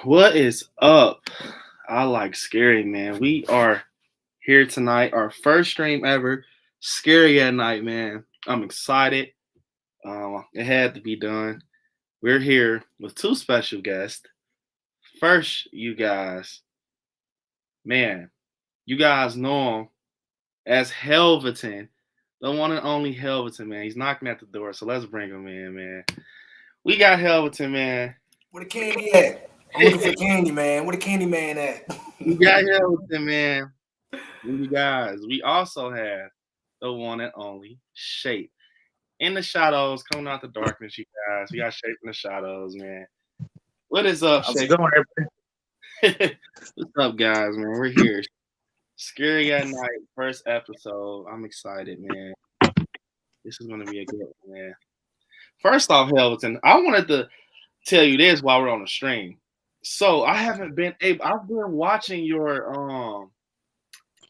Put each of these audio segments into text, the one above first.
What is up? I like scary, man. We are here tonight, our first stream ever. Scary at night, man. I'm excited. It had to be done. We're here with two special guests. First, you guys, man, you guys know him as Helveton, the one and only Helveton, man. He's knocking at the door, so let's bring him in, man. We got Helveton, man. Where the candy at? I'm looking for candy, man. Where the candy man at? We got Helveton, man. You guys, we also have the one and only Shape. In the shadows, coming out the darkness, you guys. We got Shape in the shadows, man. What is up, How's it Shape? going, everybody? What's up, guys, man? We're here. Scary at Night, first episode. I'm excited, man. This is gonna be a good one, man. First off, Helveton, I wanted to tell you this while we're on the stream. So I haven't been able. I've been watching your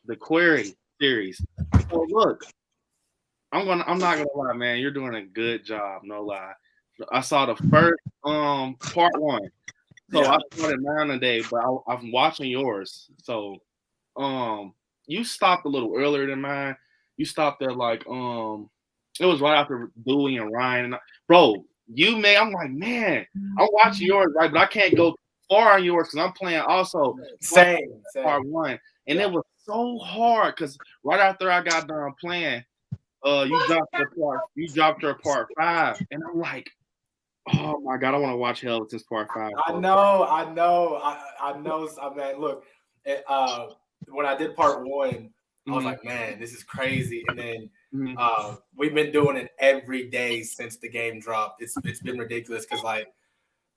the query series. So look, I'm not gonna lie, man. You're doing a good job, no lie. I saw the first part one. So I started mine today, but I'm watching yours. So you stopped a little earlier than mine. You stopped at like it was right after Dewey and Ryan. Bro, I'm like, man, I'm watching yours, right? But I can't go far on yours because I'm playing also Same. part one. And it was so hard because right after I got done playing, you dropped your part 5. And I'm like, oh my god, I want to watch Helveton's part 5. I know. I mean, look, when I did part 1, I was like, man, this is crazy. And then we've been doing it every day since the game dropped. It's been ridiculous because like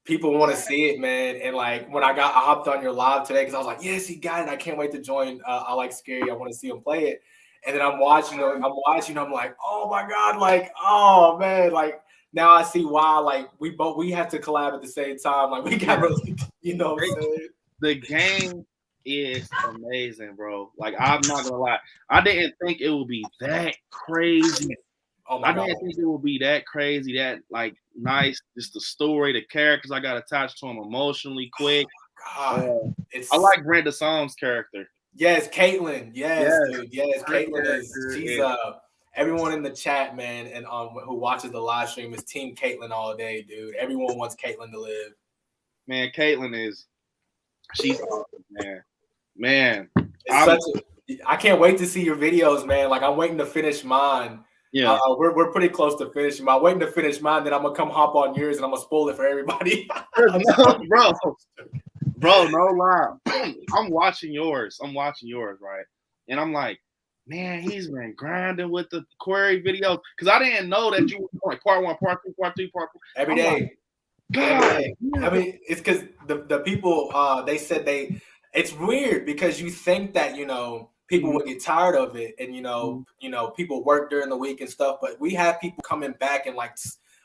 people want to see it, man. And like when I hopped on your live today because I was like, yes, he got it. I can't wait to join. I like Scary. I want to see him play it. And then I'm watching. I'm like, oh my god, like, oh man, like. Now I see why, like, we had to collab at the same time. Like, we got really, you know what I'm saying? The game is amazing, bro. Like, I'm not gonna lie. I didn't think it would be that crazy. Oh my god. I didn't think it would be that crazy, that like nice. Just the story, the characters I got attached to them emotionally quick. God. I like Brenda Song's character. Yes, Caitlin. Yes, dude. Yes, Caitlin she's everyone in the chat, man, and who watches the live stream is Team Caitlin all day, dude. Everyone wants Caitlin to live. Man, she's awesome, man. Man, I can't wait to see your videos, man. Like I'm waiting to finish mine. Yeah, we're pretty close to finishing. I'm waiting to finish mine, then I'm gonna come hop on yours and I'm gonna spoil it for everybody. bro, no lie. I'm watching yours, right? And I'm like, man, he's been grinding with the query videos because I didn't know that you were like part 1, part 2, part 3, part 4 every day. Every day. I mean, it's because the people they said it's weird because you think that people would get tired of it and people work during the week and stuff, but we have people coming back and like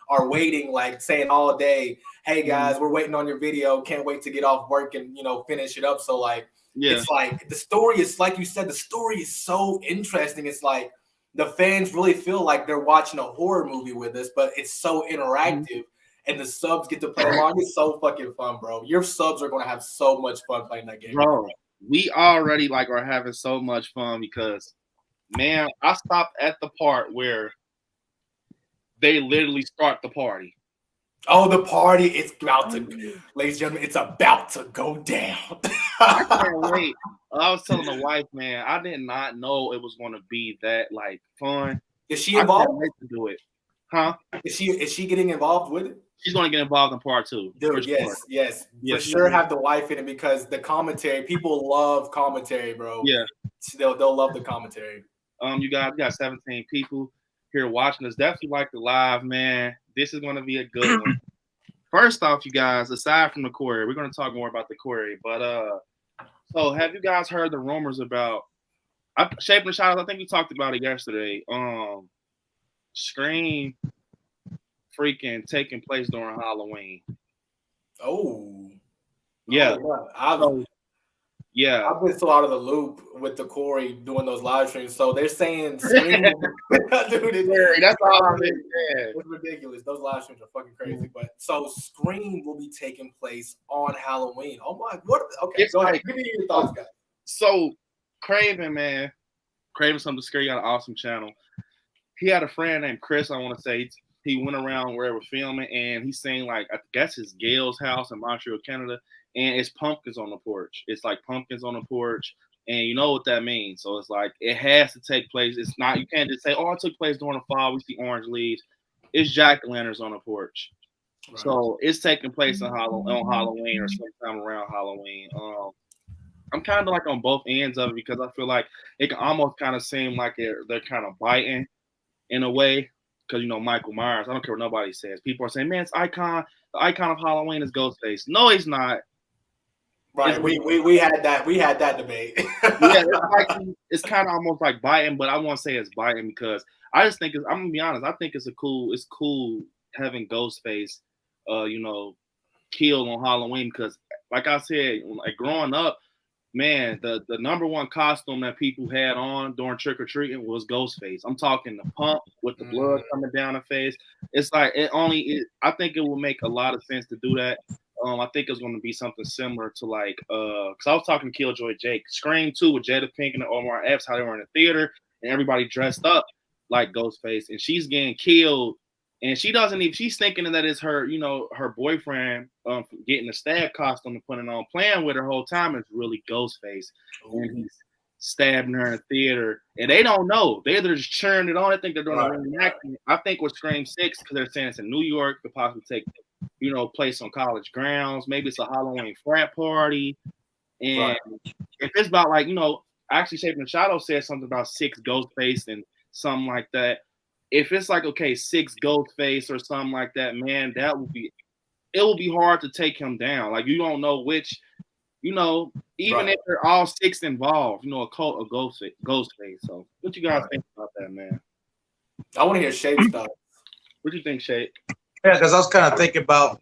are waiting, like saying all day, hey guys, we're waiting on your video, can't wait to get off work and finish it up. So like. Yeah. It's like the story is like you said, the story is so interesting. It's like the fans really feel like they're watching a horror movie with us, but it's so interactive and the subs get to play along. It's so fucking fun, bro. Your subs are going to have so much fun playing that game. Bro, we already like are having so much fun because, man, I stopped at the part where they literally start the party. Oh, the party! It's about to, ladies and gentlemen, it's about to go down. I can't wait. I was telling the wife, man, I did not know it was going to be that like fun. Is she involved? I can't wait to do it, huh? Is she getting involved with it? She's going to get involved in part 2. Dude, yes, for sure. Have the wife in it because the commentary. People love commentary, bro. Yeah, they'll love the commentary. You guys, we got 17 people here watching us. Definitely like the live, man. This is going to be a good one. First off, you guys, aside from the query, we're going to talk more about the query. But so have you guys heard the rumors about Shape and Shadows? I think we talked about it yesterday. Scream freaking taking place during Halloween. Oh, yeah. Yeah. I've been so out of the loop with the Corey doing those live streams. So they're saying Scream. Dude, that's all I'm saying. It's ridiculous. Those live streams are fucking crazy. But so Scream will be taking place on Halloween. Oh my, what? Okay, It's go like, ahead. Give me your thoughts, guys. So Craven, man, Craven Something Scary got an awesome channel. He had a friend named Chris, I want to say. He went around wherever filming, and he's saying, like, I guess it's Gail's house in Montreal, Canada, and it's pumpkins on the porch. It's like pumpkins on the porch, and you know what that means. So it's like it has to take place. It's not, you can't just say, oh, it took place during the fall. We see orange leaves. It's jack-o'-lanterns on the porch. Right. So it's taking place on Halloween or sometime around Halloween. I'm kind of like on both ends of it because I feel like it can almost kind of seem like they're kind of biting in a way. Because, you know, Michael Myers, I don't care what nobody says. People are saying, man, the icon of Halloween is Ghostface. No, he's not. Right. We had that debate. Yeah, it's kind of almost like biting, but I won't say it's biting because I just think I'm gonna be honest, I think it's cool having Ghostface killed on Halloween because like I said, like growing up, man, the number one costume that people had on during trick-or-treating was Ghostface. I'm talking the pump with the blood coming down the face. It's like I think it will make a lot of sense to do that. I think it's going to be something similar to like, because I was talking to Killjoy Jake, Scream 2 with Jada Pinkett and Omar Epps, how they were in the theater and everybody dressed up like Ghostface, and she's getting killed. And she's thinking that it's her, her boyfriend getting a stab costume and putting it on, playing with her whole time. It's really Ghostface. And he's stabbing her in the theater. And they don't know. They're just cheering it on. I think they're doing a reenactment. I think with Scream 6, because they're saying it's in New York, could possibly take, place on college grounds. Maybe it's a Halloween frat party. And if it's about like, actually Shaping the Shadow said something about 6 Ghostface and something like that. If it's like, okay, 6 Ghostface or something like that, man, it will be hard to take him down. Like, you don't know which, even if they're all 6 involved, a cult of Ghostface. So what you guys think about that, man? I want to hear Shape's thoughts. What do you think, Shape? Yeah, because I was kind of thinking about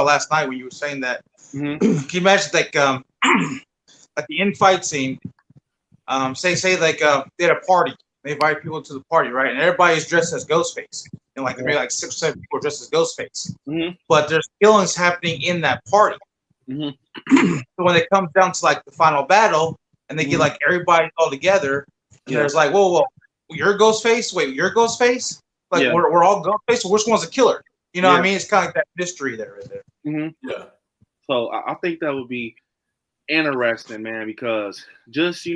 last night when you were saying that. Mm-hmm. Can you imagine like the in-fight scene? Say like they had a party. They invite people to the party, right? And everybody's dressed as Ghostface. And like maybe like 6 or 7 people are dressed as Ghostface. Mm-hmm. But there's killings happening in that party. Mm-hmm. So when it comes down to like the final battle and they get like everybody all together, and there's like, whoa, you're Ghostface? Wait, you're Ghostface? Like we're all Ghostface? So which one's the killer? You know what I mean? It's kind of like that mystery there, right there. Mm-hmm. Yeah. So I think that would be interesting, man, because just,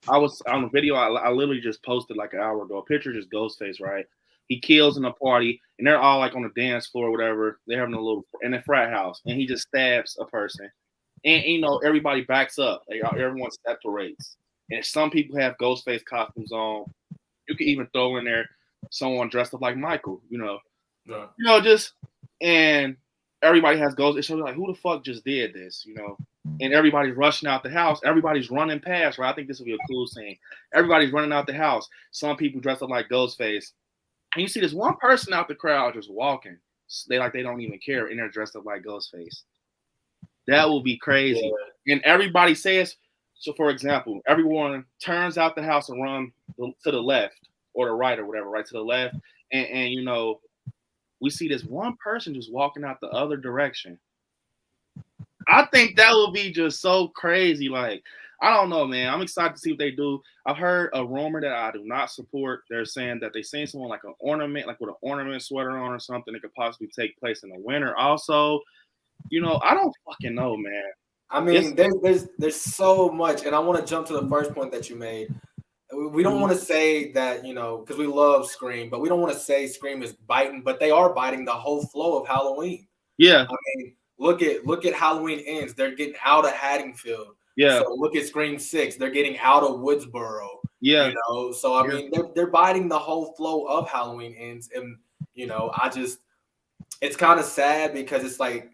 I was on a video I literally just posted like an hour ago. A picture just Ghostface, right? He kills in a party, and they're all like on the dance floor or whatever. They're having in a frat house, and he just stabs a person. And everybody backs up. Like, everyone separates. And some people have Ghostface costumes on. You can even throw in there someone dressed up like Michael, and everybody has ghosts. It shows like, who the fuck just did this, And everybody's rushing out the house. Everybody's running past, right? I think this will be a cool scene. Everybody's running out the house. Some people dressed up like Ghostface. And you see this one person out the crowd just walking. They don't even care, and they're dressed up like Ghostface. That will be crazy. Yeah. And everybody says, so for example, everyone turns out the house and run to the left or the right or whatever, right to the left. And we see this one person just walking out the other direction. I think that would be just so crazy. Like, I don't know, man. I'm excited to see what they do. I've heard a rumor that I do not support. They're saying that they seen someone like an ornament, like with an ornament sweater on or something that could possibly take place in the winter. Also, I don't fucking know, man. I mean, there's so much, and I want to jump to the first point that you made. We don't want to say that, because we love Scream, but we don't want to say Scream is biting, but they are biting the whole flow of Halloween. Yeah. I mean, look at Halloween Ends. They're getting out of Haddonfield. Yeah. So look at Scream 6. They're getting out of Woodsboro. Yeah. So I mean, they're biting the whole flow of Halloween Ends, and it's kind of sad because it's like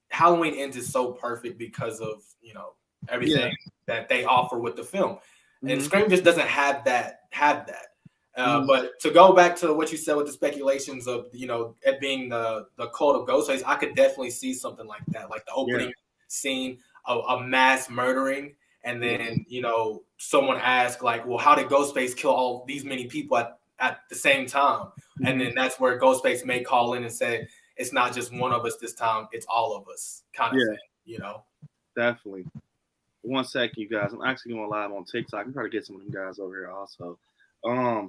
Halloween Ends is so perfect because of everything that they offer with the film. And Scream just doesn't have that. But to go back to what you said with the speculations of it being the cult of Ghostface, I could definitely see something like that, like the opening scene. a mass murdering, and then someone asked like, well, how did Ghostface kill all these many people at the same time? And then that's where Ghostface may call in and say, it's not just one of us this time, it's all of us, kind of thing, Definitely. 1 second, you guys. I'm actually going live on TikTok. I'm trying to get some of them guys over here also.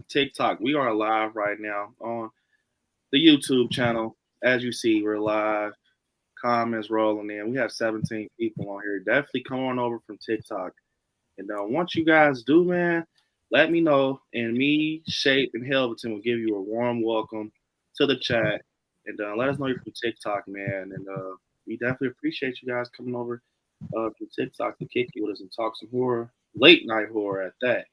TikTok, we are live right now on the YouTube channel. As you see, we're live. Comments rolling in. We have 17 people on here. Definitely come on over from TikTok. And once you guys do, man, let me know. And me, Shape, and Helverton will give you a warm welcome to the chat. And let us know you're from TikTok, man. And we definitely appreciate you guys coming over from TikTok to kick you with us and talk some horror, late night horror at that.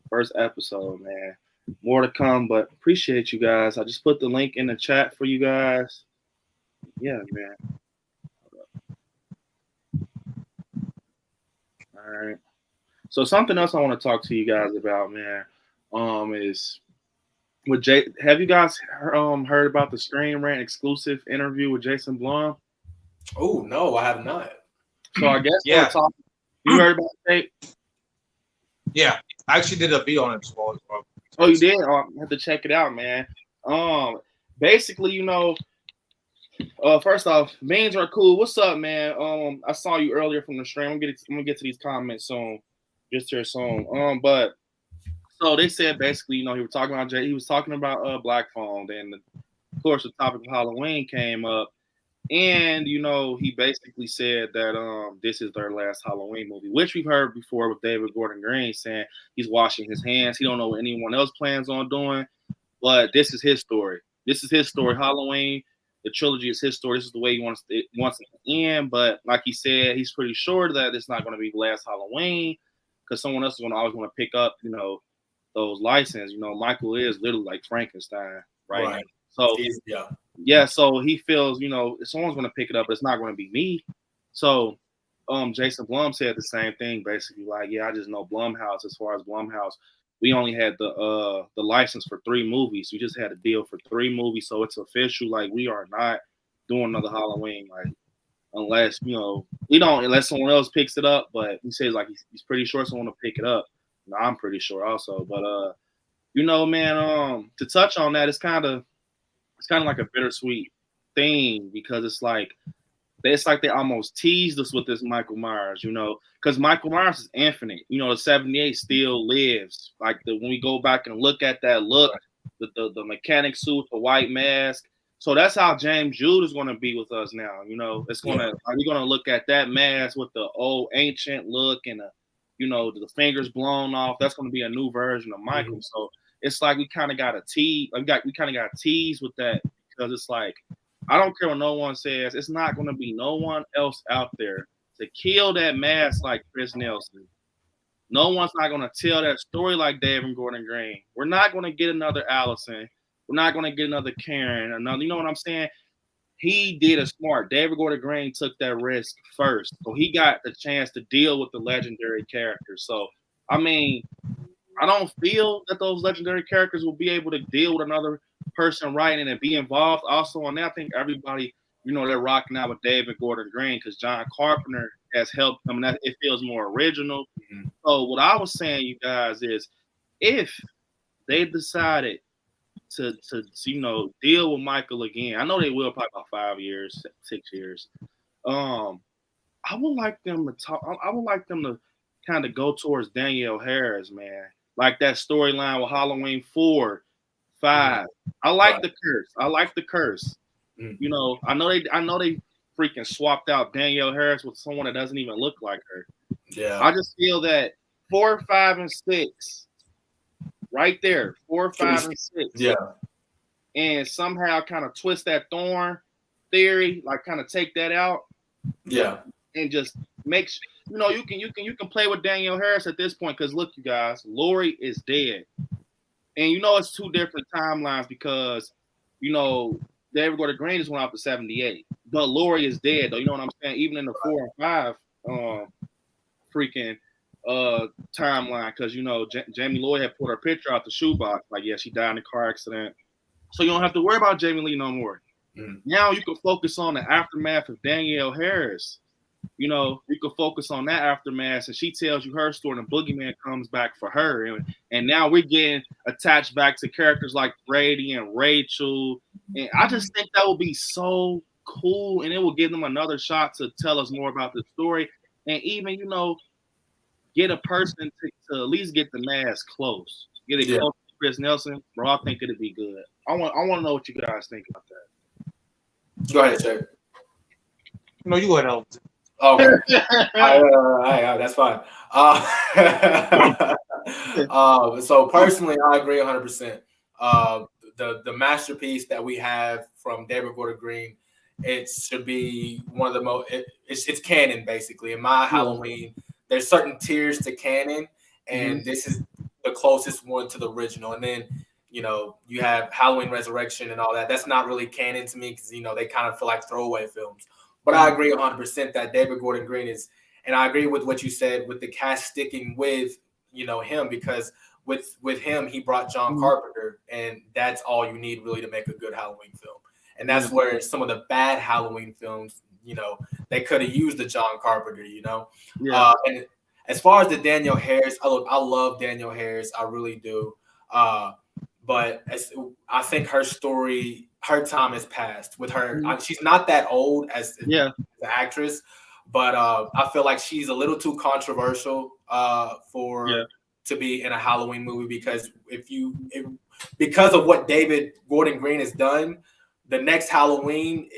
First episode, man. More to come, but appreciate you guys. I just put the link in the chat for you guys. Yeah, man. All right. So something else I want to talk to you guys about, man, is with Jay. Have you guys heard about the Screen Rant exclusive interview with Jason Blum? Oh no, I have not. So I guess we're talking. You heard about it? Yeah, I actually did a video on it as well. Oh, you did? I have to check it out, man. Basically, first off, beans are cool. What's up, man? I saw you earlier from the stream. I'm gonna get to these comments soon, just here soon. But so they said basically, he was talking about He was talking about Black Phone, and of course the topic of Halloween came up, and he basically said that this is their last Halloween movie, which we've heard before with David Gordon Green saying he's washing his hands. He don't know what anyone else plans on doing, but this is his story. This is his story. Halloween. The trilogy is his story. This is the way he wants it to end. But like he said, he's pretty sure that it's not going to be the last Halloween because someone else is going to always want to pick up, those licenses. Michael is literally like Frankenstein, right? So so he feels, someone's going to pick it up, but it's not going to be me. So Jason Blum said the same thing, basically, like, I just know Blumhouse. As far as Blumhouse, we only had the license for 3 movies. We just had a deal for 3 movies, so it's official. Like, we are not doing another Halloween, like, unless unless someone else picks it up. But he says like he's pretty sure someone will pick it up. I'm pretty sure also. But man, to touch on that, it's kind of like a bittersweet thing because it's like they almost teased us with this Michael Myers, because Michael Myers is infinite. The 78 still lives. Like when we go back and look at that look, the mechanic suit, the white mask. So that's how James Jude is going to be with us now. It's going to we're going to look at that mask with the old ancient look and the fingers blown off. That's going to be a new version of Michael. Mm-hmm. So it's like we kind of got a tease. We kind of got teased with that because it's like, I don't care what no one says. It's not going to be no one else out there to kill that mask like Chris Nelson. No one's not going to tell that story like David Gordon Green. We're not going to get another Allison. We're not going to get another Karen. You know what I'm saying? He did a smart. David Gordon Green took that risk first. So he got the chance to deal with the legendary characters. So, I mean, I don't feel that those legendary characters will be able to deal with another person writing and be involved. Also on that, I think everybody, they're rocking out with David Gordon Green because John Carpenter has helped them. And it feels more original. Mm-hmm. So what I was saying, you guys, is if they decided to deal with Michael again, I know they will probably about 5 years, 6 years. I would like them to talk. I would like them to kind of go towards Danielle Harris, man. Like that storyline with Halloween 4, 5. I like the curse. I like the curse. Mm-hmm. I know they freaking swapped out Danielle Harris with someone that doesn't even look like her. Yeah. I just feel that 4, 5, and 6. Right there, 4, 5, and 6. Yeah. And somehow kind of twist that Thorn theory, like kind of take that out. Yeah. And just make you can play with Danielle Harris at this point because look, you guys, Laurie is dead. And it's 2 different timelines because David Gordon Green just went out to 78. But Laurie is dead though. You know what I'm saying? Even in the 4 and 5 freaking timeline, because Jamie Lloyd had put her picture out the shoebox, like she died in a car accident, so you don't have to worry about Jamie Lee no more. Now you can focus on the aftermath of Danielle Harris. you know, you can focus on that aftermath, and she tells you her story, and the boogeyman comes back for her, and now we're getting attached back to characters like Brady and Rachel, and I just think that would be so cool, and it will give them another shot to tell us more about the story, and even, you know, get a person to at least get the mask close, get it close to Chris Nelson, bro. I think it'd be good. I want to know what you guys think about that. Go ahead, Jay. No, you go ahead, Elton. Okay. That's fine. So personally, I agree 100%. The masterpiece that we have from David Gordon Green, it should be one of the most. It's canon basically. In my Halloween, there's certain tiers to canon, and this is the closest one to the original. And then, you know, you have Halloween Resurrection and all that. That's not really canon to me because, you know, they kind of feel like throwaway films. But I agree 100% that David Gordon Green is, and I agree with what you said with the cast sticking with, you know, him, because with him, he brought John Carpenter, and that's all you need really to make a good Halloween film. And that's where some of the bad Halloween films, you know, they could have used the John Carpenter, you know. And as far as the Danielle Harris, I love Danielle Harris, I really do. But I think her story, her time has passed with her. She's not that old as the actress, but I feel like she's a little too controversial to be in a Halloween movie, because because of what David Gordon Green has done, the next Halloween,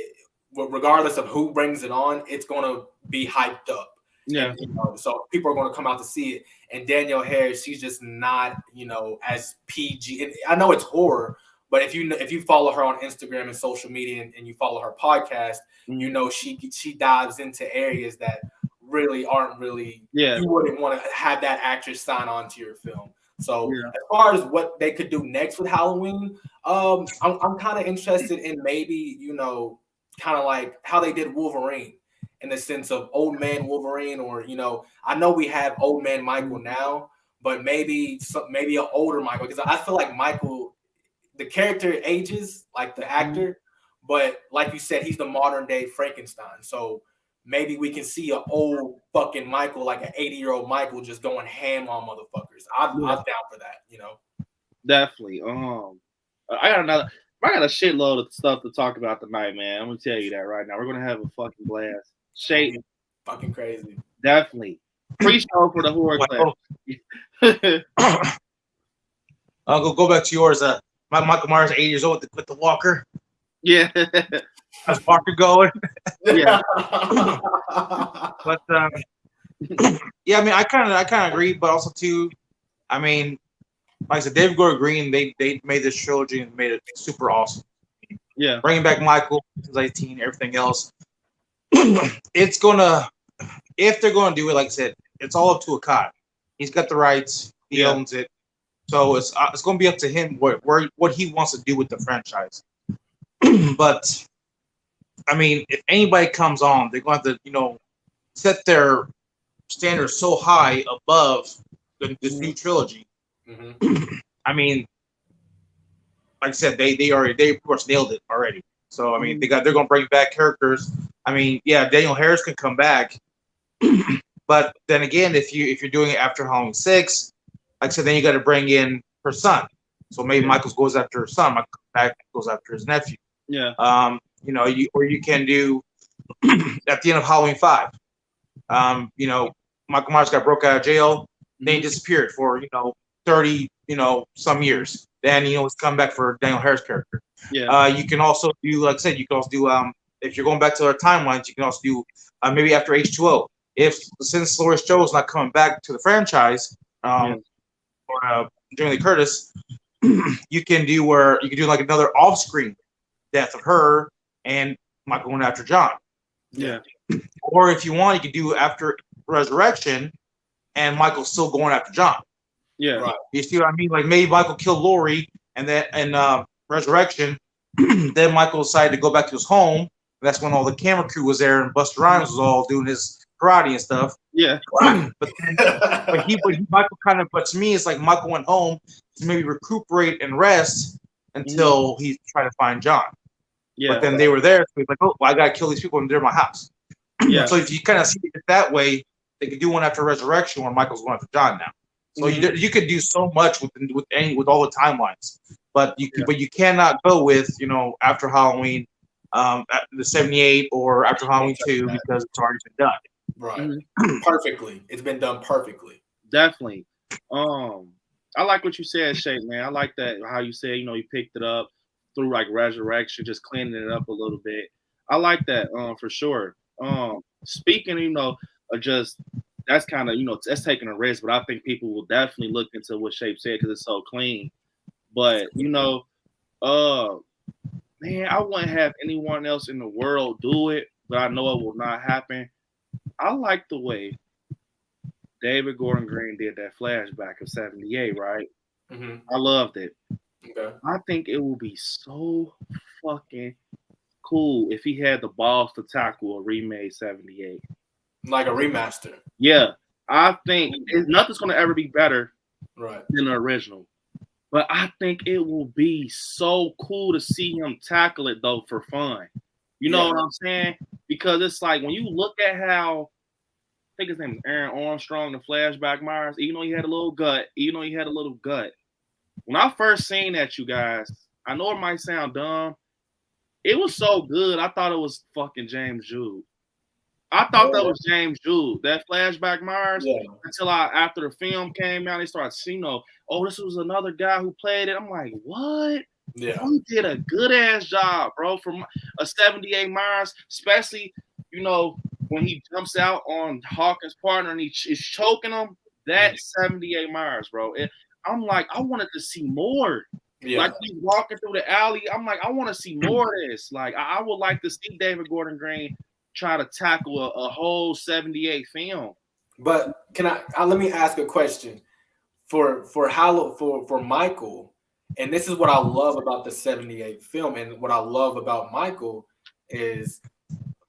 regardless of who brings it on, it's going to be hyped up. Yeah. And, you know, so people are going to come out to see it. And Danielle Harris, she's just not, you know, as PG. And I know it's horror, but if you follow her on Instagram and social media, and you follow her podcast, you know she dives into areas that really aren't really. You wouldn't want to have that actress sign on to your film. So as far as what they could do next with Halloween, I'm kind of interested in maybe, you know, kind of like how they did Wolverine, in the sense of old man Wolverine, or, you know, I know we have old man Michael now, but maybe an older Michael, because I feel like Michael, the character ages like the actor, but like you said, he's the modern day Frankenstein. So maybe we can see an old fucking Michael, like an 80-year-old Michael, just going ham on motherfuckers. I'm down for that, you know. Definitely. I got a shitload of stuff to talk about tonight, man. I'm gonna tell you that right now. We're gonna have a fucking blast. Shade, fucking crazy. Definitely. Pre-show for the horror class. I'll go back to yours. Michael Myers, 80 years old with the walker. Yeah. How's Walker going? Yeah. But yeah, I mean, I kind of agree, but also too, I mean, like I said, David Gordon Green, they made this trilogy and made it super awesome. Yeah. Bringing back Michael, who's 18, everything else. It's gonna, if they're gonna do it, like I said, it's all up to Akai. He's got the rights. He owns it. So it's gonna be up to him what he wants to do with the franchise. But I mean, if anybody comes on, they're going to have to, you know, set their standards so high above this new trilogy. I mean, like I said, they of course nailed it already. So I mean, they're going to bring back characters. I mean, yeah, Danielle Harris can come back, but then again, if you're doing it after Halloween 6, like I said, then you got to bring in her son. So maybe Michael goes after her son. Michael back goes after his nephew. Yeah. You know, you can do at the end of Halloween 5. You know, Michael Myers got broke out of jail. Then he disappeared for, you know, 30, you know, some years. Then, you know, he's come back for Danielle Harris' character. Yeah. You can also do, like I said, you can also do if you're going back to our timelines, you can also do maybe after H2O. Since Laurie Strode's not coming back to the franchise, or Jamie Lee Curtis, you can do like another off-screen death of her and Michael going after John. Yeah. Or if you want, you could do after Resurrection and Michael still going after John. Yeah. Right. You see what I mean? Like maybe Michael killed Laurie and then Resurrection, then Michael decided to go back to his home. That's when all the camera crew was there and Busta Rhymes was all doing his karate and stuff. Yeah. But to me, it's like Michael went home to maybe recuperate and rest until he tried to find John. Yeah. But then they were there, so he's like, oh, well, I gotta kill these people and they're in my house. Yeah. So if you kind of see it that way, they could do one after Resurrection where Michael's going after John now. So you could do so much with all the timelines, but you cannot go with after Halloween, the 78 or after Halloween 2 because it's already been done. Right. Perfectly. It's been done perfectly. Definitely. I like what you said, Shay, man. I like that how you said, you picked it up through like Resurrection, just cleaning it up a little bit. I like that, for sure. Speaking, of just that's kind of, that's taking a risk, but I think people will definitely look into what Shape said because it's so clean. But man, I wouldn't have anyone else in the world do it, but I know it will not happen. I like the way David Gordon Green did that flashback of 78, right? Mm-hmm. I loved it. Okay. I think it will be so fucking cool if he had the balls to tackle a remade 78. Like a remaster. Yeah. I think nothing's going to ever be better than the original. But I think it will be so cool to see him tackle it, though, for fun. You know what I'm saying? Because it's like when you look at how, I think his name is Aaron Armstrong, the flashback Myers, even though he had a little gut. When I first seen that, you guys, I know it might sound dumb. It was so good. I thought it was fucking James Jude. I thought that was James Jude, that flashback Myers. Yeah. Until after the film came out, they started seeing, this was another guy who played it. I'm like, what? Yeah. He did a good ass job, bro, from a 78 Myers, especially, when he jumps out on Hawkins' partner and he is choking him. That 78 Myers, bro. I'm like, I wanted to see more. Yeah. Like he's walking through the alley. I'm like, I want to see more of this. Like, I would like to see David Gordon Green try to tackle a whole 78 film. But can I let me ask a question for Michael, and this is what I love about the 78 film, and what I love about Michael is,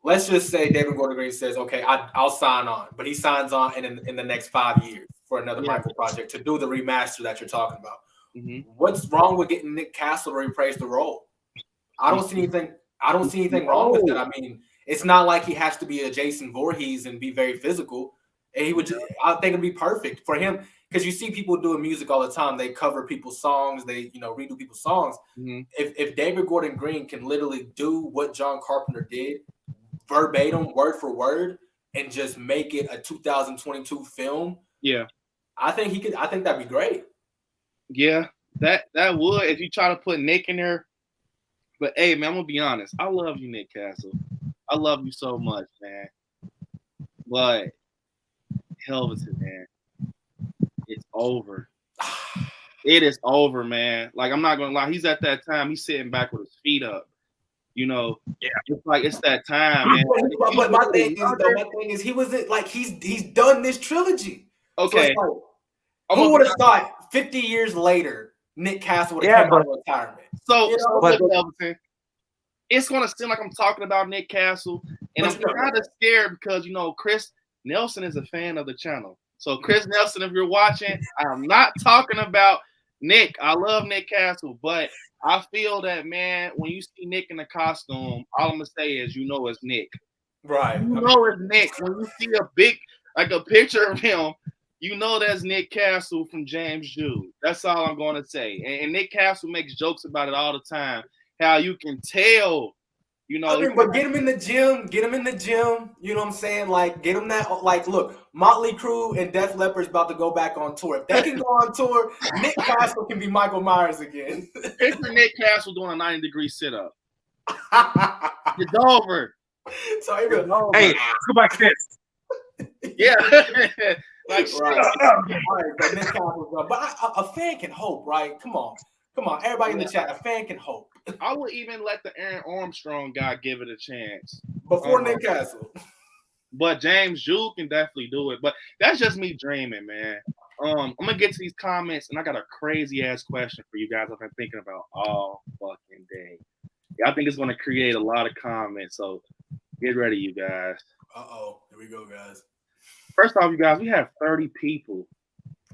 let's just say David Gordon Green says, okay, I'll sign on, but he signs on in the next 5 years for another Michael project to do the remaster that you're talking about. Mm-hmm. What's wrong with getting Nick Castle to reprise the role? I don't see anything wrong with that. I mean, it's not like he has to be a Jason Voorhees and be very physical. And I think it'd be perfect for him, because you see people doing music all the time. They cover people's songs. They redo people's songs. Mm-hmm. If David Gordon Green can literally do what John Carpenter did, verbatim, word for word, and just make it a 2022 film, I think that'd be great. Yeah, that would, if you try to put Nick in there. But hey, man, I'm gonna be honest. I love you, Nick Castle. I love you so much, man. But Helveton, man, it's over. It is over, man. Like, I'm not gonna lie. He's at that time. He's sitting back with his feet up. It's like it's that time, man. But my thing is, he wasn't like he's done this trilogy. Okay. So who would have thought 50 years later Nick Castle would have come out of retirement? So it's gonna seem like I'm talking about Nick Castle, and I'm kind of scared because Chris Nelson is a fan of the channel. So Chris Nelson, if you're watching, I'm not talking about Nick. I love Nick Castle, but I feel that, man, when you see Nick in the costume, all I'm gonna say is it's Nick. Right. It's Nick. When you see a picture of him, that's Nick Castle from James Jude. That's all I'm going to say. And Nick Castle makes jokes about it all the time. How you can tell, but get him in the gym. You know what I'm saying? Like, get him that. Like, look, Motley Crue and Def Leppard's about to go back on tour. If they can go on tour, Nick Castle can be Michael Myers again. It's Nick Castle doing a 90-degree sit-up. It's over. So hey, let's go back to this. Yeah. Like, but a fan can hope, right? Come on, everybody in the chat, a fan can hope. I would even let the Aaron Armstrong guy give it a chance before Nick Castle. But James Jude can definitely do it. But that's just me dreaming, man. I'm gonna get to these comments, and I got a crazy ass question for you guys I've been thinking about all fucking day. I think it's gonna create a lot of comments, so get ready, you guys. Here we go, guys. First off, you guys, we have 30 people.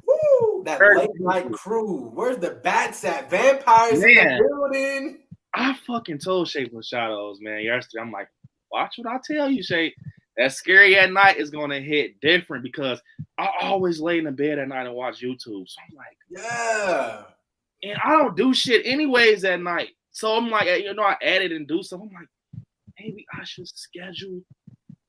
Woo! That late night crew. Where's the bats at? Vampires in the building. I fucking told Shape and Shadows, man, yesterday. I'm like, watch what I tell you, Shape. That Scary at Night is gonna hit different because I always lay in the bed at night and watch YouTube. So I'm like, yeah. And I don't do shit anyways at night. So I'm like, I edit and do something. I'm like, maybe I should schedule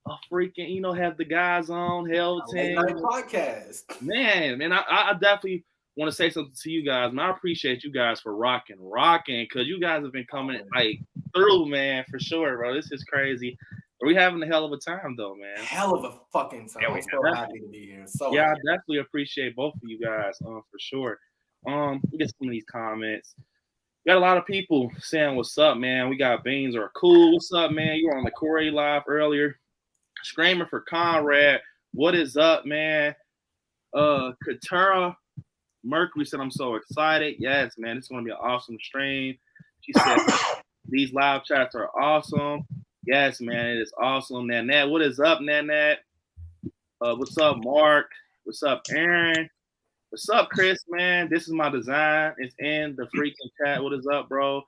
a freaking, have the guys on Hell 10 night podcast. Man, I definitely want to say something to you guys, man. I appreciate you guys for rocking, because you guys have been coming like through, man, for sure, bro. This is crazy. Are we having a hell of a time though, man? Hell of a fucking time. I'm so happy to be here. So I definitely appreciate both of you guys, for sure. We get some of these comments. We got a lot of people saying what's up, man. We got Beans are cool. What's up, man? You were on the Corey live earlier. Screaming for Conrad. What is up, man? Katura Mercury said, I'm so excited. Yes, man, it's going to be an awesome stream. She said, these live chats are awesome. Yes, man, it is awesome. Nanette, what is up, Nanette? What's up, Mark? What's up, Aaron? What's up, Chris, man? This is my design. It's in the freaking chat. What is up, bro?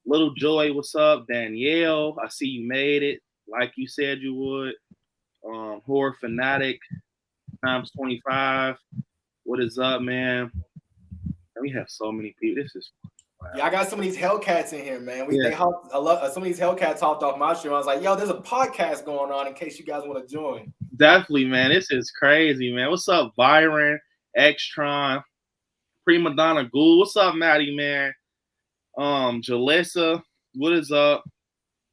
Little Joy, what's up? Danielle, I see you made it like you said you would. Horror Fanatic times 25. What is up, man? We have so many people. This is wow. Yeah, I got some of these Hellcats in here, man. I love some of these Hellcats hopped off my stream. I was like, yo, there's a podcast going on in case you guys want to join. Definitely, man. This is crazy, man. What's up, Byron, Extron, Prima Donna Ghoul? What's up, Maddie, man? Jalissa, what is up?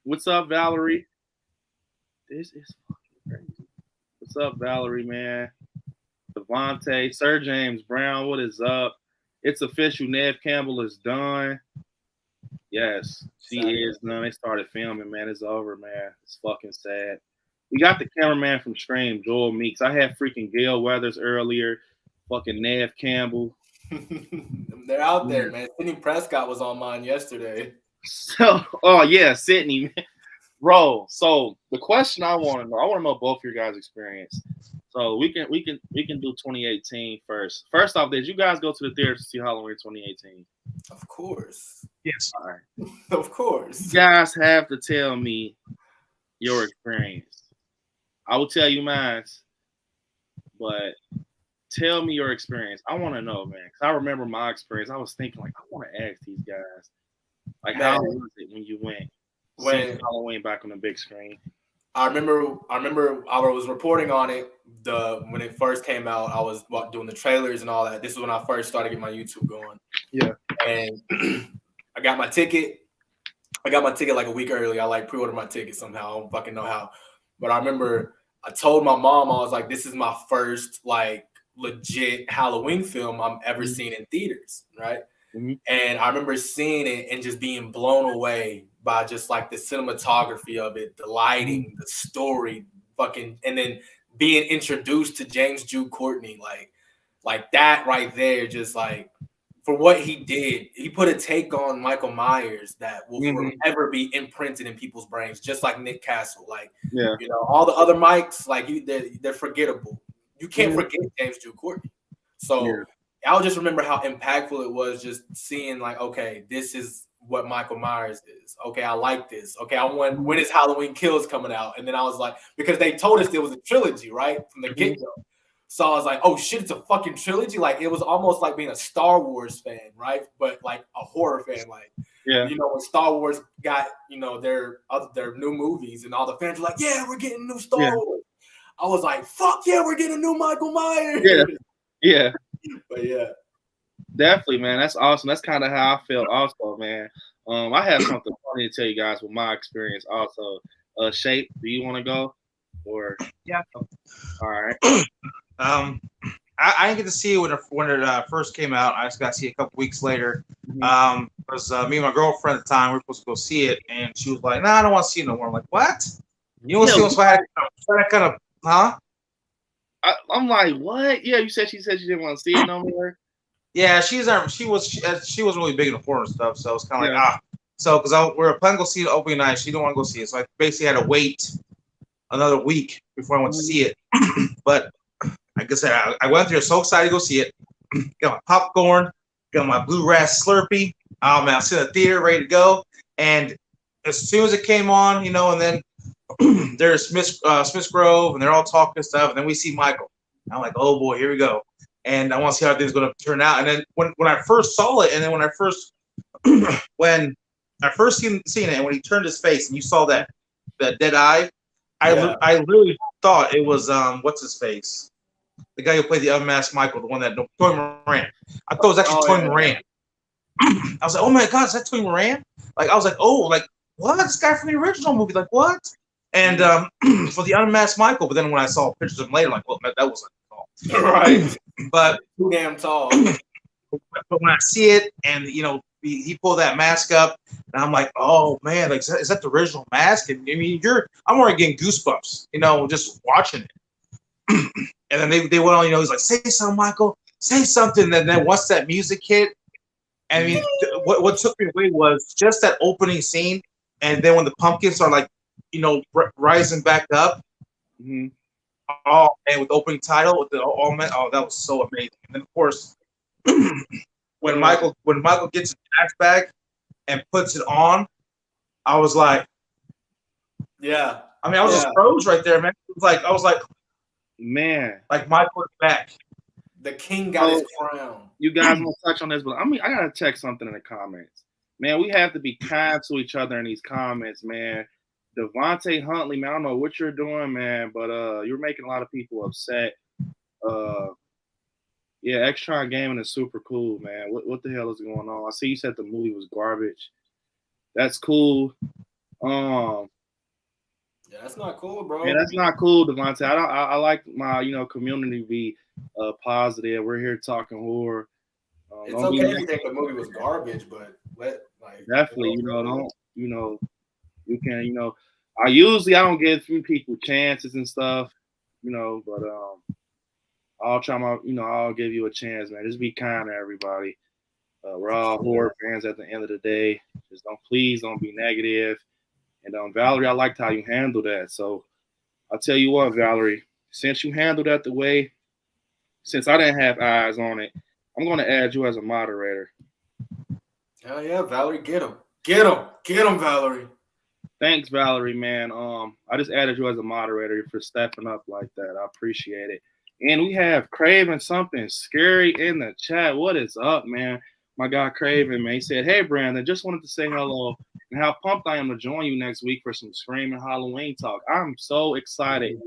What's up, Valerie? This is fucking crazy. What's up, Valerie, man? Devontae, Sir James Brown, what is up? It's official. Nev Campbell is done. Yes, she is done. They started filming, man. It's over, man. It's fucking sad. We got the cameraman from Stream, Joel Meeks. I had freaking Gail Weathers earlier. Fucking Nev Campbell. They're out there, man. Sydney Prescott was on mine yesterday. So, oh yeah, Sydney, man. Bro. So the question I want to know both your guys' experience. So we can do 2018 first. First off, did you guys go to the theater to see Halloween 2018? Of course. Yes. All right. Of course. You guys have to tell me your experience. I will tell you mine, but tell me your experience. I want to know, man, because I remember my experience. I was thinking, like, I want to ask these guys, like, how was it when you went seeing Halloween back on the big screen? I remember I was reporting on it when it first came out. I was doing the trailers and all that. This is when I first started getting my YouTube going. Yeah. And I got my ticket. Like a week early. I pre-ordered my ticket somehow. I don't fucking know how. But I remember I told my mom, I was like, this is my first legit Halloween film I'm ever seen in theaters, right? Mm-hmm. And I remember seeing it and just being blown away by just the cinematography of it, the lighting, the story, and then being introduced to James Jude Courtney, like that right there, just for what he did, he put a take on Michael Myers that will forever be imprinted in people's brains, just like Nick Castle. All the other Mikes, they're forgettable. You can't forget James Jude Courtney. So I'll just remember how impactful it was just seeing okay, this is what Michael Myers is. Okay, I like this. Okay, I want when is Halloween Kills coming out? And then I was like, because they told us there was a trilogy, right? From the get-go. So I was like, oh shit, it's a fucking trilogy. It was almost like being a Star Wars fan, right? But a horror fan, when Star Wars got, their new movies and all the fans were like, yeah, we're getting new Star Wars. I was like, fuck yeah, we're getting a new Michael Myers. Yeah. But yeah. Definitely, man. That's awesome. That's kind of how I felt also, man. I have something funny to tell you guys with my experience also. Shape, do you want to go? Or yeah. All right. I didn't get to see it when it first came out. I just got to see it a couple weeks later. Because me and my girlfriend at the time, we were supposed to go see it, and she was like, "Nah, I don't want to see it no more." I'm like, "What? You want to see it?" So I had kind of, huh? I'm like, what? Yeah, she said she didn't want to see it no more. Yeah, she wasn't really big into horror stuff, so it's kind of So because we were planning to go see it opening night, she didn't want to go see it, so I basically had to wait another week before I went to see it. But like I said, I went there so excited to go see it. Got my popcorn, got my bluegrass Slurpee. Oh man, I was in the theater ready to go, and as soon as it came on, and then there's Smith Grove, and they're all talking stuff, and then we see Michael. I'm like, oh boy, here we go. And I want to see how things going to turn out. And then when I first saw it, and then when I first seen it, and when he turned his face, and you saw that dead eye, I literally thought it was what's his face, the guy who played the unmasked Michael, the one that Toy Moran. I thought it was actually Toy Moran. I was like, oh my god, is that Toy Moran? Like I was like, oh, like what? This guy from the original movie, like what? And for the unmasked Michael, but then when I saw pictures of him later, like, well, that was like tall. Right. But too damn tall. But when I see it, and he pulled that mask up, and I'm like, oh man, like is that the original mask? And I mean, I'm already getting goosebumps, just watching it. And then they went on, he's like, say something, Michael, say something. And then once that music hit, I mean, what took me away was just that opening scene, and then when the pumpkins are like, rising back up. Mm-hmm. Oh man, with the opening title, with the that was so amazing. And then of course, when Michael gets his mask back and puts it on, I was like, yeah. I mean, I was just froze right there, man. I was like, man, like Michael is back. The king got his crown. You guys want to touch on this, but I mean, I gotta check something in the comments. Man, we have to be kind to each other in these comments, man. Devontae Huntley, man, I don't know what you're doing, man, but you're making a lot of people upset. Yeah, Extron Gaming is super cool, man. What the hell is going on? I see you said the movie was garbage. That's cool. Yeah, that's not cool, bro. Yeah, that's not cool, Devontae. I like my community to be positive. We're here talking horror. It's okay if you think the movie was garbage, but definitely, you can, I don't give few people chances and stuff, but I'll try I'll give you a chance, man. Just be kind to everybody. We're all horror fans at the end of the day. Just please don't be negative. And Valerie, I liked how you handled that. So I'll tell you what, Valerie, since you handled that the way, since I didn't have eyes on it, I'm going to add you as a moderator. Hell yeah, Valerie, get him, Valerie. Thanks, Valerie, man. I just added you as a moderator for stepping up like that. I appreciate it. And we have Craven something scary in the chat. What is up, man? My guy Craven, man. He said, hey, Brandon, just wanted to say hello and how pumped I am to join you next week for some Screaming Halloween talk. I'm so excited.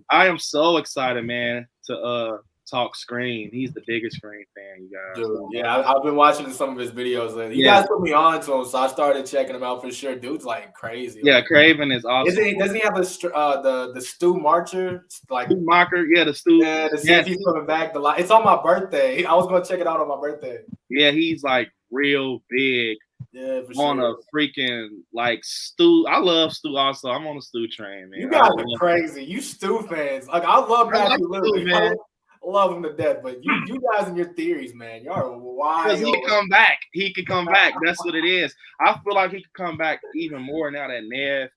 I am so excited, man, to talk Scream. He's the biggest Scream fan, you guys. Dude, yeah, I've been watching some of his videos lately. You guys put me on to him, so I started checking him out for sure. Dude's like crazy. Yeah, Craven is awesome. Doesn't he have the Stu Marcher? Like Stu Marker, the Stu. Yeah, to see if he's coming back. It's on my birthday. I was gonna check it out on my birthday. Yeah, he's like real big. Yeah, for on sure. a freaking like Stu. I love Stu also. I'm on the Stu train, man. You guys are crazy. You Stu fans. Like I love Matthew Lillard, man. I love him to death, but you guys and your theories, man, y'all are wild. Because he can come back. He can come back. That's what it is. I feel like he could come back even more now that Nev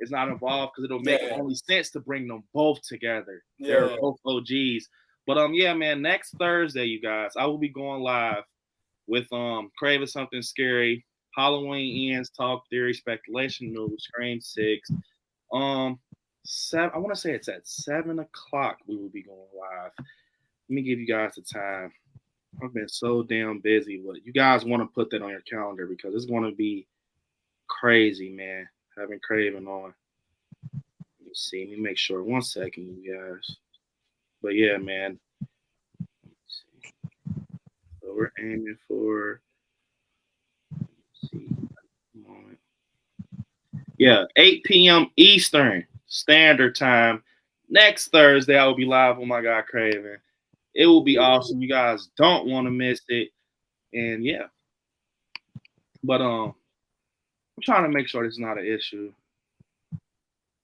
is not involved because it'll make only sense to bring them both together. Yeah. They're both OGs. But man, next Thursday, you guys, I will be going live with Craving Something Scary, Halloween Ends, Talk Theory, Speculation News, Scream 6. I want to say it's at 7 o'clock we will be going live. Let me give you guys the time. I've been so damn busy, but you guys want to put that on your calendar because it's going to be crazy, man. Having Craven on. Let me see. Let me make sure. 1 second, you guys. But yeah, man. Let's see. So we're aiming for. Let's see. Yeah, 8 p.m. Eastern Standard Time. Next Thursday, I will be live with my guy Craven. It will be awesome. You guys don't want to miss it. And yeah. But I'm trying to make sure this is not an issue.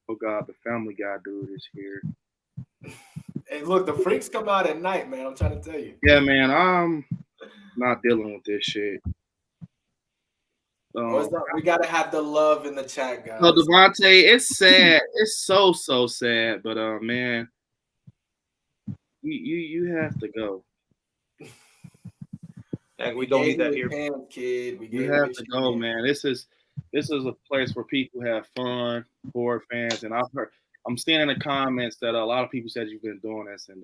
Oh God, the Family Guy dude is here. Hey, look, the freaks come out at night, man. I'm trying to tell you. Yeah, man, I'm not dealing with this shit. We gotta have the love in the chat, guys. So Devontae, it's sad. It's so sad. But man, you have to go. And we don't need that here, kid. You have to go, man. This is this is a place where people have fun, horror fans, and I'm seeing in the comments that a lot of people said you've been doing this, and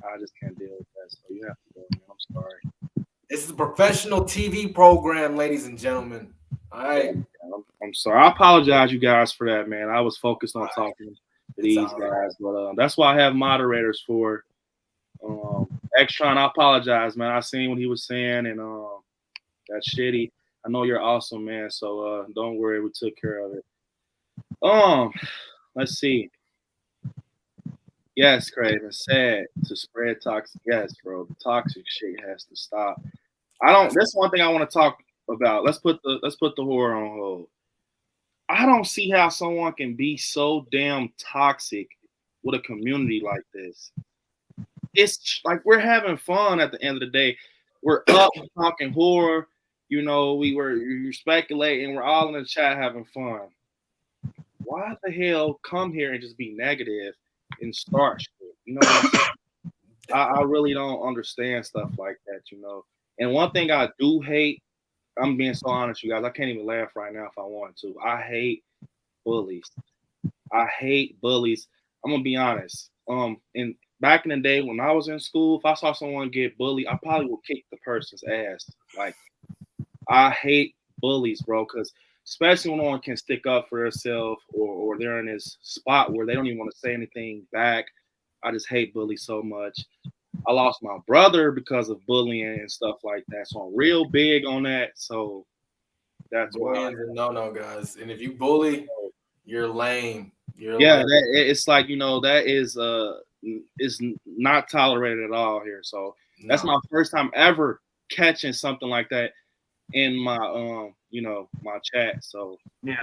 I just can't deal with that. So you have to go, man. I'm sorry. This is a professional TV program, ladies and gentlemen. All right. I'm sorry. I apologize, you guys, for that, man. I was focused on talking to these guys, but that's why I have moderators for. Extron, I apologize, man. I seen what he was saying, and that's shitty. I know you're awesome, man. So don't worry, we took care of it. Let's see. Yes, Craven, sad to spread toxic. Yes, bro, the toxic shit has to stop. That's one thing I want to talk about. Let's put the horror on hold. I don't see how someone can be so damn toxic with a community like this. It's like we're having fun at the end of the day. We're up talking horror. You know, you're speculating. We're all in the chat having fun. Why the hell come here and just be negative and start shit? You know, I really don't understand stuff like that, you know. And one thing I do hate, I'm being so honest, you guys, I can't even laugh right now if I wanted to. I hate bullies. I hate bullies. I'm gonna be honest. And back in the day when I was in school, if I saw someone get bullied, I probably would kick the person's ass. Like, I hate bullies, bro, because especially when no one can stick up for themselves or they're in this spot where they don't even want to say anything back. I just hate bullies so much. I lost my brother because of bullying and stuff like that. So I'm real big on that. So that's why. No, guys. And if you bully, you're lame. It's like, you know, that is not tolerated at all here. So that's my first time ever catching something like that in my my chat. So yeah.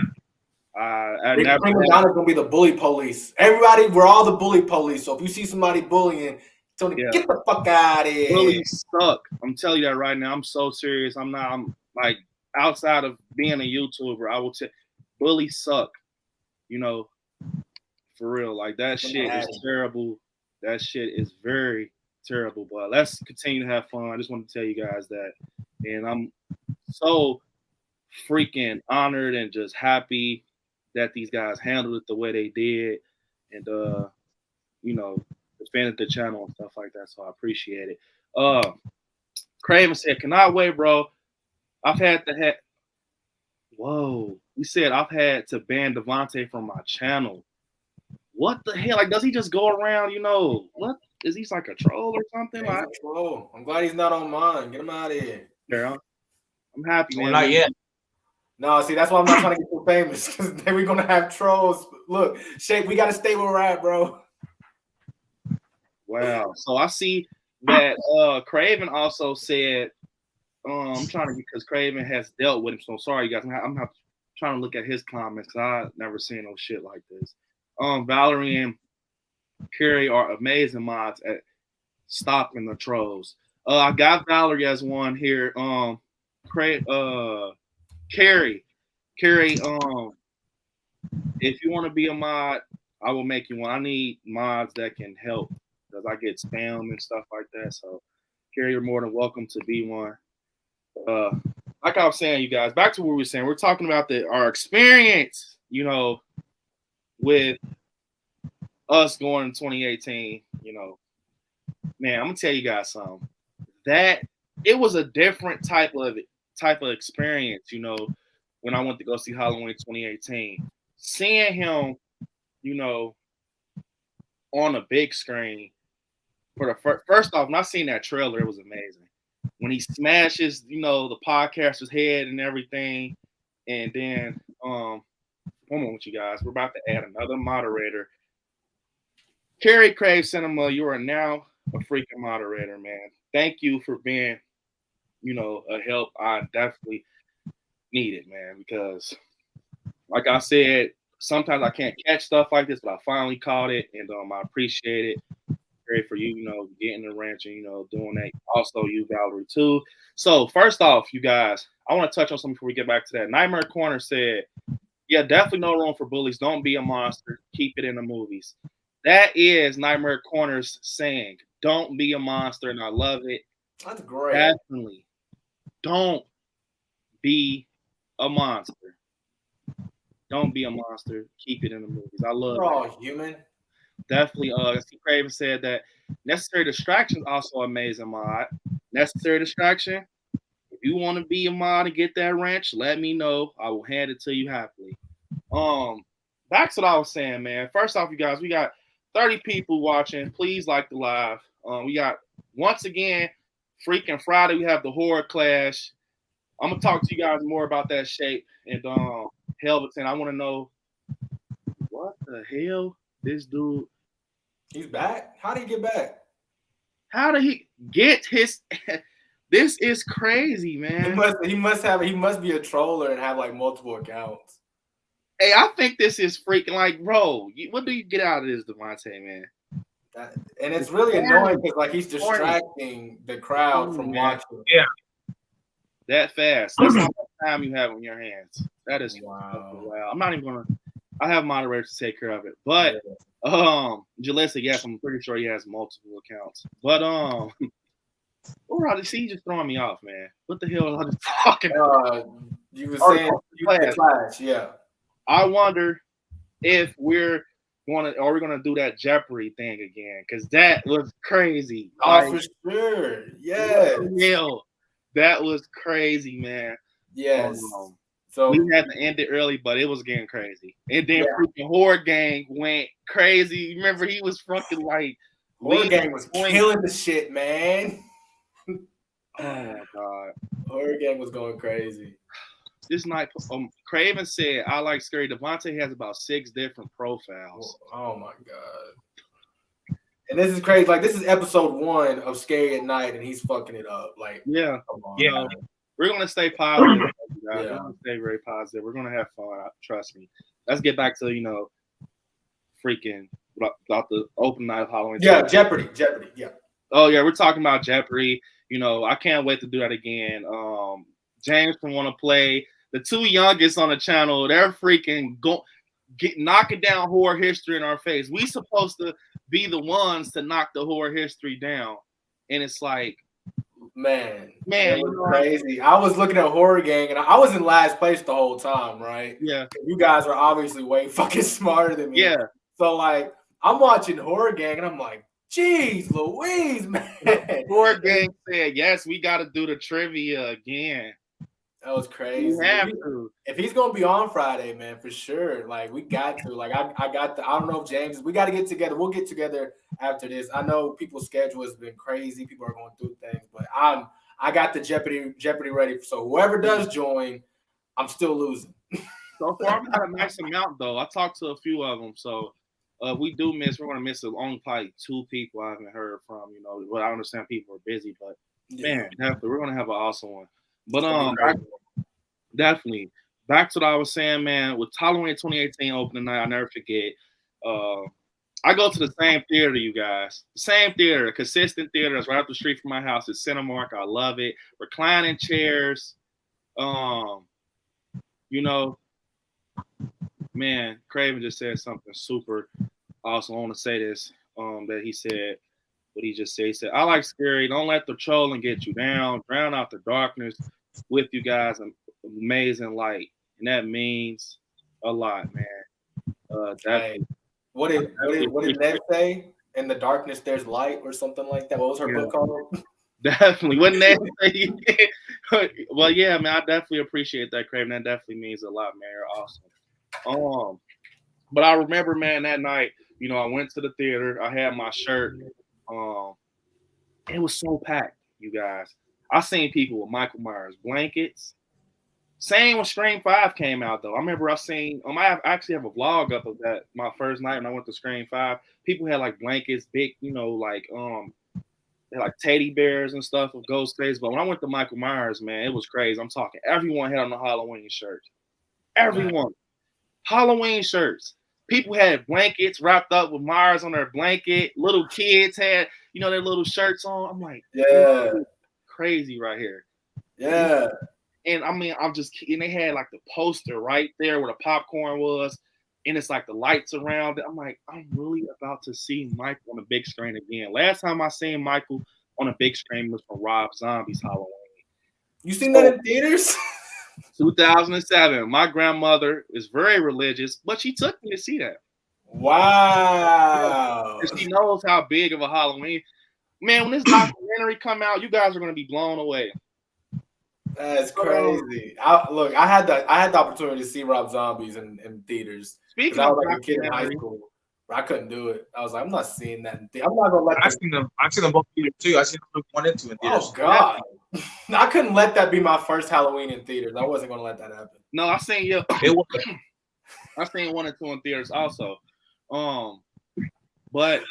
Prima Donna's gonna be the bully police. Everybody, we're all the bully police. So if you see somebody bullying, Tony, get the fuck out of here. Bullies suck. I'm telling you that right now. I'm so serious. I'm like, outside of being a YouTuber, I will tell bullies suck. You know, for real. Like, that shit is terrible. That shit is very terrible. But let's continue to have fun. I just want to tell you guys that. And I'm so freaking honored and just happy that these guys handled it the way they did, and defended the channel and stuff like that. So I appreciate it. Craven said, "Cannot wait, bro. I've had to Whoa, he said I've had to ban Devontae from my channel. What the hell? Like, does he just go around? What is he, like a troll or something? Yeah, he's a troll. I'm glad he's not on mine. Get him out of here. Yeah, I'm happy, man. Not yet. No, see, that's why I'm not trying to get too famous, because then we're gonna have trolls. Look, Shape, we gotta stay where we're at, bro. Wow. So I see that Craven also said, I'm trying to, because Craven has dealt with him. So sorry, you guys. I'm trying to look at his comments because I've never seen no shit like this. Valerie and Carrie are amazing mods at stopping the trolls. I got Valerie as one here. Carrie, if you want to be a mod, I will make you one. I need mods that can help because I get spam and stuff like that. So, Carrie, you're more than welcome to be one. Like I was saying, you guys, back to what we were saying. We're talking about our experience, with us going in 2018. Man, I'm gonna tell you guys something. That it was a different type of experience, when I went to go see Halloween 2018. Seeing him, on a big screen for the first off, when I seen that trailer, it was amazing. When he smashes, the podcaster's head and everything. And then, one moment, you guys. We're about to add another moderator. Carrie Crave Cinema, you are now a freaking moderator, man. Thank you for being, a help. I definitely need it, man, because like I said, sometimes I can't catch stuff like this, but I finally caught it, and I appreciate it. Great for you, getting the ranch and doing that. Also, you, Valerie, too. So first off, you guys, I want to touch on something before we get back to that. Nightmare Corner said, "Yeah, definitely no room for bullies. Don't be a monster. Keep it in the movies." That is Nightmare Corner's saying. Don't be a monster, and I love it. That's great. Definitely. Don't be a monster. Don't be a monster. Keep it in the movies. I love We're all human. Definitely. Steve Craven said that necessary distraction is also amazing mod. Necessary distraction. If you want to be a mod and get that wrench, let me know. I will hand it to you happily. Back to what I was saying, man. First off, you guys, we got 30 people watching. Please like the live. We got once again, freaking Friday. We have the horror clash. I'm gonna talk to you guys more about that shape and Helveton. I want to know what the hell this dude. He's back. How did he get back? How did he get his? This is crazy, man. He must be a troller and have like multiple accounts. Hey, I think this is freaking like, bro. What do you get out of this, Devontae, man? And it's really annoying because like he's distracting the crowd from watching. Yeah. That fast. That's how much time you have on your hands. That is wow. I'm not even gonna. I have moderators to take care of it, but Jalissa, yes, I'm pretty sure he has multiple accounts. But see, you just throwing me off, man. What the hell was I just talking about? You were saying clash, yeah. I wonder if we're gonna do that Jeopardy thing again, because that was crazy. Oh, for sure. Yeah. That was crazy, man. Yes. So we had to end it early, but it was getting crazy. And then freaking Horror Gang went crazy. Remember, he was fucking like Horror Gang was killing the shit, man. Oh my god. Horror Gang was going crazy. This night, Craven said, I like scary. Devontae has about 6 different profiles. Oh my god. And this is crazy. Like, this is episode 1 of Scary at Night, and he's fucking it up. Like, yeah. Yeah. We're going to stay positive. We're going to stay very positive. We're going to have fun. Trust me. Let's get back to, freaking about the open night of Halloween. Yeah, Jeopardy. Yeah. Oh, yeah. We're talking about Jeopardy. I can't wait to do that again. James can want to play. The 2 youngest on the channel, they're freaking knocking down horror history in our face. We supposed to be the ones to knock the horror history down. And it's like, man, it was crazy. I was looking at Horror Gang, and I was in last place the whole time, right? Yeah. You guys are obviously way fucking smarter than me. Yeah. So, like, I'm watching Horror Gang, and I'm like, geez, Louise, man. Horror Gang said, yes, we got to do the trivia again. That was crazy. If he's gonna be on Friday, man, for sure. Like, we got to. Like, I don't know if James. We got to get together. We'll get together after this. I know people's schedule has been crazy. People are going through things, but I got the Jeopardy ready. So whoever does join, I'm still losing. So far, we got a nice amount though. I talked to a few of them. So if we do miss, we're gonna miss only probably 2 people I haven't heard from. But I understand people are busy, but man, definitely we're gonna have an awesome one. But definitely back to what I was saying, man. With Halloween 2018 opening night, I'll never forget. I go to the same theater, you guys. The same theater, a consistent theater that's right up the street from my house. It's Cinemark. I love it. Reclining chairs. Man, Craven just said something super awesome. I want to say this. That he said. What he just said. He said, I like scary. Don't let the trolling get you down. Drown out the darkness with you guys. Amazing light. And that means a lot, man. What did Ned say? In the darkness, there's light or something like that. What was her book called? Definitely. What Ned say? Well, yeah, man, I definitely appreciate that, Craven. That definitely means a lot, man. You're awesome. But I remember, man, that night, I went to the theater. I had my shirt. It was so packed, you guys. I seen people with Michael Myers blankets. Same when Scream 5 came out, though. I remember I seen. I actually have a vlog up of that. My first night when I went to Scream 5, people had like blankets, big, they had like teddy bears and stuff of Ghostface. But when I went to Michael Myers, man, it was crazy. I'm talking. Everyone had on the Halloween shirts. Everyone, Halloween shirts. People had blankets wrapped up with Myers on their blanket. Little kids had, their little shirts on. I'm like, yeah, crazy right here. Yeah. And I mean, and they had like the poster right there where the popcorn was. And it's like the lights around it. I'm like, I'm really about to see Michael on the big screen again. Last time I seen Michael on a big screen was from Rob Zombie's Halloween. You seen that in theaters? 2007. My grandmother is very religious, but she took me to see that. Wow. And she knows how big of a Halloween. Man, when this documentary come out, you guys are gonna be blown away. That's crazy. I had the opportunity to see Rob Zombies in theaters. Speaking I of was like a kid in high school. I couldn't do it. I was like, I'm not seeing that. I'm not gonna let. I've seen them both theaters too. I seen them 1 and 2 in theaters. Oh God, I couldn't let that be my first Halloween in theaters. I wasn't gonna let that happen. No, I seen you. I seen 1 and 2 in theaters also. But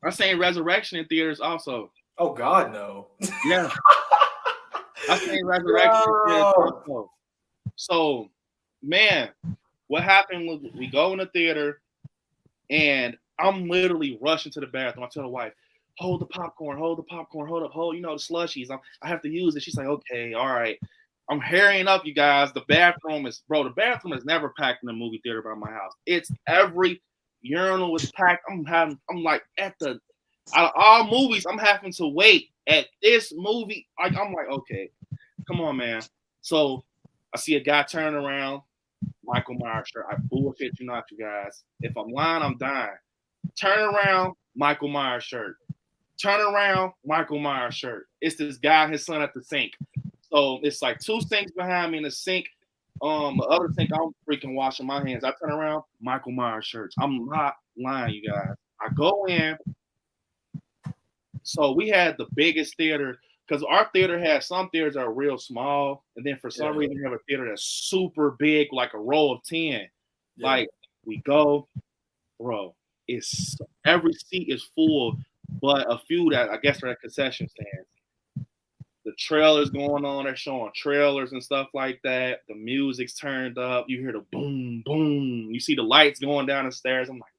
I seen Resurrection in theaters also. Oh God, no. Yeah. I seen Resurrection in theaters also. So, man, what happened was we go in the theater and I'm literally rushing to the bathroom. I tell the wife, hold the popcorn, hold the slushies. I have to use it. She's like, okay, all right. I'm hurrying up, you guys. The bathroom is never packed in a movie theater by my house. It's every urinal is packed. I'm like out of all movies, I'm having to wait at this movie. I'm like, okay, come on, man. So I see a guy turn around, Michael Myers shirt. I bullshit you not, you guys. If I'm lying, I'm dying. Turn around, Michael Myers shirt. Turn around, Michael Myers shirt. It's this guy and his son at the sink. So it's like 2 sinks behind me in the sink. The other sink, I'm freaking washing my hands. I turn around, Michael Myers shirts. I'm not lying, you guys. I go in. So we had the biggest theater because our theater has some theaters that are real small, and then for some reason we have a theater that's super big, like a row of 10. Yeah. Like we go, bro. It's every seat is full, but a few that I guess are at concession stands. The trailers going on, they're showing trailers and stuff like that. The music's turned up. You hear the boom, boom. You see the lights going down the stairs. I'm like,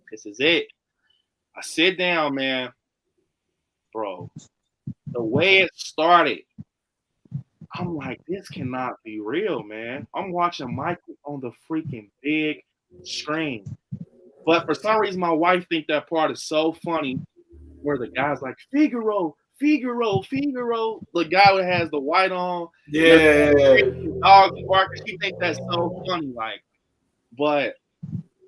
this is it. I sit down, man. Bro, the way it started, I'm like, this cannot be real, man. I'm watching Michael on the freaking big screen. But for some reason, my wife thinks that part is so funny where the guy's like, Figaro. The guy who has the white on. Yeah. Dogs barking. She thinks that's so funny. Like, but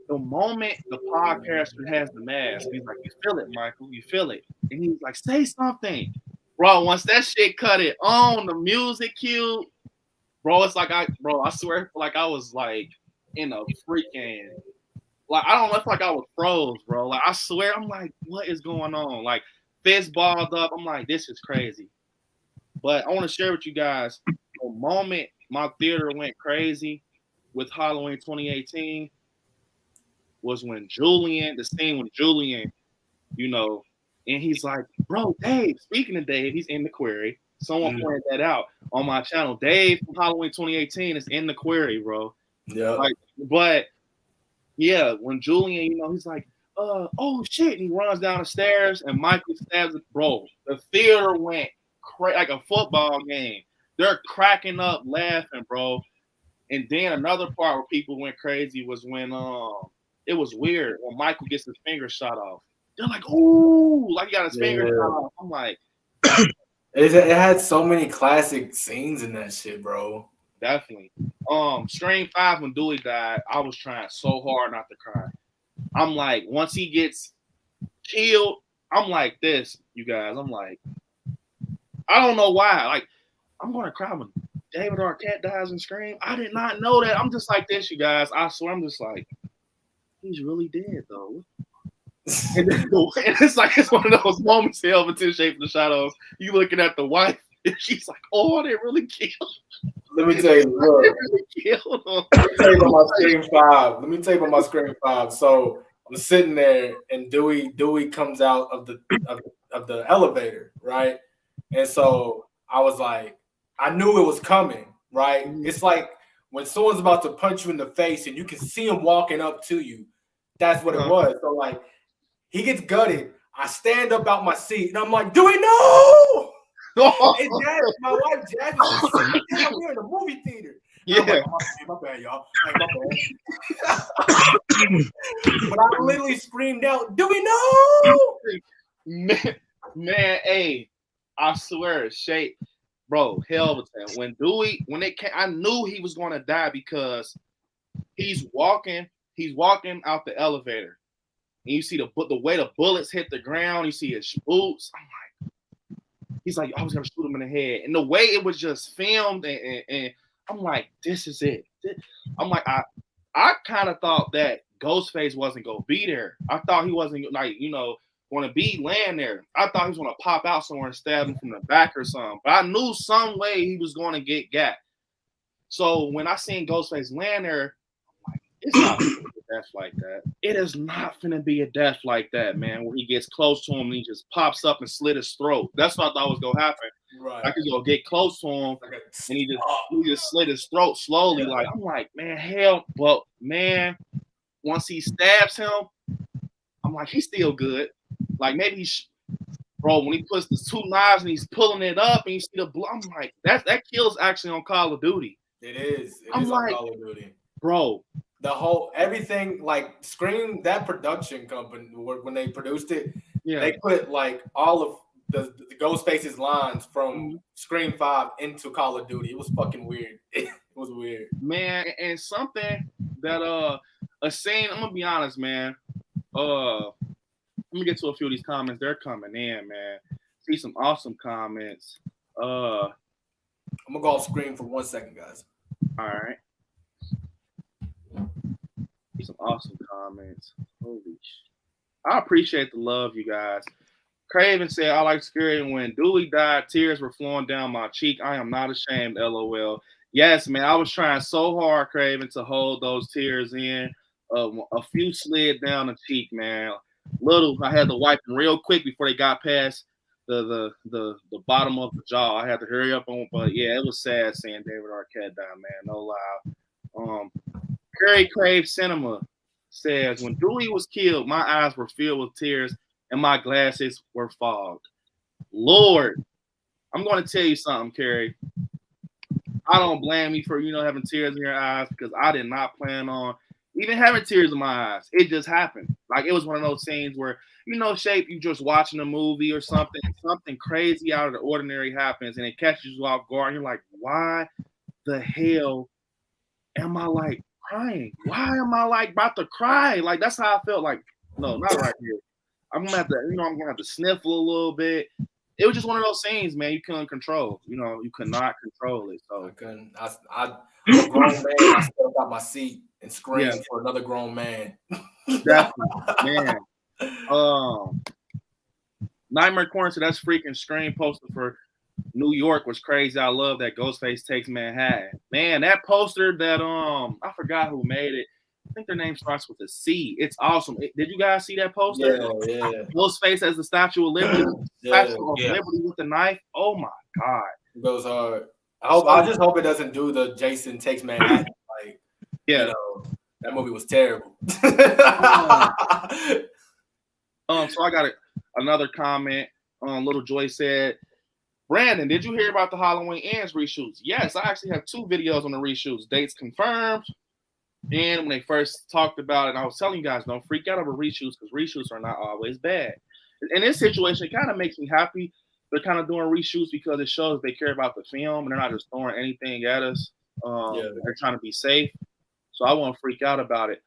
the moment the podcaster has the mask, he's like, you feel it, Michael. You feel it. And he's like, say something. Bro, once that shit cut it on, the music cue, bro, it's like I swear like I was like in a freaking, like, I don't know, it's like I was froze, bro. Like, I swear, I'm like, what is going on? Like, fist balled up. I'm like, this is crazy. But I want to share with you guys the moment my theater went crazy with Halloween 2018 was when the scene with Julian, you know, and he's like, bro, Dave, speaking of Dave, he's in the query. Someone pointed that out on my channel. Dave from Halloween 2018 is in the query, bro. Yeah. Like, but yeah, when Julian, you know, he's like, oh shit, and he runs down the stairs and Michael stabs it. Bro, the theater went like a football game. They're cracking up laughing, bro. And then another part where people went crazy was when it was weird when Michael gets his finger shot off. They're like, ooh, like he got his finger shot off. I'm like, it had so many classic scenes in that shit, bro. Definitely. Scream 5 when Dewey died, I was trying so hard not to cry. I'm like, once he gets killed, I'm like this, you guys. I'm like, I don't know why. Like, I'm going to cry when David Arquette dies in Scream. I did not know that. I'm just like this, you guys. I swear, I'm just like, he's really dead, though. And it's like, it's one of those moments, Hell in Shape of the Shadows. You looking at the wife, and she's like, oh, they really killed him. Let me tell you, look. Let me tell you about my Scream 5. So I'm sitting there, and Dewey comes out of the elevator, right? And so I was like, I knew it was coming, right? It's like when someone's about to punch you in the face, and you can see him walking up to you. That's what it was. So like, he gets gutted. I stand up out my seat, and I'm like, Dewey, no! And my wife Jazz is sitting down here in the movie theater. Yeah. Like, my bad, y'all. Like, my bad. But I literally screamed out, Dewey, no! Man, hey, I swear, Shay, bro, Helveton. When Dewey, when it came, I knew he was going to die because he's walking out the elevator, and you see the way the bullets hit the ground. You see his boots. He's like, I was gonna shoot him in the head, and the way it was just filmed, and I'm like, this is it. I'm like, I kind of thought that Ghostface wasn't gonna be there. I thought he wasn't like, going to be laying there. I thought he was gonna pop out somewhere and stab him from the back or something. But I knew some way he was going to get got. So when I seen Ghostface laying there, I'm like, it's not gonna be a death like that. It is not gonna be a death like that, man. Where he gets close to him and he just pops up and slit his throat. That's what I thought was gonna happen. Right. Like he's gonna get close to him and he just slit his throat slowly. Yeah. Like I'm like, man, hell, but man, once he stabs him, I'm like, he's still good. Like maybe bro, when he puts the two knives and he's pulling it up and you see the blood, I'm like, that kills actually on Call of Duty. It is. It I'm is like, on Call of Duty. Bro. The whole everything, like Scream, that production company, when they produced it, they put like all of the Ghostface's lines from Scream 5 into Call of Duty. It was fucking weird. It was weird. Man, and something that a scene, I'm gonna be honest, man. Let me get to a few of these comments. They're coming in, man. See some awesome comments. I'm gonna go off screen for 1 second, guys. All right. See some awesome comments. Holy shit. I appreciate the love, you guys. Craven said, I like Scary. When Dewey died, tears were flowing down my cheek. I am not ashamed, LOL. Yes, man, I was trying so hard, Craven, to hold those tears in. A few slid down the cheek, man. I had to wipe them real quick before they got past the bottom of the jaw. I had to hurry up on, but yeah, it was sad seeing David Arquette die, man. No lie. Curry Crave Cinema says, when Dewey was killed, my eyes were filled with tears and my glasses were fogged. Lord, I'm going to tell you something, Carrie. I don't blame you for, having tears in your eyes because I did not plan on even having tears in my eyes. It just happened. Like, it was one of those scenes where, Shape, you just watching a movie or something, and something crazy out of the ordinary happens and it catches you off guard. And you're like, why the hell am I like crying? Why am I like about to cry? Like, that's how I felt. Like, no, not right here. I'm gonna have to, I'm gonna have to sniffle a little bit. It was just one of those scenes, man. You couldn't control. You could not control it. So I couldn't. I'm a grown man. I stepped out my seat and screamed for another grown man. Definitely, man. Nightmare Corner said that's freaking Scream poster for New York was crazy. I love that Ghostface Takes Manhattan. Man, that poster that I forgot who made it. I think their name starts with a C. It's awesome. Did you guys see that poster? Yeah. Ghostface as the Statue of Liberty. Statue of Liberty with the knife. Oh my God. It goes hard. I just hope it doesn't do the Jason Takes Manhattan. Like, that movie was terrible. So I got another comment. Little Joy said, Brandon, did you hear about the Halloween Ends reshoots? Yes, I actually have 2 videos on the reshoots. Dates confirmed. And when they first talked about it, I was telling you guys, don't freak out over reshoots because reshoots are not always bad. In this situation, it kind of makes me happy. They're kind of doing reshoots because it shows they care about the film and they're not just throwing anything at us. They're trying to be safe. So I won't freak out about it.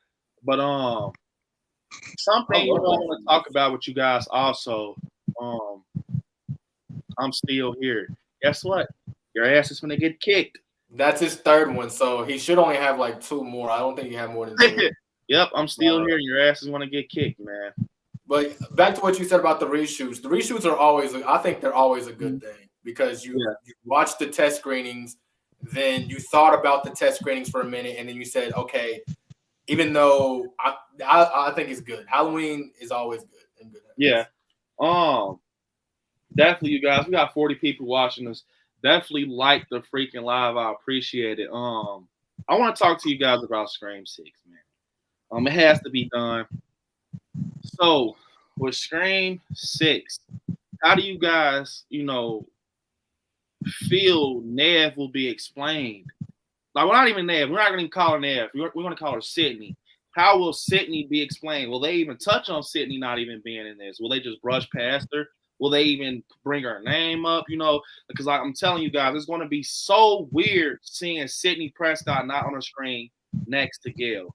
But something I want to talk about with you guys also. I'm still here. Guess what? Your ass is going to get kicked. That's his 3rd one, so he should only have like 2 more. I don't think he have more than 2. Yep, I'm still here. Your ass is going to get kicked, man. But back to what you said about the reshoots. The reshoots are always, I think they're always a good thing because you watch the test screenings, then you thought about the test screenings for a minute, and then you said, okay, even though I think it's good. Halloween is always good and good. Yeah. Definitely, you guys. We got 40 people watching us. Definitely like the freaking live. I appreciate it. I want to talk to you guys about Scream 6, man. It has to be done. So, with Scream 6, how do you guys, feel Nev will be explained? Like, we're not even Nev. We're not going to call her Nev. We're going to call her Sydney. How will Sydney be explained? Will they even touch on Sydney not even being in this? Will they just brush past her? Will they even bring her name up? You know, because like I'm telling you guys, it's going to be so weird seeing Sidney Prescott not on the screen next to Gail.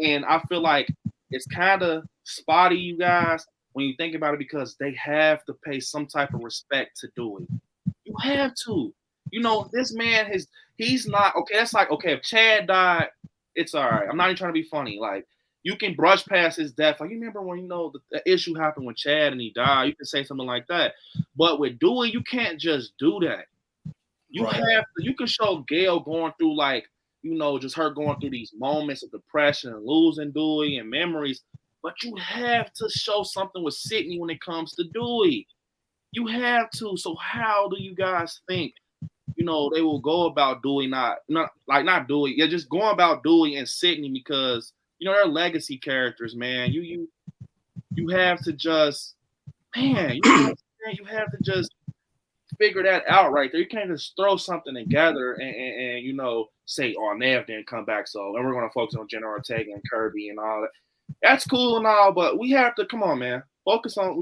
And I feel like it's kind of spotty, you guys, when you think about it, because they have to pay some type of respect to Dewey. You have to. You know, this man he's not okay. That's like, okay, if Chad died, it's all right. I'm not even trying to be funny. Like, you can brush past his death. Like, you remember when, you know, the issue happened with Chad and he died, you can say something like that. But with Dewey, you can't just do that. You have to, you can show Gail going through, like, you know, just her going through these moments of depression and losing Dewey and memories. But you have to show something with Sidney when it comes to Dewey. You have to. So how do you guys think, you know, they will go about Dewey, not Dewey, yeah, just going about Dewey and Sidney, because, you know, they're legacy characters, man. You have to just, man, you have to just figure that out right there. You can't just throw something together and you know, say, oh, Nev didn't come back, so and we're gonna focus on Jenna Ortega and Kirby and all that. That's cool and all, but we have to, come on, man, focus on,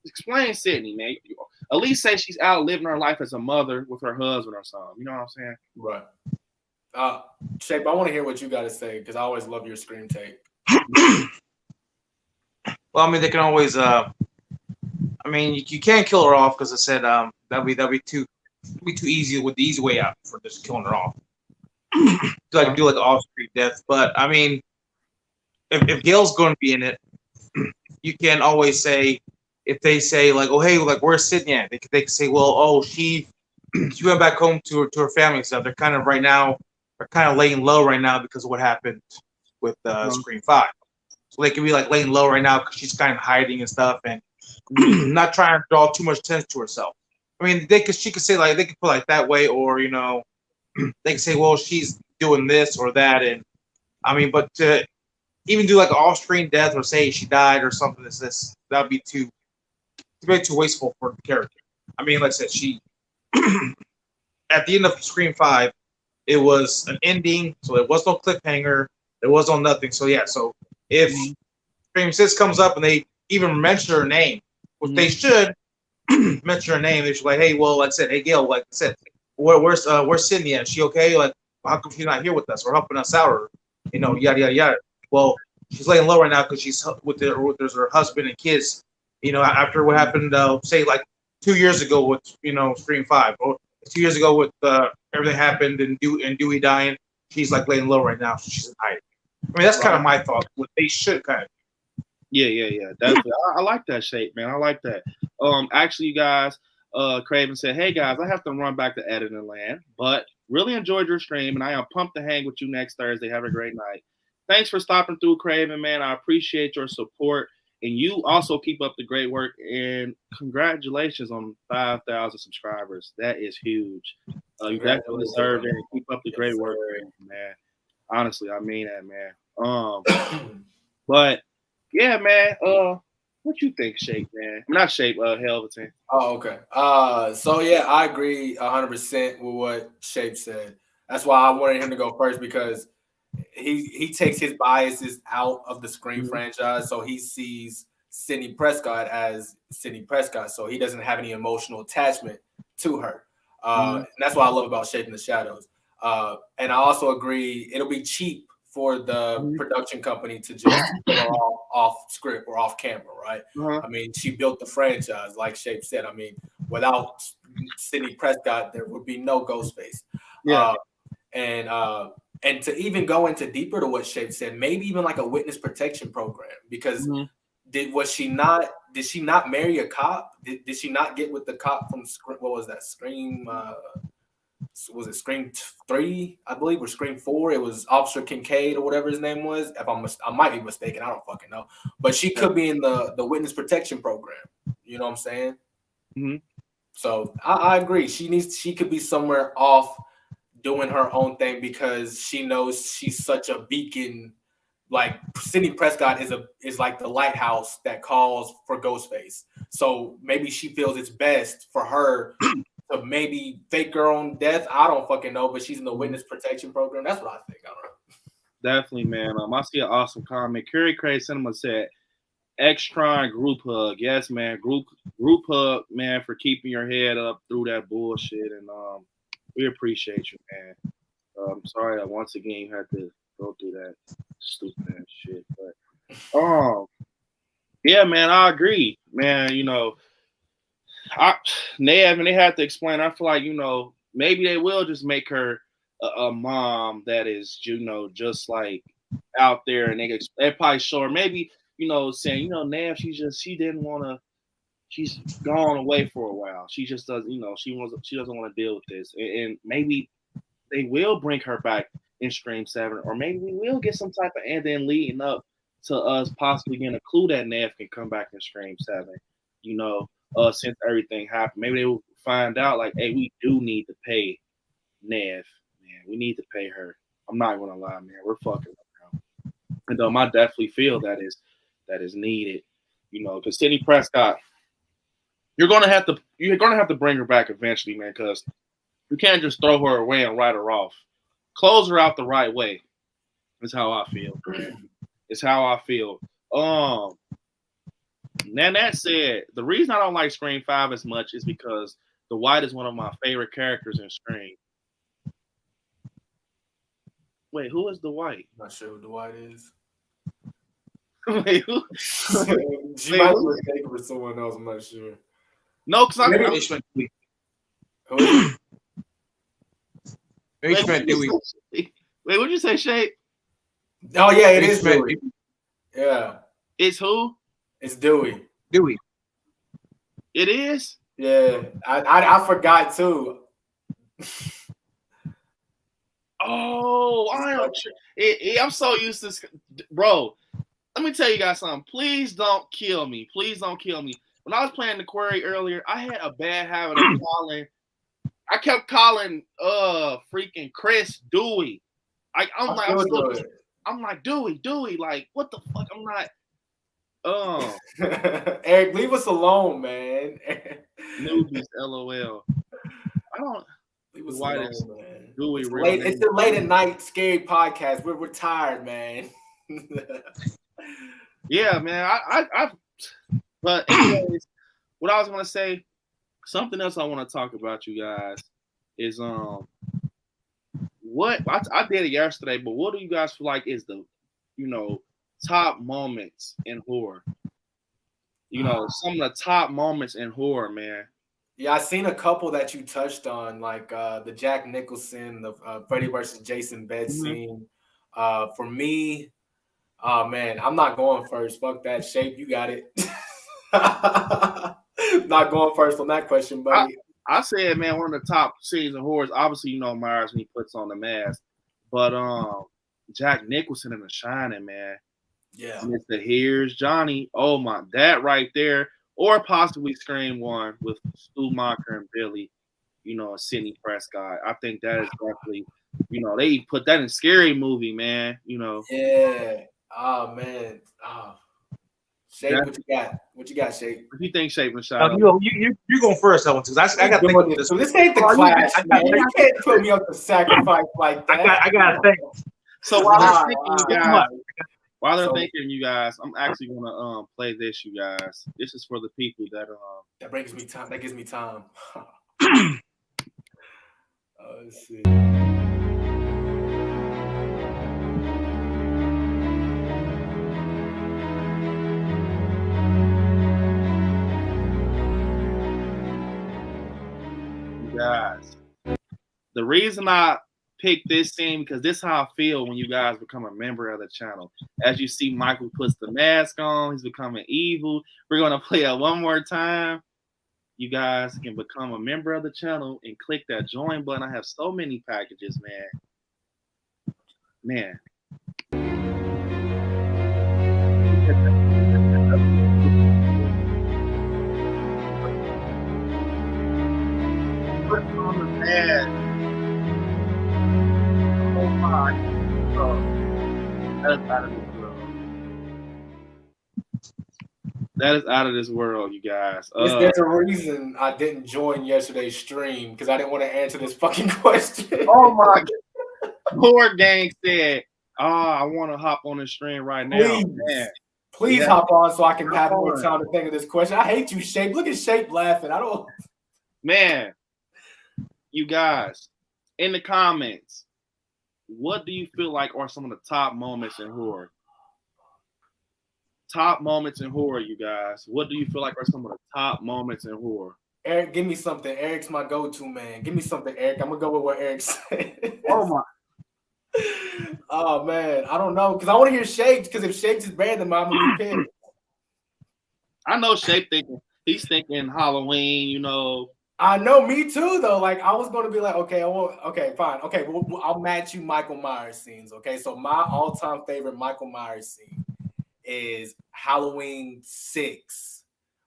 explain Sidney, man. At least say she's out living her life as a mother with her husband or something. You know what I'm saying? Right. Shape, I want to hear what you got to say, because I always love your screen take. Well, I mean, they can always. I mean, you can't kill her off, because I said that'd be too easy, with the easy way out for just killing her off. Do like an off-screen death, but I mean, if Gail's going to be in it, you can always say, if they say like, oh hey, like where's Sidney at? They can say, well, oh she went back home to her family and stuff. They're kind of laying low right now because of what happened with Scream 5. So they can be like laying low right now because she's kind of hiding and stuff and not trying to draw too much attention to herself. I mean, she could say like, they could put like that way, or you know, they can say, well, she's doing this or that, and I mean, but to even do like an off-screen death or say she died or something, that'd be too wasteful for the character. I mean, like I said, she at the end of Scream 5, it was an ending, so there was no cliffhanger, there was no nothing. So yeah, so if Scream 6 comes up and they even mention her name, which they should mention her name, they should like, hey, well, like I said, hey Gail, like I said, where's Sidney at? Is she okay? Like, how come she's not here with us or helping us out, or you know, yada yada yada. Well, she's laying low right now because she's with her husband and kids. You know, after what happened, say like 2 years ago with, you know, Scream 5, or 2 years ago with everything happened and Dewey dying, she's like laying low right now, so she's in hiding. I mean, that's kind of my thought. What they should kind of. Yeah. Definitely. I like that shape, man. I like that. Actually, you guys, Craven said, hey guys, I have to run back to editing land, but really enjoyed your stream, and I am pumped to hang with you next Thursday. Have a great night. Thanks for stopping through, Craven, man. I appreciate your support. And you also keep up the great work, and congratulations on 5,000 subscribers. That is huge. You definitely deserve it. Keep up the great work, man. Honestly, I mean that, man. But yeah, man. What you think, Shape, man? Not Shape, Helveton. Oh, okay. So yeah, I agree 100% with what Shape said. That's why I wanted him to go first, because he takes his biases out of the Scream franchise, so he sees Sidney Prescott as Sidney Prescott, so he doesn't have any emotional attachment to her. And that's what I love about Shaping the Shadows. And I also agree it'll be cheap for the production company to just put her off script or off camera, right? I mean, she built the franchise, like Shape said. I mean, without Sidney Prescott, there would be no Ghostface. Yeah. And to even go into deeper to what Shape said, maybe even like a witness protection program, because did she not marry a cop? Did she not get with the cop from what was that, Scream? Was it Scream 3, I believe, or Scream 4? It was Officer Kincaid or whatever his name was. I might be mistaken. I don't fucking know. But she could be in the witness protection program. You know what I'm saying? So I agree. She could be somewhere off doing her own thing, because she knows she's such a beacon. Like Sidney Prescott is like the lighthouse that calls for Ghostface. So maybe she feels it's best for her to maybe fake her own death. I don't fucking know, but she's in the witness protection program. That's what I think. I don't know. Definitely, man. I see an awesome comment. Curry Craig Cinema said, Extron group hug. Yes, man. Group hug, man, for keeping your head up through that bullshit. And we appreciate you, man. I'm sorry that once again you had to go through that stupid ass shit. But yeah, man, I agree. Man, Nev, and they have to explain. I feel like, maybe they will just make her a mom that is, just like out there, and they probably show her maybe, saying, Nev, she didn't want to, she's gone away for a while. She just doesn't, she doesn't want to deal with this, and maybe they will bring her back in Scream 7, or maybe we will get some type of, and then leading up to us possibly getting a clue that Nev can come back in Scream 7. Since everything happened, maybe they will find out like, hey, we do need to pay Nev, man. We need to pay her. I'm not gonna lie, man. We're fucking around. And I definitely feel that is needed, because Sidney Prescott, you're gonna have to bring her back eventually, man, because you can't just throw her away and write her off. Close her out the right way. Is how I feel. It's how I feel. Now that said, the reason I don't like Scream 5 as much is because Dwight is one of my favorite characters in Scream. Wait, who is Dwight? I'm not sure who Dwight is. Wait, who? She might be mistaken for someone else. I'm not sure. No, because Maybe Wait, what'd you say, Shape? Oh yeah, it is Dewey. Yeah. It's who? It's Dewey. Dewey. It is? Yeah. I forgot too. Oh, I'm so used to, bro. Let me tell you guys something. Please don't kill me. Please don't kill me. When I was playing the Quarry earlier, I had a bad habit of calling. I kept calling freaking Chris Dewey. I'm like Dewey. Like, what the fuck? I'm not. Eric, leave us alone, man. Newbies, LOL. I don't. Leave us alone, man. Dewey, it's the late at night scary podcast. We're tired, man. Yeah, man. But anyways, what I was gonna say, something else I want to talk about, you guys, is what I did it yesterday, but what do you guys feel like is the, top moments in horror? Some of the top moments in horror, man. Yeah, I seen a couple that you touched on, like the Jack Nicholson, the Freddy versus Jason bed scene. For me, oh man, I'm not going first. Fuck that. Shape, you got it. Not going first on that question, buddy. I said, man, one of the top scenes in horror is obviously, Myers when he puts on the mask, but Jack Nicholson in The Shining, man. Yeah. And it's the Here's Johnny. Oh my, that right there. Or possibly Scream 1 with Stu Macher and Billy, and Sidney Prescott. I think that is definitely, they put that in Scary Movie, man. Yeah. Oh man. Oh. Shape, what you got? What you got, Shape? What do you think, Shape and Shadow? You going first, that one, because I got to think of this. So this ain't the clash, man. You can't put me up to sacrifice like that. I got to think. So while they're thinking, you guys, I'm actually gonna play this, you guys. This is for the people that that brings me time. That gives me time. Let's see. You guys, the reason I picked this scene because this is how I feel when you guys become a member of the channel. As you see, Michael puts the mask on. He's becoming evil. We're going to play it one more time. You guys can become a member of the channel and click that join button. I have so many packages, man. Put on the mask. Oh my God. That is out of this world. That is out of this world, you guys. There's a reason I didn't join yesterday's stream because I didn't want to answer this fucking question. Oh my God. Poor gang said, I want to hop on the stream right now. Please. Man. Please hop on so I can have more time to think of this question. I hate you, Shape. Look at Shape laughing. I don't. Man, you guys, in the comments, what do you feel like are some of the top moments in horror? Top moments in horror, you guys. What do you feel like are some of the top moments in horror? Eric, give me something. Eric's my go-to man. Give me something, Eric. I'm gonna go with what Eric said. Oh my. Oh man, I don't know because I want to hear Shapes. Because if Shapes is better than mine, I'm gonna be pissed. I know Shape thinking he's thinking Halloween. You know. I know, me too. Though, like I was gonna be like, okay, okay, fine, okay. I'll match you Michael Myers scenes. Okay, so my all-time favorite Michael Myers scene is Halloween 6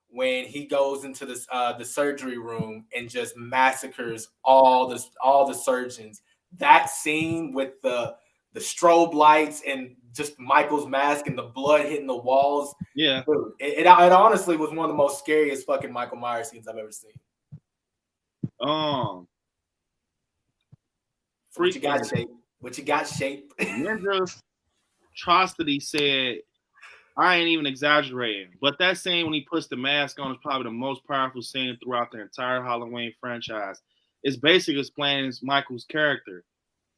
when he goes into the surgery room and just massacres all the surgeons. That scene with the strobe lights and just Michael's mask and the blood hitting the walls. Yeah, dude, it honestly was one of the most scariest fucking Michael Myers scenes I've ever seen. What you got, Shape? What you got, Shape? Ninja Atrocity said, I ain't even exaggerating, but that scene when he puts the mask on is probably the most powerful scene throughout the entire Halloween franchise. It's basically explaining Michael's character.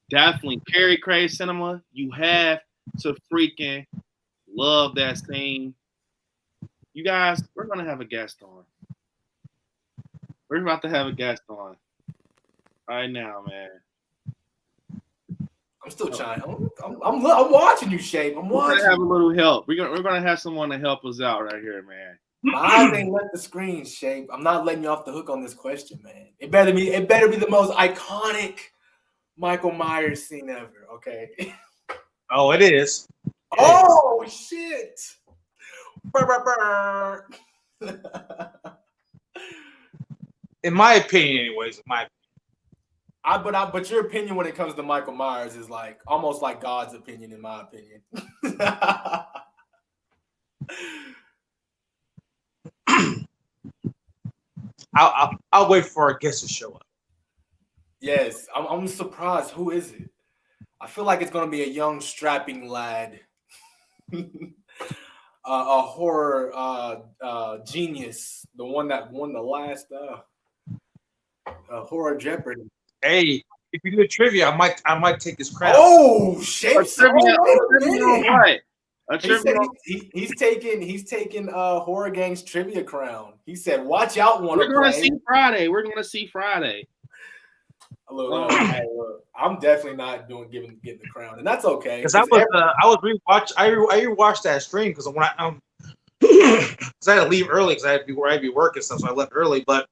Definitely, Perry Craze Cinema, you have to freaking love that scene. You guys, we're going to have a guest on. We're about to have a guest on right now, man. I'm still trying. I'm watching you, Shape. I'm watching. We're gonna have a little help. We're gonna have someone to help us out right here, man. My eyes ain't let the screen, Shape. I'm not letting you off the hook on this question, man. It better be the most iconic Michael Myers scene ever. Okay. Oh, it is. Oh shit. Burr. In my opinion, anyways. But your opinion when it comes to Michael Myers is like almost like God's opinion, in my opinion. I'll wait for our guest to show up. Yes, I'm surprised. Who is it? I feel like it's gonna be a young, strapping lad, a horror genius, the one that won the last horror Jeopardy. Hey, if you do a trivia, I might take his crown. Oh, Shapes! Right. He's taking Horror Gang's trivia crown. He said, "Watch out, We're gonna see Friday. We're gonna see Friday." Look, I'm definitely not getting the crown, and that's okay. Because I rewatched that stream because when I had to leave early because I had to be working stuff, so I left early. But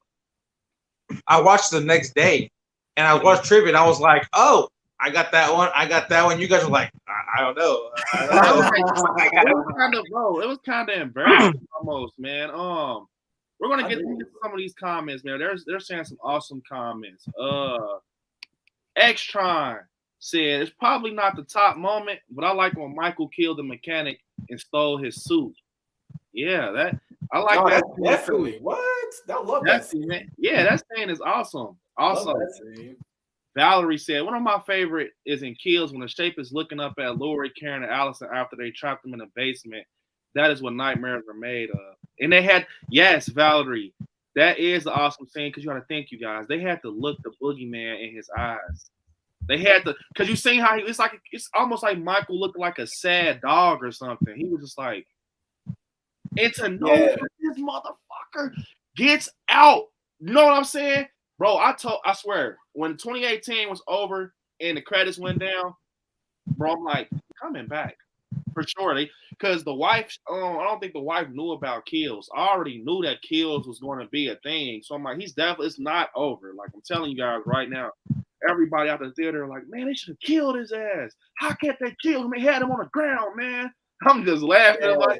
I watched the next day, and I watched trivia, and I was like, "Oh, I got that one. I got that one." You guys are like, "I don't know." It was kind of embarrassing almost, man. We're gonna get into some of these comments, man. They're saying some awesome comments. Xtron said it's probably not the top moment, but I like when Michael killed the mechanic and stole his suit. Yeah, that I like that. Definitely. What? I love that scene, man. Yeah, that scene is awesome. Also, Valerie said one of my favorite is in Kills when the Shape is looking up at Lori, Karen, and Allison after they trapped them in the basement. That is what nightmares are made of. And they had, yes, Valerie, that is the awesome scene because you got to think, you guys, they had to look the boogeyman in his eyes. They had to, because you seen how it's almost like Michael looked like a sad dog or something. He was just like, and to know that this motherfucker gets out. You know what I'm saying? Bro, I swear, when 2018 was over and the credits went down, bro, I'm like, coming back. For sure. Because the wife, I don't think the wife knew about Kills. I already knew that Kills was going to be a thing. So I'm like, it's not over. Like, I'm telling you guys right now, everybody out the theater like, man, they should have killed his ass. How can't they kill him? They had him on the ground, man. I'm just laughing. I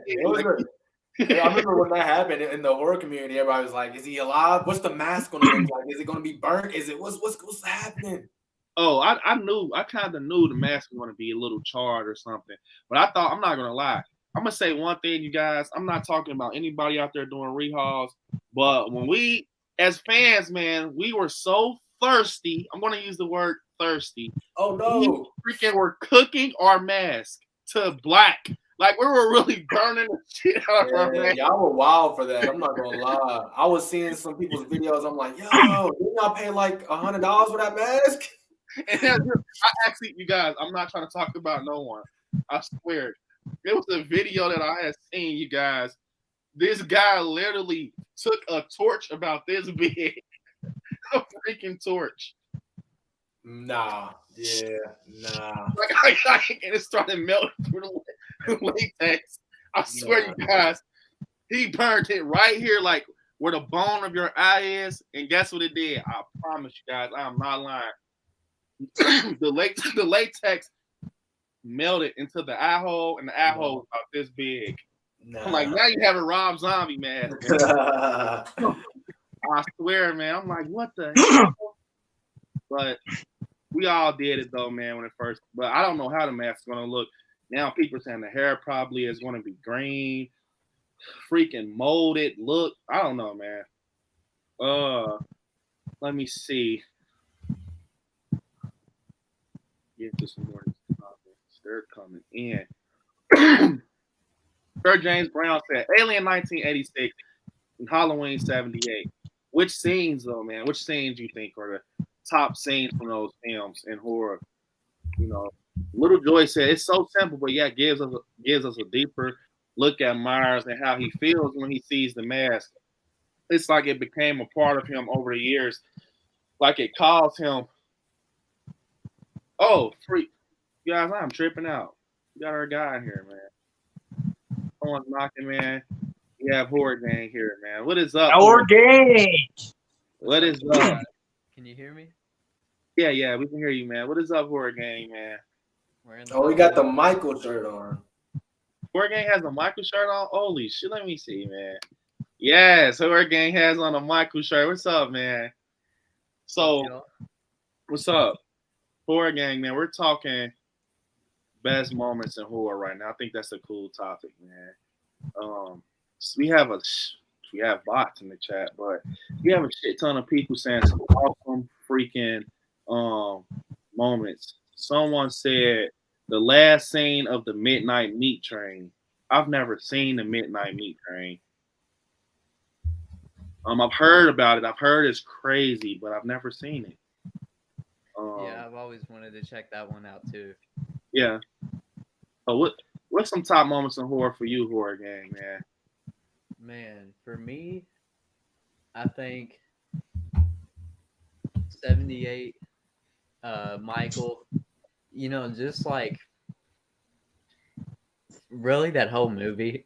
remember when that happened in the horror community. Everybody was like, "Is he alive? What's the mask going to look like? Is it going to be burnt? Is it what's happening?" Oh, I kind of knew the mask was going to be a little charred or something. But I thought, I'm not going to lie. I'm going to say one thing, you guys. I'm not talking about anybody out there doing rehauls. But when we, as fans, man, we were so thirsty. I'm going to use the word thirsty. Oh, no. We freaking were cooking our mask to black. Like we were really burning the shit out of our man. Y'all were wild for that. I'm not gonna lie. I was seeing some people's videos. I'm like, yo, didn't y'all pay like $100 for that mask? And I actually, you guys, I'm not trying to talk about no one. I swear, it was a video that I had seen. You guys, this guy literally took a torch about this big, a freaking torch. Nah. And it started melting through the latex. I swear, you guys, he burned it right here, like where the bone of your eye is. And guess what it did? I promise you guys, I am not lying. the latex melted into the eye hole, and the eye hole was about this big. Nah. I'm like, now you have a Rob Zombie mask. I swear, man. I'm like, what the hell? But we all did it though, man, when it first. But I don't know how the mask is gonna look. Now people saying the hair probably is gonna be green, freaking molded look. I don't know, man. Let me see. Get to some more comments. They're coming in. Sir James Brown said, Alien 1986 and Halloween 78. Which scenes, though, man? Which scenes you think are the top scenes from those films in horror? You know, Little Joy said, it's so simple, but yeah, gives us a deeper look at Myers and how he feels when he sees the mask. It's like it became a part of him over the years. Like it caused him. Oh, freak. You guys, I'm tripping out. We got our guy in here, man. Someone's knocking, man. We have Horror Gang here, man. What is up? Horror Gang! What is up? Can you hear me? Yeah, we can hear you, man. What is up, Horror Gang, man? We got the Michael shirt on. Horror Gang has a Michael shirt on? Holy shit, let me see, man. Yes, Horror Gang has on a Michael shirt. What's up, man? So, what's up? Horror Gang, man, we're talking best moments in horror right now. I think that's a cool topic, man. We have bots in the chat, but we have a shit ton of people saying some awesome freaking moments. Someone said the last scene of the Midnight Meat Train. I've never seen the Midnight Meat Train. I've heard about it. I've heard it's crazy, but I've never seen it. Yeah, I've always wanted to check that one out too. Yeah. So what's some top moments in horror for you, Horror Gang, man? Man, for me, I think 78, Michael, you know, just like really that whole movie.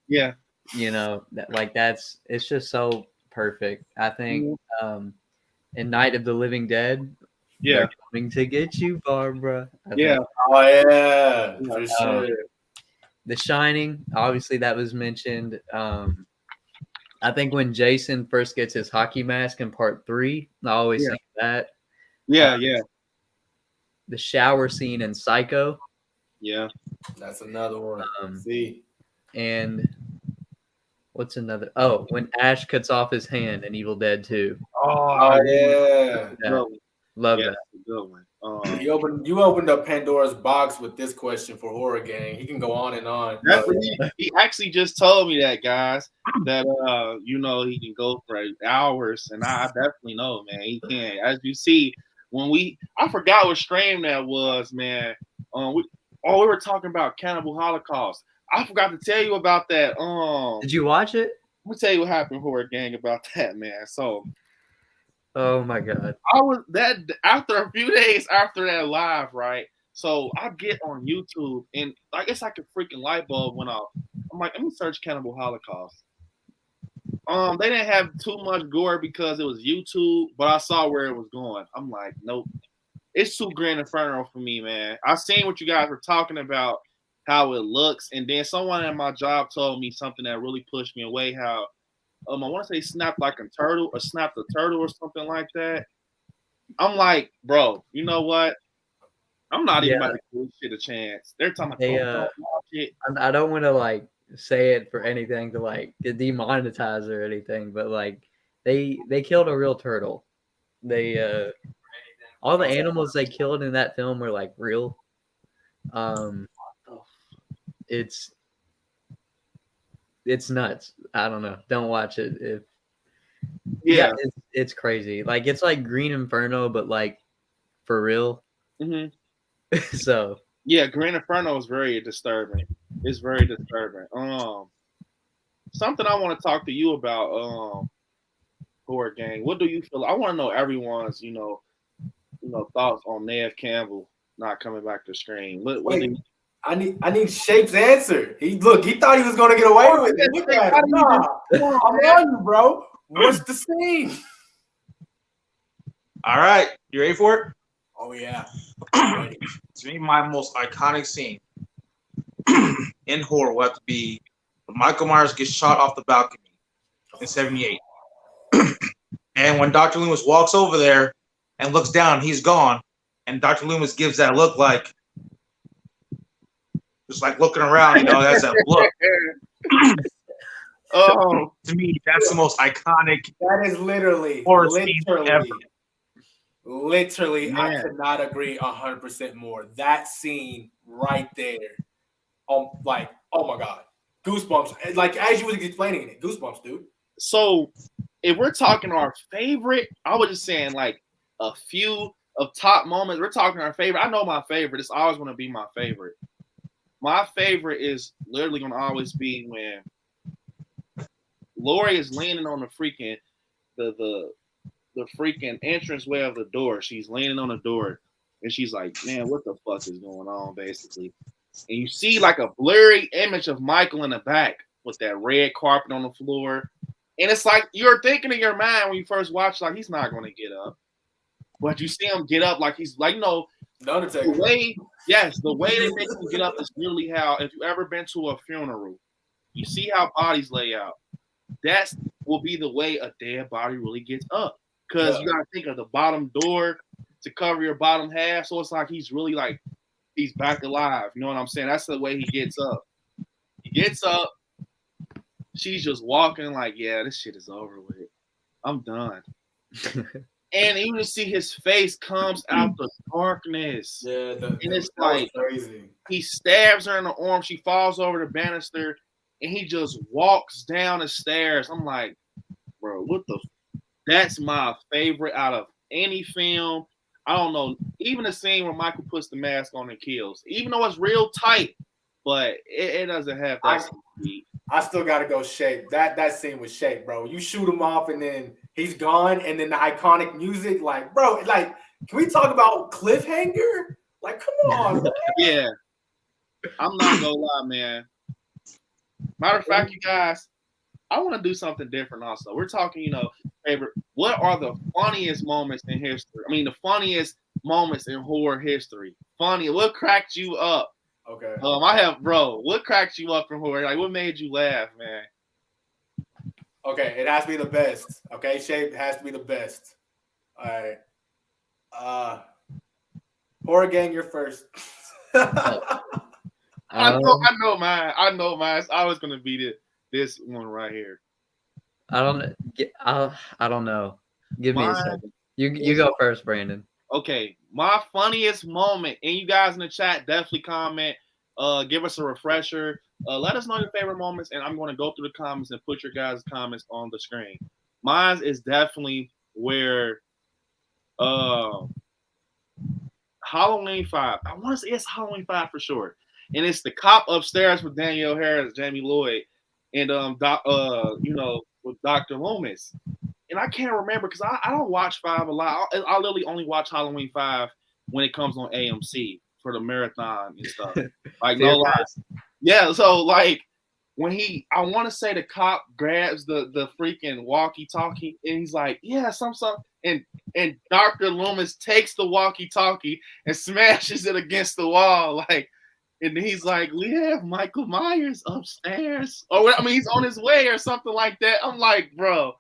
Yeah. You know, it's just so perfect. I think in Night of the Living Dead, they're coming to get you, Barbara. Oh yeah, for sure. The Shining, obviously that was mentioned. I think when Jason first gets his hockey mask in part 3, I always think of that. Yeah. The shower scene in Psycho. Yeah. That's another one. And what's another? Oh, when Ash cuts off his hand in Evil Dead 2. Oh yeah. Love that. Good one. You opened up Pandora's box with this question for Horror Gang. He can go on and on. He actually just told me that, guys, that he can go for hours, and I definitely know, man, he can. As you see, I forgot what stream that was, man. We were talking about Cannibal Holocaust. I forgot to tell you about that. Did you watch it? Let me tell you what happened, Horror Gang, about that, man. So. Oh my God! I was that after a few days after that live, right? So I get on YouTube and I guess like a freaking light bulb went off. I'm like, let me search Cannibal Holocaust. They didn't have too much gore because it was YouTube, but I saw where it was going. I'm like, nope, it's too Grand Inferno for me, man. I seen what you guys were talking about, how it looks, and then someone at my job told me something that really pushed me away. How I want to say snapped like a turtle or snapped a turtle or something like that. I'm like, bro, you know what? I'm not even about to give this shit a chance. They're talking about shit. I don't want to like say it for anything to like get demonetized or anything, but like they killed a real turtle. They all the animals they killed in that film were like real. it's nuts. I don't know. Don't watch it. Yeah. It's crazy. Like it's like Green Inferno, but like for real. Mm-hmm. So yeah, Green Inferno is very disturbing. It's very disturbing. Something I want to talk to you about. Horror Gang. What do you feel? I want to know everyone's thoughts on Nev Campbell not coming back to screen. Wait, I need Shape's answer. He thought he was gonna get away with it. Look at him. Nah, I'm on you, bro. What's the scene? All right, you ready for it? Oh yeah. To me, my most iconic scene in horror will have to be when Michael Myers gets shot off the balcony in '78. And when Dr. Loomis walks over there and looks down, he's gone. And Dr. Loomis gives that look like, just like looking around, that's that look. Oh, to me, that's the most iconic. That is literally, literally, Man. I could not agree 100% more. That scene right there, oh my God, goosebumps. Like as you was explaining it, goosebumps, dude. So, if we're talking our favorite, I was just saying like a few of top moments. We're talking our favorite. I know my favorite. It's always going to be my favorite. My favorite is literally going to always be when Laurie is leaning on the freaking the freaking entranceway of the door. She's leaning on the door, and she's like, "Man, what the fuck is going on?" Basically, and you see like a blurry image of Michael in the back with that red carpet on the floor. And it's like you're thinking in your mind when you first watch, like he's not going to get up, but you see him get up, like he's like the way they make him get up is literally how if you ever been to a funeral, you see how bodies lay out. That will be the way a dead body really gets up, because you got to think of the bottom door to cover your bottom half, so it's like he's really like he's back alive. You know what I'm saying? That's the way he gets up. He gets up. She's just walking like, yeah, this shit is over with. I'm done. And you just see his face comes out the darkness. Yeah, and it's like crazy. He stabs her in the arm. She falls over the banister, and he just walks down the stairs. I'm like, bro, what the? That's my favorite out of any film. I don't know. Even the scene where Michael puts the mask on and kills, even though it's real tight, but it doesn't have that speed. I still gotta go Shape. That scene was Shape, bro. You shoot him off and then he's gone, and then the iconic music, like, bro, like, can we talk about cliffhanger? Like, come on, man. Yeah. I'm not gonna lie, man. Matter of fact, you guys, I want to do something different also. We're talking, favorite. What are the funniest moments in history? I mean, the funniest moments in horror history. Funny. What cracked you up? Okay. What cracked you up from horror? Like, what made you laugh, man? Okay, it has to be the best. Okay, Shape has to be the best. All right. Horror Gang, you're first. I know mine. I was gonna be this one right here. I don't know. Give me a second. You go first, Brandon. Okay, my funniest moment, and you guys in the chat definitely comment. Give us a refresher. Let us know your favorite moments, and I'm going to go through the comments and put your guys' comments on the screen. Mine is definitely where Halloween 5. I want to say it's Halloween 5 for sure. And it's the cop upstairs with Danielle Harris, Jamie Lloyd, and with Dr. Loomis. And I can't remember because I don't watch 5 a lot. I literally only watch Halloween 5 when it comes on AMC for the marathon and stuff. Like, no lies. Yeah, so like when I want to say the cop grabs the freaking walkie-talkie and he's like, yeah, something. And Dr. Loomis takes the walkie-talkie and smashes it against the wall. Like, and he's like, we have Michael Myers upstairs. Or, I mean, he's on his way or something like that. I'm like, bro,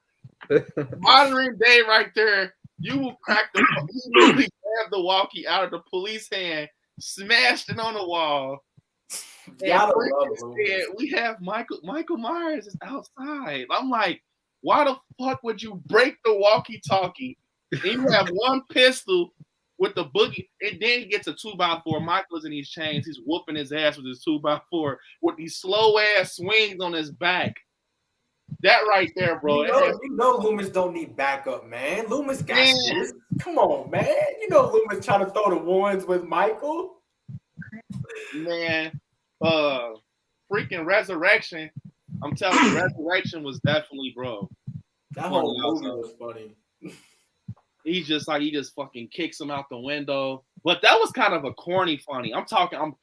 modern day right there, you will crack you literally grab the walkie out of the police hand, smashed it on the wall. We have Michael Myers is outside. I'm like, why the fuck would you break the walkie-talkie? And you have one pistol with the boogie, and then he gets a 2x4. Michael's in these chains. He's whooping his ass with his 2x4 with these slow ass swings on his back. That right there, bro. You know Loomis don't need backup, man. Loomis got this. Come on, man. You know Loomis trying to throw the ones with Michael. Man, freaking Resurrection. I'm telling you, Resurrection was definitely, bro. That whole movie was funny. He just fucking kicks him out the window. But that was kind of a corny funny. I'm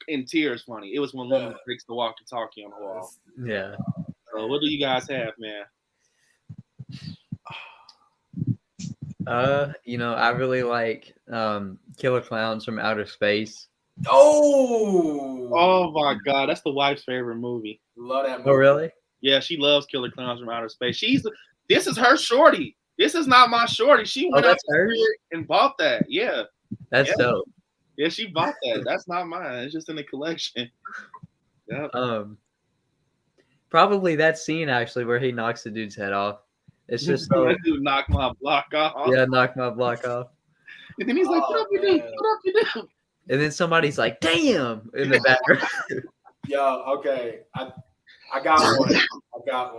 in tears funny. It was when Loomis breaks the walkie-talkie on the wall. Yeah. So what do you guys have, man? I really like Killer Clowns from Outer Space. Oh my God, that's the wife's favorite movie. Love that movie. Oh really? Yeah, she loves Killer Clowns from Outer Space. This is her shorty. This is not my shorty. She went out and bought that. Yeah. That's dope. Yeah, she bought that. That's not mine. It's just in the collection. Yep. Probably that scene actually where he knocks the dude's head off. It's just so that dude knock my block off. Yeah, knock my block off. And then he's like, "What up, you do? What up, you do?" And then somebody's like, "Damn!" in the background. Yo, okay, I got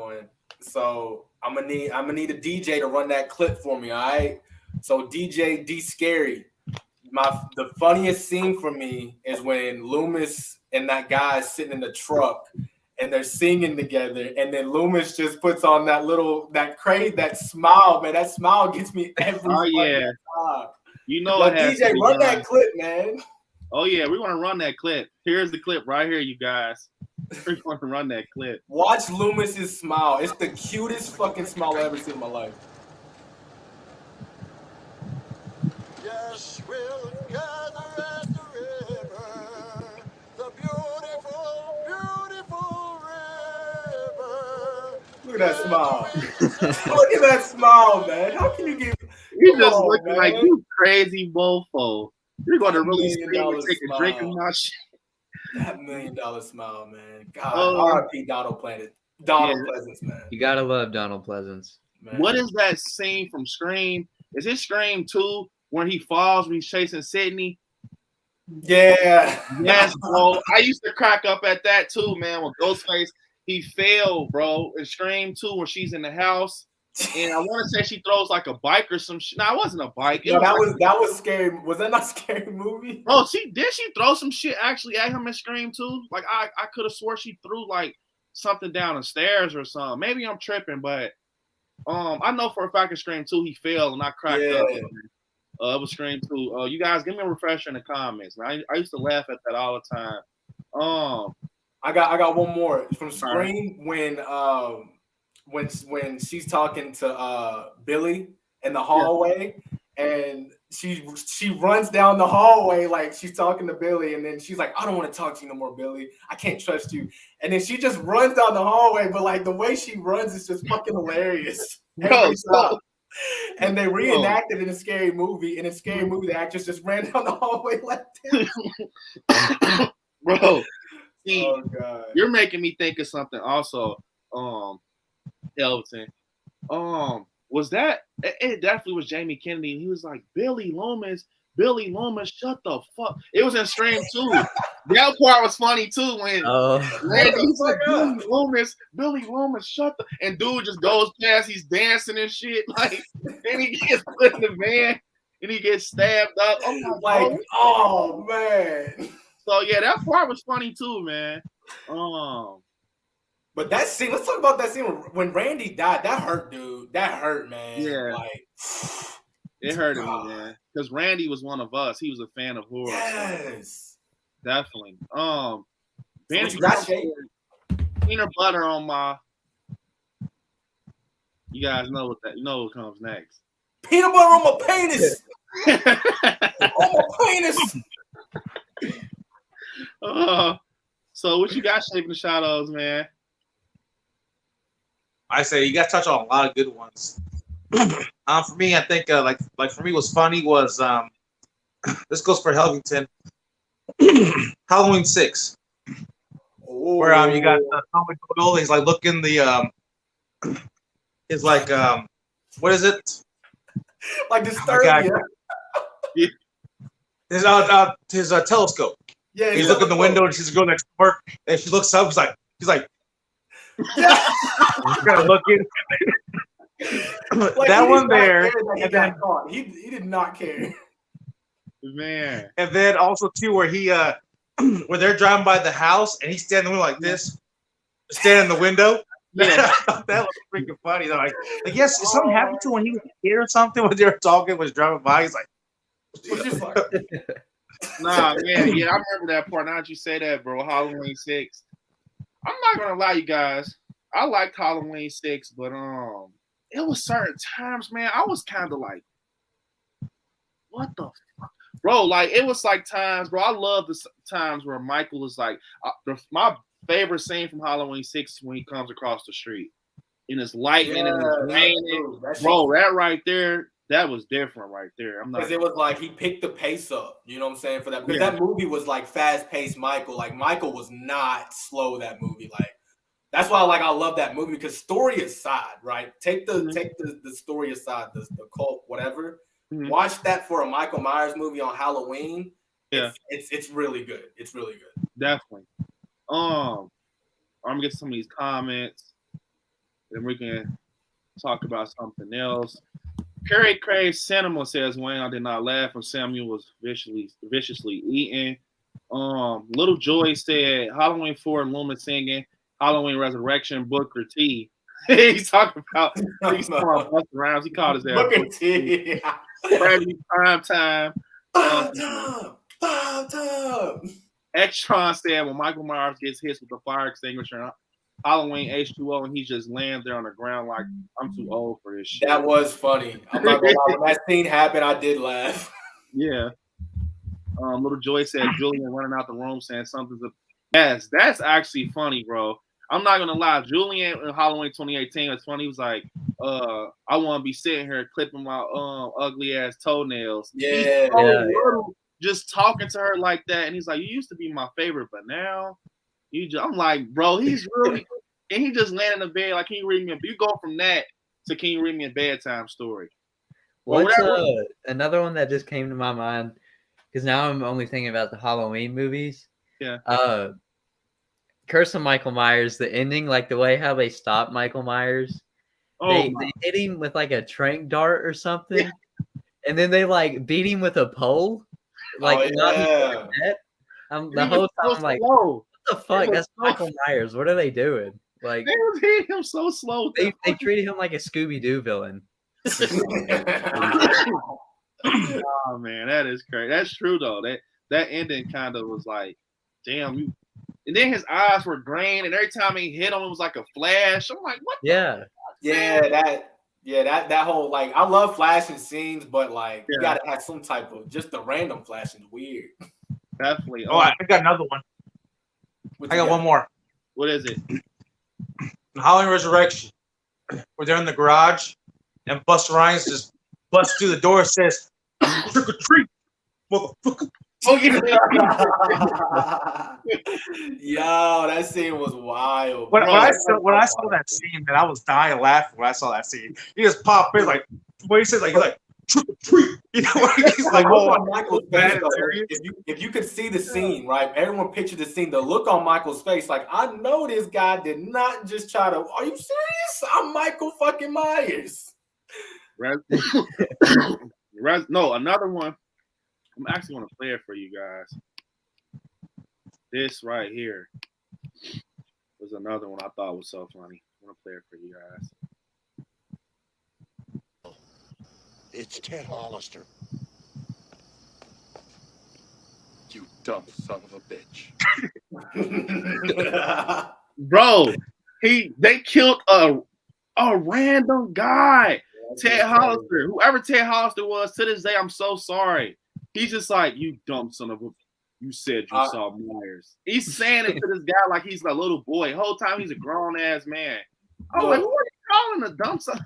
one. So I'm gonna need a DJ to run that clip for me. All right. So DJ D Scary. The funniest scene for me is when Loomis and that guy is sitting in the truck and they're singing together, and then Loomis just puts on that smile, man. That smile gets me every time. You know, DJ, run that clip, man. Oh yeah, we want to run that clip. Here's the clip right here, you guys. We want to run that clip. Watch Loomis's smile. It's the cutest fucking smile I've ever seen in my life. Yes, we'll gather at the river, the beautiful, beautiful river. Look at that smile. Look at that smile, man. How can you get? You just looking like you crazy mofo. You're going to really scream and take a drink of my shit. That $1 million smile, man. God, R.I.P. Donald Pleasance, man. You gotta love Donald Pleasance. Man. What is that scene from Scream? Is it Scream 2 when he falls when he's chasing Sydney? Yeah. Yes, bro. I used to crack up at that too, man. With Ghostface, he fell, bro. In Scream 2 when she's in the house. And I want to say she throws like a bike or some shit. No, it wasn't a bike. That was scary. Was that not a scary movie? Oh, she throw some shit actually at him in Scream 2? Like I could have swore she threw like something down the stairs or something. Maybe I'm tripping, but I know for a fact in Scream 2 he fell and I cracked up. It was Scream 2. You guys give me a refresher in the comments. Man. I used to laugh at that all the time. I got one more from Scream when she's talking to Billy in the hallway, and she runs down the hallway like she's talking to Billy, and then she's like, "I don't want to talk to you no more, Billy. I can't trust you." And then she just runs down the hallway, but like the way she runs is just fucking hilarious. And they reenacted it in a scary movie. In a scary movie, the actress just ran down the hallway like that. Bro, see, you're making me think of something also. Elton. Was that it definitely was Jamie Kennedy. He was like, Billy Loomis, shut the fuck. It was in Scream 2. That part was funny too when Randy's like, Billy Loomis, shut the, and dude just goes past, he's dancing and shit. Like, then he gets put in the van and he gets stabbed up. I'm like, oh man. So yeah, that part was funny too, man. But that scene, let's talk about that scene when Randy died. That hurt, dude. That hurt, man. Yeah. Like, it hurt me, man. Because Randy was one of us. He was a fan of horror. Yes. Definitely. Peanut butter on my. You guys know what comes next. Peanut butter on my penis. On my penis. So what you got shaping the shadows, man? I say you got to touch on a lot of good ones. For me, I think like for me, what's funny was this goes for Helvington. Halloween 6, where you got Tommy Doyle. He's like looking he's like what is it? Like Disturbia. his telescope. Yeah, He's looking in the window and she's going next to work, and she looks up. He's like, kind of looking. Like, that one there, and then he did not care. Man. And then also too, where he where they're driving by the house and he's standing like this, standing in the window. Yeah, that was freaking funny. They're like yes, something happened to when he was a kid or something when they were talking, was driving by. He's like, nah, man, yeah, I remember that part. Now that you say that, bro, Halloween 6. I'm not gonna lie, you guys. I liked Halloween 6, but it was certain times, man. I was kind of like, what the fuck, bro? Like, it was like times, bro. I love the times where Michael is like, my favorite scene from Halloween 6 is when he comes across the street and it's lightning and it's raining, bro. That right there, that was different right there. I'm not, because it was like he picked the pace up. You know what I'm saying, for that, because that movie was like fast paced. Michael was not slow. That movie, like. That's why I love that movie, because story aside, right? Take the story aside, the cult, whatever. Mm-hmm. Watch that for a Michael Myers movie on Halloween. Yeah, it's really good. It's really good. Definitely. I'm gonna get some of these comments, and we can talk about something else. Perry Craves Cinema says Wayne did not laugh when Samuel was viciously eaten. Little Joy said Halloween 4 and Luma singing. Halloween Resurrection, Booker T. He's talking about Busta Rhymes. He called his ass Booker T. Freddy Prime Time. Extron said when Michael Myers gets hit with the fire extinguisher, Halloween H2O, and he just lands there on the ground like, I'm too old for this shit. That was funny. I'm not gonna lie. When that scene happened, I did laugh. Yeah. Little Joy said Julian running out the room saying something's up. Yes, that's actually funny, bro. I'm not gonna lie. Julian in Halloween 2018 was funny. He was like, I want to be sitting here clipping my ugly ass toenails. Yeah, just talking to her like that, and he's like, you used to be my favorite, but now you just. I'm like, bro, he's really. And he just landed in the bed like, can you read me? You go from that to can you read me a bedtime story? What's another one that just came to my mind? Because now I'm only thinking about the Halloween movies. Yeah. Curse of Michael Myers, the ending, like the way how they stop Michael Myers. They hit him with like a tranq dart or something, and then they like beat him with a pole. Like the whole time, I'm like, what the fuck? That's Michael Myers. What are they doing? Like they was hitting him so slow. They treated him like a Scooby-Doo villain. Oh man, that is crazy. That's true though. That ending kind of was like, damn. And then his eyes were green, and every time he hit him, it was like a flash. I'm like, what? Yeah. That whole, like, I love flashing scenes, but like you gotta have some type of just the random flashing. Weird. Definitely. Oh, I got another one. I got one more. What is it? Halloween Resurrection. Where they're in the garage, and Busta Rhymes just busts through the door and says, "Trick or treat, motherfucker." Oh, yo, that scene was wild. When I saw that scene, man, I was dying laughing when I saw that scene. He just popped in like what he says, like he's like trick or treat. You know, he's like, oh, Michael's face, if you could see the scene, right? Everyone pictured the scene. The look on Michael's face, like, I know this guy did not just try to. Are you serious? I'm Michael fucking Myers. No, another one. I'm actually going to play it for you guys. This right here was another one I thought was so funny. I'm going to play it for you guys. It's Ted Hollister. You dumb son of a bitch. Bro, they killed a random guy. Ted Hollister. Whoever Ted Hollister was, to this day, I'm so sorry. He's just like, you dumb son of a. You said you saw Myers. He's saying it to this guy like he's a little boy. The whole time he's a grown ass man. I'm like, what are you calling a dumb son?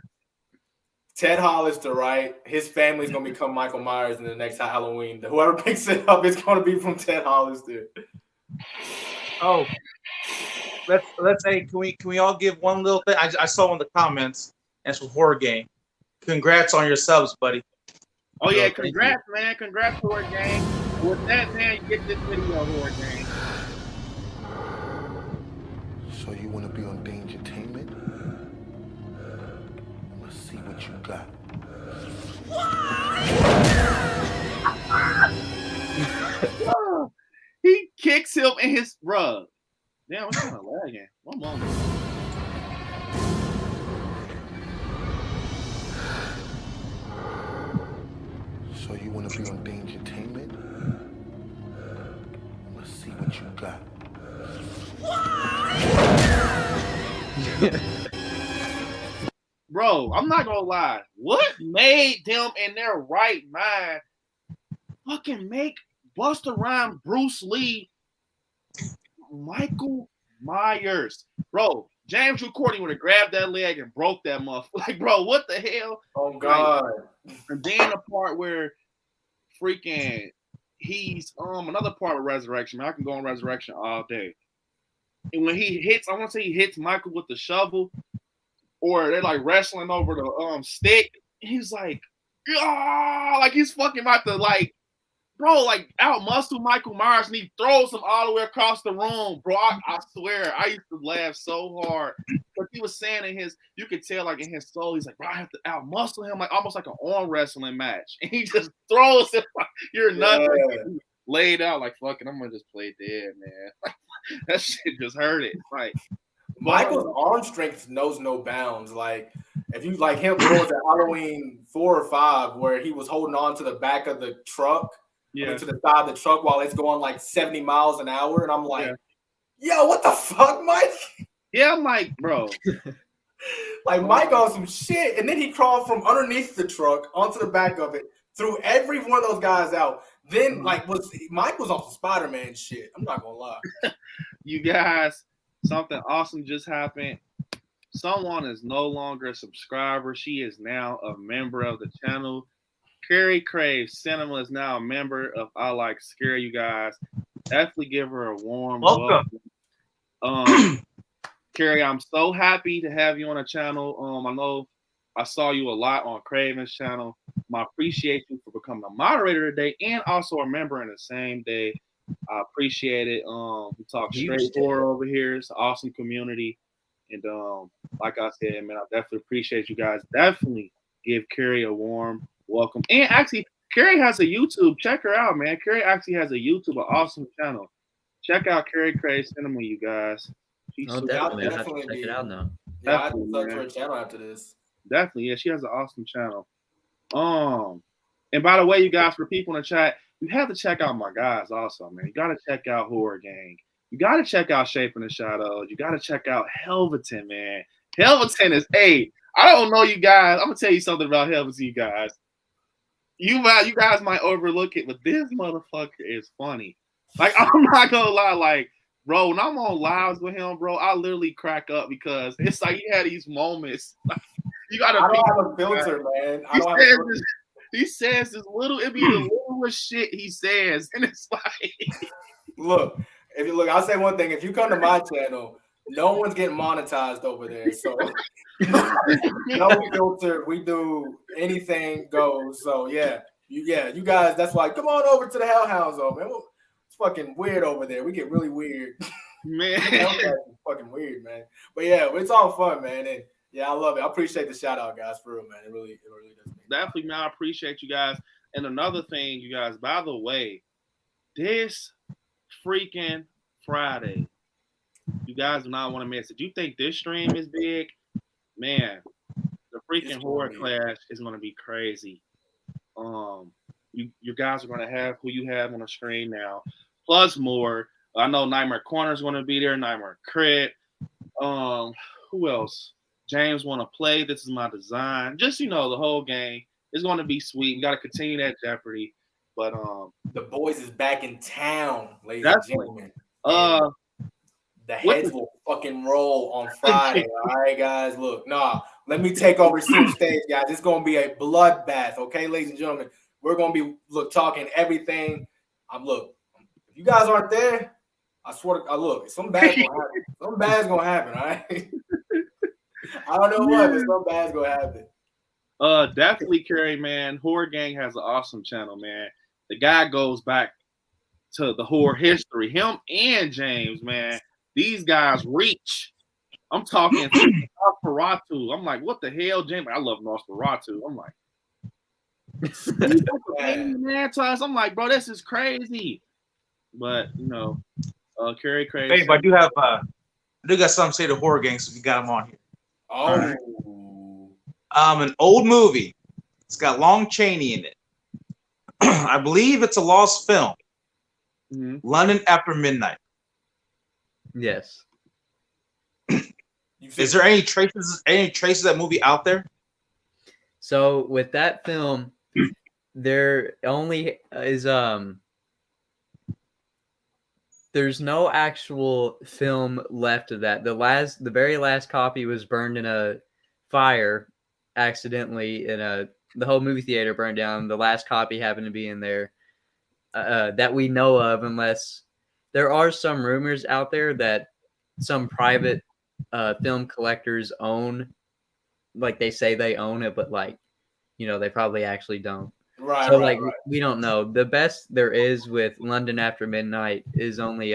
Ted Hollister, right? His family's gonna become Michael Myers in the next Halloween. Whoever picks it up is gonna be from Ted Hollister. Oh, let's say, can we all give one little thing? I saw in the comments. That's for Horror Game. Congrats on your subs, buddy. Oh yeah, congrats, man! Congrats, Horror Game. With that, man, get this video, Horror Gang. So you want to be on Dangertainment? Let's see what you got. He kicks him in his rug. Damn, it's kind of lagging. One moment. So you want to be on Dangertainment? Let's see what you got. Bro, I'm not gonna lie. What made them in their right mind fucking make Busta Rhymes, Bruce Lee, Michael Myers? Bro, James Courtney would have grabbed that leg and broke that motherfucker. Like, bro, what the hell? Oh God. Like, and then the part where freaking he's another part of Resurrection. Man, I can go on Resurrection all day. And when he hits, I want to say he hits Michael with the shovel, or they're like wrestling over the stick. He's like, ah, like he's fucking about to like, bro, like out muscle Michael Myers, and he throws him all the way across the room, bro. I swear, I used to laugh so hard. But he was saying in his, you could tell like in his soul, he's like, bro, I have to out muscle him, like almost like an arm wrestling match, and he just throws him. Like, you're nuts. Yeah. Like, laid out like fucking. I'm gonna just play dead, man. That shit just hurt it. Like Michael's arm strength knows no bounds. Like if you like him, there was a Halloween 4 or 5 where he was holding on to the back of the truck, to the side of the truck while it's going like 70 miles an hour, and I'm like, yo, what the fuck, Mike? Yeah, I'm like, bro. Like Mike on some shit, and then he crawled from underneath the truck onto the back of it, threw every one of those guys out. Then Mike was on some Spider-Man shit. I'm not gonna lie. You guys, something awesome just happened. Someone is no longer a subscriber. She is now a member of the channel. Carrie Crave Cinema is now a member of I Like Scary, you guys. Definitely give her a warm welcome. Carrie, I'm so happy to have you on the channel. I know I saw you a lot on Craven's channel. I appreciate you for becoming a moderator today and also a member in the same day. I appreciate it. We talk straight forward over here. It's an awesome community. And like I said, man, I definitely appreciate you guys. Definitely give Carrie a warm welcome. And actually, Carrie has a YouTube. Check her out, man. Carrie actually has a YouTube, an awesome channel. Check out Carrie Craze Cinema, you guys. Definitely. I'll have to check it out now. Yeah, I have to search her channel after this. Definitely, yeah. She has an awesome channel. And by the way, you guys, for people in the chat, you have to check out my guys also, man. You got to check out Horror Gang. You got to check out Shaping the Shadows. You got to check out Helveton, man. Helveton is I don't know you guys. I'm gonna tell you something about Helveton, you guys. You guys might overlook it, but this motherfucker is funny. Like, I'm not gonna lie, like, bro, when I'm on lives with him, bro, I literally crack up because it's like he had these moments. Like, you gotta. I don't have a filter, man. He says this little. It be the littlest shit he says, and it's like, look. I'll say one thing. If you come to my channel, no one's getting monetized over there. So no filter. We do anything goes. So yeah, you guys. That's why come on over to the Hellhounds, though, man. It's fucking weird over there. We get really weird, man. It's fucking weird, man. But yeah, it's all fun, man. And yeah, I love it. I appreciate the shout out, guys, for real, man. It really does. Definitely, man. I appreciate you guys. And another thing, you guys, by the way, this freaking Friday, you guys do not want to miss it. You think this stream is big? Man, the freaking horror clash is going to be crazy. You guys are going to have who you have on the screen now, plus more. I know Nightmare Corner is going to be there. Nightmare Crit. Who else? James want to play. This is my design. Just the whole game is going to be sweet. We got to continue that Jeopardy. But the boys is back in town, ladies and gentlemen. The heads will fucking roll on Friday. All right, guys. Look, let me take over center stage, guys. It's gonna be a bloodbath, okay, ladies and gentlemen. We're gonna be talking everything. If you guys aren't there, I swear to some bad's gonna happen. Some bad's gonna happen, all right? I don't know what, but some bad's gonna happen. Definitely, Carrie, man. Horror Gang has an awesome channel, man. The guy goes back to the horror history. Him and James, man, these guys reach. I'm talking Nosferatu. I'm like, what the hell, James? I love Nosferatu. I'm like, man, to us. I'm like, bro, this is crazy. But Carrie crazy. Hey, but I do got something to say to horror gangs if you got them on here. Oh, right. An old movie. It's got Lon Chaney in it. I believe it's a lost film. Mm-hmm. London After Midnight. Yes. Is there any traces of that movie out there? So with that film, there only is there's no actual film left of that. The very last copy was burned in a fire accidentally the whole movie theater burned down. The last copy happened to be in there that we know of, unless there are some rumors out there that some private film collectors own, like they say they own it, but like, they probably actually don't. Right. So right. We don't know. The best there is with London After Midnight is only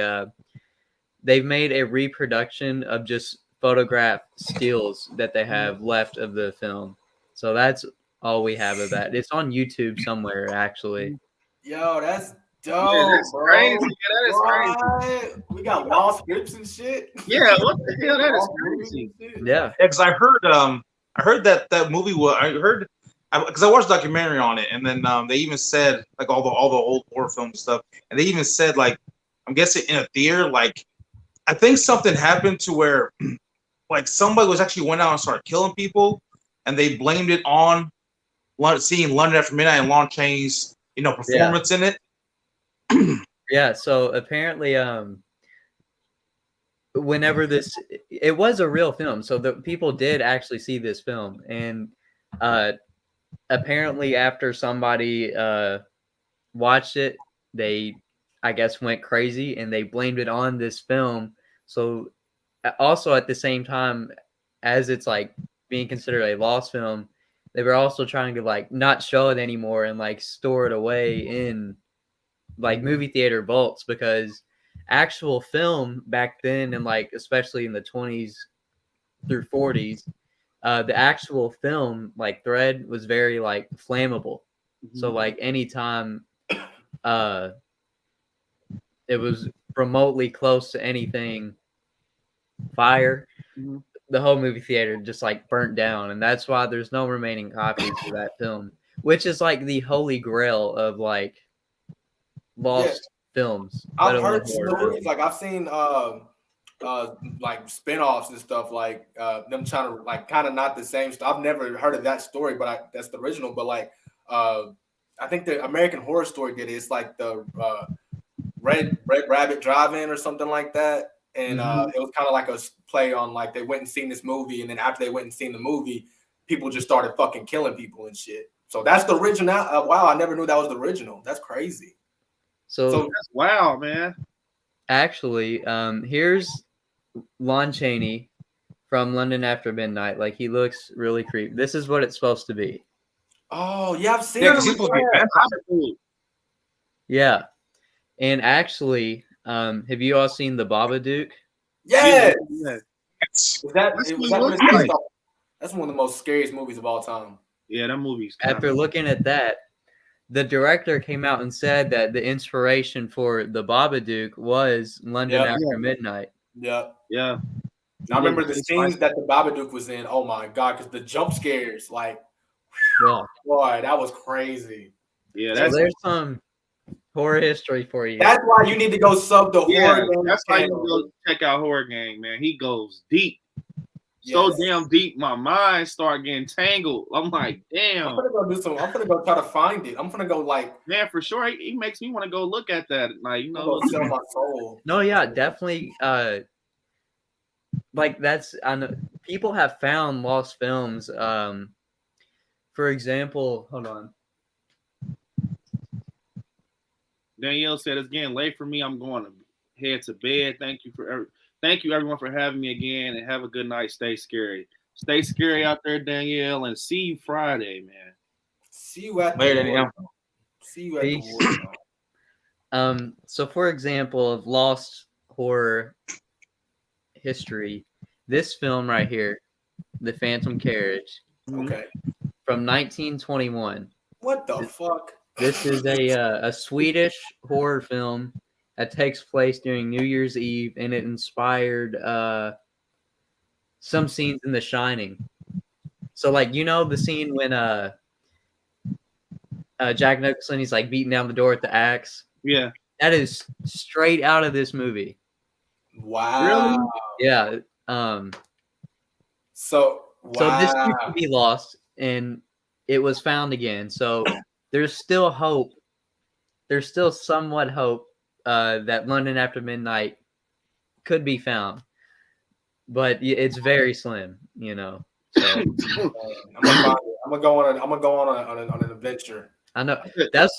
they've made a reproduction of just photograph stills that they have left of the film. So that's all we have of that. It's on YouTube somewhere, actually. Yo, that's dope, yeah, that's bro. crazy. Yeah, that is crazy. We got lost scripts and shit. Yeah, what the hell? That is crazy. Yeah, because I heard that movie was. I heard because I watched a documentary on it, and then they even said like all the old horror film stuff, and they even said like I'm guessing in a theater, like I think something happened to where like somebody was actually went out and started killing people, and they blamed it on seeing London After Midnight and Lon Chaney's performance in it. Yeah. So apparently, whenever it was a real film, so the people did actually see this film, and apparently after somebody watched it, they, I guess, went crazy and they blamed it on this film. So also at the same time as it's like being considered a lost film, they were also trying to like not show it anymore and like store it away in like movie theater vaults, because actual film back then, and like especially in the 20s through 40s, the actual film like thread was very like flammable. Mm-hmm. So like anytime it was remotely close to anything fire, mm-hmm, the whole movie theater just like burnt down, and that's why there's no remaining copies of that film, which is like the holy grail of like lost films. I've heard stories, like I've seen like spin-offs and stuff, like them trying to like kind of not the same stuff. I've never heard of that story, but that's the original. But like I think the American Horror Story did it. It's like the Red Rabbit Drive-In or something like that. And it was kind of like a play on like they went and seen this movie, and then after they went and seen the movie, people just started fucking killing people and shit. So that's the original. Wow, I never knew that was the original. That's crazy. So that's wow, man. Actually, here's Lon Chaney from London After Midnight. Like, he looks really creepy. This is what it's supposed to be. Oh, yeah, I've seen it. Yeah. And actually, have you all seen The Babadook? Yes. Yeah. That's one of the most scariest movies of all time. Yeah, that movie's after looking at that, the director came out and said that the inspiration for The Babadook was London After Midnight. Yeah. Yeah. I remember the scenes that The Babadook was in. Oh my God, because the jump scares, like, boy, that was crazy. Yeah, so there's some horror history for you. That's why you need to go sub the horror gang. That's why you go check out Horror Gang, man. He goes deep. So damn deep, my mind start getting tangled. I'm like, damn. I'm gonna go do some. I'm gonna go try to find it. I'm gonna go like, man, for sure. He makes me want to go look at that. Like, sell my soul. No, yeah, definitely. Like that's, I know people have found lost films. For example, hold on. Danielle said it's getting late for me. I'm going to head to bed. Thank you everyone for having me again, and have a good night. Stay scary. Stay scary out there, Danielle, and see you Friday, man. See you at the See you at the So for example, of lost horror history, this film right here, The Phantom Carriage, Okay. from 1921. What the fuck? This is a Swedish horror film that takes place during New Year's Eve, and it inspired some scenes in The Shining. So, like, you know the scene when Jack Nicholson, he's like beating down the door with the axe? Yeah. That is straight out of this movie. Wow. Really? Yeah. So So this used to be lost, and it was found again. So there's still hope. There's still somewhat hope that London After Midnight could be found, but it's very slim, you know. So I'm gonna find it. I'm gonna go on an adventure. I know that's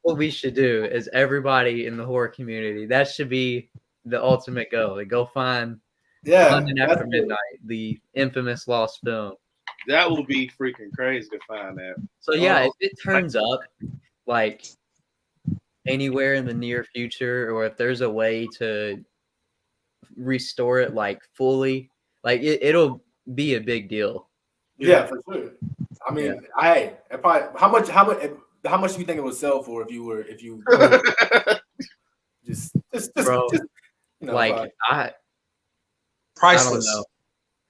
what we should do. Is everybody in the horror community, that should be the ultimate goal. To go find London After Midnight, the infamous lost film. That would be freaking crazy to find that. So yeah, if it turns up like anywhere in the near future, or if there's a way to restore it like fully, like it'll be a big deal. Yeah, for sure. I mean, how much do you think it would sell for if you just Bro, you know, like Priceless. I don't know.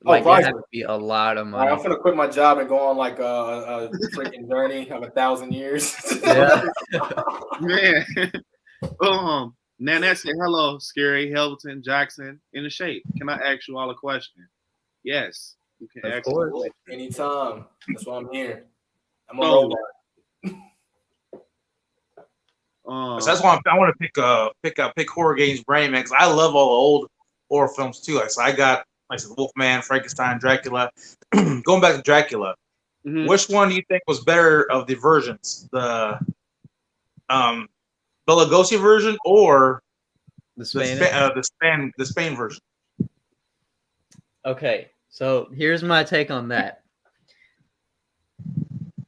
Like it had to be a lot of money. I'm gonna quit my job and go on like a freaking journey of 1,000 years. Yeah. Man. Nanette said, hello, Scary, Helton, Jackson, in the shape. Can I ask you all a question? Yes. You can Of ask course. me. Anytime. That's why I'm here. I'm a robot. So that's why I want to pick horror games brain, man, because I love all the old horror films too. Like, so I got, like I said, Wolfman, Frankenstein, Dracula. Going back to Dracula, which one do you think was better of the versions? The Bela Lugosi version or the Spanish? the Spain version? Okay, so here's my take on that.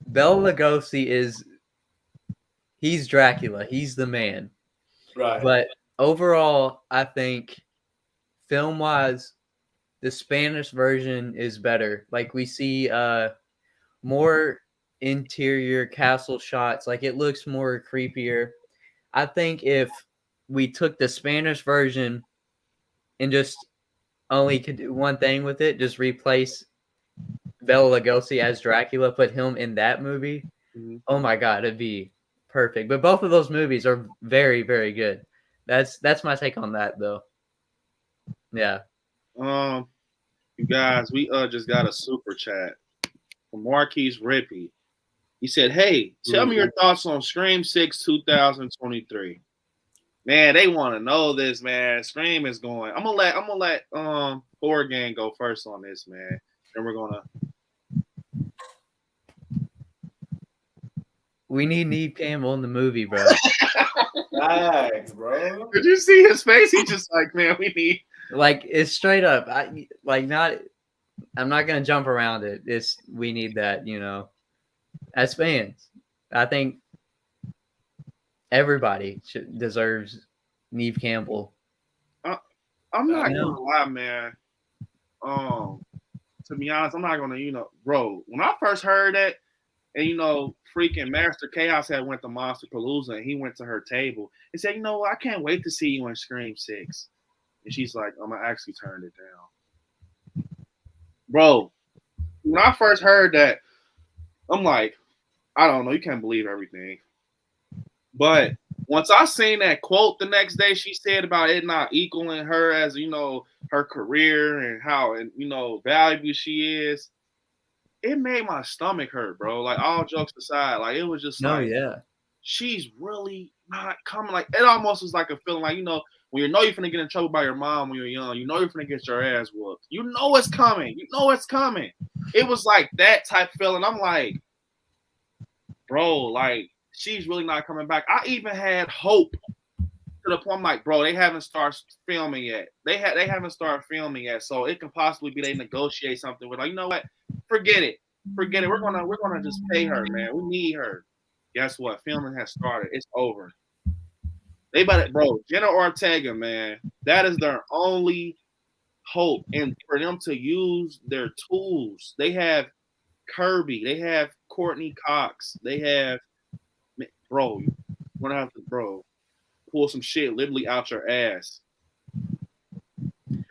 Bela Lugosi he's Dracula. He's the man. Right. But overall, I think film-wise, the Spanish version is better. Like we see more interior castle shots. Like it looks more creepier. I think if we took the Spanish version and just only could do one thing with it, just replace Bela Lugosi as Dracula, put him in that movie. Oh my God, it'd be perfect. But both of those movies are very, very good. That's my take on that, though. Yeah. You guys, we just got a super chat from Marquise Rippey. He said, "Hey, tell me your thoughts on Scream 6 2023." Man, they want to know this, man. Scream is going. I'm gonna let Horror Gang go first on this, man. And we're gonna. We need Neve Campbell in the movie, bro. Thanks, bro. Did you see his face? He's just like, man, we need. Like it's straight up. I'm not gonna jump around it. We need that, you know. As fans, I think everybody deserves Neve Campbell. I'm not gonna lie, man. To be honest, I'm not gonna, bro. When I first heard that, and freaking Master Chaos had went to Monster Palooza, and he went to her table and said, I can't wait to see you in Scream 6. And she's like, I'm gonna actually turn it down, bro. When I first heard that, I'm like, I don't know, you can't believe everything. But once I seen that quote the next day, she said about it not equaling her as, her career and how, valuable she is, it made my stomach hurt, bro. Like, all jokes aside, like, it was just she's really not coming. Like, it almost was like a feeling like, when you're finna get in trouble by your mom when you're young, you're finna get your ass whooped. You know it's coming. It's coming. It was like that type feeling. I'm like, bro, like, she's really not coming back. I even had hope to the point I'm like, bro, they haven't started filming yet. They haven't started filming yet. So it can possibly be they negotiate something with, like, you know what? Forget it. We're gonna just pay her, man. We need her. Guess what? Filming has started. It's over. They better, bro. Jenna Ortega, man, that is their only hope, and for them to use their tools, they have Kirby, they have Courtney Cox, they have, bro. You want to have to, bro, pull some shit literally out your ass.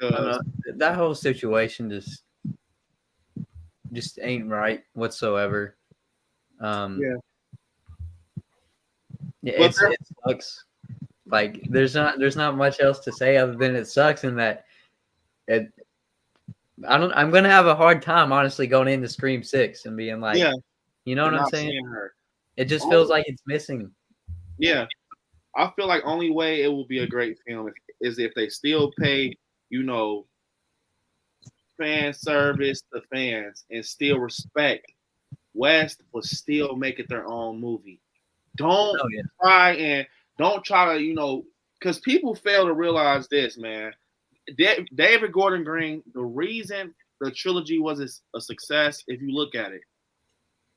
I don't know. That whole situation just ain't right whatsoever. Yeah. It sucks. Like there's not much else to say other than it sucks, and that I'm gonna have a hard time honestly going into Scream 6 and being like, you know what I'm saying? It just feels like it's missing. Yeah, I feel like only way it will be a great film is if they still pay, you know, fan service to fans and still respect West, but still make it their own movie. Don't try to, you know, because people fail to realize this, man. David Gordon Green, the reason the trilogy was a success, if you look at it,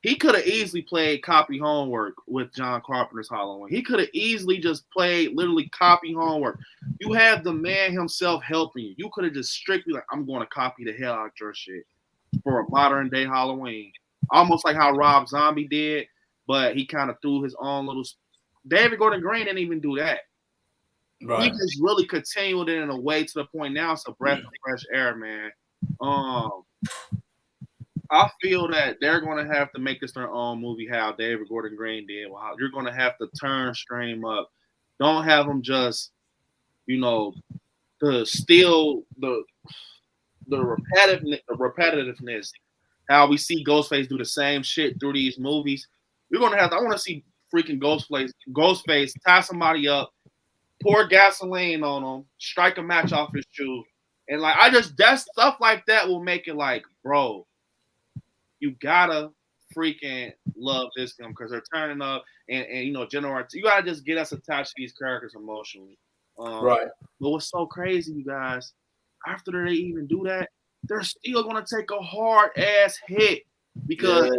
he could have easily played copy homework with John Carpenter's Halloween. He could have easily just played literally copy homework. You have the man himself helping you. You could have just strictly like, I'm going to copy the hell out of your shit for a modern day Halloween. Almost like how Rob Zombie did, but he kind of threw his own little. David Gordon Green didn't even do that. Right. He just really continued it in a way to the point now it's a breath of fresh air, man. I feel that they're going to have to make this their own movie, how David Gordon Green did. Well, you're going to have to turn Scream up. Don't have them just, you know, to steal the repetitiveness. How we see Ghostface do the same shit through these movies. We're going to have to, I want to see freaking Ghostface tie somebody up, pour gasoline on them, strike a match off his shoe. And like, that stuff like that will make it like, bro, you gotta freaking love this film because they're turning up and you know, you gotta just get us attached to these characters emotionally. Right. But what's so crazy, you guys, after they even do that, they're still gonna take a hard ass hit because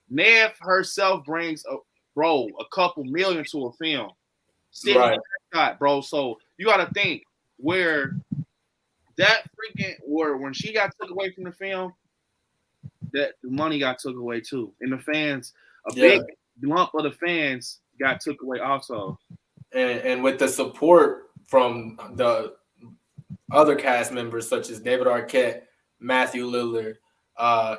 Nev herself brings a couple million to a film. Right, bro. So you gotta think where when she got took away from the film, that the money got took away too. And the fans, big lump of the fans got took away also. And with the support from the other cast members such as David Arquette, Matthew Lillard,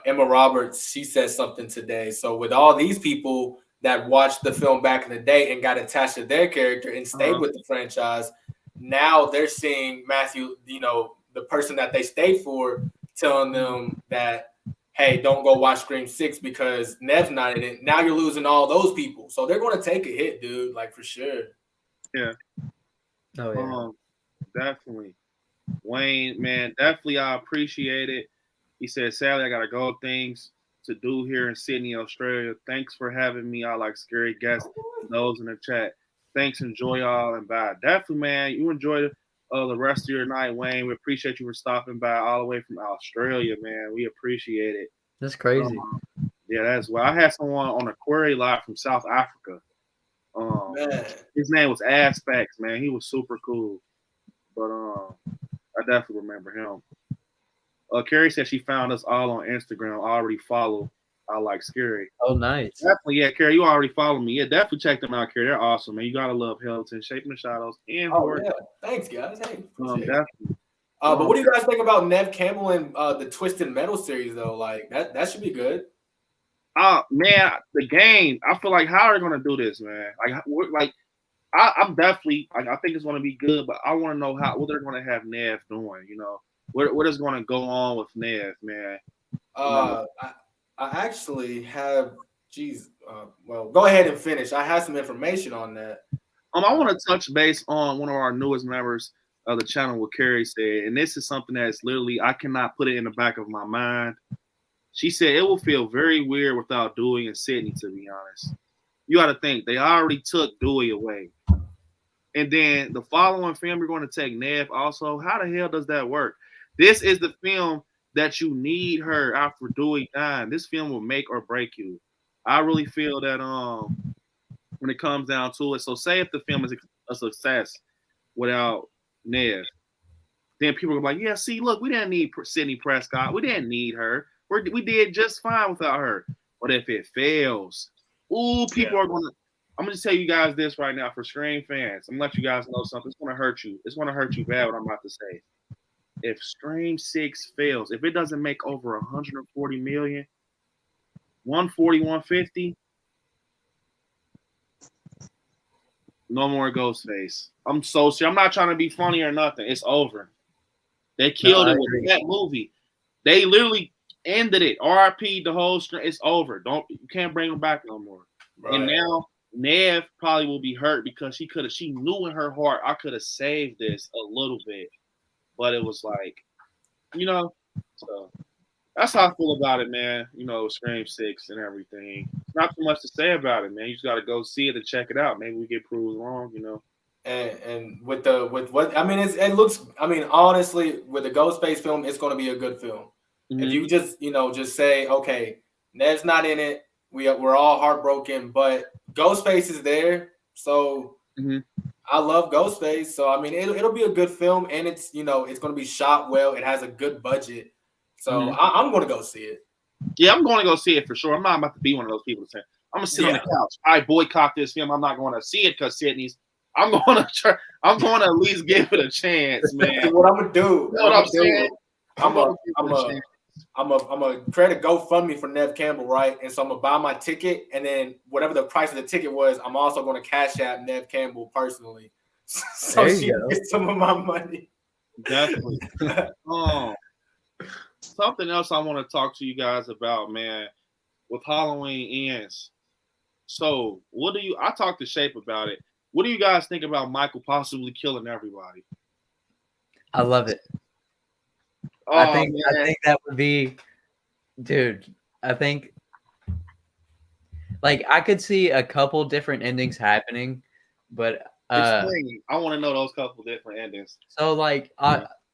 Emma Roberts, she said something today. So with all these people that watched the film back in the day and got attached to their character and stayed with the franchise, now they're seeing Matthew, you know, the person that they stayed for, telling them that, hey, don't go watch Scream 6 because Nev's not in it. Now you're losing all those people. So they're going to take a hit, dude, like for sure. Yeah. Oh, yeah. Definitely. Wayne, man, definitely I appreciate it. He said, sadly, I got to go. Things to do here in Sydney, Australia. Thanks for having me. I like scary guests. Those in the chat. Thanks. Enjoy y'all and bye. Definitely, man. You enjoy the rest of your night, Wayne. We appreciate you for stopping by all the way from Australia, man. We appreciate it. That's crazy. Yeah, that's well. I had someone on a query live from South Africa. His name was Aspects, man. He was super cool. But I definitely remember him. Carrie said she found us all on Instagram. I already follow. I like Scary. Oh, nice. Definitely, yeah, Carrie, you already follow me. Yeah, definitely check them out, Carrie. They're awesome, man. You gotta love Hilton, Shaping the Shadows, and yeah. Thanks, guys. Hey, definitely. But what do you guys think about Nev Campbell and the Twisted Metal series though? Like that should be good. Man, the game. I feel like how are they gonna do this, man? I'm definitely like I think it's gonna be good, but I want to know what they're gonna have Nev doing. You know, what is gonna go on with Nev, man? I actually have. Well, go ahead and finish. I have some information on that. I want to touch base on one of our newest members of the channel, what Carrie said, and this is something that's literally I cannot put it in the back of my mind. She said it will feel very weird without Dewey and Sydney. To be honest, you got to think they already took Dewey away, and then the following film you're going to take Nev also. How the hell does that work? This is the film that you need her after Dewey dying. This film will make or break you. I really feel that when it comes down to it. So say if the film is a success without Nev. Then people are like, yeah, see, look, we didn't need Sydney Prescott. We didn't need her. We did just fine without her. But if it fails, people are going to. I'm going to tell you guys this right now for Scream fans. I'm going to let you guys know something. It's going to hurt you. It's going to hurt you bad what I'm about to say. If Scream 6 fails, if it doesn't make over 140 million, 140, 150, no more Ghostface. I'm so serious. I'm not trying to be funny or nothing. It's over. They killed it with that movie. They literally ended it. RIP the whole string. It's over. You can't bring them back no more. Right. And now Nev probably will be hurt because she knew in her heart I could have saved this a little bit. But it was like, so that's how I feel about it, man. Scream 6 and everything. Not too much to say about it, man. You just gotta go see it and check it out. Maybe we get proved wrong, And with what I mean, it looks. I mean, honestly, with the Ghostface film, it's going to be a good film. Mm-hmm. If you just say, okay, Ned's not in it, we're all heartbroken, but Ghostface is there, so I love Ghostface. So I mean, it'll be a good film, and it's it's going to be shot well. It has a good budget, so I'm going to go see it. Yeah, I'm going to go see it for sure. I'm not about to be one of those people to say I'm going to sit on the couch. I boycott this film. I'm not going to see it because Sydney's. I'm going to at least give it a chance, man. What I'm gonna do? You know what I'm saying? I'm gonna create a GoFundMe for Nev Campbell, right? And so I'm gonna buy my ticket, and then whatever the price of the ticket was, I'm also gonna cash out Nev Campbell personally, so she gets some of my money. Definitely. Something else I want to talk to you guys about, man. With Halloween ends, so I talked to Shape about it. What do you guys think about Michael possibly killing everybody? I love it. I think that would be, dude. I think, like, I could see a couple different endings happening, but explain. I want to know those couple different endings. So, like,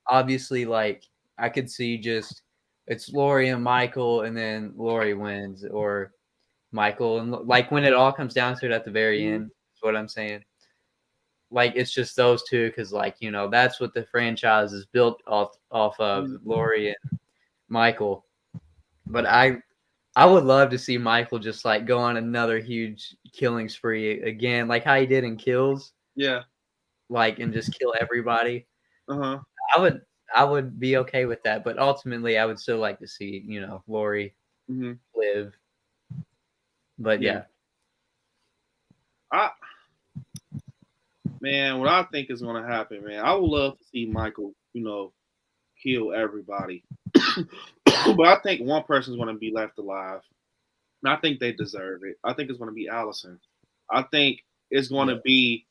obviously, like, I could see just it's Laurie and Michael, and then Laurie wins, or Michael, and like when it all comes down to it at the very end. Is what I'm saying. Like, it's just those two because, like, that's what the franchise is built off of, Laurie and Michael. But I would love to see Michael just, like, go on another huge killing spree again, like how he did in Kills. Yeah. Like, and just kill everybody. Uh-huh. I would be okay with that, but ultimately I would still like to see, Laurie live. But yeah. Man, what I think is going to happen, man, I would love to see Michael, kill everybody. But I think one person's going to be left alive. And I think they deserve it. I think it's going to be Allison. I think it's going to be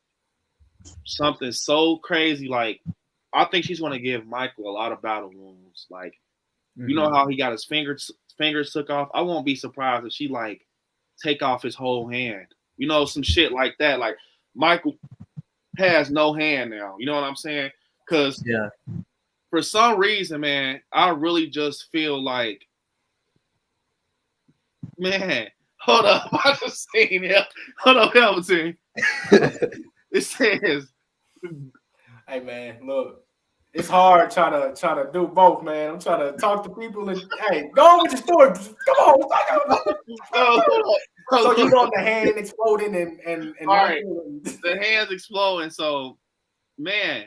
something so crazy. Like, I think she's going to give Michael a lot of battle wounds. Like, you know how he got his fingers took off? I won't be surprised if she, like, take off his whole hand. Some shit like that. Like, Michael has no hand now. You know what I'm saying? Because for some reason, man, I really just feel like, man, hold up. I just seen it. Hold up, Hamilton. It says, hey, man, look. It's hard trying to do both, man. I'm trying to talk to people and hey, go on with your story. Come on. So you know the hand exploding and all right, the hand's exploding. So, man,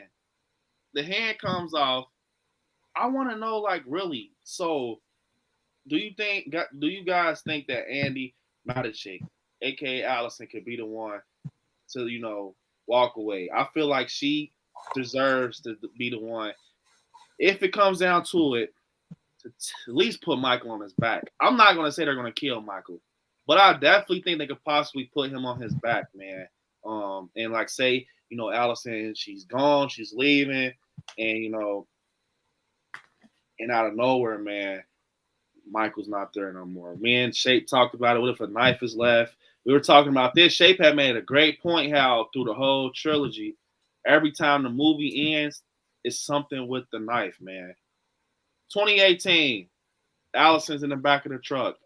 the hand comes off. I want to know, like, really. So, do you guys think that Andy Matichik, aka Allison, could be the one to walk away? I feel like she deserves to be the one. If it comes down to it, to at least put Michael on his back. I'm not going to say they're going to kill Michael, but I definitely think they could possibly put him on his back, man. And like say, Allison, she's gone, she's leaving, and and out of nowhere, man, Michael's not there no more. Me and Shape talked about it. What if a knife is left? We were talking about this. Shape had made a great point how through the whole trilogy, every time the movie ends, it's something with the knife, man. 2018, Allison's in the back of the truck,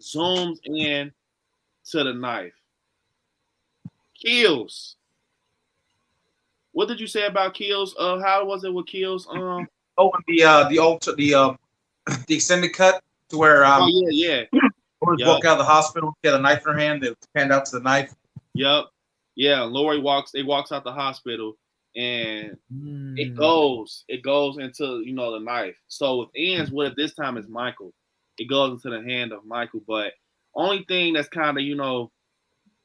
zooms in to the knife, kills what did you say about Kills? How was it with Kills? Oh, the extended cut to where oh yeah. Lori's walk out of the hospital, she had a knife in her hand, they panned out to the knife. Yep. Yeah, Lori walks out the hospital and it goes into, you know, the knife. So with ends, what if this time it's Michael? It goes into the hand of Michael. But only thing that's kind of, you know,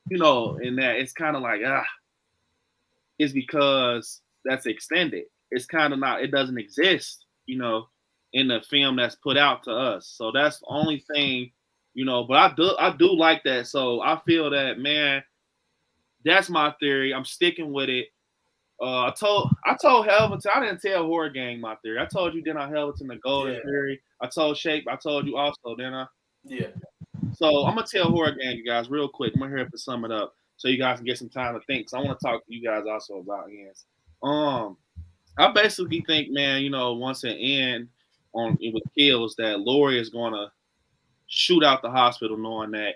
in that it's kind of like, is because that's extended. It's kind of not, it doesn't exist, you know, in the film that's put out to us. So that's the only thing, you know, but I do like that. So I feel that, man, that's my theory. I'm sticking with it. I told Helveton, I didn't tell Horror Gang my theory. I told you, then I Helveton the golden theory. I told Shape, I told you also, didn't I? Yeah. So I'm gonna tell Horror Gang, you guys, real quick. I'm gonna hurry up to sum it up so you guys can get some time to think. So I want to talk to you guys also about ends. I basically think, man, you know, once it end on with Kills, that Lori is gonna shoot out the hospital knowing that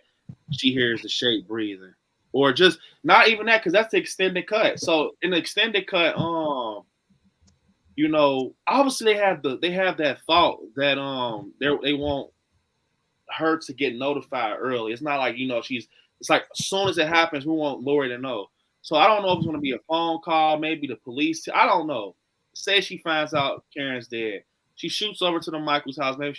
she hears the Shape breathing. Or just not even that, because that's the extended cut. So in the extended cut, you know, obviously they have that thought that they want her to get notified early. It's not like, you know, it's like as soon as it happens, we want Lori to know. So I don't know if it's gonna be a phone call, maybe the police. I don't know. Say she finds out Karen's dead. She shoots over to the Michael's house, maybe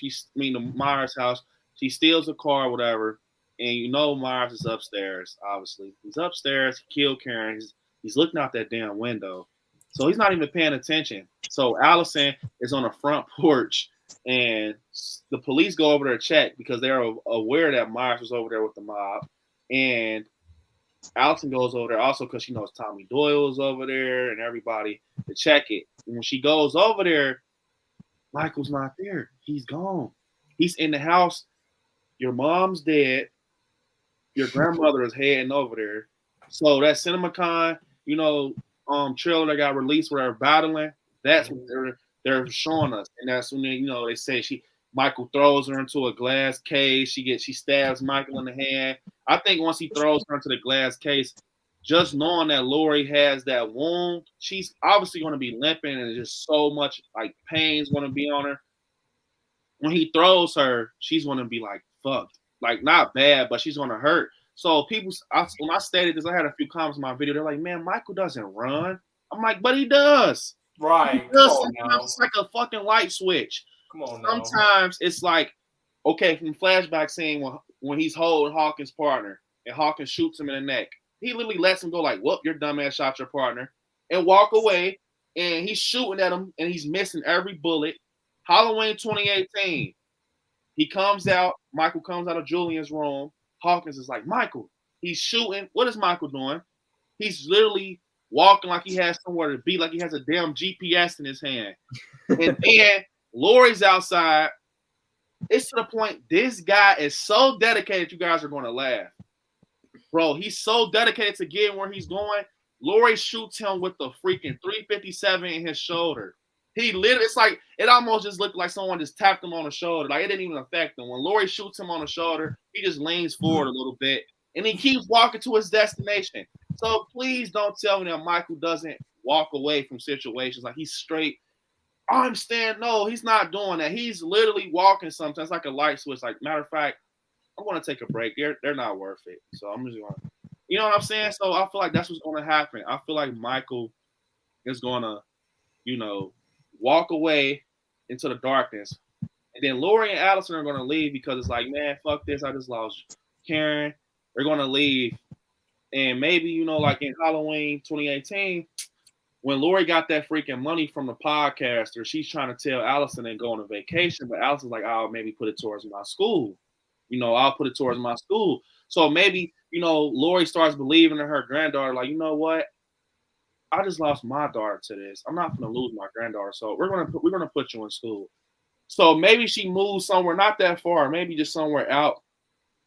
the Myers house. She steals a car, whatever. And you know Myers is upstairs, obviously. He's upstairs, he killed Karen. He's looking out that damn window. So he's not even paying attention. So Allison is on the front porch, and the police go over there to check because they're aware that Myers was over there with the mob. And Allison goes over there also because she knows Tommy Doyle is over there and everybody to check it. And when she goes over there, Michael's not there. He's gone. He's in the house. Your mom's dead. Your grandmother is heading over there. So that CinemaCon, you know, trailer that got released where they're battling, that's what they're showing us. And that's when they say Michael throws her into a glass case. She stabs Michael in the hand. I think once he throws her into the glass case, just knowing that Lori has that wound, she's obviously going to be limping and just so much like pain's going to be on her. When he throws her, she's going to be like fucked. Like not bad, but she's gonna hurt. So when I stated this, I had a few comments in my video. They're like, "Man, Michael doesn't run." I'm like, "But he does." Right. He does. Sometimes it's like a fucking light switch. Come on. Sometimes it's like, okay, from flashback scene when he's holding Hawkins' partner and Hawkins shoots him in the neck. He literally lets him go like, "Whoop, your dumbass shot your partner," and walk away. And he's shooting at him and he's missing every bullet. Halloween 2018. He comes out. Michael comes out of Julian's room. Hawkins is like, Michael, he's shooting. What is Michael doing? He's literally walking like he has somewhere to be, like he has a damn GPS in his hand. And then Lori's outside. It's to the point this guy is so dedicated, you guys are going to laugh. Bro, he's so dedicated to getting where he's going. Lori shoots him with the freaking 357 in his shoulder. He literally, it's like, it almost just looked like someone just tapped him on the shoulder. Like, it didn't even affect him. When Lori shoots him on the shoulder, he just leans forward a little bit, and he keeps walking to his destination. So please don't tell me that Michael doesn't walk away from situations. Like, he's straight. No, he's not doing that. He's literally walking sometimes like a light switch. Like, matter of fact, I'm going to take a break. They're not worth it. So I'm just going to, you know what I'm saying? So I feel like that's what's going to happen. I feel like Michael is going to, walk away into the darkness. And then Lori and Allison are going to leave because it's like, man, fuck this. I just lost Karen. They're going to leave. And maybe, like in Halloween 2018, when Lori got that freaking money from the podcaster, she's trying to tell Allison and go on a vacation. But Allison's like, I'll maybe put it towards my school. I'll put it towards my school. So maybe, Lori starts believing in her granddaughter, like, you know what? I just lost my daughter to this. I'm not going to lose my granddaughter. So we're gonna put you in school. So maybe she moves somewhere not that far, maybe just somewhere out.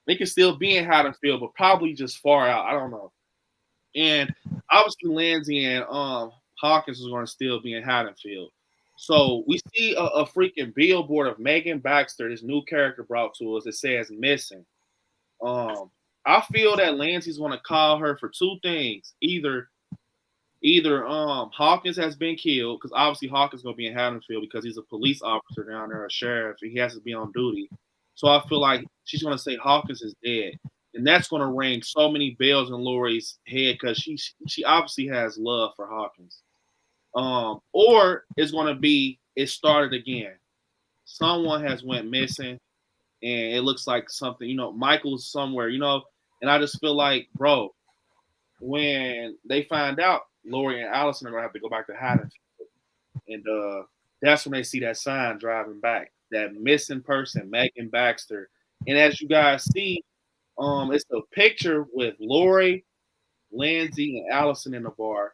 They can still be in Haddonfield, but probably just far out. I don't know. And obviously Lindsay and Hawkins is going to still be in Haddonfield. So we see a freaking billboard of Megan Baxter, this new character brought to us that says missing. I feel that Lindsay's going to call her for two things. Either either Hawkins has been killed, because obviously Hawkins gonna be in Haddonfield because he's a police officer down there, a sheriff, and he has to be on duty. So I feel like she's gonna say Hawkins is dead, and that's gonna ring so many bells in Lori's head because she obviously has love for Hawkins. Or it's gonna be it started again. Someone has went missing, and it looks like something. Michael's somewhere. And I just feel like, bro, when they find out Lori and Allison are gonna have to go back to Haddonfield, and that's when they see that sign driving back, that missing person, Megan Baxter. And as you guys see, it's a picture with Lori, Lindsay, and Allison in the bar.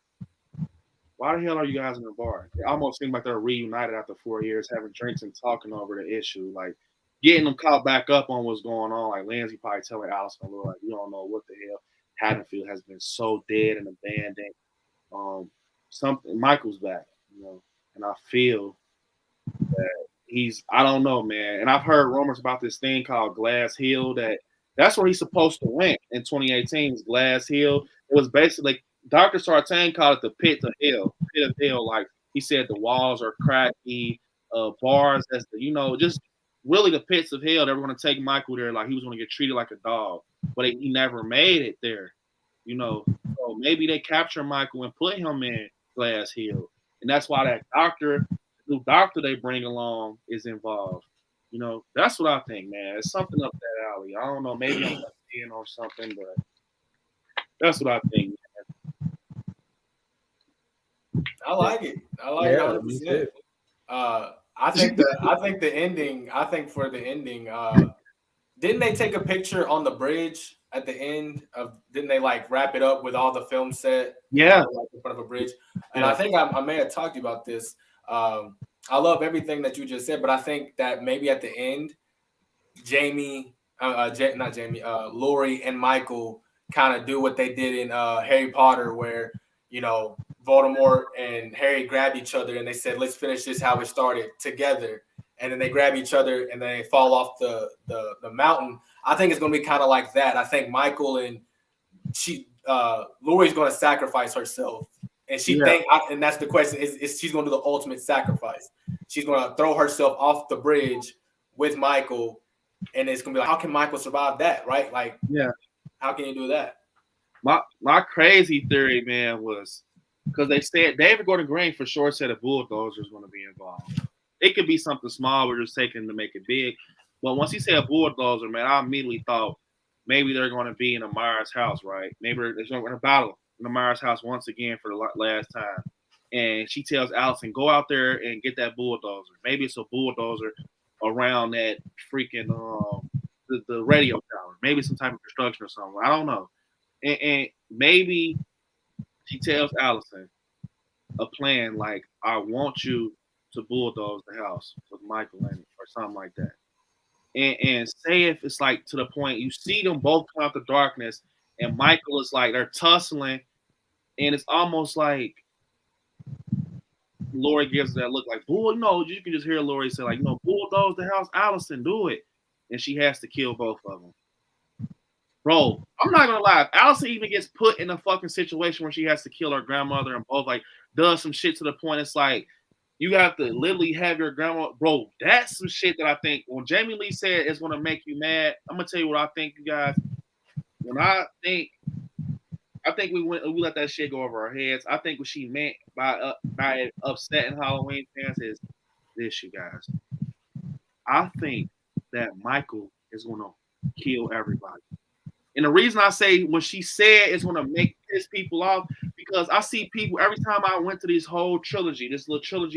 Why the hell are you guys in the bar? It almost seems like they're reunited after 4 years, having drinks and talking over the issue, like getting them caught back up on what's going on. Like Lindsay probably telling Allison, like, you don't know what the hell. Haddonfield has been so dead and abandoned. Something Michael's back, and I feel that I don't know, man. And I've heard rumors about this thing called Glass Hill that's where he's supposed to win in 2018. Glass Hill. It was basically Dr. Sartain called it the pit of hell. Pit of hell. Like he said, the walls are cracky, bars as just really the pits of hell. They were going to take Michael there, like he was going to get treated like a dog, but he never made it there. So maybe they capture Michael and put him in Glass Hill, and that's why that new doctor they bring along is involved. That's what I think, man. It's something up that alley. I don't know, maybe I'm seeing or something, but that's what I think, man. I like it. I like it 100%. I think the ending. I think for the ending, didn't they take a picture on the bridge at the end of? Didn't they like wrap it up with all the film set? Yeah, like in front of a bridge. And I think I may have talked to you about this. I love everything that you just said, but I think that maybe at the end, Lori and Michael kind of do what they did in Harry Potter, where Voldemort and Harry grabbed each other and they said, "Let's finish this how it started together." And then they grab each other and they fall off the mountain. I think it's going to be kind of like that. I think Michael and Lori's going to sacrifice herself. And and that's the question, is she's going to do the ultimate sacrifice. She's going to throw herself off the bridge with Michael. And it's going to be like, how can Michael survive that, right? Like, how can you do that? My crazy theory, man, was because they said David Gordon Green for sure said a bulldozer is going to be involved. It could be something small we're just taking to make it big. But once he said bulldozer, man, I immediately thought maybe they're going to be in a Myers house, right? Maybe they're going to battle in the Myers house once again for the last time. And she tells Allison, go out there and get that bulldozer. Maybe it's a bulldozer around that freaking the radio tower. Maybe some type of construction or something. I don't know. And maybe she tells Allison a plan like, I want you to bulldoze the house with Michael in it or something like that. And say if it's like to the point you see them both come out the darkness and Michael is like they're tussling and it's almost like Lori gives that look like, you can just hear Lori say like, bulldoze the house, Allison, do it. And she has to kill both of them. Bro, I'm not gonna lie. If Allison even gets put in a fucking situation where she has to kill her grandmother and both like does some shit to the point it's like you have to literally have your grandma, bro. That's some shit that I think when Jamie Lee said it's gonna make you mad. I'm gonna tell you what I think, you guys. When I think we let that shit go over our heads. I think what she meant by upsetting Halloween fans is this, you guys. I think that Michael is gonna kill everybody. And the reason I say when she said it's going to piss people off, because I see people every time I went to this little trilogy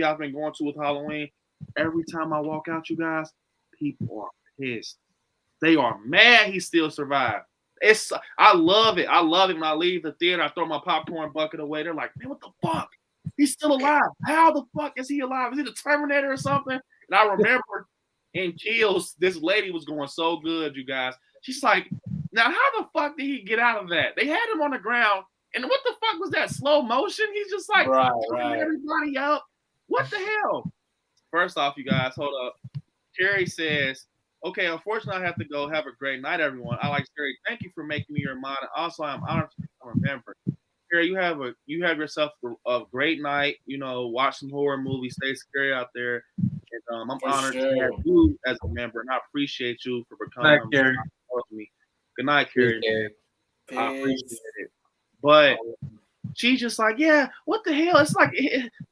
I've been going to with Halloween, every time I walk out, you guys, people are pissed. They are mad he still survived. I love it. I love it when I leave the theater. I throw my popcorn bucket away. They're like, man, what the fuck? He's still alive. How the fuck is he alive? Is he the Terminator or something? And I remember in Kills, this lady was going so good, you guys. She's like, now how the fuck did he get out of that? They had him on the ground, and what the fuck was that, slow motion? He's just like pulling everybody up. What the hell? First off, you guys, hold up. Terry says, okay, unfortunately I have to go. Have a great night, everyone. I like Terry. Thank you for making me your mod. Also, I'm honored to remember. Carrie, you have yourself a great night. Watch some horror movies. Stay scary out there. And I'm honored to have you as a member, and I appreciate you for becoming a member of me. Good night, Carrie. I appreciate it. But she's just like, yeah, what the hell? It's like,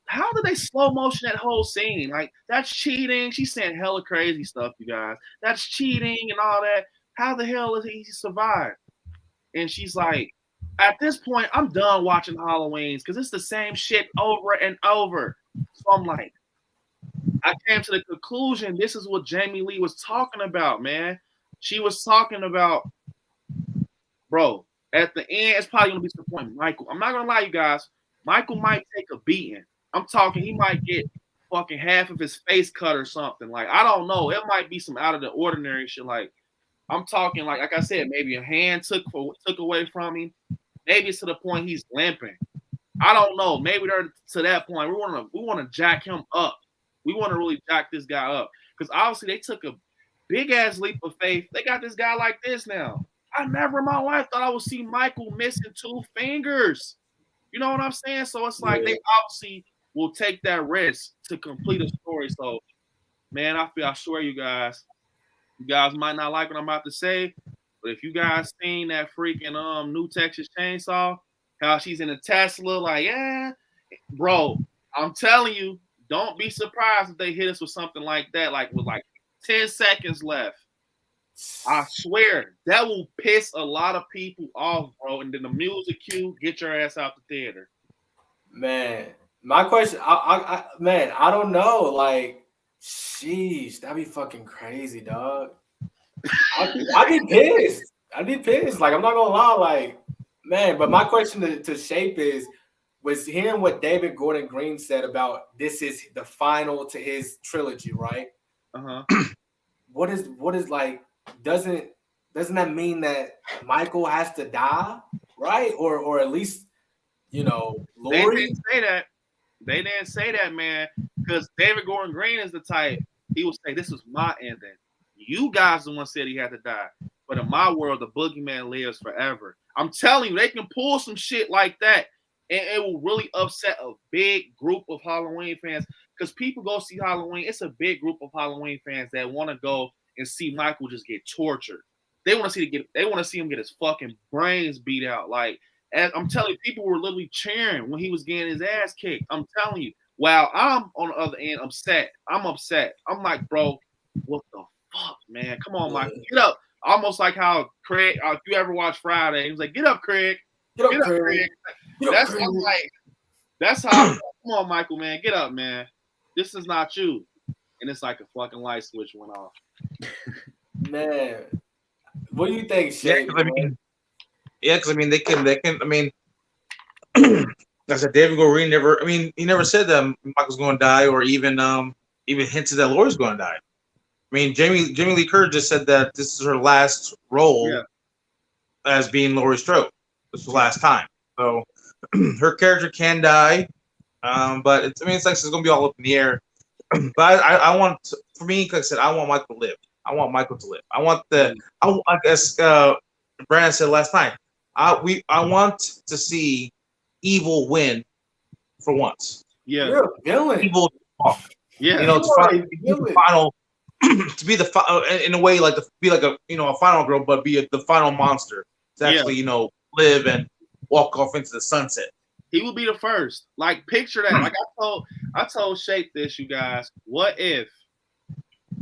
how did they slow motion that whole scene? Like, that's cheating. She's saying hella crazy stuff, you guys. That's cheating and all that. How the hell is he survive? And she's like, at this point, I'm done watching Halloweens because it's the same shit over and over. So I'm like, I came to the conclusion this is what Jamie Lee was talking about, man. She was talking about, bro, at the end, it's probably going to be disappointing. Michael, I'm not going to lie, you guys. Michael might take a beating. I'm talking, he might get fucking half of his face cut or something. Like, I don't know. It might be some out of the ordinary shit. Like, I'm talking, like I said, maybe a hand took away from him. Maybe it's to the point he's limping. I don't know. Maybe they're to that point. We want to jack him up. We want to really jack this guy up because obviously they took a big ass leap of faith. They got this guy like this now. I never in my life thought I would see Michael missing 2 fingers. You know what I'm saying? So it's like they obviously will take that risk to complete a story. So, man, I swear you guys might not like what I'm about to say, but if you guys seen that freaking new Texas Chainsaw, how she's in a Tesla, like, yeah, bro, I'm telling you, don't be surprised if they hit us with something like that, like with like 10 seconds left. I swear that will piss a lot of people off, bro. And then the music cue, get your ass out the theater. Man, my question, I don't know. Like, sheesh, that'd be fucking crazy, dog. I'd be pissed. I'd be pissed. Like, I'm not gonna lie. Like, man, but my question to Shape was hearing what David Gordon Green said about this is the final to his trilogy, right? What is like, doesn't that mean that Michael has to die, right? Or at least, Laurie? They didn't say that. They didn't say that, man. Because David Gordon Green is the type, he would say, this is my ending. You guys the one said he had to die. But in my world, the boogeyman lives forever. I'm telling you, they can pull some shit like that. And it will really upset a big group of Halloween fans. Because people go see Halloween. It's a big group of Halloween fans that want to go and see Michael just get tortured. They want to see him get his fucking brains beat out. Like, and I'm telling you, people were literally cheering when he was getting his ass kicked. I'm telling you. While I'm on the other end, upset. I'm upset. I'm like, bro, what the fuck, man? Come on, Michael, get up. Almost like how Craig, if you ever watch Friday, he was like, get up, Craig. Get up, Craig. That's how. Come on, Michael, man, get up, man. This is not you. And it's like a fucking light switch went off. Man, what do you think, Shane? Because they can. I mean, I said David Gordon never. I mean, he never said that Michael's going to die, or even hinted that Laurie's going to die. I mean, Jamie Lee Curtis just said that this is her last role as being Laurie Strode. This was the last time, so her character can die. But it's like it's going to be all up in the air. But I want, for me, like I said, I want Michael to live. I want Michael to live. I guess Brandon said last night. I want to see evil win for once. Yeah, you're a villain. Evil, yeah. To be the final, to be the in a way like be like a a final girl, but be the final monster to actually live and walk off into the sunset. He will be the first. Like, picture that. Like I told Shape this, you guys. What if?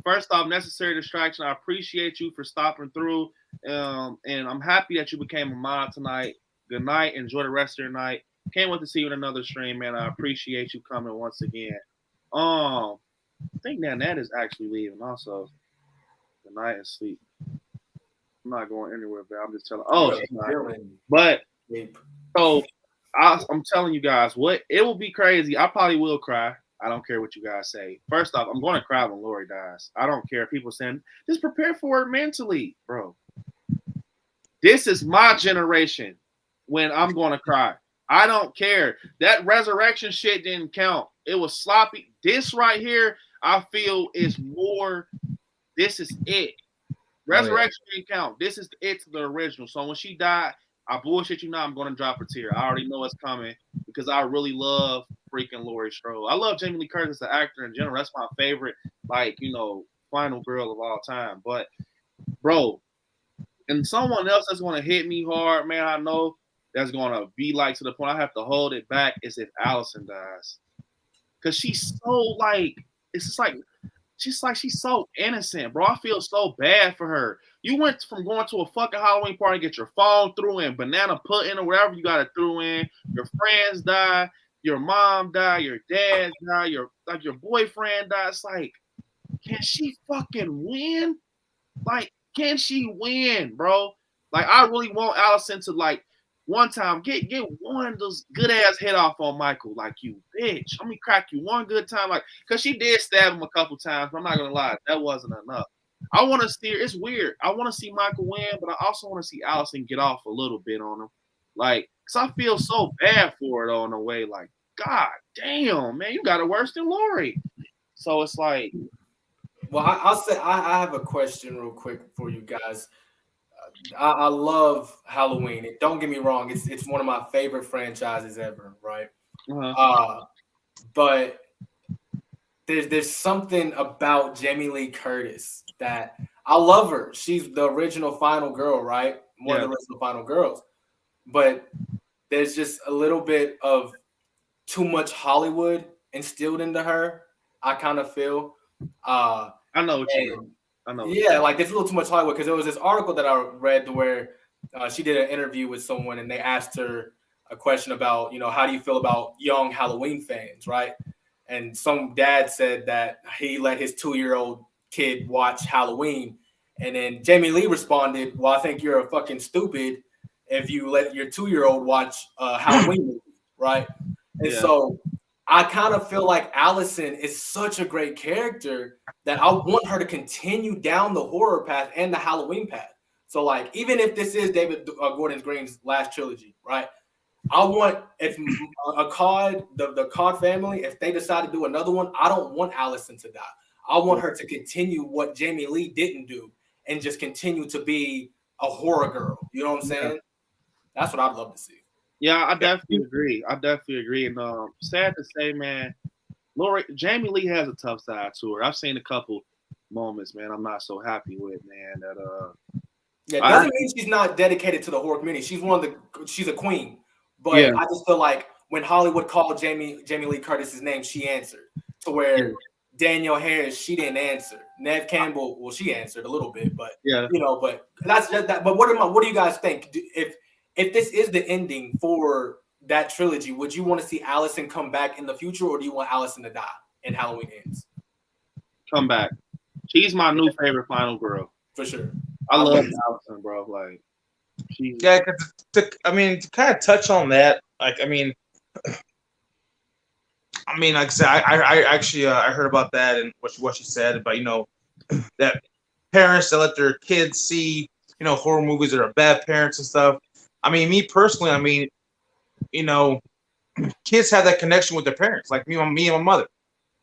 First off, necessary distraction. I appreciate you for stopping through, and I'm happy that you became a mod tonight. Good night. Enjoy the rest of your night. Can't wait to see you in another stream, man. I appreciate you coming once again. I think Nanette is actually leaving also. Good night and sleep. I'm not going anywhere, but I'm just telling. Oh, she's not. But so I'm telling you guys, it will be crazy. I probably will cry. I don't care what you guys say. First off, I'm going to cry when Laurie dies. I don't care. People saying, just prepare for it mentally, bro. This is my generation when I'm going to cry. I don't care. That resurrection shit didn't count. It was sloppy. This right here, I feel is more, this is it. Resurrection didn't count. This is it to the original. So when she died, I bullshit you now. I'm gonna drop a tear. I already know it's coming because I really love freaking Laurie Strode. I love Jamie Lee Curtis as an actor in general. That's my favorite, like final girl of all time. But bro, and someone else that's gonna hit me hard, man. I know that's gonna be like to the point I have to hold it back is if Allison dies, because she's so like it's just like. She's so innocent, bro. I feel so bad for her. You went from going to a fucking Halloween party, get your phone threw in, banana pudding or whatever you got to throw in. Your friends die, your mom died, your dad died, your boyfriend died. It's like, can she fucking win? Like, can she win, bro? Like, I really want Allison to one time get one of those good ass hit off on Michael, like you bitch. Let me crack you one good time, because she did stab him a couple times. But I'm not gonna lie, that wasn't enough. I want to see. It's weird. I want to see Michael win, but I also want to see Allison get off a little bit on him, because I feel so bad for it all in a way. Like, God damn, man, you got it worse than Laurie. So it's like, well, I'll say I have a question real quick for you guys. I love Halloween. Don't get me wrong; it's one of my favorite franchises ever, right? But there's something about Jamie Lee Curtis that I love her. She's the original final girl, right? One of the original final girls. But there's just a little bit of too much Hollywood instilled into her. I kind of feel. I know what you mean. Yeah, like there's a little too much Hollywood because there was this article that I read where she did an interview with someone and they asked her a question about, how do you feel about young Halloween fans, right? And some dad said that he let his 2-year-old kid watch Halloween. And then Jamie Lee responded, well, I think you're a fucking stupid if you let your 2-year-old watch Halloween movie, right? And so I kind of feel like Allison is such a great character that I want her to continue down the horror path and the Halloween path. So, even if this is David Gordon Green's last trilogy, right? I want, if the Cod family, if they decide to do another one, I don't want Allison to die. I want her to continue what Jamie Lee didn't do and just continue to be a horror girl. You know what I'm saying? That's what I'd love to see. Yeah, I definitely agree. And sad to say, man, Jamie Lee has a tough side to her. I've seen a couple moments, man, I'm not so happy with, man. That doesn't mean she's not dedicated to the horror community. She's a queen. But I just feel like when Hollywood called Jamie Lee Curtis's name, she answered. To where Danielle Harris, she didn't answer. Neve Campbell, well, she answered a little bit, but but that's just that. But what do you guys think? If this is the ending for that trilogy, would you want to see Allison come back in the future, or do you want Allison to die and Halloween ends? Come back. She's my new favorite final girl. For sure. I love Allison, bro. To kind of touch on that, like I said, I actually I heard about that and what she said about that parents that let their kids see horror movies that are bad parents and stuff. Me personally, kids have that connection with their parents, like me and my mother.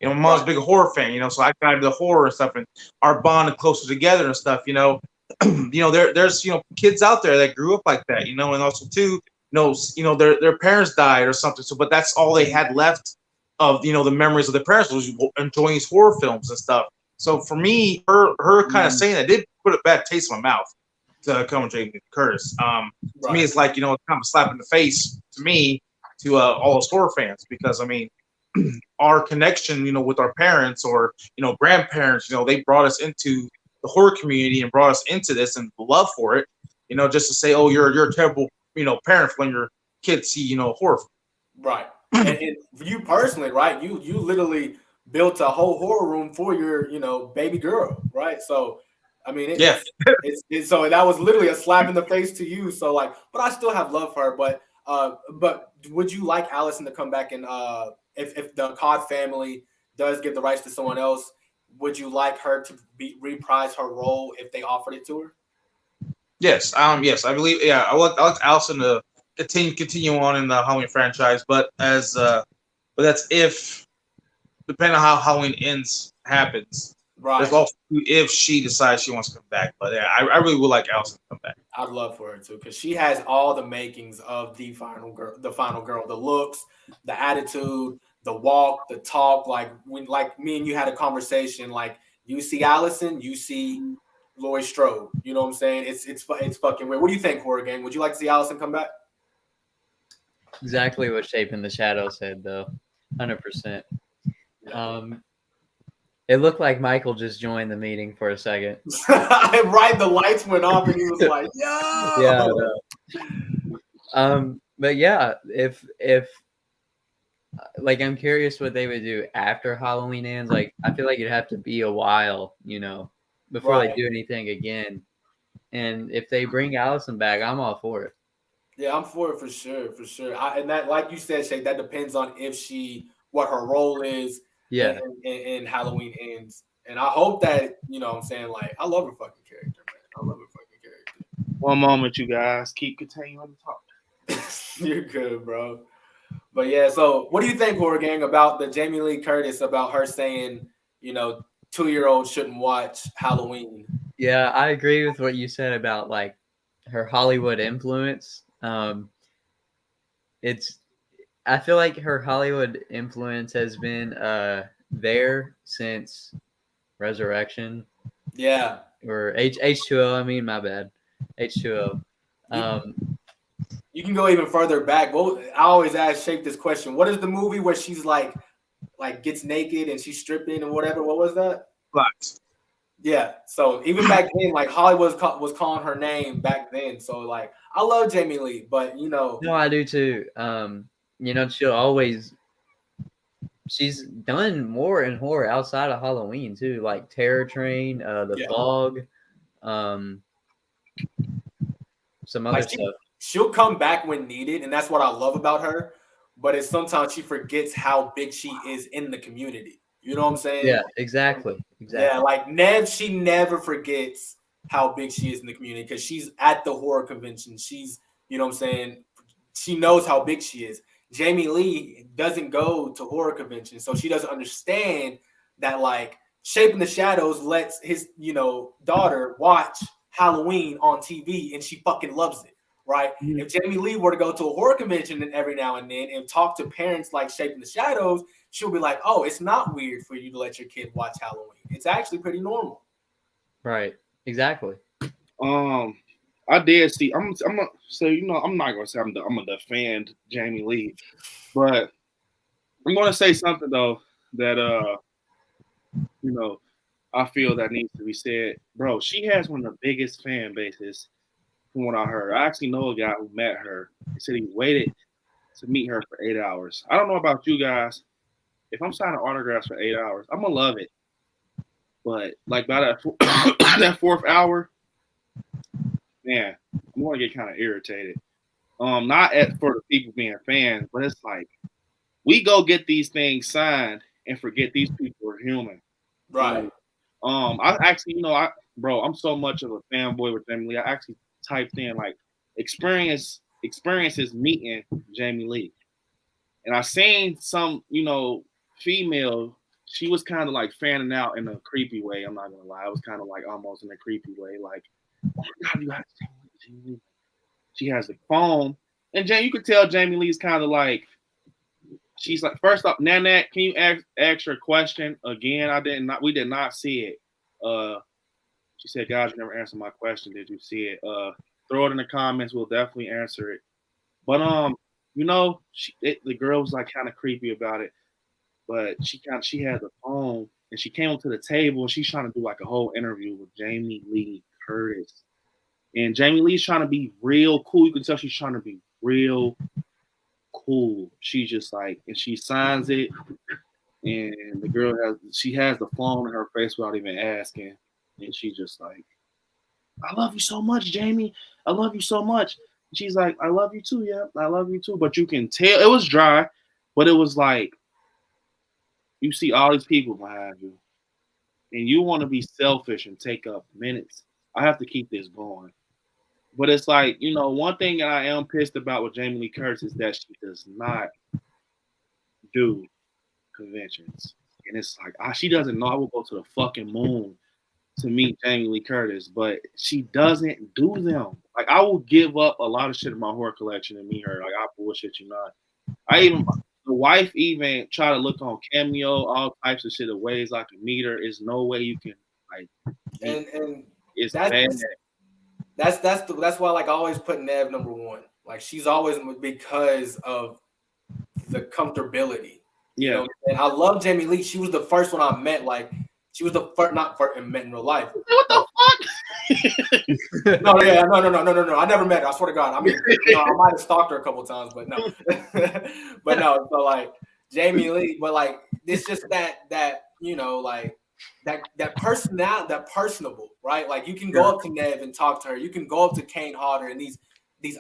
My mom's a big horror fan, so I got into the horror and stuff, and our bond is closer together and stuff. There's kids out there that grew up like that, and also too, their parents died or something. So, but that's all they had left of the memories of their parents was enjoying these horror films and stuff. So for me, her kind of saying that did put a bad taste in my mouth to come with Jamie Curtis. To me, it's like it's kind of a slap in the face to me to all those horror fans because our connection, with our parents or grandparents, they brought us into the horror community and brought us into this and love for it, just to say, oh, you're a terrible, parent when your kids see, horror. Right. And for you personally, right, you literally built a whole horror room for your, baby girl, right? So, so that was literally a slap in the face to you. So but I still have love for her. But would you like Allison to come back and if the Cod family does give the rights to someone else, would you like her to reprise her role if they offered it to her? Yes. Yes, I believe. Yeah, I want Allison to continue on in the Halloween franchise, but that's if, depending on how Halloween ends happens. Right. There's also if she decides she wants to come back. But yeah, I really would like Allison to come back. I'd love for her to, because she has all the makings of the final girl. The final girl, the looks, the attitude, the walk, the talk. Like when, like me and you had a conversation. Like you see Allison, you see Laurie Strode. You know what I'm saying? It's fucking weird. What do you think, Horror Gang? Would you like to see Allison come back? Exactly what Shape in the Shadow said, though. 100%. It looked like Michael just joined the meeting for a second. Right, the lights went off and he was like, "Yo!" Yeah. But yeah, if like I'm curious what they would do after Halloween ends. Like I feel like it'd have to be a while, before they do anything again. And if they bring Allison back, I'm all for it. Yeah, I'm for it for sure, for sure. And that, like you said, Shay, that depends on what her role is. Yeah. And Halloween ends. And I hope that, what I'm saying, like, I love her fucking character, man. I love her fucking character. One moment, you guys. Keep continuing to talk. You're good, bro. But yeah, so what do you think, Horror Gang, about the Jamie Lee Curtis, about her saying, 2-year-olds shouldn't watch Halloween? Yeah, I agree with what you said about like her Hollywood influence. I feel like her Hollywood influence has been there since Resurrection. Yeah. Or H2O, I mean, my bad. H2O. You can go even further back. Well, I always ask Shape this question. What is the movie where she's like gets naked and she's stripping and whatever? What was that? Blacks. Yeah. So even back then, like Hollywood was calling her name back then. So like, I love Jamie Lee, but No, I do too. She's done more in horror outside of Halloween too, like Terror Train, The Fog, some other stuff. She'll come back when needed, and that's what I love about her. But it's sometimes she forgets how big she is in the community. You know what I'm saying? Yeah, exactly. Yeah, like Nev, she never forgets how big she is in the community because she's at the horror convention. She's, you know what I'm saying? She knows how big she is. Jamie Lee doesn't go to horror conventions, so she doesn't understand that like Shape in the Shadows lets his, daughter watch Halloween on TV and she fucking loves it, right? Mm-hmm. If Jamie Lee were to go to a horror convention every now and then and talk to parents like Shape in the Shadows, she'll be like, "Oh, it's not weird for you to let your kid watch Halloween. It's actually pretty normal." Right. Exactly. I did see. I'm gonna say, I'm not gonna say I'm gonna defend Jamie Lee, but I'm gonna say something though that I feel that needs to be said. Bro, she has one of the biggest fan bases from what I heard. I actually know a guy who met her. He said he waited to meet her for 8 hours. I don't know about you guys. If I'm signing autographs for 8 hours, I'm gonna love it. But like by that that 4th hour, man, I'm gonna get kind of irritated. Not for the people being fans, but it's like we go get these things signed and forget these people are human. Right. I actually, I'm so much of a fanboy with Jamie Lee. I actually typed in like experiences meeting Jamie Lee, and I seen some, female. She was kind of like fanning out in a creepy way. I'm not gonna lie. It was kind of like almost in a creepy way, like, "Oh my God, you got Jamie Lee." She has the phone, and you could tell Jamie Lee's kind of like. She's like, first off, Nanette, can you ask your question again? We did not see it. She said, "Guys, you never answered my question. Did you see it? Throw it in the comments. We'll definitely answer it." But the girl was like kind of creepy about it. But she had the phone and she came up to the table and she's trying to do like a whole interview with Jamie Lee Curtis. And Jamie Lee's trying to be real cool. You can tell she's trying to be real cool. She's just like, and she signs it, and the girl has the phone in her face without even asking, and she's just like, "I love you so much, Jamie. I love you so much." And she's like, "I love you too, yeah, I love you too." But you can tell it was dry, but it was like you see all these people behind you, and you want to be selfish and take up minutes. I have to keep this going. But it's like, one thing that I am pissed about with Jamie Lee Curtis is that she does not do conventions. And it's like, she doesn't know I will go to the fucking moon to meet Jamie Lee Curtis, but she doesn't do them. Like, I will give up a lot of shit in my horror collection and meet her. Like, I bullshit you not. The wife even try to look on Cameo, all types of shit of ways I can meet her. There's no way you can, like, and it's bad. That's why, like, I always put Nev number one. Like, she's always because of the comfortability. You know? And I love Jamie Lee. She was the first one I met. Like, she was the first, not first, met in real life. What the fuck? No. I never met her. I swear to God. I mean, I might have stalked her a couple times, but no. But no. So, like, Jamie Lee, but like, it's just that like that personality, that personable, right? Like, you can go up to Nev and talk to her. You can go up to Kane Hodder and these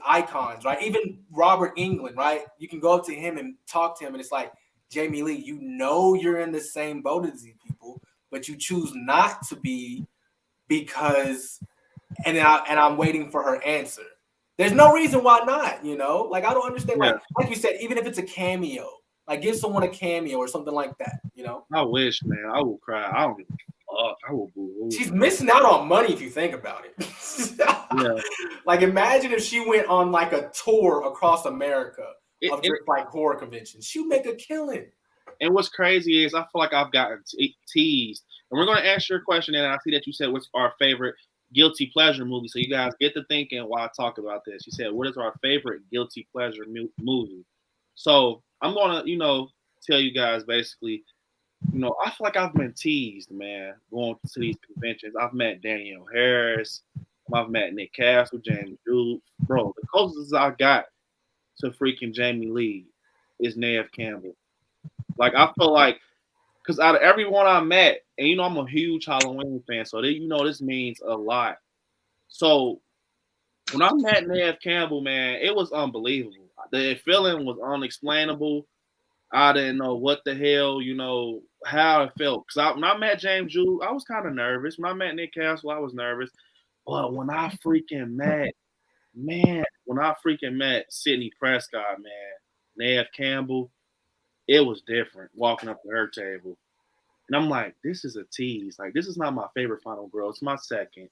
icons, right? Even Robert Englund, right? You can go up to him and talk to him, and it's like, Jamie Lee, you're in the same boat as these people, but you choose not to be because, and I'm waiting for her answer. There's no reason why not, Like, I don't understand. Like you said, even if it's a cameo, like, give someone a cameo or something like that, I wish, man. I will cry. I don't give a fuck. I will boo. She's missing out on money if you think about it. Like, imagine if she went on like a tour across America of just like horror conventions. She'd make a killing. And what's crazy is I feel like I've gotten teased. And we're going to ask your question, and I see that you said what's our favorite guilty pleasure movie. So you guys get to thinking while I talk about this. You said, what is our favorite guilty pleasure movie? So I'm going to, tell you guys basically, I feel like I've been teased, man, going to these conventions. I've met Danielle Harris. I've met Nick Castle, James Jude. Bro, the closest I got to freaking Jamie Lee is Neve Campbell. Like, I feel like, because out of everyone I met, and I'm a huge Halloween fan, so this means a lot. So when I met Neve Campbell, man, it was unbelievable. The feeling was unexplainable. I didn't know what the hell, how it felt. Because when I met James Jude, I was kind of nervous. When I met Nick Castle, I was nervous. But when I freaking met Sidney Prescott, man, Neve Campbell, it was different walking up to her table. And I'm like, this is a tease. Like, this is not my favorite final girl. It's my second.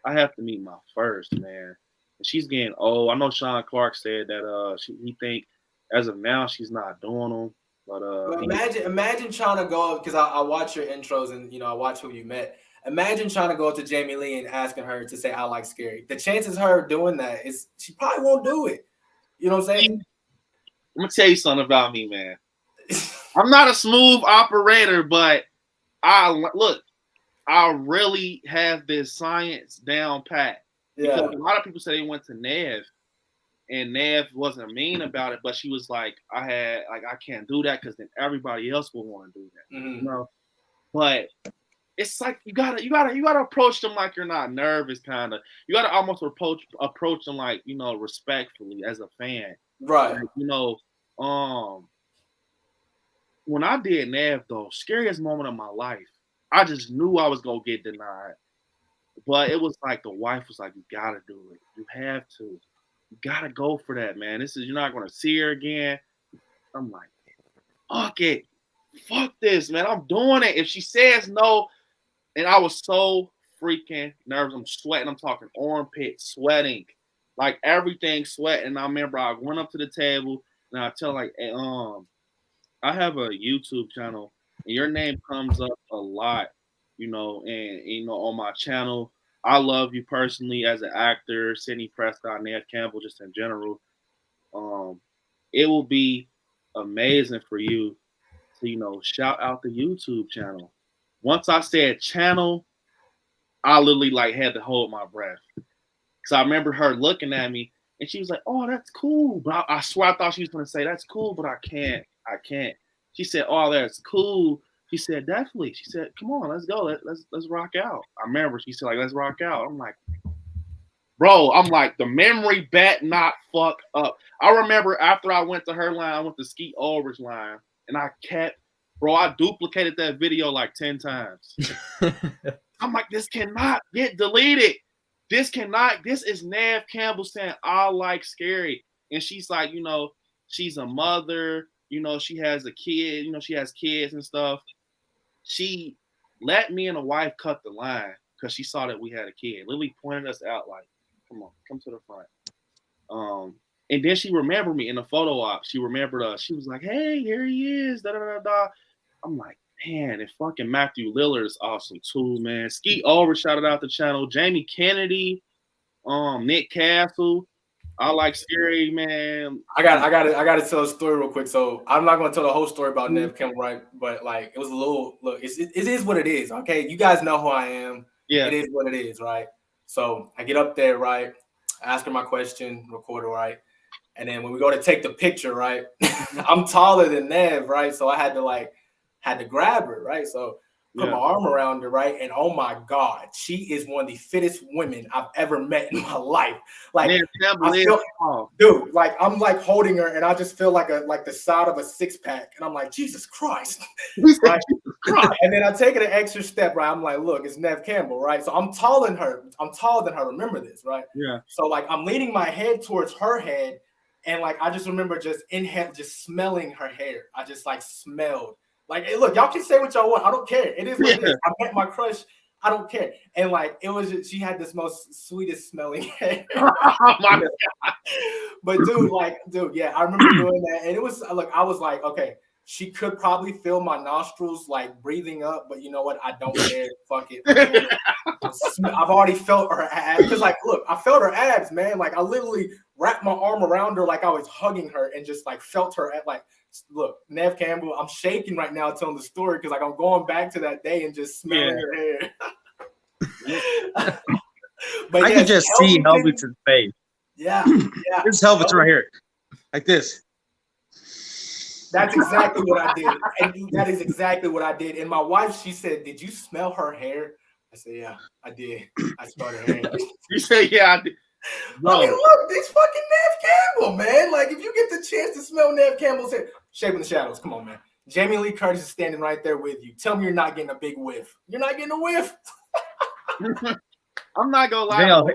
I have to meet my first, man. And she's getting old. I know Sean Clark said that he think as of now she's not doing them. But imagine trying to go up, because I watch your intros and I watch who you met. Imagine trying to go up to Jamie Lee and asking her to say I like scary. The chances of her doing that is she probably won't do it. You know what I'm saying? I'm gonna tell you something about me, man. I'm not a smooth operator, but I really have this science down pat. Because a lot of people say they went to Nev, and Nev wasn't mean about it, but she was like, I can't do that because then everybody else will want to do that. Mm-hmm. But it's like you gotta approach them like you're not nervous, kind of. You gotta almost approach them like, respectfully as a fan. Right. Like, when I did Nev, though, scariest moment of my life, I just knew I was gonna get denied. But it was like the wife was like, you gotta do it. You have to. You gotta go for that, man. You're not gonna see her again. I'm like, fuck it. Fuck this, man. I'm doing it. If she says no, and I was so freaking nervous. I'm sweating. I'm talking armpit sweating. Like, everything sweating. And I remember I went up to the table and I tell like, hey, I have a YouTube channel and your name comes up a lot, and on my channel. I love you personally as an actor, Sidney Prescott, Neve Campbell, just in general. It will be amazing for you to, shout out the YouTube channel. Once I said channel, I literally had to hold my breath. Because I remember her looking at me and she was like, oh, that's cool. But I swear I thought she was going to say, that's cool, but I can't. She said, oh, that's cool. She said, definitely. She said, come on, let's go. Let's rock out. I remember she said, let's rock out. I'm like, bro, the memory bet not fuck up. I remember after I went to her line, I went to Skeet Ulrich's line, and I duplicated that video 10 times. I'm like, this cannot get deleted. This is Neve Campbell saying, I like scary. And she's like, she's a mother, she has a kid, she has kids and stuff. she let me and the wife cut the line because she saw that we had a kid. Lily pointed us out like, come to the front. And then she remembered me in the photo op. She remembered us. She was like, hey, here he is. Da, da, da, da. I'm like, man, and fucking Matthew Lillard is awesome too, man. Skeet Over shouted out the channel. Jamie Kennedy, Nick Castle. I like Scary, man. I got to tell a story real quick. So I'm not going to tell the whole story about Nev Campbell, right? But like, it was a little look. It is what it is. Okay, you guys know who I am. Yeah, it is what it is, right? So I get up there, right? I ask her my question, record it, right? And then when we go to take the picture, right? I'm taller than Nev, right? So I had to grab her, right? So put my arm around her, right? And oh my God, she is one of the fittest women I've ever met in my life. Like, dude, like I'm like holding her, and I just feel like the side of a 6-pack, and I'm like, Jesus Christ, right? And then I take it an extra step, right? I'm like, look, it's Nev Campbell, right? So I'm taller than her. Remember this, right? Yeah. So like I'm leaning my head towards her head, and like I just remember just smelling her hair. I just like smelled. Like, hey, look, y'all can say what y'all want. I don't care. It is what it is. I met my crush. I don't care. And like, it was just, she had this most sweetest smelling hair. Oh my God. But dude, yeah, I remember doing that. And it was, look, I was like, okay, she could probably feel my nostrils like breathing up, but you know what? I don't care. Fuck it. I've already felt her abs. Because like, look, I felt her abs, man. Like, I literally wrapped my arm around her like I was hugging her and just like felt her at like, look, Nev Campbell, I'm shaking right now telling the story because like I'm going back to that day and just smelling her hair. But I can just see Helveton's face. Yeah. This is Helveton right here. Like this. That's exactly what I did. And that is exactly what I did. And my wife, she said, did you smell her hair? I said, yeah, I did. I smelled her hair. You said, yeah, I did. No. I mean, look, this fucking Nev Campbell, man. Like, if you get the chance to smell Nev Campbell's hair, Shape in the Shadows, come on, man. Jamie Lee Curtis is standing right there with you. Tell me you're not getting a big whiff. You're not getting a whiff. I'm not gonna lie.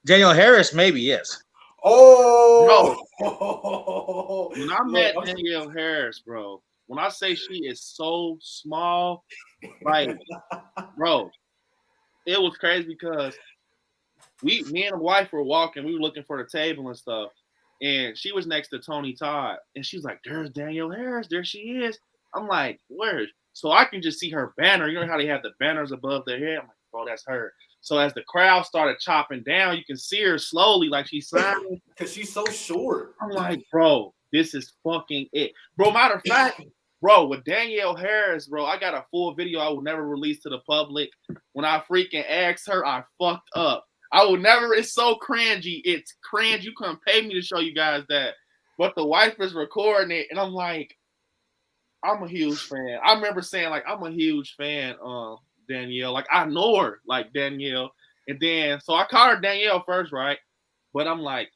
Daniel Harris, maybe, yes. Oh, no. When I met Danielle Harris, bro, when I say she is so small, like, bro, it was crazy because me and the wife were walking, we were looking for the table and stuff, and she was next to Tony Todd, and she's like, there's Danielle Harris, there she is. I'm like, where? So I can just see her banner. You know how they have the banners above their head? I'm like, bro, that's her. So as the crowd started chopping down, you can see her slowly, like she's signing. Because she's so short. I'm like, bro, this is fucking it. Bro, matter of fact, bro, with Danielle Harris, bro, I got a full video I will never release to the public. When I freaking asked her, I fucked up. I will never, it's so cringy. It's cringe. You couldn't pay me to show you guys that. But the wife is recording it, and I'm like, I'm a huge fan. I remember saying, like, I'm a huge fan of Danielle. Like, I know her, like, Danielle. And then, so I called her Danielle first, right? But I'm like,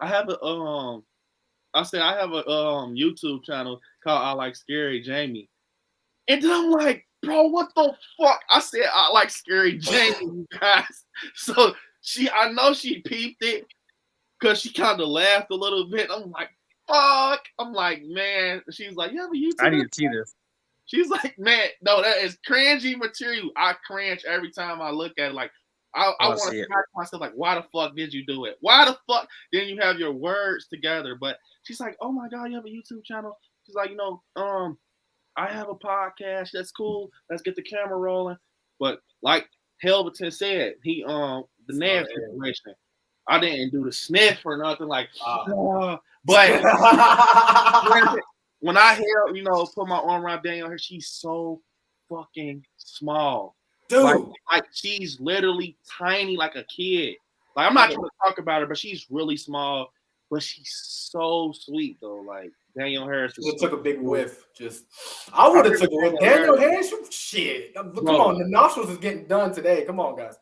I have a YouTube channel called I Like Scary Jamie. And then I'm like, bro, what the fuck? I said, I like Scary Jamie, you guys. So I know she peeped it because she kind of laughed a little bit. I'm like, fuck. I'm like, man. She's like, you have a YouTube? I need to see this. She's like, man, no, that is cringy material. I cringe every time I look at it. Like, I want to ask myself, like, why the fuck did you do it? Why the fuck didn't you have your words together? But she's like, oh my God, you have a YouTube channel? She's like, I have a podcast. That's cool. Let's get the camera rolling. But like Helveton said, he the Nav situation. I didn't do the sniff or nothing like. But when I held, put my arm around Danielle here, she's so fucking small, dude. Like she's literally tiny, like a kid. Like I'm not trying to talk about her, but she's really small. But she's so sweet though. Like Danielle Harris took a big whiff. I would have took a whiff. Danielle Harris, shit. Come on, the nostrils is getting done today. Come on, guys.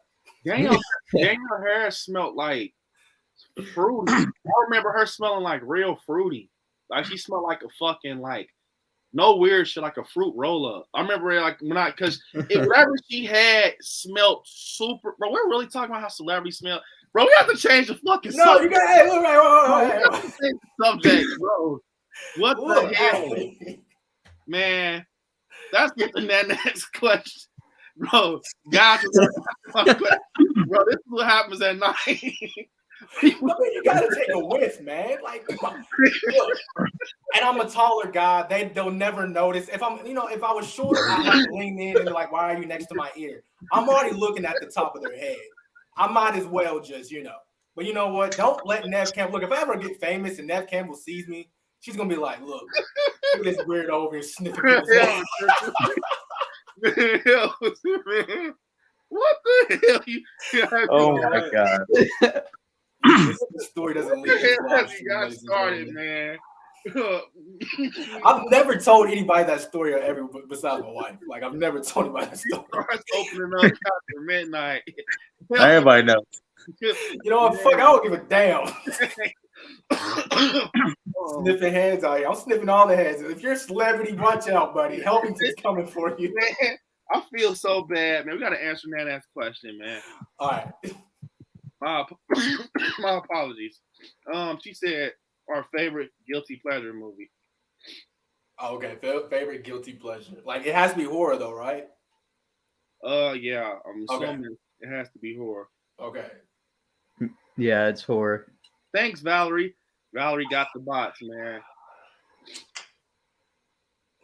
Danielle Harris smelled like fruity. I remember her smelling like real fruity. Like she smelled like a fucking no weird shit, like a fruit roll up. I remember because whatever she had smelled super. Bro, we're really talking about how celebrities smell. Bro, we have to change the fucking subject. No, you got to look right. Change the subject, bro. What the hell, man? That's the next question, bro. Guys, bro, this is what happens at night. I mean, you gotta take a whiff, man. Like, look, and I'm a taller guy. They'll never notice. If I'm, if I was shorter, I have to lean in and be like, "Why are you next to my ear?" I'm already looking at the top of their head. I might as well just, But you know what? Don't let Nev Campbell look. If I ever get famous and Nev Campbell sees me, she's gonna be like, "Look at this weirdo over here sniffing people's head." What the hell? Oh my god! This story doesn't leave. You got started, man. I've never told anybody that story ever besides my wife. Like, I've never told anybody that story. Opening up after midnight. Everybody knows. You know what? Fuck, I don't give a damn. Sniffing heads out here. I'm sniffing all the heads. If you're a celebrity, watch out, buddy. Helpington's coming for you. Man, I feel so bad, man. We got to answer Nana's question, man. All right. My apologies. She said our favorite guilty pleasure movie. Oh, okay. Favorite guilty pleasure. Like, it has to be horror, though, right? Yeah. I'm assuming it has to be horror. Okay. Yeah, it's horror. Thanks, Valerie. Valerie got the box, man.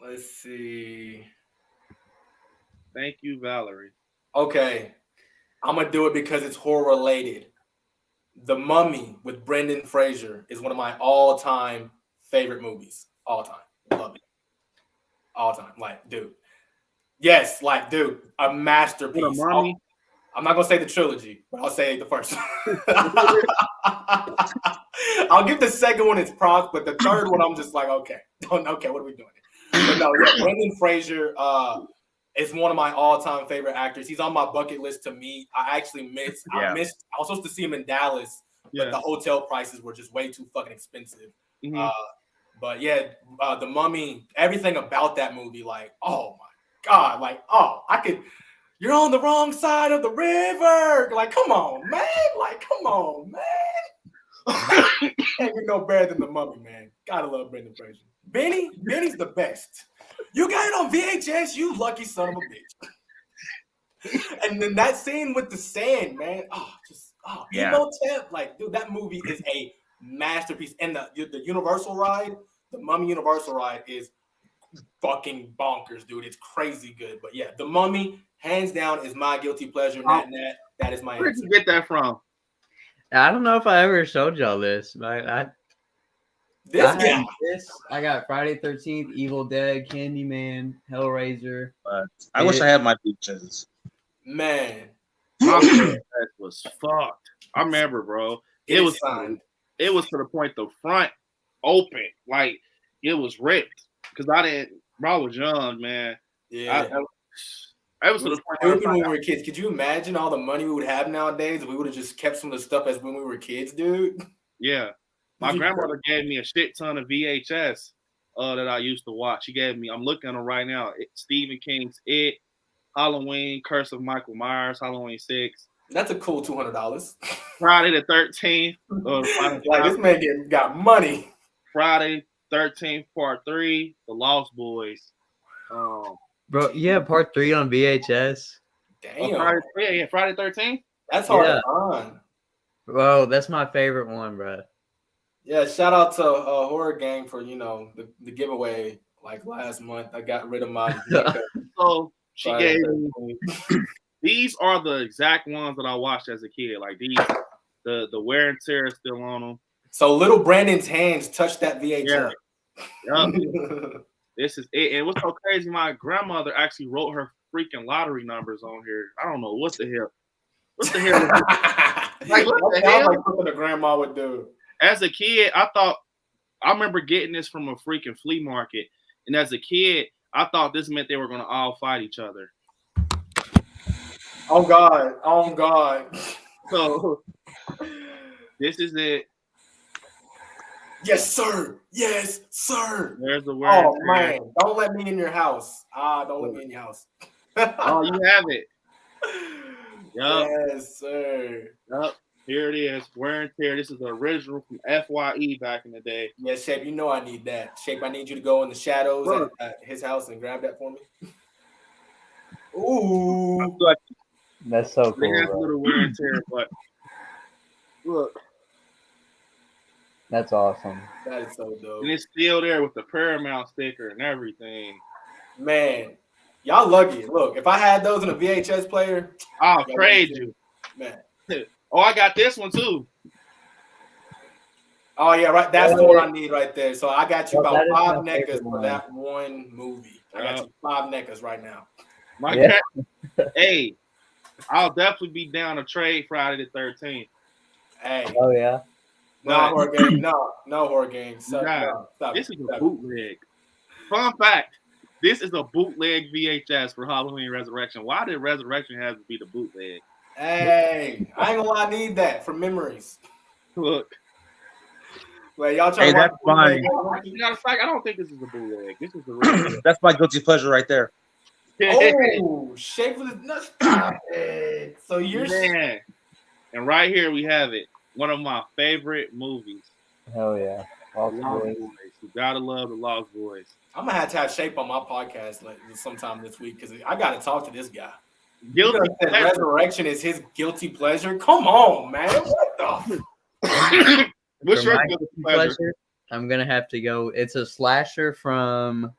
Let's see. Thank you, Valerie. Okay. I'm going to do it because it's horror related. The Mummy with Brendan Fraser is one of my all-time favorite movies. All time. Love it. All time. Like, dude. Yes, like, dude, a masterpiece. What, a Mummy? I'm not going to say the trilogy, but I'll say the first one. I'll give the second one its props, but the third one, I'm just like, okay, what are we doing? But no, yeah, Brendan Fraser is one of my all-time favorite actors. He's on my bucket list to meet. I actually missed. I was supposed to see him in Dallas, but the hotel prices were just way too fucking expensive. Mm-hmm. But yeah, The Mummy, everything about that movie, like, oh my God, like, oh, you're on the wrong side of the river. Like, come on, man. Can't be no better than The Mummy, man. Gotta love Brendan Fraser. Benny's the best. You got it on VHS, you lucky son of a bitch. And then that scene with the sand, man. Emotep, like, dude, that movie is a masterpiece. And the Universal ride, the Mummy Universal ride is fucking bonkers, dude. It's crazy good. But yeah, The Mummy, hands down, is my guilty pleasure. That is my Where did answer. you get that from? I don't know if I ever showed y'all this, but I got Friday 13th, Evil Dead, Candyman, Hellraiser. I wish I had my VHS. Man, My VHS was fucked. I remember, bro. It was to the point the front open, like it was ripped. Because I was young, man. Yeah. I was to the point when we were kids. Could you imagine all the money we would have nowadays if we would have just kept some of the stuff as when we were kids, dude? Yeah. My grandmother gave me a shit ton of VHS that I used to watch. She gave me, I'm looking at them right now, Stephen King's It, Halloween, Curse of Michael Myers, Halloween 6. That's a cool $200. Friday the 13th. Like, this man got money. Friday 13th, Part 3, The Lost Boys. Bro, you have Part 3 on VHS? Damn. Friday 13th? That's hard to find. Bro, that's my favorite one, bro. Yeah, shout out to Horror Gang for, the giveaway like last month. I got rid of my So she gave me these are the exact ones that I watched as a kid. Like these, the wear and tear is still on them. So little Brandon's hands touched that VHS. Yeah. This is it. And what's so crazy, my grandmother actually wrote her freaking lottery numbers on here. I don't know what the hell. What the hell? Like, what the hell? Like something a grandma would do. As a kid, I remember getting this from a freaking flea market. And as a kid, I thought this meant they were going to all fight each other. Oh, God. So, this is it. Yes, sir. Yes, sir. There's the word. Oh, man. Don't let me in your house. Don't let me in your house. Oh, you have it. Yep. Yes, sir. Yep. Here it is, wear and tear. This is the original from FYE back in the day. Yeah, Shape, you know I need that. Shape, I need you to go in the shadows at his house and grab that for me. Ooh. That's so They cool. have a little wear and tear, but look. That's awesome. That is so dope. And it's still there with the Paramount sticker and everything. Man, y'all lucky. Look, if I had those in a VHS player, I'll trade you. Man. Oh, I got this one too. Oh yeah, right. That's the one I need right there. So I got you about 5 NECAs for one. that one movie. I got you 5 NECAs right now. Hey, I'll definitely be down to trade Friday the 13th. Hey. Oh yeah. No horror game. No horror game. Stop. This is a bootleg. Fun fact: this is a bootleg VHS for Halloween Resurrection. Why did Resurrection have to be the bootleg? Hey, I ain't gonna lie, I need that for memories. Look. Well, y'all trying to that's fine. Matter of fact, I don't think this is a bootleg. This is the real. That's my guilty pleasure right there. Oh, Shape with his nuts. So you're man. And right here we have it. One of my favorite movies. Hell yeah. Lost Boys. You gotta love the Lost Boys. I'm gonna have to have Shape on my podcast sometime this week because I gotta talk to this guy. Guilty Resurrection is his guilty pleasure. Come on, man. What the? What's your guilty pleasure? I'm gonna have to go. It's a slasher from.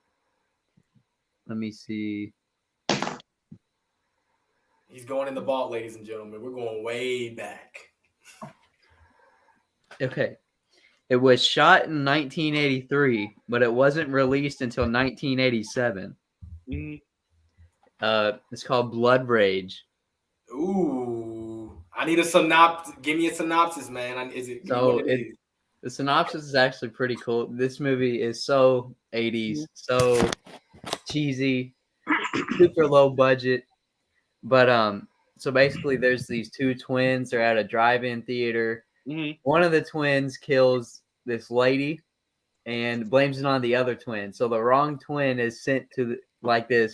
Let me see. He's going in the vault, ladies and gentlemen. We're going way back. Okay. It was shot in 1983, but it wasn't released until 1987. Mm-hmm. It's called Blood Rage. Ooh, I need a synopsis. Give me a synopsis, man. The synopsis is actually pretty cool. This movie is so 80s, so cheesy, super low budget. But so basically, there's these two twins. They're at a drive-in theater. Mm-hmm. One of the twins kills this lady and blames it on the other twin. So the wrong twin is sent to this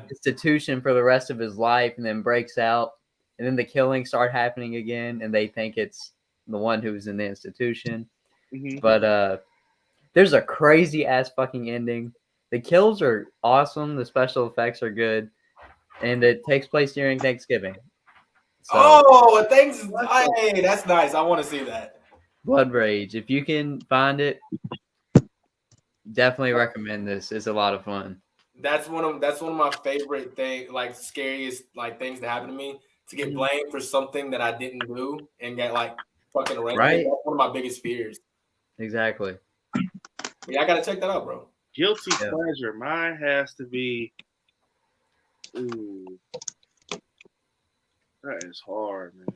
institution for the rest of his life, and then breaks out. And then the killings start happening again, and they think it's the one who's in the institution. Mm-hmm. But there's a crazy ass fucking ending. The kills are awesome. The special effects are good, and it takes place during Thanksgiving. So, thanks. Hey, that's nice. I want to see that. Blood Rage. If you can find it, definitely recommend this. It's a lot of fun. That's one of my favorite things, scariest things that happen to me. To get blamed for something that I didn't do and get fucking arrested. Right. That's one of my biggest fears. Exactly. Yeah, I gotta check that out, bro. Guilty pleasure. Mine has to be. Ooh, that is hard, man.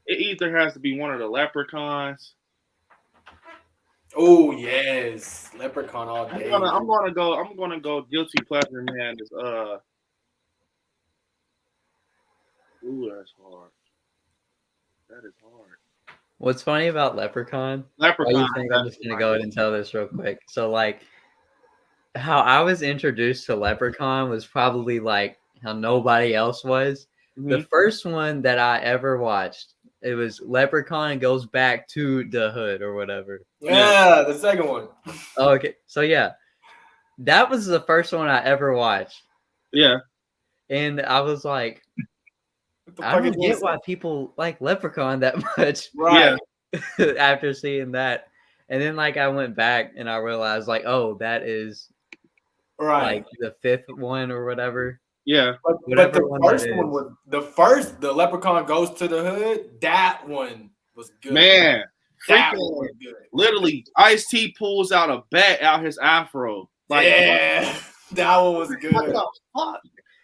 It either has to be one of the Leprechauns. Oh yes, Leprechaun all day. I'm gonna go guilty pleasure, man. Ooh, that's hard. That is hard. What's funny about Leprechaun? Leprechaun. I'm just gonna go ahead and tell this real quick. So how I was introduced to Leprechaun was probably how nobody else was. Mm-hmm. The first one that I ever watched, it was Leprechaun Goes Back to the Hood or whatever. Yeah, the second one. Oh, okay. So yeah, that was the first one I ever watched. Yeah. And I was like, I don't get why people like Leprechaun that much. Right. After seeing that. And then I went back and I realized oh, that is right the fifth one or whatever. Yeah. But the first one was the Leprechaun Goes to the Hood. That one was good. Man. That one was good. Literally, Ice-T pulls out a bat out his afro. That one was good. What the fuck?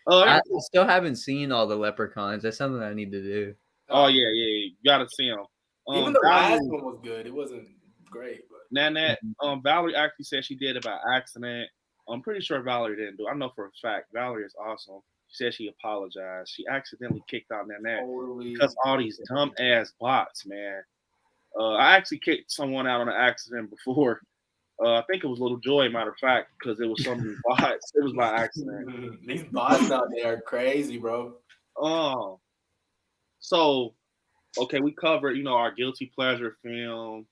I still haven't seen all the Leprechauns. That's something I need to do. Oh yeah, you gotta see them. Even the last one was good. It wasn't great, but Nanette, Valerie actually said she did it by accident. I'm pretty sure Valerie didn't do it. I know for a fact. Valerie is awesome. She said she apologized. She accidentally kicked out Nanette because all these dumb ass bots, man. I actually kicked someone out on an accident before. I think it was Little Joy, matter of fact, because it was some of these bots. It was by accident. These bots out there are crazy, bro. So Okay, we covered, our guilty pleasure film.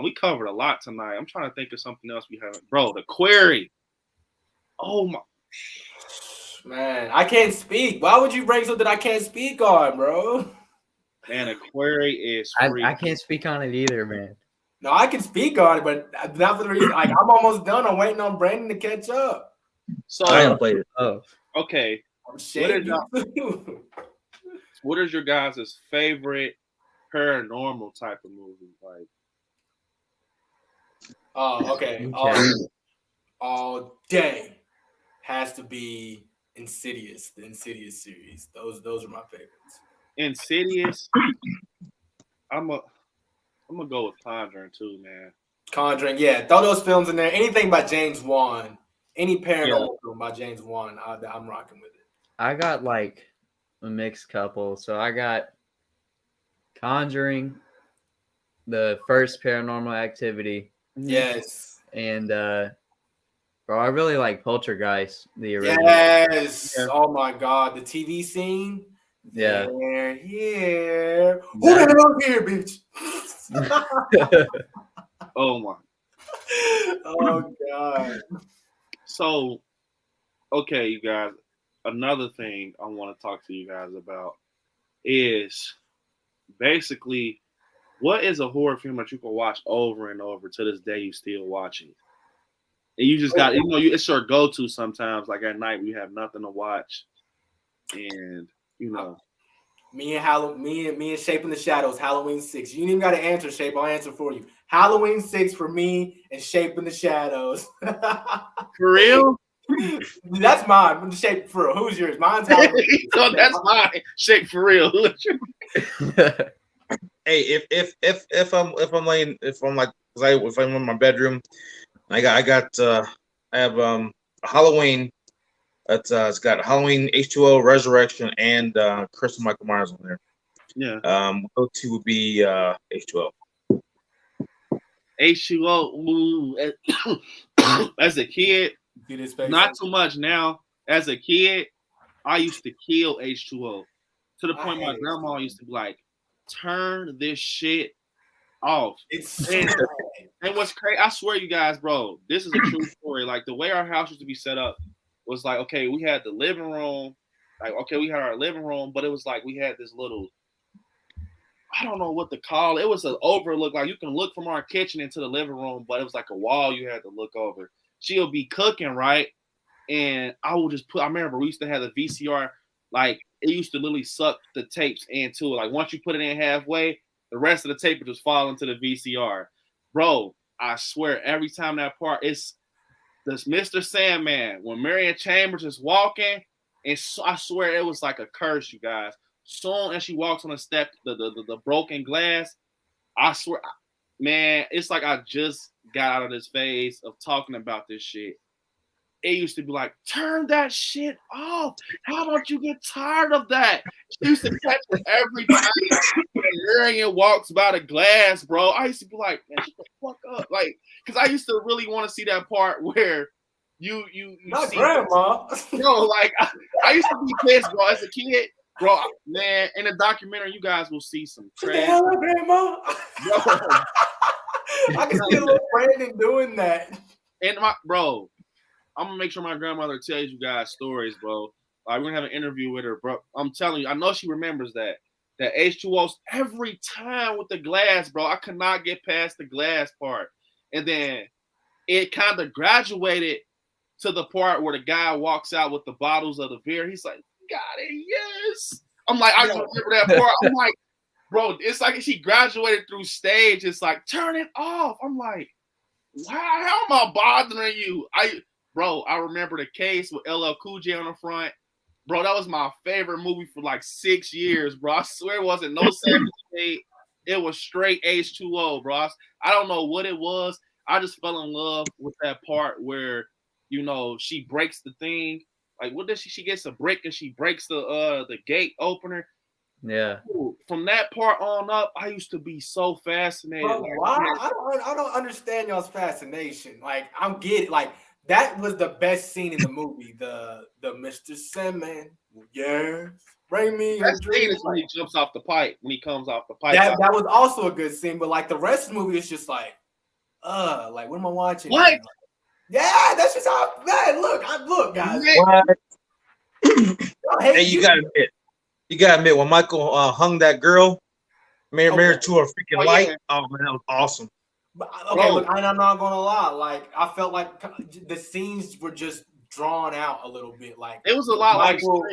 We covered a lot tonight. I'm trying to think of something else we haven't. Bro, The Quarry. Oh my. Man, I can't speak. Why would you bring something I can't speak on, bro? Man, The Quarry is free. I can't speak on it either, man. No, I can speak on it, but not for the reason. Like, I'm almost done. I'm waiting on Brandon to catch up. So I haven't played it. Oh, okay. I'm shaking. What is your guys' favorite paranormal type of movie? Like, Oh, okay. All day has to be Insidious, the Insidious series. Those are my favorites. Insidious. I'm gonna go with Conjuring too, man. Conjuring, yeah. Throw those films in there. Anything by James Wan, any paranormal film by James Wan, I'm rocking with it. I got like a mixed couple. So I got Conjuring, the first Paranormal Activity. Yes. And bro, I really like Poltergeist, the original. Yes. Yeah. Oh my God, the TV scene. Yeah. They're here. Who the hell here, bitch? Oh my. Oh God. So, okay, you guys. Another thing I want to talk to you guys about is basically what is a horror film that you can watch over and over to this day? You still watching, and you just got it's your go-to sometimes. Like at night, we have nothing to watch, and Me and Shape in the Shadows, Halloween 6. You ain't even got to answer, Shape. I'll answer for you. Halloween 6 for me and Shape in the Shadows. For real? That's mine. Shape for real. Who's yours? Mine's Halloween. So that's mine. Shape for real. Hey, if I'm in my bedroom, I have a Halloween. It's got Halloween, H2O, Resurrection, and Curse of Michael Myers on there. Yeah. Go-to would be H2O. H2O. As a kid, not too much now. As a kid, I used to kill H2O to the point my grandma used to be like, "Turn this shit off." And what's crazy, I swear, you guys, bro, this is a true story. Like the way our house used to be set up was like, okay, we had the living room, we had our living room, but it was like we had this little, I don't know what to call it. It was an overlook, like you can look from our kitchen into the living room, but it was like a wall you had to look over. She'll be cooking, right? And I will just I remember we used to have the VCR, like it used to literally suck the tapes into it. Like once you put it in halfway, the rest of the tape would just fall into the VCR. Bro, I swear, every time that part, it's this Mr. Sandman, when Marion Chambers is walking, and I swear it was like a curse, you guys. Soon as she walks on the step, the broken glass, I swear, man, it's like I just got out of this phase of talking about this shit. It used to be like, turn that shit off. How don't you get tired of that? She used to catch it every time Marion walks by the glass, bro. I used to be like, man, shut the fuck up. Like, because I used to really want to see that part where you not see grandma. Like I used to be pissed, bro, as a kid. Bro, man, in the documentary, you guys will see some trash. What the hell, grandma? I can see a little Brandon doing that. And bro, I'm gonna make sure my grandmother tells you guys stories, bro. Like, we're gonna have an interview with her, bro. I'm telling you, I know she remembers that H2O's every time with the glass, bro. I could not get past the glass part, and then it kind of graduated to the part where the guy walks out with the bottles of the beer. He's like, "Got it, yes." I'm like, I remember that part. I'm like, bro, it's like she graduated through stage. It's like, turn it off. I'm like, how am I bothering you? Bro, I remember the case with LL Cool J on the front. Bro, that was my favorite movie for like 6 years, bro. I swear it wasn't no Savage State. It was straight H2O, bro. I don't know what it was. I just fell in love with that part where, she breaks the thing. Like, what does she gets a brick and she breaks the gate opener. Yeah. From that part on up, I used to be so fascinated. Bro, why? I don't understand y'all's fascination. Like, I'm getting like that was the best scene in the movie. The Mr. Sandman. Yes. Bring me That a dream. scene is when he jumps off the pipe. When he comes off the pipe. That was also a good scene, but like the rest of the movie is just like what am I watching? What? Like, yeah, that's just how. Man, look, guys. What? Hey, you gotta admit, when Michael hung that girl, married to a freaking light. Yeah. Oh man, that was awesome. But, okay, look, I'm not gonna lie. Like, I felt like the scenes were just drawn out a little bit. Like, it was a lot Michael,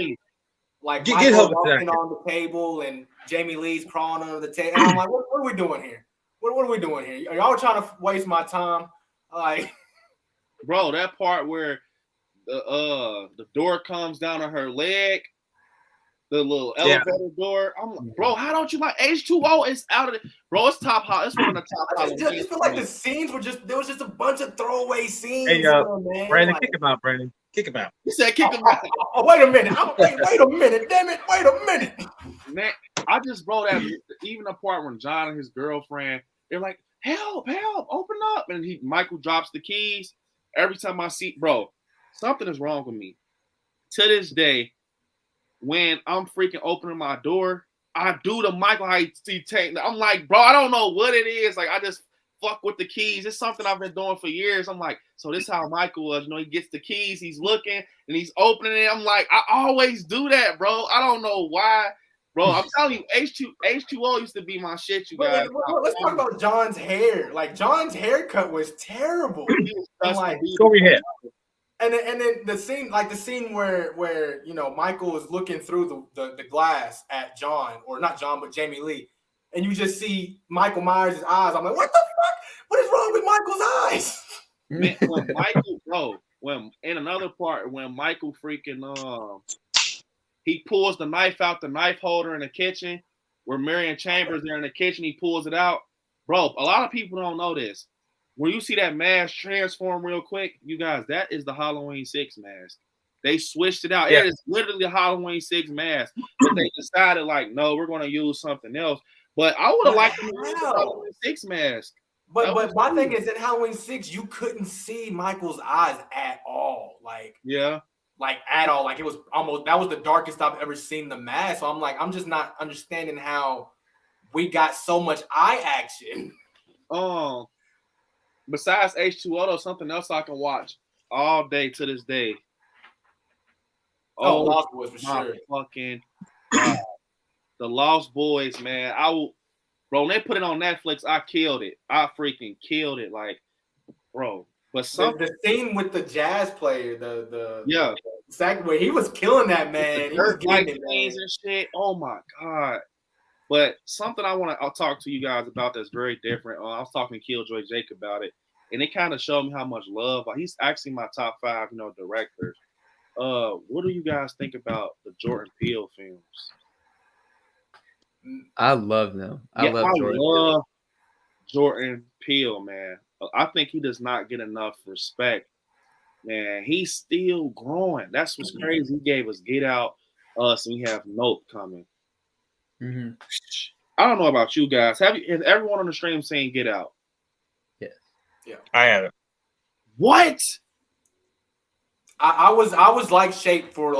like Michael walking on the table and Jamie Lee's crawling under the table. And I'm like, what are we doing here? What are we doing here? Are y'all trying to waste my time? Like, bro, that part where the door comes down on her leg, the little elevator door. I'm like, bro, how don't you like H2O? It's out of it, bro. It's top hot. It's one of the top. I just feel like the scenes were there was just a bunch of throwaway scenes. Hey, man. Brandon, like, kick him out, Brandon. Kick him out. He said, kick him out. Wait a minute. Wait a minute. Damn it. Wait a minute. Man, I just wrote that even the part when John and his girlfriend, they're like, help, open up. And Michael drops the keys. Every time I see, bro, something is wrong with me. To this day, when I'm freaking opening my door, I do the Michael how he take. I'm like, bro, I don't know what it is. Like, I just fuck with the keys. It's something I've been doing for years. I'm like, so this is how Michael was. You know, he gets the keys, he's looking, and he's opening it. I'm like, I always do that, bro. I don't know why. Bro, I'm telling you, H2O used to be my shit, you guys. Let's talk about John's hair. Like, John's haircut was terrible. I'm like, go ahead. And then the scene where you know Michael is looking through the glass at John, or not John, but Jamie Lee, and you just see Michael Myers' eyes. I'm like, what the fuck? What is wrong with Michael's eyes? Man, when Michael, bro, when in another part when Michael freaking he pulls the knife out the knife holder in the kitchen, where Marion Chambers there in the kitchen, he pulls it out, bro. A lot of people don't know this. When you see that mask transform real quick, you guys, that is the Halloween 6 mask. They switched it out. Yeah. It is literally the Halloween 6 mask. But they decided, like, no, we're going to use something else. But I would have liked to use the Halloween 6 mask. But my thing is, in Halloween 6, you couldn't see Michael's eyes at all. Like, yeah. Like, at all. Like, it was almost, that was the darkest I've ever seen the mask. So I'm like, I'm just not understanding how we got so much eye action. Oh. Besides H2O, though, something else I can watch all day to this day. Oh, Lost Boys for sure. Fucking the Lost Boys, man. Bro, when they put it on Netflix, I killed it. I freaking killed it, like, bro. But the scene with the jazz player, the second where he was killing that man. He was getting it, man. And shit. Oh my god. But something I'll talk to you guys about that's very different. I was talking to Killjoy Jake about it, and it kind of showed me how much love. He's actually my top 5, directors. What do you guys think about the Jordan Peele films? I love them. I love Jordan Peele, man. I think he does not get enough respect. Man, he's still growing. That's what's crazy. He gave us Get Out, us, and we have Nope coming. Mm-hmm. I don't know about you guys. Has everyone on the stream saying Get Out? Yes. Yeah. I haven't. What? I was like Shape for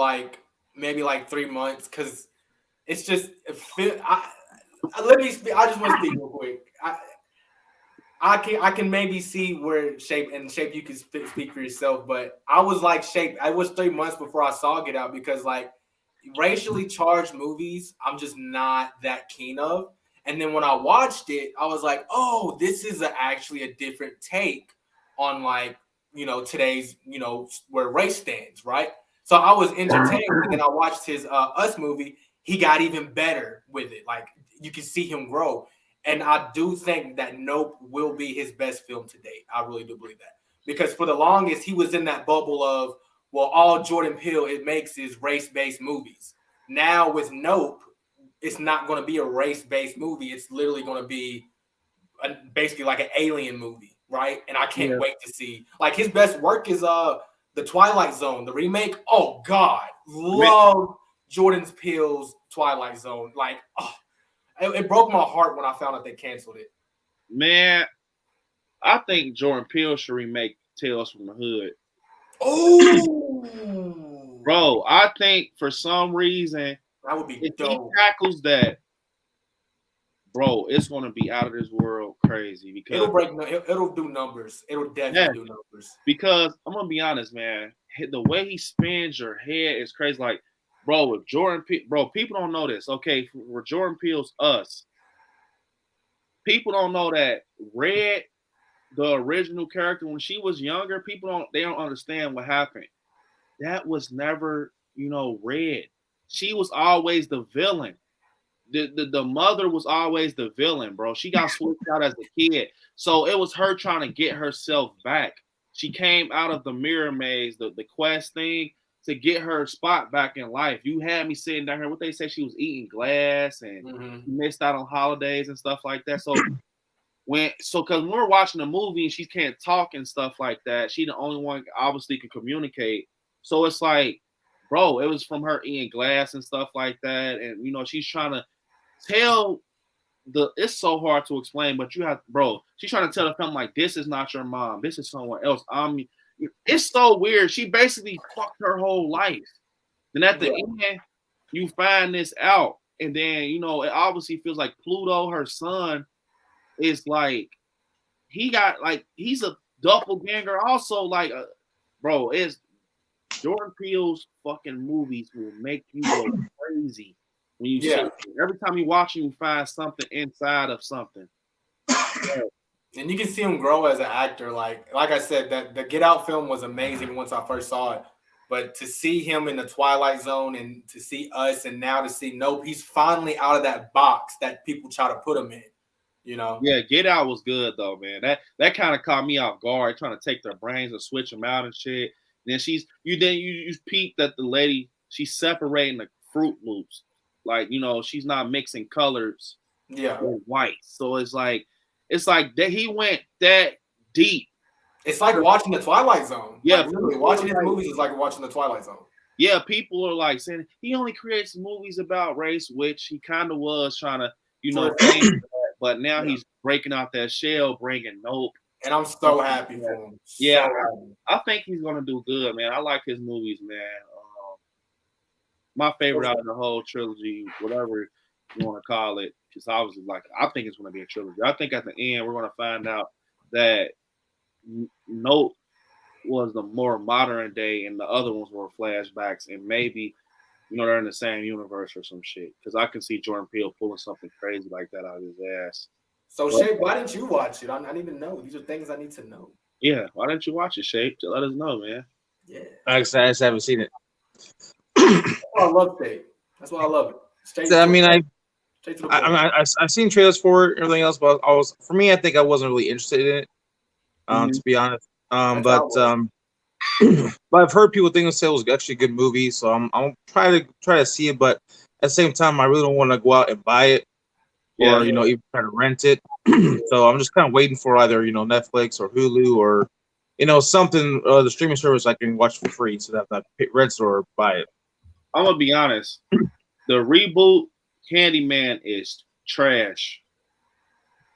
maybe 3 months, because it's just I just want to speak real quick. I can maybe see where Shape you can speak for yourself, but I was like Shape. I was 3 months before I saw Get Out, because racially charged movies I'm just not that keen of. And then when I watched it, I was like, oh, this is actually a different take on today's where race stands, right? So I was entertained. And then I watched his Us movie. He got even better with it. Like, you can see him grow. And I do think that Nope will be his best film to date. I really do believe that, because for the longest he was in that bubble of, well, all Jordan Peele makes is race-based movies. Now with Nope, it's not going to be a race-based movie. It's literally going to be basically like an alien movie, right? And I can't wait to see. His best work is The Twilight Zone, the remake. Oh God, love Jordan Peele's Twilight Zone. It broke my heart when I found out they canceled it. Man, I think Jordan Peele should remake Tales from the Hood. Oh, bro, I think for some reason That would be if dope. he tackles that, bro, it's gonna be out of this world crazy because It'll do numbers. It'll definitely do numbers. Because I'm gonna be honest, man, the way he spins your head is crazy. Like, bro, with bro, people don't know this. Okay, for Jordan Peele's Us, people don't know that Red, the original character, when she was younger, they don't understand what happened. That was never, Red. She was always the villain. The mother was always the villain, bro. She got switched out as a kid. So it was her trying to get herself back. She came out of the mirror maze, the quest thing, to get her spot back in life. You had me sitting down here. What they say, she was eating glass and missed out on holidays and stuff like that. So because when we're watching the movie and she can't talk and stuff like that, she the only one obviously can communicate. So it's like, bro, it was from her eating glass and stuff like that. And she's trying to tell it's so hard to explain, but she's trying to tell the film like, this is not your mom, this is someone else. It's so weird. She basically fucked her whole life. Then at the end, you find this out, and then it obviously feels like Pluto, her son, is like he's a doppelganger. Also, like, bro, it's Jordan Peele's fucking movies will make you go crazy. When you see every time you watch him, you find something inside of something. And you can see him grow as an actor. Like I said, that the Get Out film was amazing once I first saw it. But to see him in the Twilight Zone and to see Us, and now to see nope, he's finally out of that box that people try to put him in. Yeah, Get Out was good though, man. That kind of caught me off guard, trying to take their brains and switch them out and shit. And then you peep that the lady, she's separating the Fruit Loops. Like, she's not mixing colors with white. So it's like that he went that deep. It's like watching the Twilight Zone. Yeah, like, literally watching his movies is like watching the Twilight Zone. Yeah, people are like saying he only creates movies about race, which he kind of was trying to, but now he's breaking out that shell, bringing Nope. And I'm so happy for him. Yeah, I think he's gonna do good, man. I like his movies, man. My favorite out of the whole trilogy, whatever you want to call it, because obviously, I think it's going to be a trilogy. I think at the end we're going to find out that Nope was the more modern day, and the other ones were flashbacks, and maybe they're in the same universe or some shit. Because I can see Jordan Peele pulling something crazy like that out of his ass. So, Shape, why didn't you watch it? I need to know. These are things I need to know. Yeah, why didn't you watch it, Shape? Let us know, man. Yeah, I just haven't seen it. That's why I love it. That's why I love it. I've seen trailers for it and everything else, but I think I wasn't really interested in it. To be honest. But I've heard people think it was actually a good movie, so I'm try to see it, but at the same time I really don't want to go out and buy it or even try to rent it. So I'm just kind of waiting for either Netflix or Hulu or something the streaming service I can watch for free so that I rent or buy it. I'm gonna be honest. The reboot Candyman is trash.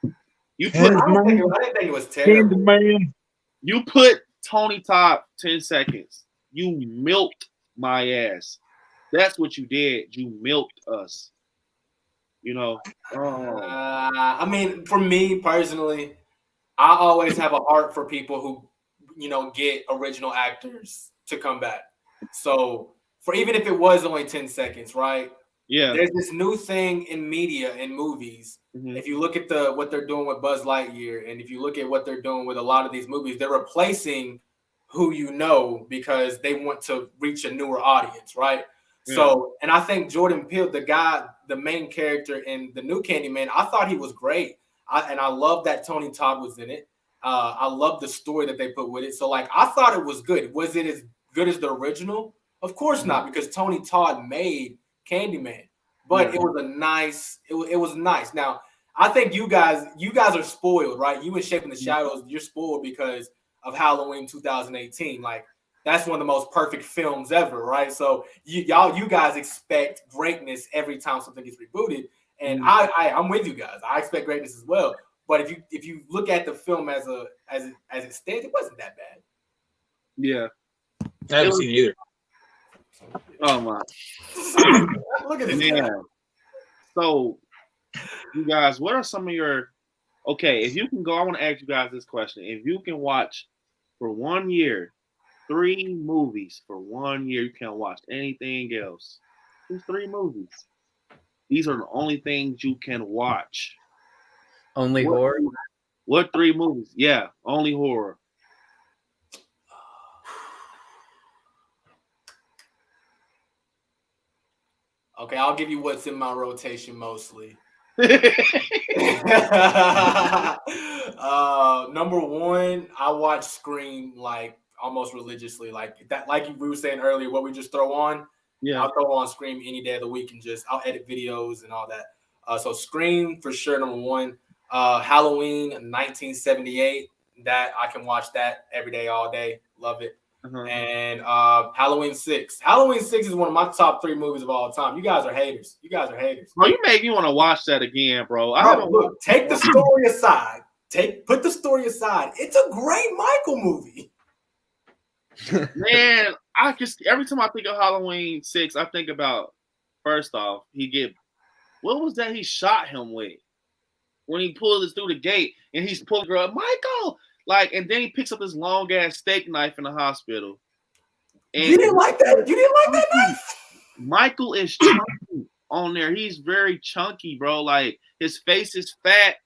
I didn't think it was terrible. Candyman. You put Tony Todd 10 seconds. You milked my ass. That's what you did. You milked us. I mean, for me personally, I always have a heart for people who, get original actors to come back. So for even if it was only 10 seconds, right? Yeah. There's this new thing in media and movies. Mm-hmm. If you look at what they're doing with Buzz Lightyear, and if you look at what they're doing with a lot of these movies, they're replacing who because they want to reach a newer audience, right? Yeah. So, and I think Jordan Peele, the main character in the new Candyman, I thought he was great. I love that Tony Todd was in it. I love the story that they put with it. So, I thought it was good. Was it as good as the original? Of course not, because Tony Todd made Candyman. But it was it was nice. Now, I think you guys are spoiled, right? You and Shape in the Shadows, you're spoiled because of Halloween 2018. That's one of the most perfect films ever, right? So you guys expect greatness every time something gets rebooted, and I'm with you guys. I expect greatness as well. But if you look at the film as it stands, it wasn't that bad. Yeah, I haven't seen it either. Oh my. Look at this Man. guy. So, you guys, what are some of your? Okay, if you can go, I want to ask you guys this question. If you can watch for 1 year 3 movies for 1 year, you can't watch anything else. Just 3 movies. These are the only things you can watch. Only horror? What 3 movies? Yeah, only horror. Okay, I'll give you what's in my rotation mostly. Number 1, I watch Scream like almost religiously, like that. Like we were saying earlier, what we just throw on. Yeah, I'll throw on Scream any day of the week and I'll edit videos and all that. So Scream for sure, number 1. Halloween 1978. That I can watch that every day, all day. Love it. And Halloween 6. Halloween 6 is one of my top 3 movies of all time. You guys are haters. Bro, you make me want to watch that again, bro. Look, take the story aside. Put the story aside. It's a great Michael movie. Man, I just every time I think of Halloween 6, I think about first off, what was that he shot him with? When he pulled us through the gate and he's pulling her up, Michael! And then he picks up this long ass steak knife in the hospital. And you didn't like that? You didn't like that knife? Michael is chunky on there. He's very chunky, bro. Like his face is fat.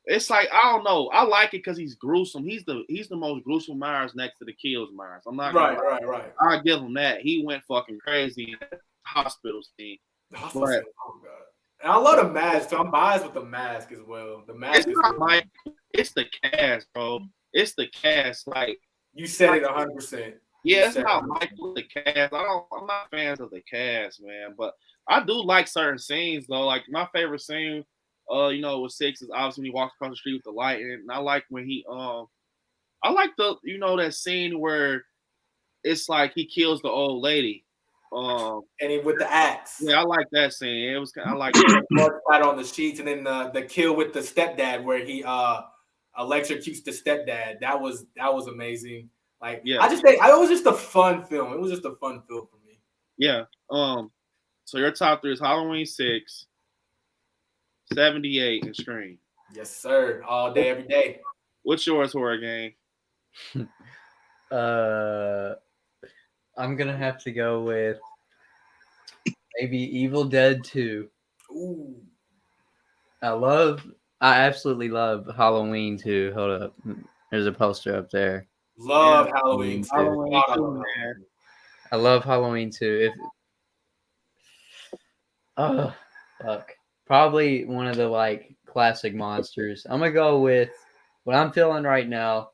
It's like I don't know. I like it because he's gruesome. He's the most gruesome Myers next to the Kills Myers. I'm not right. I give him that. He went fucking crazy in the hospital scene. Oh god. And I love the mask too. I'm biased with the mask as well. The mask is not Michael. It's the cast, bro. It's the cast. Like you said it 100%. Yeah, it's not Michael the cast. I'm not fans of the cast, man. But I do like certain scenes though. Like my favorite scene, with 6 is obviously when he walks across the street with the light, and I like when he I like that scene where it's like he kills the old lady. And he with the axe. Yeah, I like that scene. It was kind of like right on the sheets, and then the kill with the stepdad where he electrocutes the stepdad. That was amazing. Like, yeah. I just think it was just a fun film. It was just a fun film for me. Yeah. So your top 3 is Halloween 6, 78, and Scream. Yes, sir. All day, every day. What's yours, horror game? I'm gonna have to go with maybe Evil Dead 2. Ooh. I absolutely love Halloween 2. Hold up. There's a poster up there. Love Halloween 2. I love Halloween 2. Fuck. Probably one of the classic monsters. I'm gonna go with what I'm feeling right now,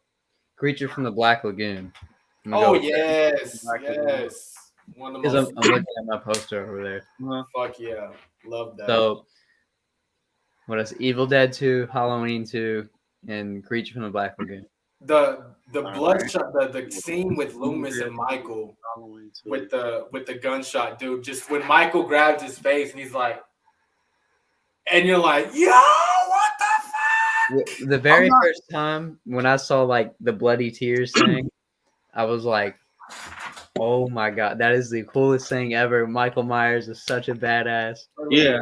Creature from the Black Lagoon. Oh yes, yes. One of the most. I'm looking at my poster over there. Fuck yeah, love that. So, what else? Evil Dead 2, Halloween 2, and Creature from the Black Lagoon. The bloodshot, the scene with Loomis and Michael with the gunshot, dude. Just when Michael grabs his face and he's like, and you're like, yo, what the fuck? The very first time when I saw the bloody tears thing, I was like, oh my god, that is the coolest thing ever. Michael Myers is such a badass. Yeah.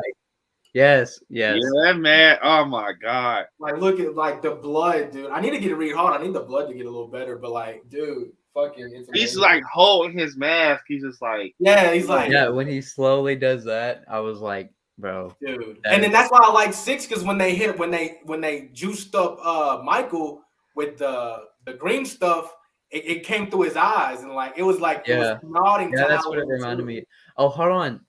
Yes. Yeah, man. Oh my god. Look at the blood, dude. I need to get it read hard. I need the blood to get a little better, but dude, fucking it's amazing. He's holding his mask. He's just yeah, he's like when he slowly does that, I was like, bro, dude. And then that's why I like 6, because when they juiced up Michael with the green stuff, it came through his eyes and it was it was nodding. Yeah, that's what it reminded me. Oh, hold on,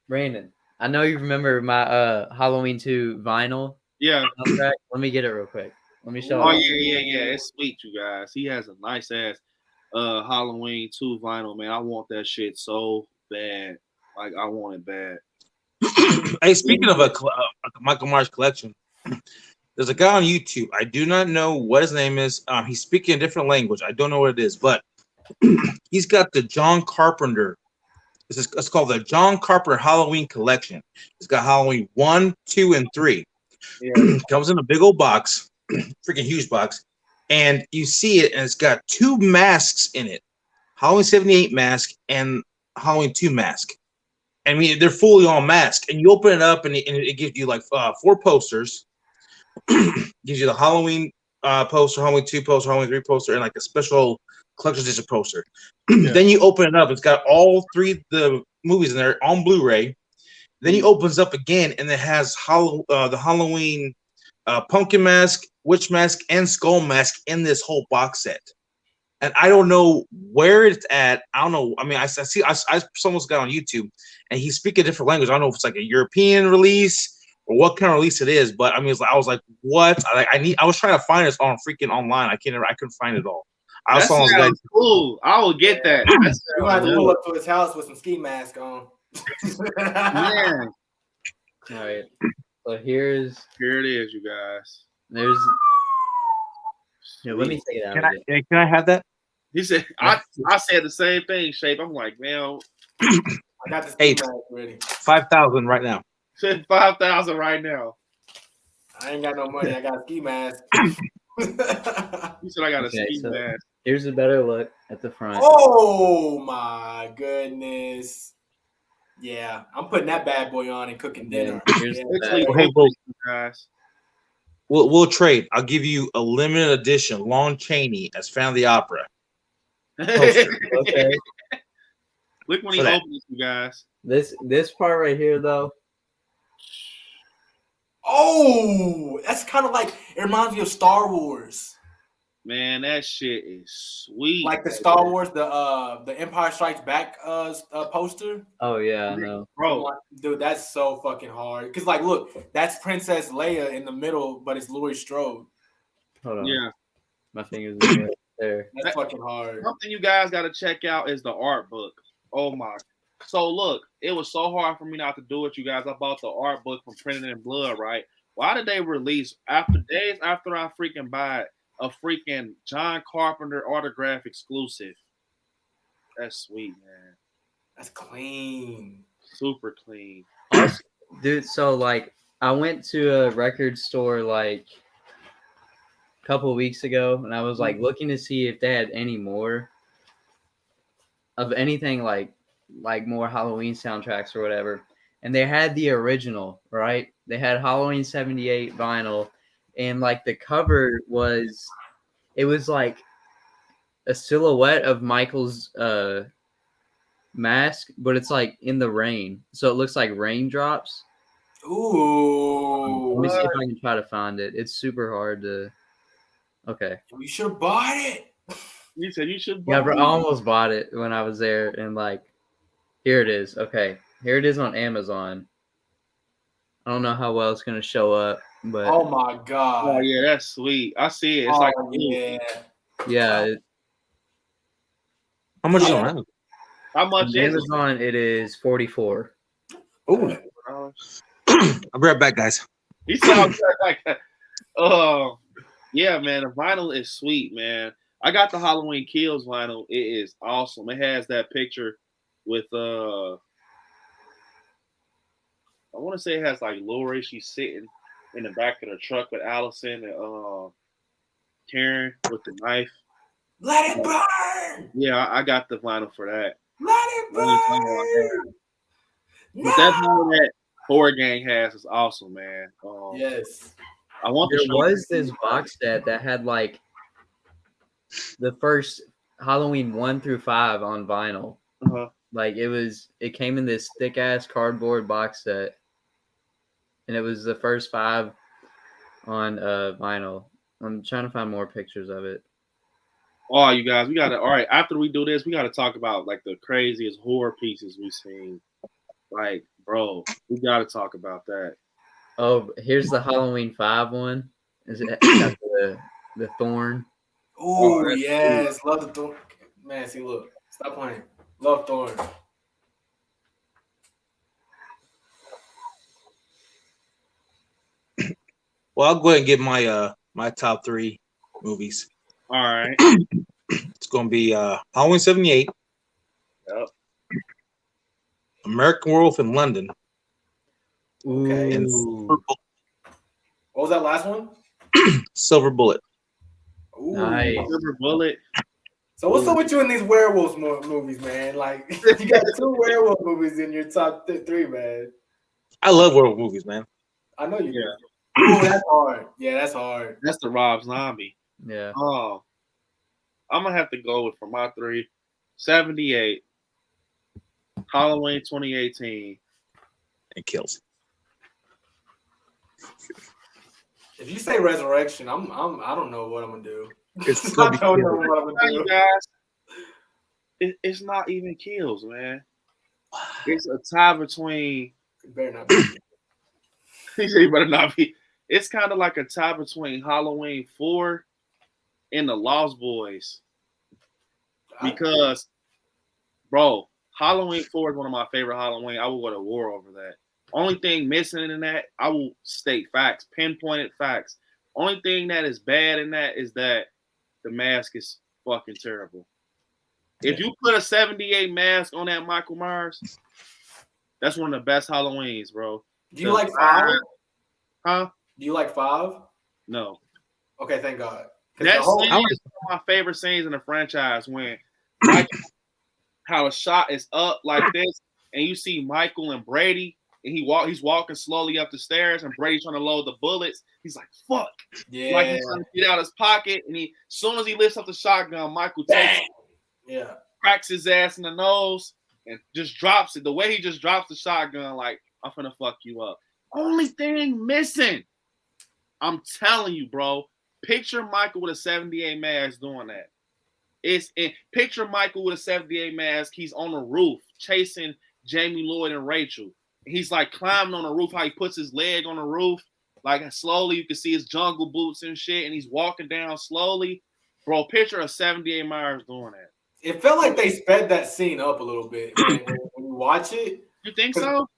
Brandon. I know you remember my Halloween 2 vinyl. Yeah. Soundtrack. Let me get it real quick. Let me show. Oh yeah. It's sweet, you guys. He has a nice ass Halloween 2 vinyl, man. I want that shit so bad. I want it bad. Hey, speaking of a Michael Myers collection, there's a guy on YouTube. I do not know what his name is. He's speaking a different language. I don't know what it is, but he's got the John Carpenter. It's called the John Carpenter Halloween Collection. It's got Halloween 1, 2, and 3. Yeah. Comes in a big old box, freaking huge box, and you see it, and it's got 2 masks in it. Halloween 78 mask and Halloween 2 mask. I mean, they're fully on mask, and you open it up, and it gives you like 4 posters. Gives you the Halloween poster, Halloween 2 poster, Halloween 3 poster, and like a special collector's edition poster. Then you open it up, it's got all 3 the movies in there on Blu-ray. Then he opens up again, and it has the Halloween pumpkin mask, witch mask, and skull mask in this whole box set. And I don't know where it's at. I don't know. I mean, I someone's got on YouTube, and he's speaking a different language. I don't know if it's like a European release or what kind of release it is. But I mean, I was like, what? I was trying to find this on freaking online. I couldn't find it all. I was like, cool. I will get that. You might have to pull up to his house with some ski mask on. Man. All right. So here it is, you guys. There's. Yeah, let me take it out. Can I have that? He said, I said the same thing, Shape. I'm like, man, I got the ski mask ready. 5,000 right now. Said 5,000 right now. I ain't got no money. I got a ski mask. He said I got a ski mask. Here's a better look at the front. Oh my goodness. Yeah, I'm putting that bad boy on and cooking dinner. Here's guys. We'll trade. I'll give you a limited edition Lon Chaney as Phantom of the Opera. Okay. Look when he opens, you guys. This part right here, though. Oh, that's kind of like, it reminds me of Star Wars. Man, that shit is sweet. Like the Star Wars, the Empire Strikes Back poster. Oh yeah, I know. Bro. Dude, that's so fucking hard. Cause like, look, that's Princess Leia in the middle, but it's Laurie Strode. Hold on. Yeah. My fingers are right there. That's fucking hard. Something you guys got to check out is the art book. Oh my. So look, it was so hard for me not to do it, you guys. I bought the art book from Printed in Blood, right? Why did they release days after I freaking buy it? A freaking John Carpenter autograph exclusive. That's sweet, man. That's clean. Super clean. Dude, so like I went to a record store like a couple of weeks ago, and I was like looking to see if they had any more of anything like more Halloween soundtracks or whatever. And they had the original, right? They had Halloween 78 vinyl. And like the cover was like a silhouette of Michael's mask, but it's like in the rain. So it looks like raindrops. Ooh. Let me see if I can try to find it. It's super hard to. Okay. You should have bought it. You said you should buy it. I almost bought it when I was there. And like, here it is. Okay. Here it is on Amazon. I don't know how well it's going to show up. But oh my god! Oh yeah, that's sweet. I see it. It's like yeah. How much is on? How much is Amazon? It is $44. Oh, I'll be right back, guys. He sounds like that. Yeah, man. The vinyl is sweet, man. I got the Halloween Kills vinyl. It is awesome. It has that picture with I want to say it has like Lori. She's sitting in the back of the truck with Allison and Karen with the knife. Let it burn! Yeah, I got the vinyl for that. Let it burn! But that vinyl that Horror Gang has is awesome, man. Yes. There was this box set that had like the first Halloween 1 through 5 on vinyl. Like it came in this thick ass cardboard box set. And it was the first 5 on vinyl. I'm trying to find more pictures of it. Oh, you guys, all right, after we do this, we got to talk about like the craziest horror pieces we've seen. Like, bro, we got to talk about that. Oh, here's the Halloween 5 one. Is it got the thorn? Oh, yes. Love the thorn. Man, see, look. Stop playing. Love thorn. Well, I'll go ahead and get my top 3 movies. All right. It's going to be Halloween 78. Yep. American Werewolf in London. Okay. And what was that last one? Silver Bullet. Ooh. Nice. Silver Bullet. So what's up with you in these werewolves movies, man? Like you got 2 werewolf movies in your top 3, man. I love werewolf movies, man. I know you do. Oh, that's hard. Yeah, that's hard. That's the Rob Zombie. Yeah. Oh, I'm gonna have to go with for my 3, 78, Halloween 2018. It kills. If you say Resurrection, I don't know what I'm gonna do. It's I don't know what I'm gonna You do. guys, it's not even kills, man. It's a tie between. It better not be. He said, "You better not be." It's kind of like a tie between Halloween 4 and the Lost Boys. Because, bro, Halloween 4 is one of my favorite Halloween. I will go to war over that. Only thing missing in that, I will state facts, pinpointed facts. Only thing that is bad in that is that the mask is fucking terrible. If you put a 78 mask on that Michael Myers, that's one of the best Halloweens, bro. Do you like 5? Huh? Do you like 5? No. Okay, thank God. That scene is one of my favorite scenes in the franchise when how a shot is up like this, and you see Michael and Brady, and he's walking slowly up the stairs, and Brady's trying to load the bullets. He's like, "Fuck!" Yeah. Like he's trying to get out his pocket, and as soon as he lifts up the shotgun, Michael takes it, Yeah. cracks his ass in the nose, and just drops it. The way he just drops the shotgun, like, "I'm finna fuck you up." Only thing missing, I'm telling you, bro. Picture Michael with a 78 mask doing that. Picture Michael with a 78 mask. He's on the roof chasing Jamie Lloyd and Rachel. He's like climbing on the roof. How he puts his leg on the roof, like slowly. You can see his jungle boots and shit, and he's walking down slowly. Bro, picture a 78 Myers doing that. It felt like they sped that scene up a little bit when you watch it. You think so?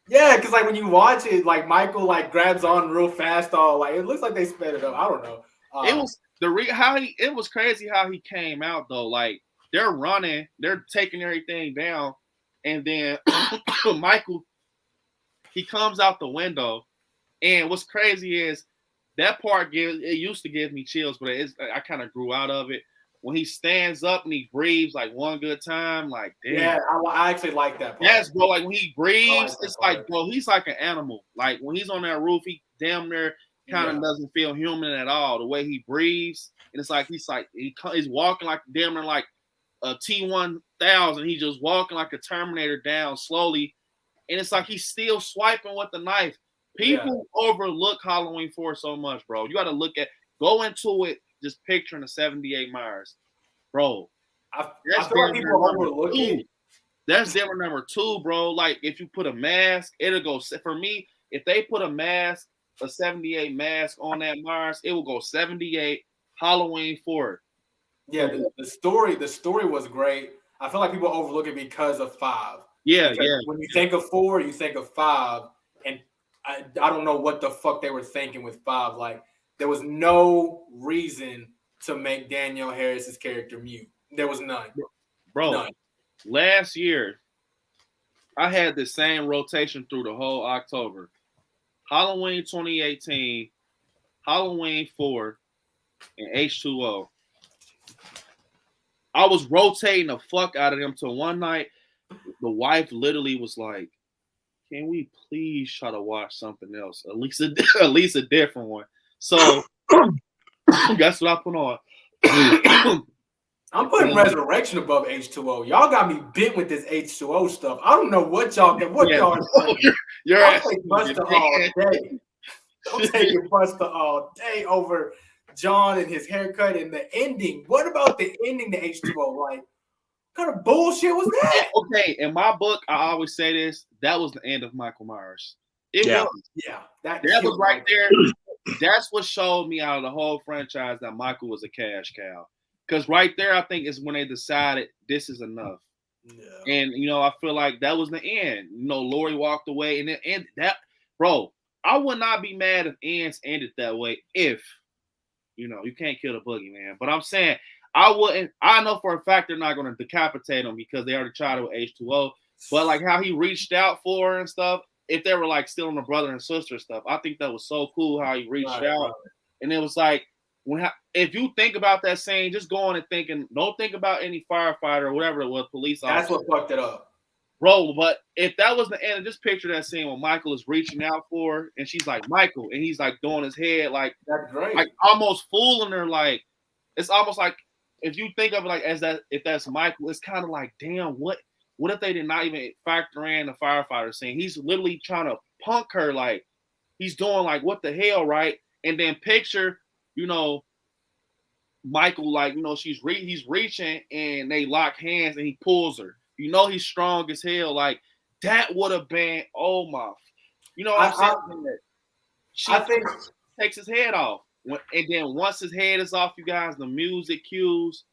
Yeah, because like when you watch it, like Michael like grabs on real fast. All like it looks like they sped it up. I don't know. It was it was crazy how he came out though. Like they're running, they're taking everything down, and then Michael, he comes out the window, and what's crazy is that part used to give me chills, but I kind of grew out of it. When he stands up and he breathes like one good time, like damn. Yeah, I actually like that part. Yes, bro. Like when he breathes, like it's like, bro, he's like an animal. Like when he's on that roof, he damn near kind of doesn't feel human at all. The way he breathes, and it's like he's walking like damn near like a T-1000. He's just walking like a Terminator down slowly, and it's like he's still swiping with the knife. People overlook Halloween 4 so much, bro. You got to go into it just picturing the 78 Myers, bro. I feel like people overlook it. That's different number 2, bro. Like if you put a mask, it'll go. For me, if they put a 78 mask on that Myers, it will go 78 Halloween 4. Yeah, the story was great. I feel like people overlook it because of 5. Yeah. When you think of 4, you think of 5, and I don't know what the fuck they were thinking with 5. Like there was no reason to make Danielle Harris's character mute. There was none. Bro, none. Last year, I had the same rotation through the whole October. Halloween 2018, Halloween 4, and H2O. I was rotating the fuck out of them till one night, the wife literally was like, "Can we please try to watch something else? At least a different one." So that's what I put on. I'm putting Resurrection above H2O. Y'all got me bent with this H2O stuff. I don't know what y'all get. Y'all doing? I'll take Buster all day. I'll take Buster all day over John and his haircut and the ending. What about the ending to H2O? Like, what kind of bullshit was that? Okay, in my book, I always say this. That was the end of Michael Myers. It was. Yeah. That was right there. That's what showed me out of the whole franchise that Michael was a cash cow. Because right there, I think is when they decided this is enough. Yeah. And, I feel like that was the end. Lori walked away. And that, bro, I would not be mad if ends ended that way if, you can't kill the boogeyman. But I'm saying, I wouldn't. I know for a fact they're not going to decapitate him because they already tried it with H2O. But, like, how he reached out for her and stuff, if they were, like, still in the brother and sister stuff, I think that was so cool how he reached out. Right. And it was like, if you think about that scene, just go on and thinking, don't think about any firefighter or whatever it was, police officer. That's what fucked it up. Bro, but if that was the end, just picture that scene when Michael is reaching out for her and she's like, Michael, and he's like doing his head like, that's great. Like almost fooling her. Like, it's almost like if you think of it like as that, if that's Michael, it's kind of like, damn, what if they did not even factor in the firefighter scene? He's literally trying to punk her, like he's doing like, what the hell, right? And then picture, Michael, like, he's reaching and they lock hands and he pulls her. He's strong as hell. Like that would have been, oh my, what I'm saying? I think takes his head off. And then once his head is off, you guys, the music cues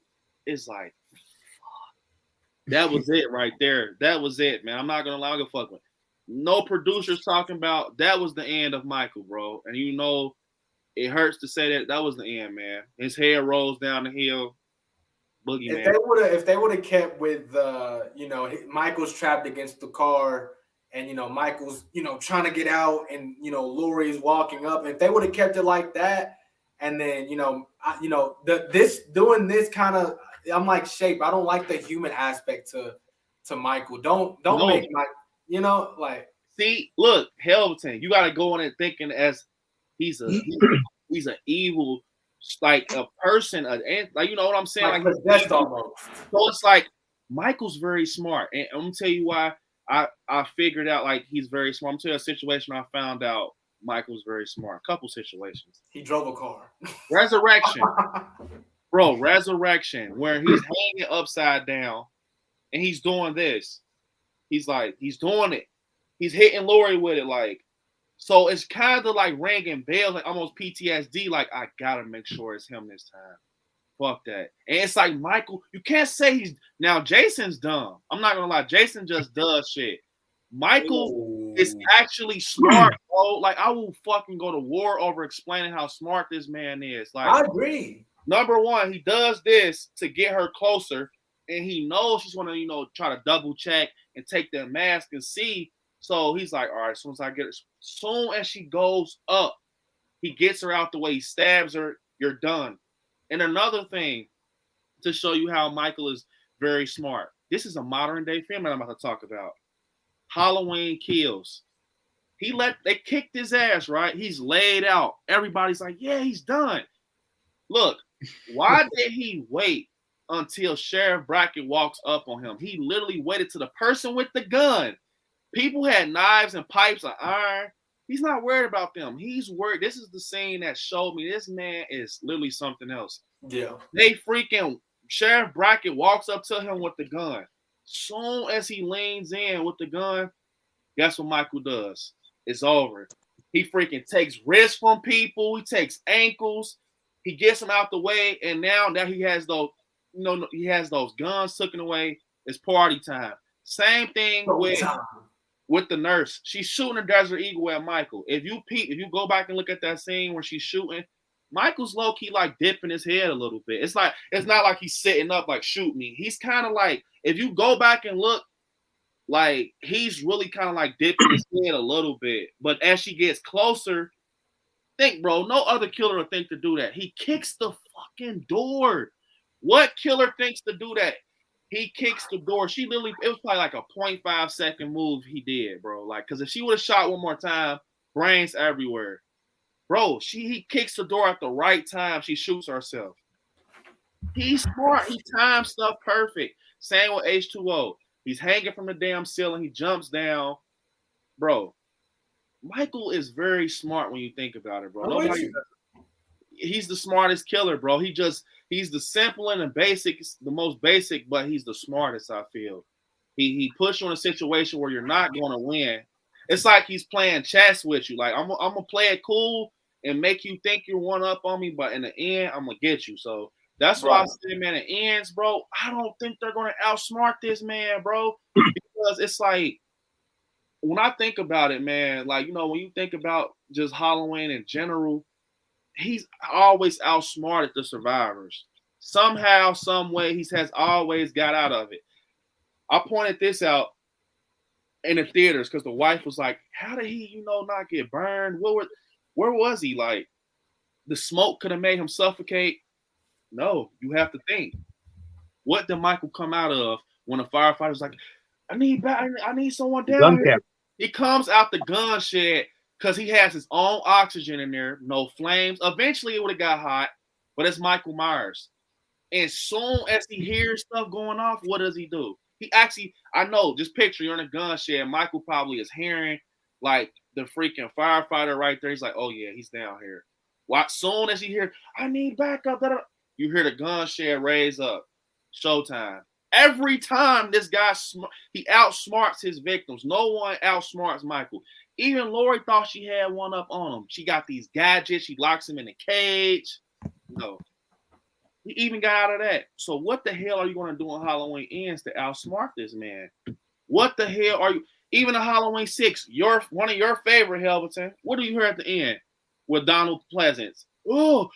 is like, fuck. That was it right there. That was it, man. I'm not gonna lie, fuck with. No producers talking about that was the end of Michael, bro. And it hurts to say that was the end, man. His head rolls down the hill. Boogeyman. If they would have kept with Michael's trapped against the car and Michael's trying to get out and Laurie's walking up, if they would have kept it like that, and then doing this kind of, I'm like, Shape, I don't like the human aspect to Michael. Don't make Mike, like, see, look, Helveton, you gotta go on and thinking as he's an evil, like a person, like, you know what I'm saying? Like possessed almost. So it's like Michael's very smart, and I'm gonna tell you why I figured out like he's very smart. I'm gonna tell you a situation I found out Michael's very smart. A couple situations. He drove a car. Resurrection, bro. Resurrection, where he's hanging upside down, and he's doing this. He's doing it. He's hitting Laurie with it, like. So it's kind of like ringing bells, like almost PTSD. Like, I gotta make sure it's him this time. Fuck that. And it's like Michael, you can't say now Jason's dumb. I'm not gonna lie, Jason just does shit. Michael is actually smart, bro. Like, I will fucking go to war over explaining how smart this man is. Like, I agree. Number one, he does this to get her closer, and he knows she's gonna, try to double check and take that mask and see. So he's like, all right, as soon as she goes up, he gets her out the way, he stabs her, you're done. And another thing to show you how Michael is very smart. This is a modern day film that I'm about to talk about. Halloween Kills. They kicked his ass, right? He's laid out. Everybody's like, yeah, he's done. Look, why did he wait until Sheriff Brackett walks up on him? He literally waited to the person with the gun. People had knives and pipes and iron. He's not worried about them. He's worried. This is the scene that showed me this man is literally something else. Yeah. Sheriff Brackett walks up to him with the gun. Soon as he leans in with the gun, guess what Michael does? It's over. He freaking takes wrists from people. He takes ankles. He gets them out the way. And now that he has those, he has those guns taken away, it's party time. Same thing with the nurse. She's shooting a Desert Eagle at Michael. If you go back and look at that scene where she's shooting, Michael's low-key like dipping his head a little bit. It's not like he's sitting up like, shoot me. He's kind of like, if you go back and look, like he's really kind of like dipping his head a little bit. But as she gets closer, think, bro, no other killer would think to do that. He kicks the fucking door. What killer thinks to do that? He kicks the door. It was probably like a 0.5 second move he did, bro. Like, because if she would have shot one more time, brains everywhere. Bro, he kicks the door at the right time. She shoots herself. He's smart. He times stuff perfect. Same with H2O. He's hanging from the damn ceiling. He jumps down. Bro, Michael is very smart when you think about it, bro. He's the smartest killer, bro. He's the simple and the most basic, but he's the smartest, I feel. He puts you in a situation where you're not going to win. It's like he's playing chess with you. Like, I'm going to play it cool and make you think you're one up on me, but in the end, I'm going to get you. So that's why I say, man, it ends, bro. I don't think they're going to outsmart this man, bro, because it's like, when I think about it, man, like, when you think about just Halloween in general, he's always outsmarted the survivors. Somehow, some way, he has always got out of it. I pointed this out in the theaters because the wife was like, how did he, not get burned? Where was he? Like, the smoke could have made him suffocate. No, you have to think. What did Michael come out of when the firefighter's like, I need someone down here. He comes out the gun shed because he has his own oxygen in there, no flames. Eventually it would have got hot, but it's Michael Myers. And soon as he hears stuff going off, what does he do? He actually, I know, just picture you're in a gun shed. Michael probably is hearing like the freaking firefighter right there. He's like, oh yeah, he's down here. Well, soon as you hear, I need backup, you hear the gun shed raise up. Showtime. Every time this guy, he outsmarts his victims. No one outsmarts Michael. Even Lori thought she had one up on him. She got these gadgets. She locks him in a cage. No. He even got out of that. So what the hell are you going to do on Halloween Ends to outsmart this man? What the hell are you? Even a Halloween 6, one of your favorite Helverton. What do you hear at the end with Donald Pleasance? Oh,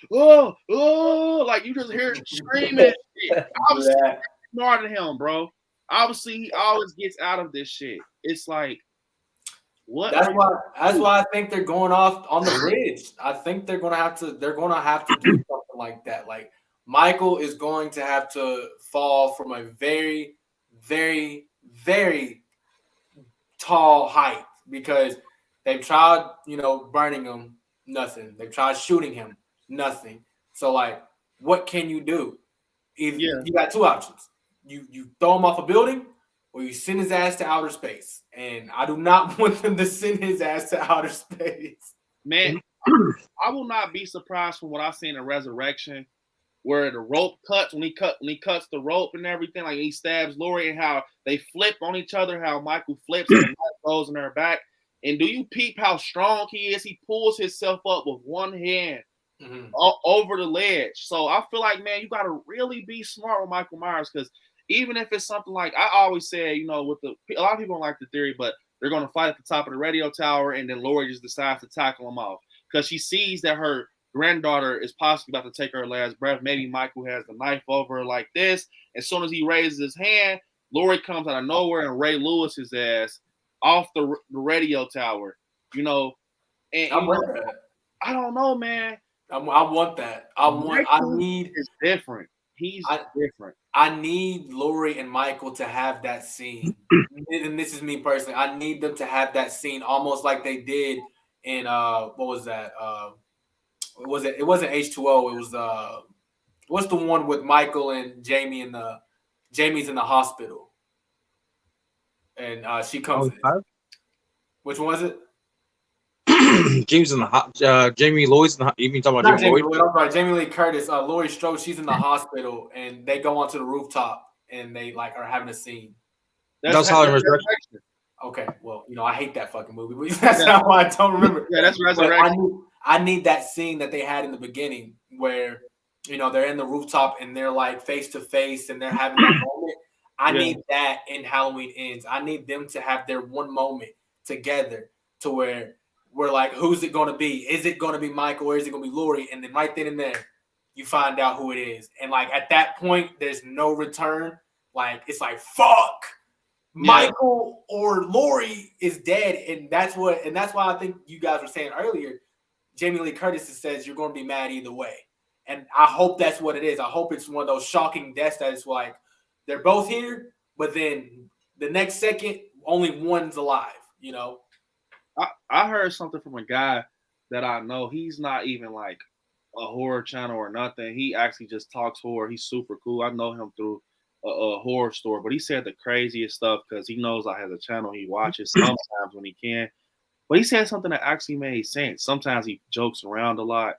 like you just hear screaming. Obviously, smarter than him, bro. Obviously, he always gets out of this shit. It's like, what? That's why I think they're going off on the bridge. I think they're gonna have to do something like that. Like Michael is going to have to fall from a very, very, very tall height because they've tried, burning him, nothing. They've tried shooting him, nothing. So like, what can you do? You got two options. You throw him off a building or you send his ass to outer space. And I do not want them to send his ass to outer space. Man, I will not be surprised from what I see in Resurrection, where the rope cuts when he cuts the rope and everything, like he stabs Lori and how they flip on each other, how Michael flips and the knife goes in her back. And do you peep how strong he is? He pulls himself up with one hand over the ledge. So I feel like, man, you got to really be smart with Michael Myers because even if it's something like I always say, a lot of people don't like the theory, but they're going to fight at the top of the radio tower and then Lori just decides to tackle him off because she sees that her granddaughter is possibly about to take her last breath. Maybe Michael has the knife over her like this. As soon as he raises his hand, Lori comes out of nowhere and Ray Lewis his ass off the radio tower. And I don't know, man. I want that. It's different. He's different. I need Lori and Michael to have that scene. And this is me personally. I need them to have that scene almost like they did in what was that? It wasn't H2O. It was what's the one with Michael and Jamie and Jamie's in the hospital. And she comes in. Which one was it? James in the Jamie Lloyd's in the. You mean talking about Jamie Lloyd? I'm sorry, Jamie Lee Curtis. Laurie Strode. She's in the hospital, and they go onto the rooftop, and they are having a scene. That's how Resurrection. Okay, well, I hate that fucking movie, but that's how I don't remember. Yeah, that's Resurrection. I need that scene that they had in the beginning where they're in the rooftop and they're like face to face and they're having that moment. I need that in Halloween Ends. I need them to have their one moment together to where we're like, who's it going to be? Is it going to be Michael or is it going to be Lori? And then right then and there, you find out who it is. And like at that point, there's no return. Like it's like, fuck, Michael or Lori is dead. And that's why I think you guys were saying earlier, Jamie Lee Curtis says you're going to be mad either way. And I hope that's what it is. I hope it's one of those shocking deaths that it's like they're both here, but then the next second, only one's alive, I heard something from a guy that I know. He's not even like a horror channel or nothing. He actually just talks horror. He's super cool. I know him through a horror store, but he said the craziest stuff because he knows I have a channel he watches sometimes when he can. But he said something that actually made sense. Sometimes he jokes around a lot.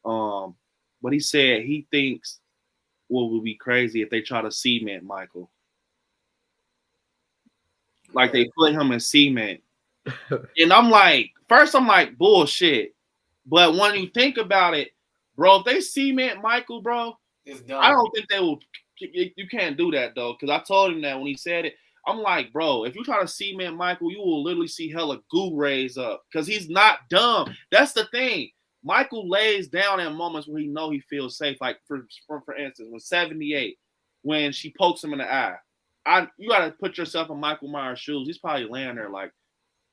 But he said he thinks what would be crazy if they try to cement Michael. Like they put him in cement. And I'm like, bullshit. But when you think about it, bro, if they cement Michael, bro, it's done. I don't think they will. You can't do that, though. Because I told him that when he said it. I'm like, bro, if you try to cement Michael, you will literally see hella goo raise up. Because he's not dumb. That's the thing. Michael lays down at moments where he know he feels safe. Like, for instance, when 78, when she pokes him in the eye. You got to put yourself in Michael Myers' shoes. He's probably laying there like,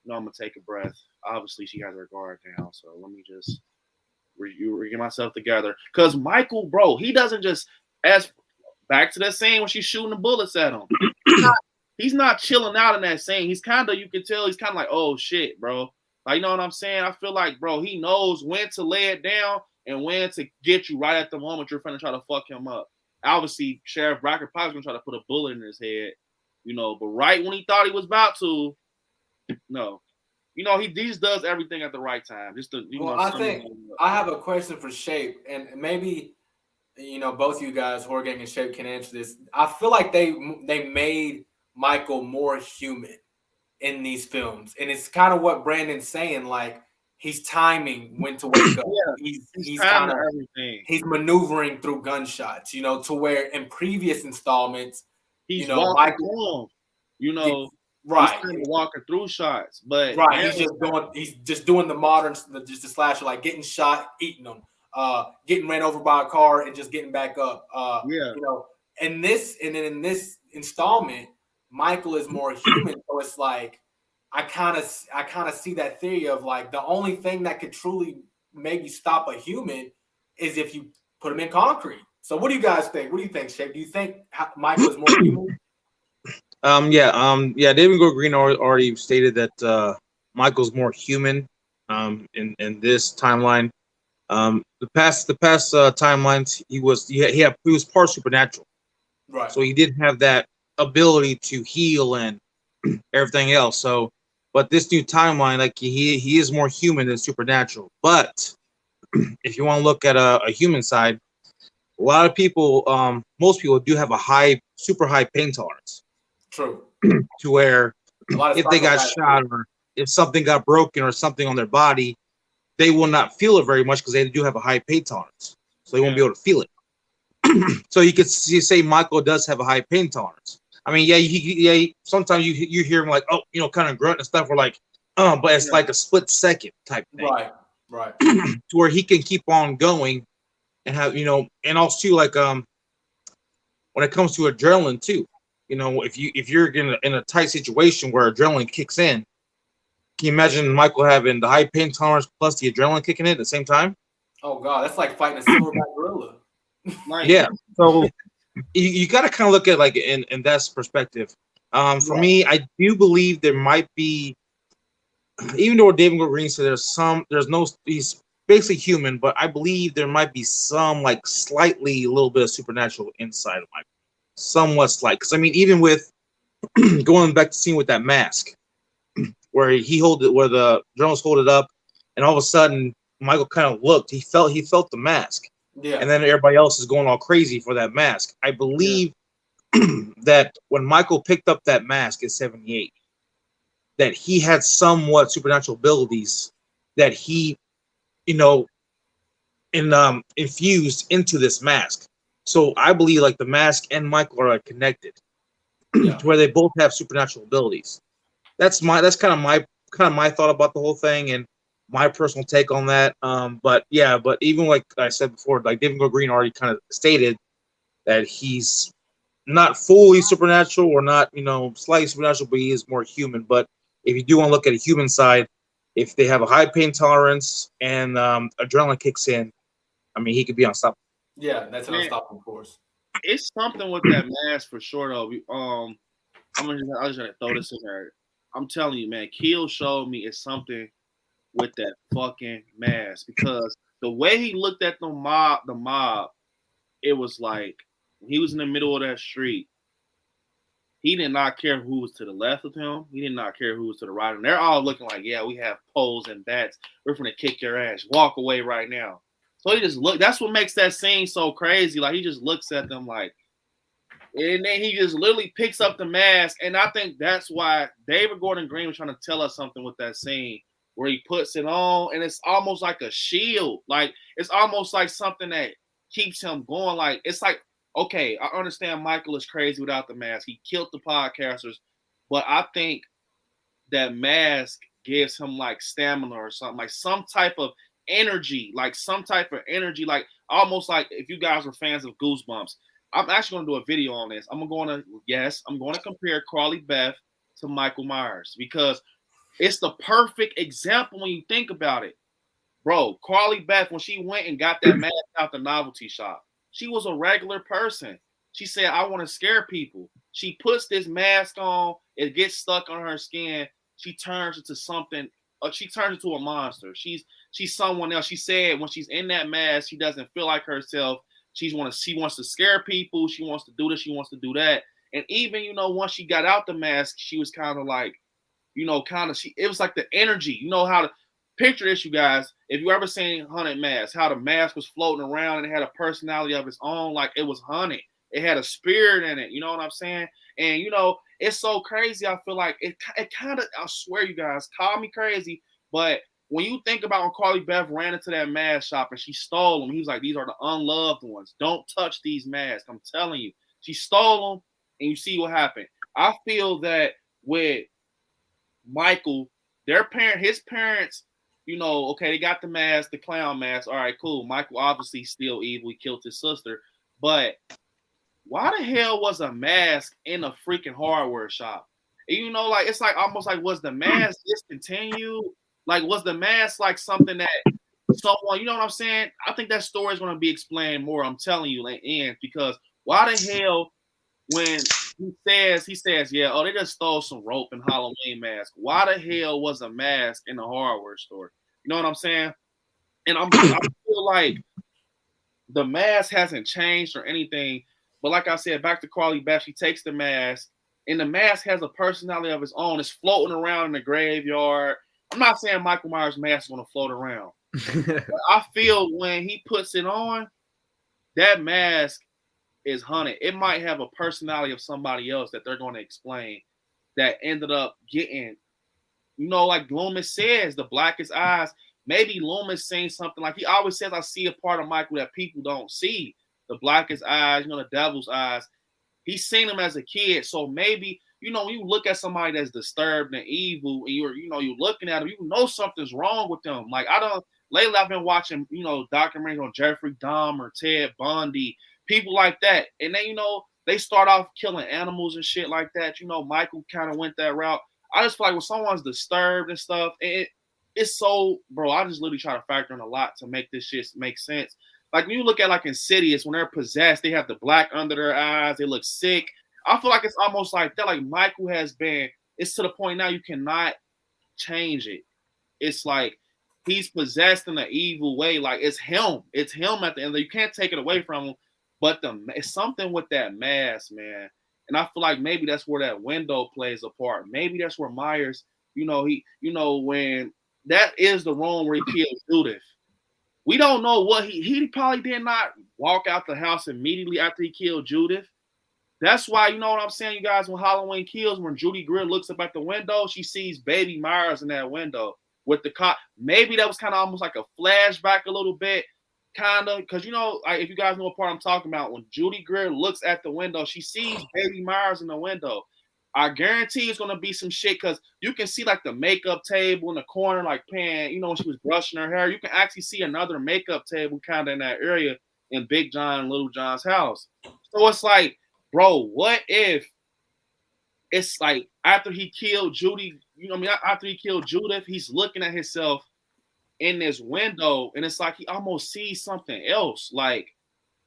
no, I'm going to take a breath. Obviously, she has her guard down, so let me just, get myself together. Because Michael, bro, he doesn't just as back to that scene when she's shooting the bullets at him. He's not chilling out in that scene. He's kind of, you can tell, he's kind of like, oh shit, bro. Like, you know what I'm saying? I feel like, bro, he knows when to lay it down and when to get you right at the moment you're finna try to fuck him up. Obviously, Sheriff Bracker probably gonna try to put a bullet in his head, you know, but right when he thought he was about to, no. You know, he just does everything at the right time. Just to, you know, I think I have a question for Shape, and maybe, you know, both you guys, Horgang and Shape, can answer this. I feel like they made Michael more human in these films, and it's kind of what Brandon's saying. Like, he's timing when to wake up. Yeah, he's kind of everything. He's maneuvering through gunshots. You know, to where in previous installments, he's you know, Michael, you know. Right, he's kind of walking through shots, but right, he's just doing the modern, just the slasher, like getting shot, eating them, getting ran over by a car, and just getting back up. You know, and then in this installment, Michael is more human, so it's like I kind of see that theory of like the only thing that could truly maybe stop a human is if you put him in concrete. So what do you guys think? What do you think, Shape? Do you think Michael is more human? David Go Green already stated that Michael's more human in this timeline. The past timelines, he was part supernatural, right? So he didn't have that ability to heal and everything else. So, but this new timeline, like he is more human than supernatural. But if you want to look at a human side, a lot of people, most people do have a super high pain tolerance. True. To where if they got shot or if something got broken or something on their body, they will not feel it very much because they do have a high pain tolerance. So they won't be able to feel it. So you could say Michael does have a high pain tolerance. I mean, sometimes you hear him like, oh, you know, kind of grunt and stuff. We're like, but it's like a split second type thing. Right. To where he can keep on going and have, you know, and also like when it comes to adrenaline too. You know, if you're in a tight situation where adrenaline kicks in, can you imagine Michael having the high pain tolerance plus the adrenaline kicking in at the same time? Oh God, that's like fighting a silverback gorilla. Yeah, so you got to kind of look at like in that perspective. For me, I do believe there might be, even though David Green said he's basically human, but I believe there might be some like slightly a little bit of supernatural inside of Michael. Somewhat slight, because I mean, even with going back to scene with that mask, where where the journalists hold it up, and all of a sudden Michael kind of looked, he felt the mask, and then everybody else is going all crazy for that mask. I believe that when Michael picked up that mask in '78, that he had somewhat supernatural abilities that he, you know, infused into this mask. So I believe like the mask and Michael are like connected, to where they both have supernatural abilities. That's kind of my thought about the whole thing and my personal take on that. But even like I said before, like David Go Green already kind of stated that he's not fully supernatural or not, you know, slightly supernatural, but he is more human. But if you do want to look at a human side, if they have a high pain tolerance and adrenaline kicks in, I mean, he could be unstoppable. Yeah, that's an unstoppable force. It's something with that mask for sure, though. I'm just gonna throw this in there. I'm telling you, man, Keel showed me it's something with that fucking mask because the way he looked at the mob, it was like when he was in the middle of that street. He did not care who was to the left of him. He did not care who was to the right. And they're all looking like, yeah, we have poles and bats. We're gonna kick your ass. Walk away right now. So he just looked. That's what makes that scene so crazy. Like he just looks at them like, and then he just literally picks up the mask. And I think that's why David Gordon Green was trying to tell us something with that scene where he puts it on, and it's almost like a shield. Like it's almost like something that keeps him going. Like it's like, okay, I understand Michael is crazy without the mask. He killed the podcasters, but I think that mask gives him like stamina or something, like some type of energy, like almost like if you guys were fans of Goosebumps. I'm actually going to do a video on this. I'm going to compare Carly Beth to Michael Myers because it's the perfect example when you think about it. bro, Carly Beth, when she went and got that mask out the novelty shop, she was a regular person. She said, I want to scare people. She puts this mask on, it gets stuck on her skin. She turns into something. She turns into a monster. She's someone else. She said when she's in that mask, she doesn't feel like herself. She wants to scare people. She wants to do this. She wants to do that. And even, once she got out the mask, she was kind of like, it was like the energy. You know how to picture this, you guys. If you ever seen Haunted Mask, how the mask was floating around and it had a personality of its own, like it was haunted. It had a spirit in it. You know what I'm saying? And, it's so crazy. I feel like it kind of, I swear, you guys, call me crazy. But when you think about when Carly Beth ran into that mask shop and she stole them, he was like, these are the unloved ones. Don't touch these masks. I'm telling you. She stole them and you see what happened. I feel that with Michael, his parents, okay, they got the mask, the clown mask. All right, cool. Michael obviously still evil. He killed his sister. But why the hell was a mask in a freaking hardware shop? And, like, it's like almost like, was the mask discontinued? Like, was the mask like something that someone, you know what I'm saying? I think that story is going to be explained more. I'm telling you, because why the hell when he says, yeah, oh, they just stole some rope and Halloween mask. Why the hell was a mask in the hardware store? You know what I'm saying? And I feel like the mask hasn't changed or anything. But like I said, back to Carly Beth, she takes the mask, and the mask has a personality of its own. It's floating around in the graveyard. I'm not saying Michael Myers' mask is going to float around. But I feel when he puts it on, that mask is haunted. It might have a personality of somebody else that they're going to explain that ended up getting, like Loomis says, the blackest eyes. Maybe Loomis saying something like he always says, I see a part of Michael that people don't see. The blackest eyes, the devil's eyes. He's seen them as a kid. So maybe, when you look at somebody that's disturbed and evil and you're looking at them, something's wrong with them. Like lately I've been watching, documentaries on Jeffrey Dahmer, Ted Bundy, people like that. And then, they start off killing animals and shit like that. Michael kind of went that route. I just feel like when someone's disturbed and stuff, it's so, bro, I just literally try to factor in a lot to make this shit make sense. Like when you look at like Insidious, when they're possessed, they have the black under their eyes, they look sick. I feel like it's almost like that. Like Michael it's to the point now you cannot change it. It's like he's possessed in an evil way. Like it's him. It's him at the end. You can't take it away from him. But it's something with that mask, man. And I feel like maybe that's where that window plays a part. Maybe that's where Myers, when that is the room where he killed Judith. We don't know what he probably did not walk out the house immediately after he killed Judith. That's why, you know what I'm saying, you guys, when Halloween Kills, when Judy Greer looks up at the window, she sees baby Myers in that window with the cop. Maybe that was kind of almost like a flashback a little bit, kind of, because, if you guys know what part I'm talking about, when Judy Greer looks at the window, she sees baby Myers in the window. I guarantee it's going to be some shit because you can see like the makeup table in the corner, like Pan, when she was brushing her hair. You can actually see another makeup table kind of in that area in Big John and Little John's house. So it's like, bro, what if it's like after he killed Judy, after he killed Judith, he's looking at himself in this window and it's like he almost sees something else. Like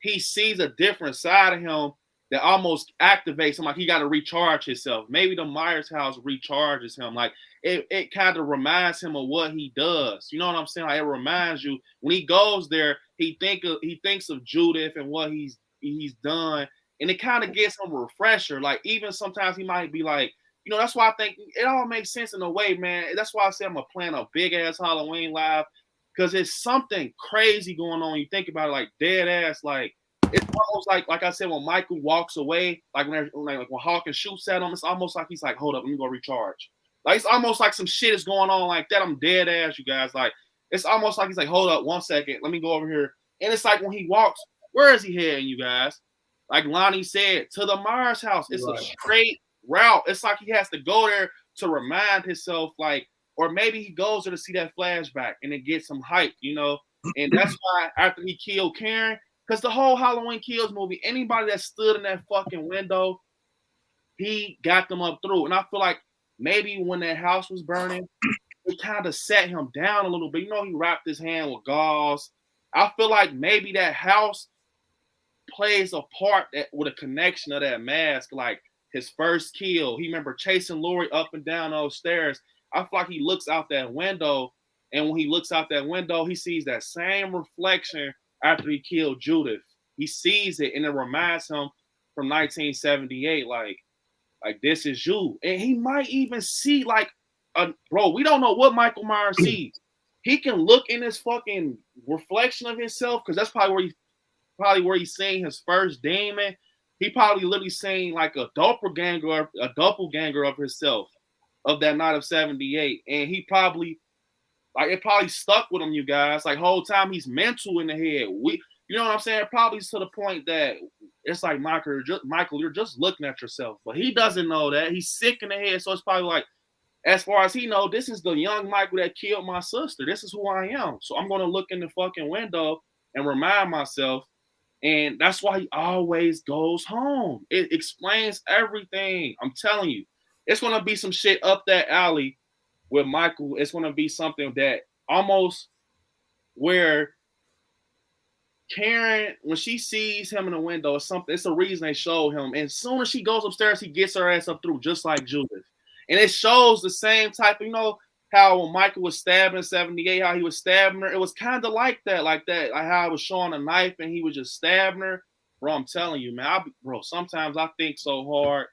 he sees a different side of him that almost activates him, like he got to recharge himself. Maybe the Myers house recharges him. Like it kind of reminds him of what he does. You know what I'm saying? Like it reminds you when he goes there, he thinks of Judith and what he's done, and it kind of gets him a refresher. Like even sometimes he might be like, that's why I think it all makes sense in a way, man. That's why I say I'm gonna plan a big ass Halloween live because it's something crazy going on. You think about it, like dead ass, like. It's almost like I said, when Michael walks away, like when Hawkins shoots at him, it's almost like he's like, hold up, let me go recharge. Like it's almost like some shit is going on like that. I'm dead ass, you guys. Like it's almost like he's like, hold up 1 second, let me go over here. And it's like when he walks, where is he heading, you guys? Like Lonnie said, to the Myers house. It's right. A straight route. It's like he has to go there to remind himself, like, or maybe he goes there to see that flashback and it gets some hype, And that's why after he killed Karen. Because the whole Halloween Kills movie, anybody that stood in that fucking window, he got them up through. And I feel like maybe when that house was burning, it kind of set him down a little bit. You know, he wrapped his hand with gauze. I feel like maybe that house plays a part with a connection of that mask. Like his first kill, he remember chasing Lori up and down those stairs. I feel like he looks out that window, and when he looks out that window, he sees that same reflection after he killed Judith. He sees it, and it reminds him from 1978, like this is you. And he might even see bro, we don't know what Michael Myers sees. He can look in his fucking reflection of himself, because that's probably where he's seeing his first demon. He probably literally seeing like a doppelganger of himself of that night of 78. And he probably, it probably stuck with him, you guys. Like, whole time he's mental in the head. You know what I'm saying? Probably to the point that it's like, Michael, you're just looking at yourself. But he doesn't know that. He's sick in the head. So it's probably like, as far as he knows, this is the young Michael that killed my sister. This is who I am. So I'm going to look in the fucking window and remind myself. And that's why he always goes home. It explains everything. I'm telling you. It's going to be some shit up that alley with Michael. It's going to be something that almost where Karen, when she sees him in the window, it's a reason they show him. And as soon as she goes upstairs, he gets her ass up through, just like Judith. And it shows the same type of, how when Michael was stabbing 78, how he was stabbing her. It was kind of like that, how I was showing a knife and he was just stabbing her. Bro, I'm telling you, man. Sometimes I think so hard.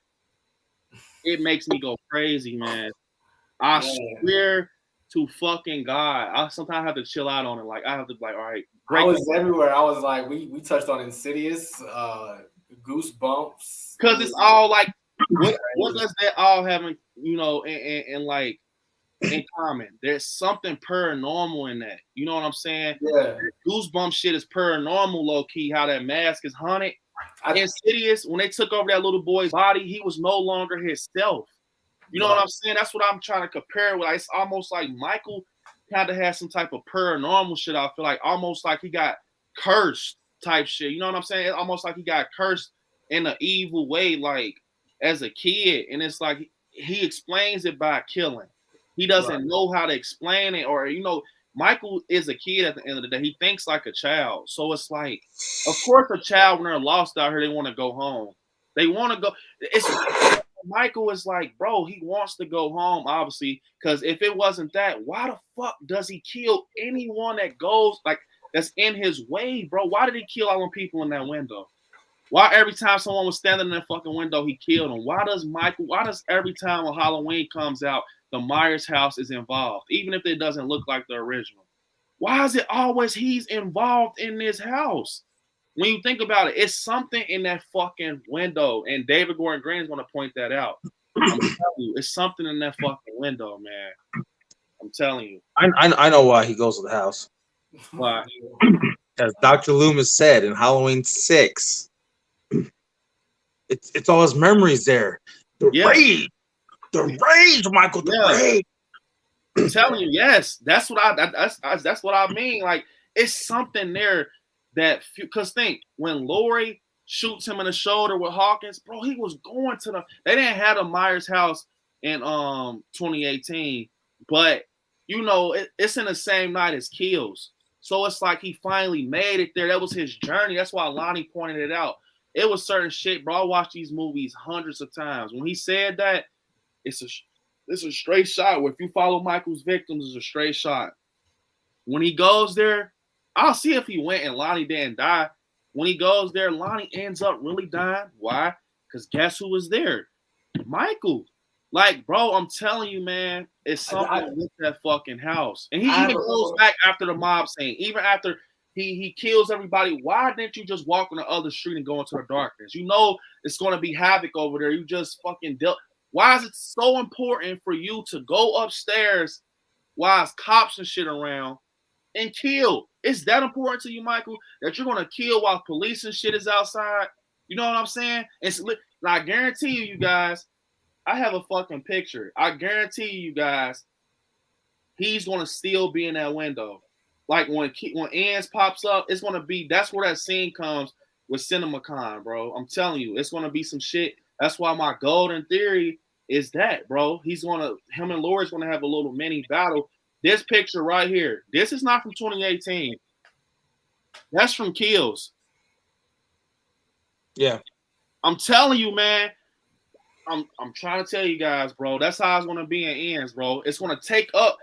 It makes me go crazy, man. I swear to fucking God. I sometimes have to chill out on it. Like, I have to be like, all right. I was everywhere. I was like, we touched on Insidious, Goosebumps. Because it's all like, what does that all have in, in common? There's something paranormal in that. You know what I'm saying? Yeah. Goosebumps shit is paranormal, low key. How that mask is haunted. Insidious, when they took over that little boy's body, he was no longer himself. You know what I'm saying? That's what I'm trying to compare with. It's almost like Michael kind of has some type of paranormal shit. I feel like almost like he got cursed type shit. You know what I'm saying? It's almost like he got cursed in an evil way, like as a kid. And it's like he explains it by killing. He doesn't know how to explain it, or Michael is a kid at the end of the day. He thinks like a child. So it's like, of course, a child, when they're lost out here, they want to go home. They want to go. Michael is like, bro, he wants to go home, obviously, because if it wasn't that, why the fuck does he kill anyone that goes, that's in his way, bro? Why did he kill all them people in that window? Why every time someone was standing in that fucking window, he killed them? Why does every time when Halloween comes out, the Myers house is involved, even if it doesn't look like the original? Why is it always he's involved in this house? When you think about it, it's something in that fucking window, and David Gordon Green is going to point that out. I'm telling you, it's something in that fucking window, man. I'm telling you. I know why he goes to the house. Why? As Dr. Loomis said in Halloween 6, it's all his memories there. The rage, Michael. The rage. I'm telling you, yes, that's what I mean. Like, it's something there that, because think, when Lori shoots him in the shoulder with Hawkins, bro, he was going to they didn't have a Myers house in 2018, but it's in the same night as Kills. So it's like he finally made it there. That was his journey. That's why Lonnie pointed it out. It was certain shit, bro. I watched these movies hundreds of times. When he said that, it's a straight shot. If you follow Michael's victims, it's a straight shot. When he goes there, I'll see if he went and Lonnie didn't die. When he goes there, Lonnie ends up really dying. Why? Because guess who was there? Michael. Like, bro, I'm telling you, man, it's something with that fucking house. And he even goes back after the mob scene. Even after he kills everybody, why didn't you just walk on the other street and go into the darkness? You know it's going to be havoc over there. You just fucking dealt. Why is it so important for you to go upstairs while there's cops and shit around and kill? It's that important to you, Michael, that you're going to kill while police and shit is outside? You know what I'm saying? And I guarantee you guys, I have a fucking picture. I guarantee you guys, he's going to still be in that window. Like when Ends pops up, it's going to be, that's where that scene comes with CinemaCon, bro. I'm telling you, it's going to be some shit. That's why my golden theory is that, bro. Him and Lori's gonna have a little mini battle. This picture right here, this is not from 2018. That's from Kills. Yeah. I'm telling you, man. I'm trying to tell you guys, bro. That's how it's gonna be in ends, bro. It's gonna pick up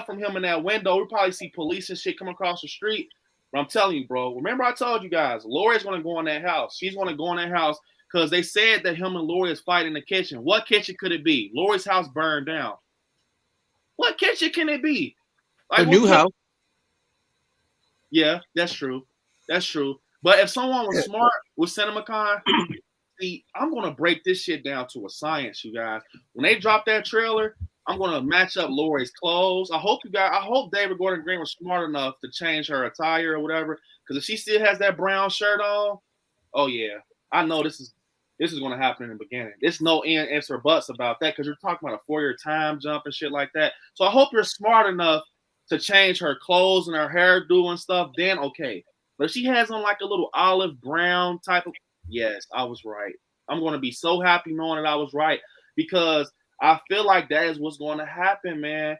from him in that window. We'll probably see police and shit come across the street. But I'm telling you, bro. Remember I told you guys, Lori's gonna go in that house. She's gonna go in that house because they said that him and Lori is fighting in the kitchen. What kitchen could it be? Lori's house burned down. What kitchen can it be? Like, a new house. Yeah, that's true. That's true. But if someone was smart with CinemaCon, see, I'm gonna break this shit down to a science, you guys. When they drop that trailer, I'm gonna match up Lori's clothes. I hope David Gordon Green was smart enough to change her attire or whatever. Because if she still has that brown shirt on, oh yeah, I know this is gonna happen in the beginning. There's no ifs or buts about that because you're talking about a 4-year time jump and shit like that. So I hope you're smart enough to change her clothes and her hairdo and stuff. Then okay, but if she has on like a little olive brown type of, yes, I was right. I'm going to be so happy knowing that I was right because I feel like that is what's going to happen, man.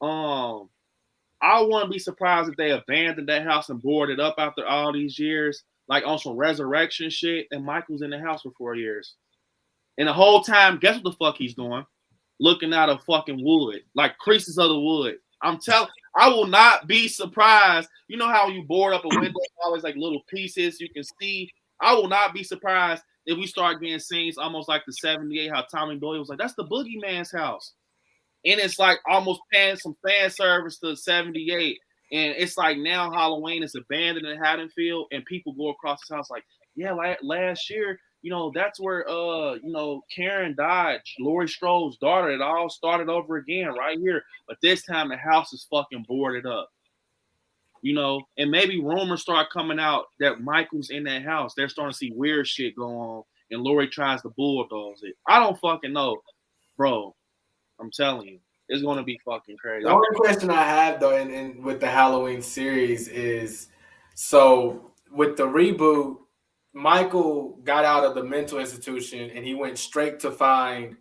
I wouldn't be surprised if they abandoned that house and boarded up after all these years, like on some resurrection shit, and Michael's in the house for 4 years. And the whole time, guess what the fuck he's doing? Looking out of fucking wood, like creases of the wood. I will not be surprised. You know how you board up a window, always like little pieces you can see. I will not be surprised if we start getting scenes almost like the 78, how Tommy Doyle was like, that's the boogeyman's house. And it's like almost paying some fan service to 78. And it's like now Halloween is abandoned in Haddonfield and people go across his house like, yeah, last year, you know, that's where, Karen died, Laurie Strode's daughter. It all started over again right here. But this time the house is fucking boarded up. You know, and maybe rumors start coming out that Michael's in that house. They're starting to see weird shit go on, and Lori tries to bulldoze it. I don't fucking know, bro. I'm telling you, it's gonna be fucking crazy. The only question I have though, in with the Halloween series is, so with the reboot, Michael got out of the mental institution and he went straight to find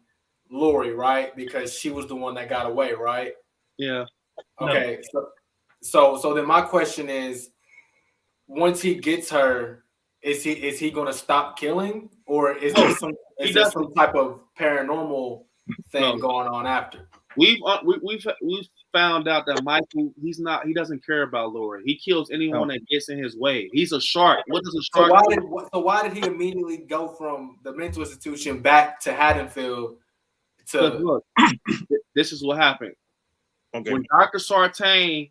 Lori, right? Because she was the one that got away, right? Yeah. Okay. No. So then my question is, once he gets her, is he going to stop killing, or is there some type of paranormal thing going on after? We've found out that Michael, he doesn't care about Lori. He kills anyone that gets in his way. He's a shark. What does a shark do? So why did he immediately go from the mental institution back to Haddonfield? Look, this is what happened. Okay. When Dr. Sartain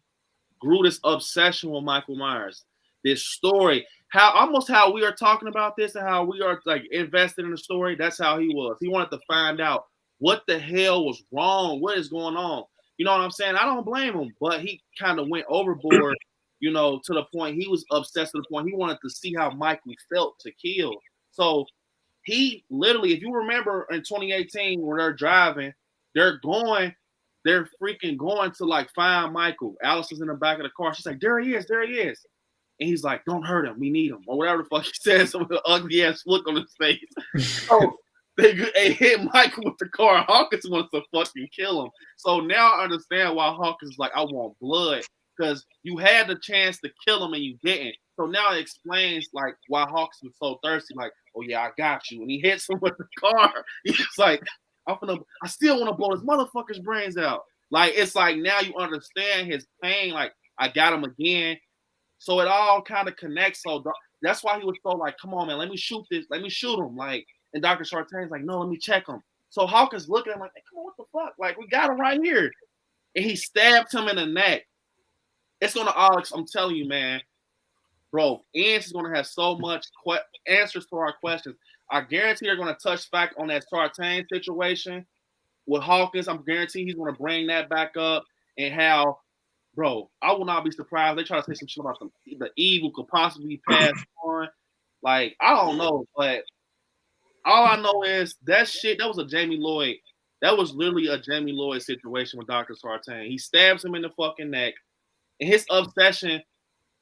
grew this obsession with Michael Myers, this story, how we are talking about this and how we are like invested in the story, that's how he was. He wanted to find out what the hell was wrong, what is going on. You know what I'm saying? I don't blame him, but he kind of went overboard, you know, to the point he was obsessed to the point he wanted to see how Michael felt to kill. So he literally, if you remember in 2018 where they're driving, they're freaking going to like find Michael. Alice is in the back of the car. She's like, there he is. And he's like, don't hurt him. We need him. Or whatever the fuck he says, with an ugly ass look on his face. So they hit Michael with the car. Hawkins wants to fucking kill him. So now I understand why Hawkins is like, I want blood. Because you had the chance to kill him and you didn't. So now it explains like why Hawkins was so thirsty. Like, oh yeah, I got you. And he hits him with the car. He's like, I still want to blow this motherfucker's brains out. Like, it's like now you understand his pain. Like, I got him again. So it all kind of connects. So that's why he was so like, come on, man, let me shoot him. Like, and Dr. Sartain's like, no, let me check him. So Hawkins looking at him like, hey, come on, what the fuck? Like, we got him right here. And he stabbed him in the neck. It's going to I'm telling you, man, bro, Ants is going to have so much answers to our questions. I guarantee they're going to touch back on that Sartain situation with Hawkins. I'm guaranteed he's going to bring that back up and how, bro, I will not be surprised. They try to say some shit about the evil could possibly be passed on. Like, I don't know, but all I know is that shit, that was a Jamie Lloyd. That was literally a Jamie Lloyd situation with Dr. Sartain. He stabs him in the fucking neck. And his obsession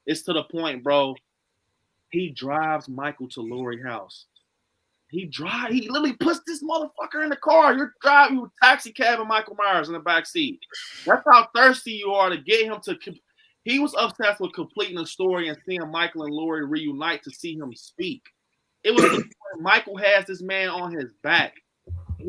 is to the point, bro, he drives Michael to Lori's house. He literally puts this motherfucker in the car. You're driving with taxi cab and Michael Myers in the back seat. That's how thirsty you are to get him to. He was obsessed with completing the story and seeing Michael and Laurie reunite to see him speak. It was Michael has this man on his back.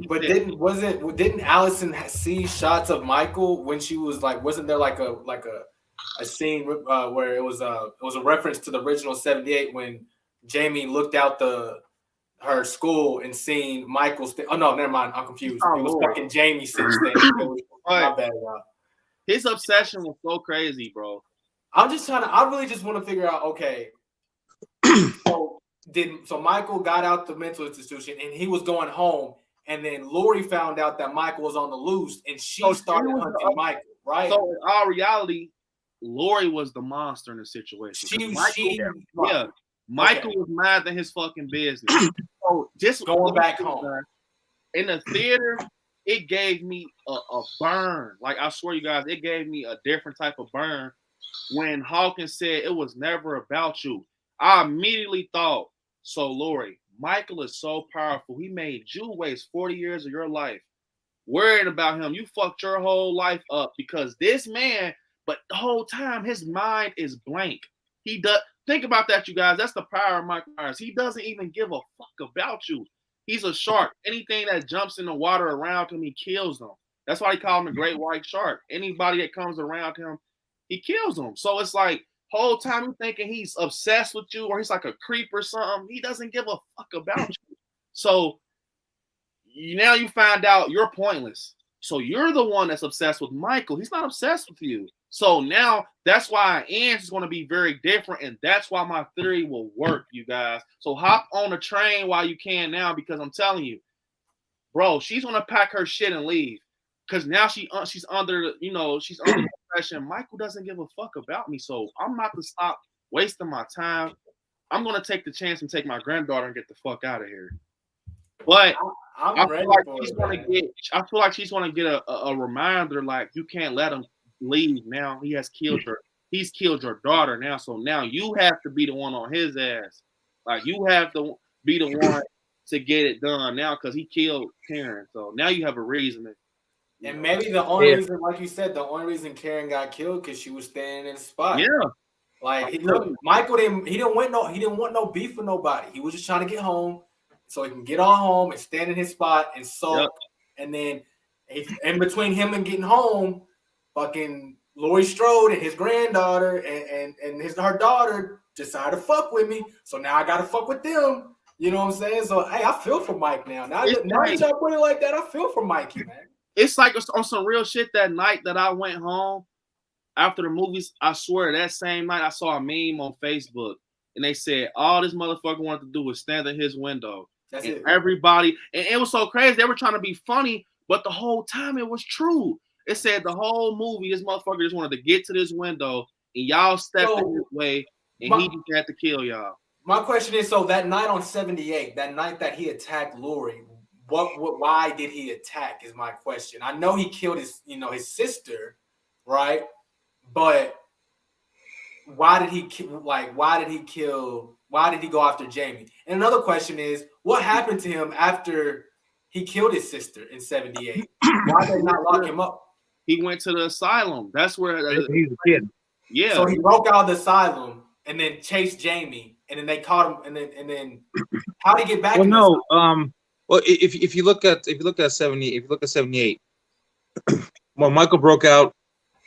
But didn't Allison see shots of Michael when she was like? Wasn't there like a scene where it was a reference to the original '78 when Jamie looked out her school and seen Michael's thing. Oh no, never mind. I'm confused. It was fucking Jamie thing. My bad, y'all. His obsession was so crazy, bro. I really just want to figure out, okay. So Michael got out the mental institution and he was going home, and then Laurie found out that Michael was on the loose and she started hunting Michael, right? So in all reality, Laurie was the monster in the situation. Michael was mad than his fucking business. So just going back home. In the theater, it gave me a burn. Like, I swear you guys, it gave me a different type of burn when Hawkins said it was never about you. I immediately thought, so Laurie, Michael is so powerful. He made you waste 40 years of your life worrying about him. You fucked your whole life up because this man, but the whole time his mind is blank. He does. Think about that, you guys. That's the power of Michael Myers. He doesn't even give a fuck about you. He's a shark. Anything that jumps in the water around him, he kills them. That's why he call him the great white shark. Anybody that comes around him, he kills them. So it's like, whole time you thinking he's obsessed with you or he's like a creep or something. He doesn't give a fuck about you. So now you find out you're pointless. So you're the one that's obsessed with Michael. He's not obsessed with you. So now that's why Ange is going to be very different, and that's why my theory will work, you guys. So hop on the train while you can now, because I'm telling you, bro, she's going to pack her shit and leave because now she's under, she's under the impression Michael doesn't give a fuck about me. So I'm not to stop wasting my time. I'm going to take the chance and take my granddaughter and get the fuck out of here. But I feel like she's going to get a reminder, like, you can't let him leave now. He's killed your daughter now. So now you have to be the one on his ass. Like, you have to be the one to get it done now because he killed Karen. So now you have a reason. And maybe the only reason, like you said, the only reason Karen got killed because she was standing in the spot. Yeah. Like, Michael didn't want no beef with nobody. He was just trying to get home so he can get on home and stand in his spot and sulk. Yep. And then in between him and getting home, fucking Laurie Strode and his granddaughter and her daughter decided to fuck with me. So now I gotta fuck with them. You know what I'm saying? So hey, I feel for Mike now. Now that y'all put it like that, I feel for Mikey, man. It's like on some real shit that night that I went home after the movies. I swear that same night I saw a meme on Facebook and they said all this motherfucker wanted to do was stand in his window. That's and it. Everybody, and it was so crazy. They were trying to be funny, but the whole time it was true. It said the whole movie, this motherfucker just wanted to get to this window, and y'all stepped in his way, and he just had to kill y'all. My question is, so that night on 78, that night that he attacked Laurie, why did he attack? Is my question. I know he killed his sister, right? But why did he go after Jamie? And another question is, what happened to him after he killed his sister in 78? Why did they not lock him up? He went to the asylum. That's where he's a kid. Yeah. So he broke out of the asylum and then chased Jamie, and then they caught him. And then how did he get back? Well, no. Well, if you look at 78, when Michael broke out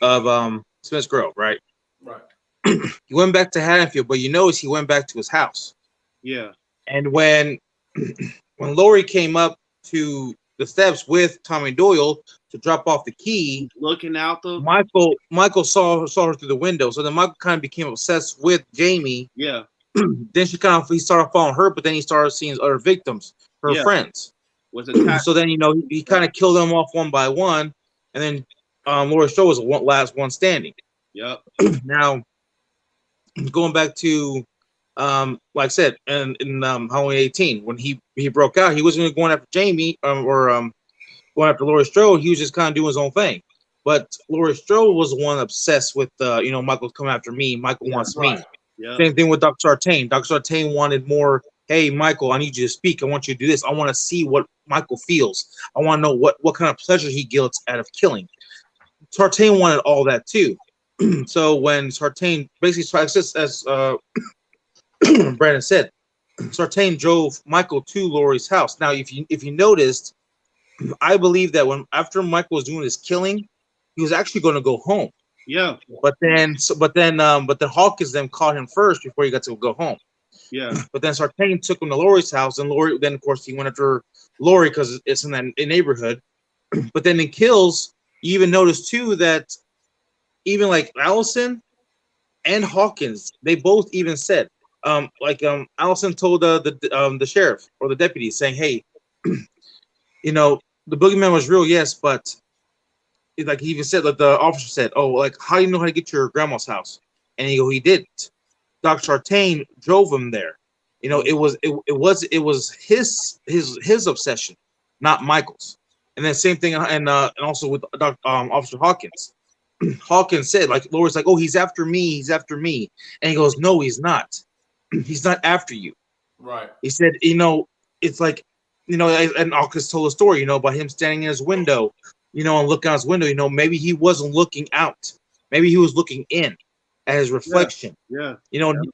of Smith's Grove, right? Right. He went back to Haddonfield, but he went back to his house. Yeah. And when Laurie came up to the steps with Tommy Doyle to drop off the key, looking out the Michael saw her through the window. So then Michael kind of became obsessed with Jamie. Yeah. Then he started following her, but then he started seeing other victims, her friends. So then he kind of killed them off one by one, and then Laurie Strode was the last one standing. Yep. Now going back to like I said, in Halloween 18, when he broke out, he wasn't going after Jamie or going after Laurie Strode. He was just kind of doing his own thing. But Laurie Strode was the one obsessed with, Michael's coming after me. Michael wants me. Yeah. Same thing with Dr. Sartain. Dr. Sartain wanted more hey, Michael, I need you to speak. I want you to do this. I want to see what Michael feels. I want to know what kind of pleasure he gets out of killing. Sartain wanted all that too. So when Sartain basically, as Brandon said, Sartain drove Michael to Laurie's house. Now, if you noticed, I believe that after Michael was doing his killing, he was actually going to go home. Yeah. But then Hawkins then caught him first before he got to go home. Yeah. But then Sartain took him to Laurie's house, and Laurie then of course he went after Laurie because it's in that neighborhood. But then in kills, you even notice too that even like Allison and Hawkins, they both even said, Allison told the sheriff or the deputy saying, "Hey, you know, the boogeyman was real, yes, but like he even said, like the officer said, oh, like how do you know how to get to your grandma's house?" And he didn't. Dr. Sartain drove him there. You know, it was his obsession, not Michael's. And then same thing, and also with Officer Hawkins. Hawkins said, like Laura's like, oh, he's after me, and he goes, no, he's not. He's not after you. Right. He said, it's like, and Hawkins told a story, about him standing in his window, and looking out his window. Maybe he wasn't looking out, maybe he was looking in at his reflection. Yeah.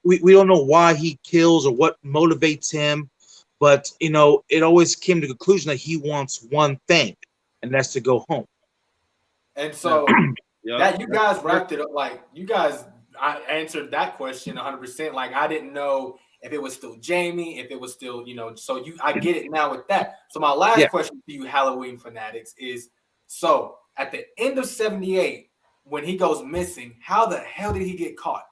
We don't know why he kills or what motivates him, but it always came to the conclusion that he wants one thing, and that's to go home. And so that you guys wrapped it up. Like I answered that question 100%. Like I didn't know if it was still Jamie, if it was still, so I get it now with that. So my last question to you, Halloween fanatics, is so at the end of 78, when he goes missing, how the hell did he get caught?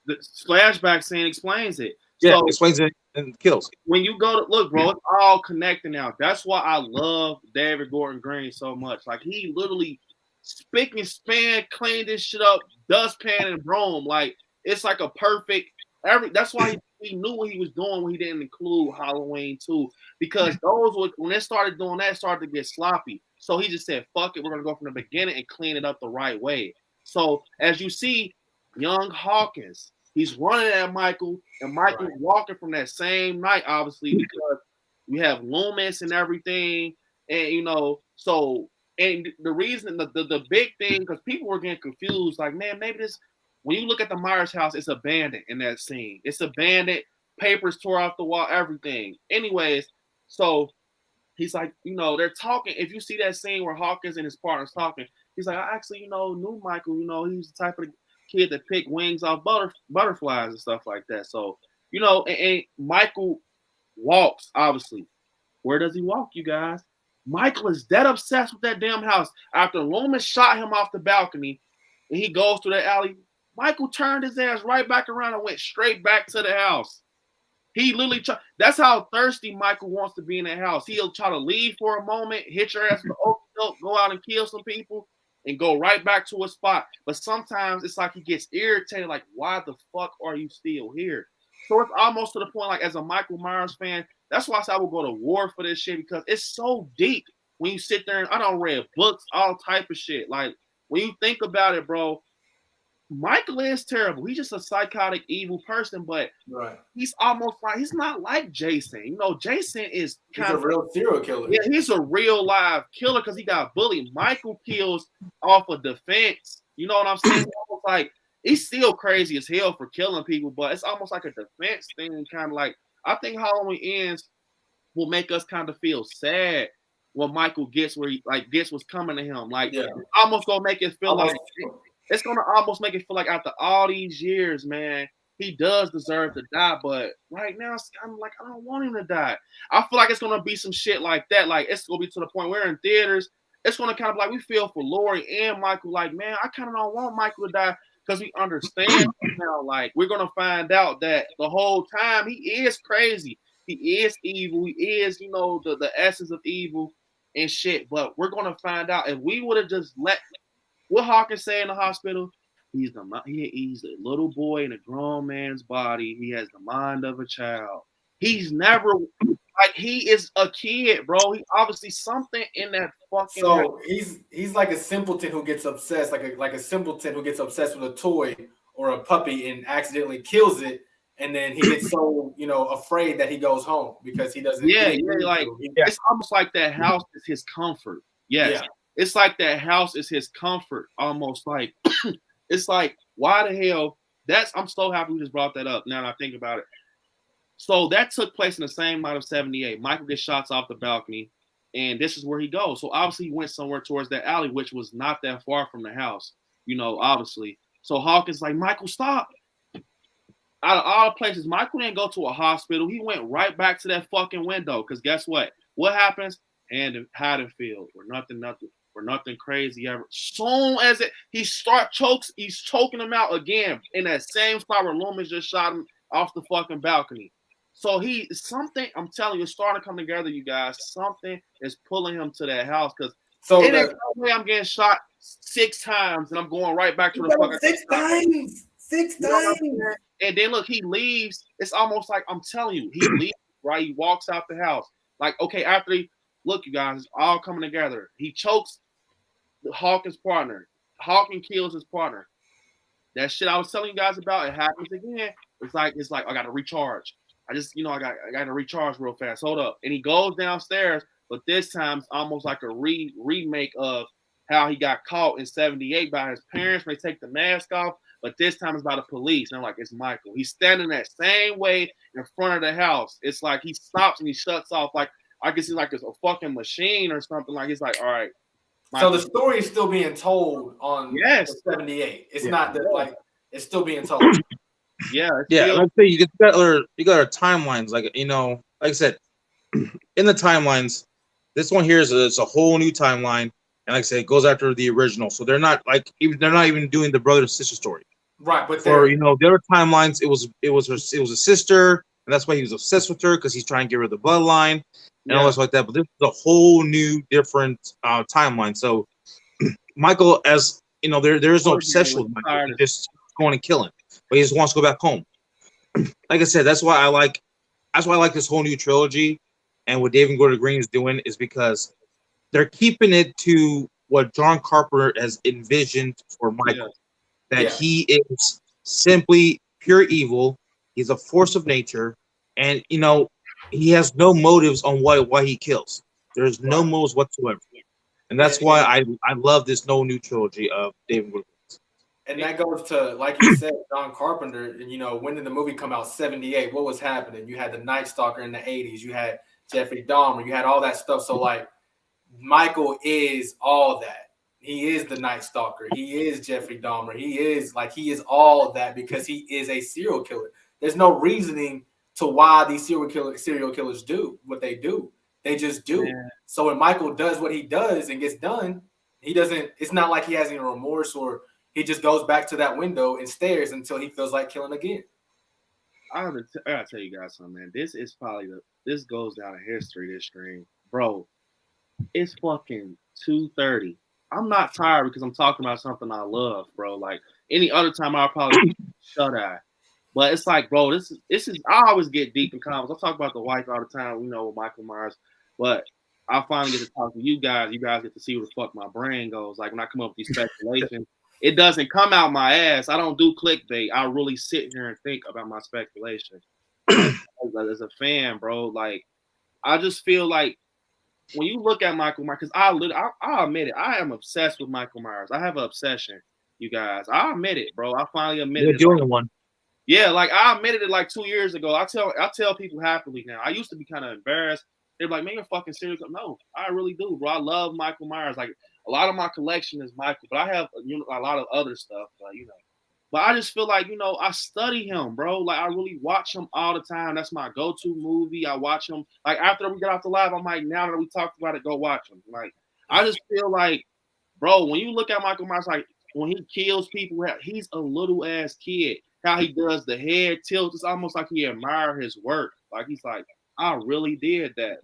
The flashback scene explains it. Yeah, so, explains it and kills. When you go to look, bro, it's all connected now. That's why I love David Gordon Green so much. Like he literally spick and span, cleaned this shit up, dustpan and broom. Like it's like a perfect that's why he knew what he was doing when he didn't include Halloween 2. Because when they started doing that, it started to get sloppy. So he just said, fuck it, we're gonna go from the beginning and clean it up the right way. So as you see, young Hawkins, he's running at Michael, and Michael's walking from that same night, obviously, because we have Loomis and everything, and and the reason, the big thing, because people were getting confused, like, man, maybe this, when you look at the Myers house, it's abandoned in that scene. It's abandoned, papers tore off the wall, everything. Anyways, so he's like, they're talking. If you see that scene where Hawkins and his partner's talking, he's like, I actually, knew Michael. He's the type of kid that picked wings off butterflies and stuff like that. So, and Michael walks, obviously. Where does he walk, you guys? Michael is dead obsessed with that damn house. After Loomis shot him off the balcony and he goes through the alley, Michael turned his ass right back around and went straight back to the house. He literally that's how thirsty Michael wants to be in that house. He'll try to leave for a moment, hit your ass with the oak, go out and kill some people, and go right back to a spot. But sometimes it's like he gets irritated, like, why the fuck are you still here? So it's almost to the point, like, as a Michael Myers fan, that's why I said I would go to war for this shit, because it's so deep when you sit there and I don't read books, all type of shit. Like, when you think about it, bro, Michael is terrible. He's just a psychotic, evil person, but he's almost like, he's not like Jason. Jason is he's a real serial killer. Yeah, he's a real live killer because he got bullied. Michael kills off of defense. You know what I'm saying? It's almost like he's still crazy as hell for killing people, but it's almost like a defense thing, kind of like, I think Halloween Ends will make us kind of feel sad when Michael gets gets what's coming to him. Like, almost gonna make it feel like it's gonna almost make it feel like after all these years, man, he does deserve to die. But right now, it's kind of like I don't want him to die. I feel like it's gonna be some shit like that. Like it's gonna be to the point we're in theaters. It's gonna kind of like we feel for Laurie and Michael. Like, man, I kind of don't want Michael to die because we understand now. Like we're gonna find out that the whole time he is crazy. He is evil. He is, the essence of evil and shit. But we're gonna find out if we would have just let. What Hawkins say in the hospital? He's a little boy in a grown man's body. He has the mind of a child. He's never he is a kid, bro. He obviously something in that fucking. So he's like a simpleton who gets obsessed, like a simpleton who gets obsessed with a toy or a puppy and accidentally kills it, and then he gets so afraid that he goes home because he doesn't. It's almost like that house is his comfort. Yes, it's like that house is his comfort. Almost like it's like why the hell? I'm so happy we just brought that up. Now that I think about it, so that took place in the same night of '78. Michael gets shots off the balcony, and this is where he goes. So obviously he went somewhere towards that alley, which was not that far from the house. Obviously. So Hawkins like, Michael, stop. Out of all places, Michael didn't go to a hospital. He went right back to that fucking window. Because guess what? What happens? And Haddonfield, where nothing crazy ever. Soon as he's choking him out again in that same spot where Loomis just shot him off the fucking balcony. So I'm telling you, it's starting to come together, you guys. Something is pulling him to that house because there's no way I'm getting shot 6 times and I'm going right back to the fucking 6 times. And then look, he leaves. It's almost like I'm telling you, he leaves, right? He walks out the house. Like, okay, after look, you guys, it's all coming together. He chokes Hawkins' partner. Hawkins kills his partner. That shit I was telling you guys about, it happens again. It's like I gotta recharge. I gotta recharge real fast. Hold up. And he goes downstairs, but this time it's almost like a remake of how he got caught in '78 by his parents when they take the mask off. But this time it's by the police. And I'm like, it's Michael. He's standing that same way in front of the house. It's like he stops and he shuts off. Like, I can see like it's a fucking machine or something. Like, it's like, all right. Michael. So the story is still being told on 78. It's not that like it's still being told. Let's say you got our timelines. Like, like I said, in the timelines, this one here is a whole new timeline. And like I said, it goes after the original. So they're not even doing the brother and sister story. Right, but for the other timelines, it was a sister, and that's why he was obsessed with her because he's trying to get rid of the bloodline and all this like that. But this is a whole new different timeline. So Michael, as there is no obsession with Michael. He's just going and killing, but he just wants to go back home. Like I said, that's why I like this whole new trilogy, and what David Gordon Green is doing is because they're keeping it to what John Carpenter has envisioned for Michael. That he is simply pure evil. He's a force of nature, and he has no motives on why he kills. There's no motives whatsoever, and that's why I love this new trilogy of David Gordon. And that goes to, like you said, John Carpenter. And when did the movie come out? '78. What was happening? You had the Night Stalker in the '80s. You had Jeffrey Dahmer. You had all that stuff. So like, Michael is all that. He is the Night Stalker. He is Jeffrey Dahmer. He is all of that because he is a serial killer. There's no reasoning to why these serial killers do what they do. They just do. Yeah. So when Michael does what he does and gets done, it's not like he has any remorse or he just goes back to that window and stares until he feels like killing again. I gotta tell you guys something, man. This is probably this goes down in history, this stream. Bro, it's fucking 2:30. I'm not tired because I'm talking about something I love, bro. Like any other time, I'll probably shut eye. But it's like, bro, this is. I always get deep in comments. I talk about the wife all the time, with Michael Myers. But I finally get to talk to you guys. You guys get to see where the fuck my brain goes. Like when I come up with these speculations, it doesn't come out my ass. I don't do clickbait. I really sit here and think about my speculation. As a fan, bro, like I just feel like. When you look at Michael Myers, because I admit it, I am obsessed with Michael Myers. I have an obsession, you guys. I admit it, bro. I finally admit it. You're the one. Yeah, like I admitted it like 2 years ago. I tell people happily now. I used to be kind of embarrassed. They're like, man, you're fucking serious. No, I really do, bro. I love Michael Myers. Like a lot of my collection is Michael, but I have a lot of other stuff, But I just feel like, I study him, bro. Like, I really watch him all the time. That's my go-to movie. I watch him. Like, after we get off the live, I'm like, now that we talked about it, go watch him. Like, I just feel like, bro, when you look at Michael Myers, like, when he kills people, he's a little-ass kid. How he does the head tilt, it's almost like he admires his work. Like, he's like, I really did that.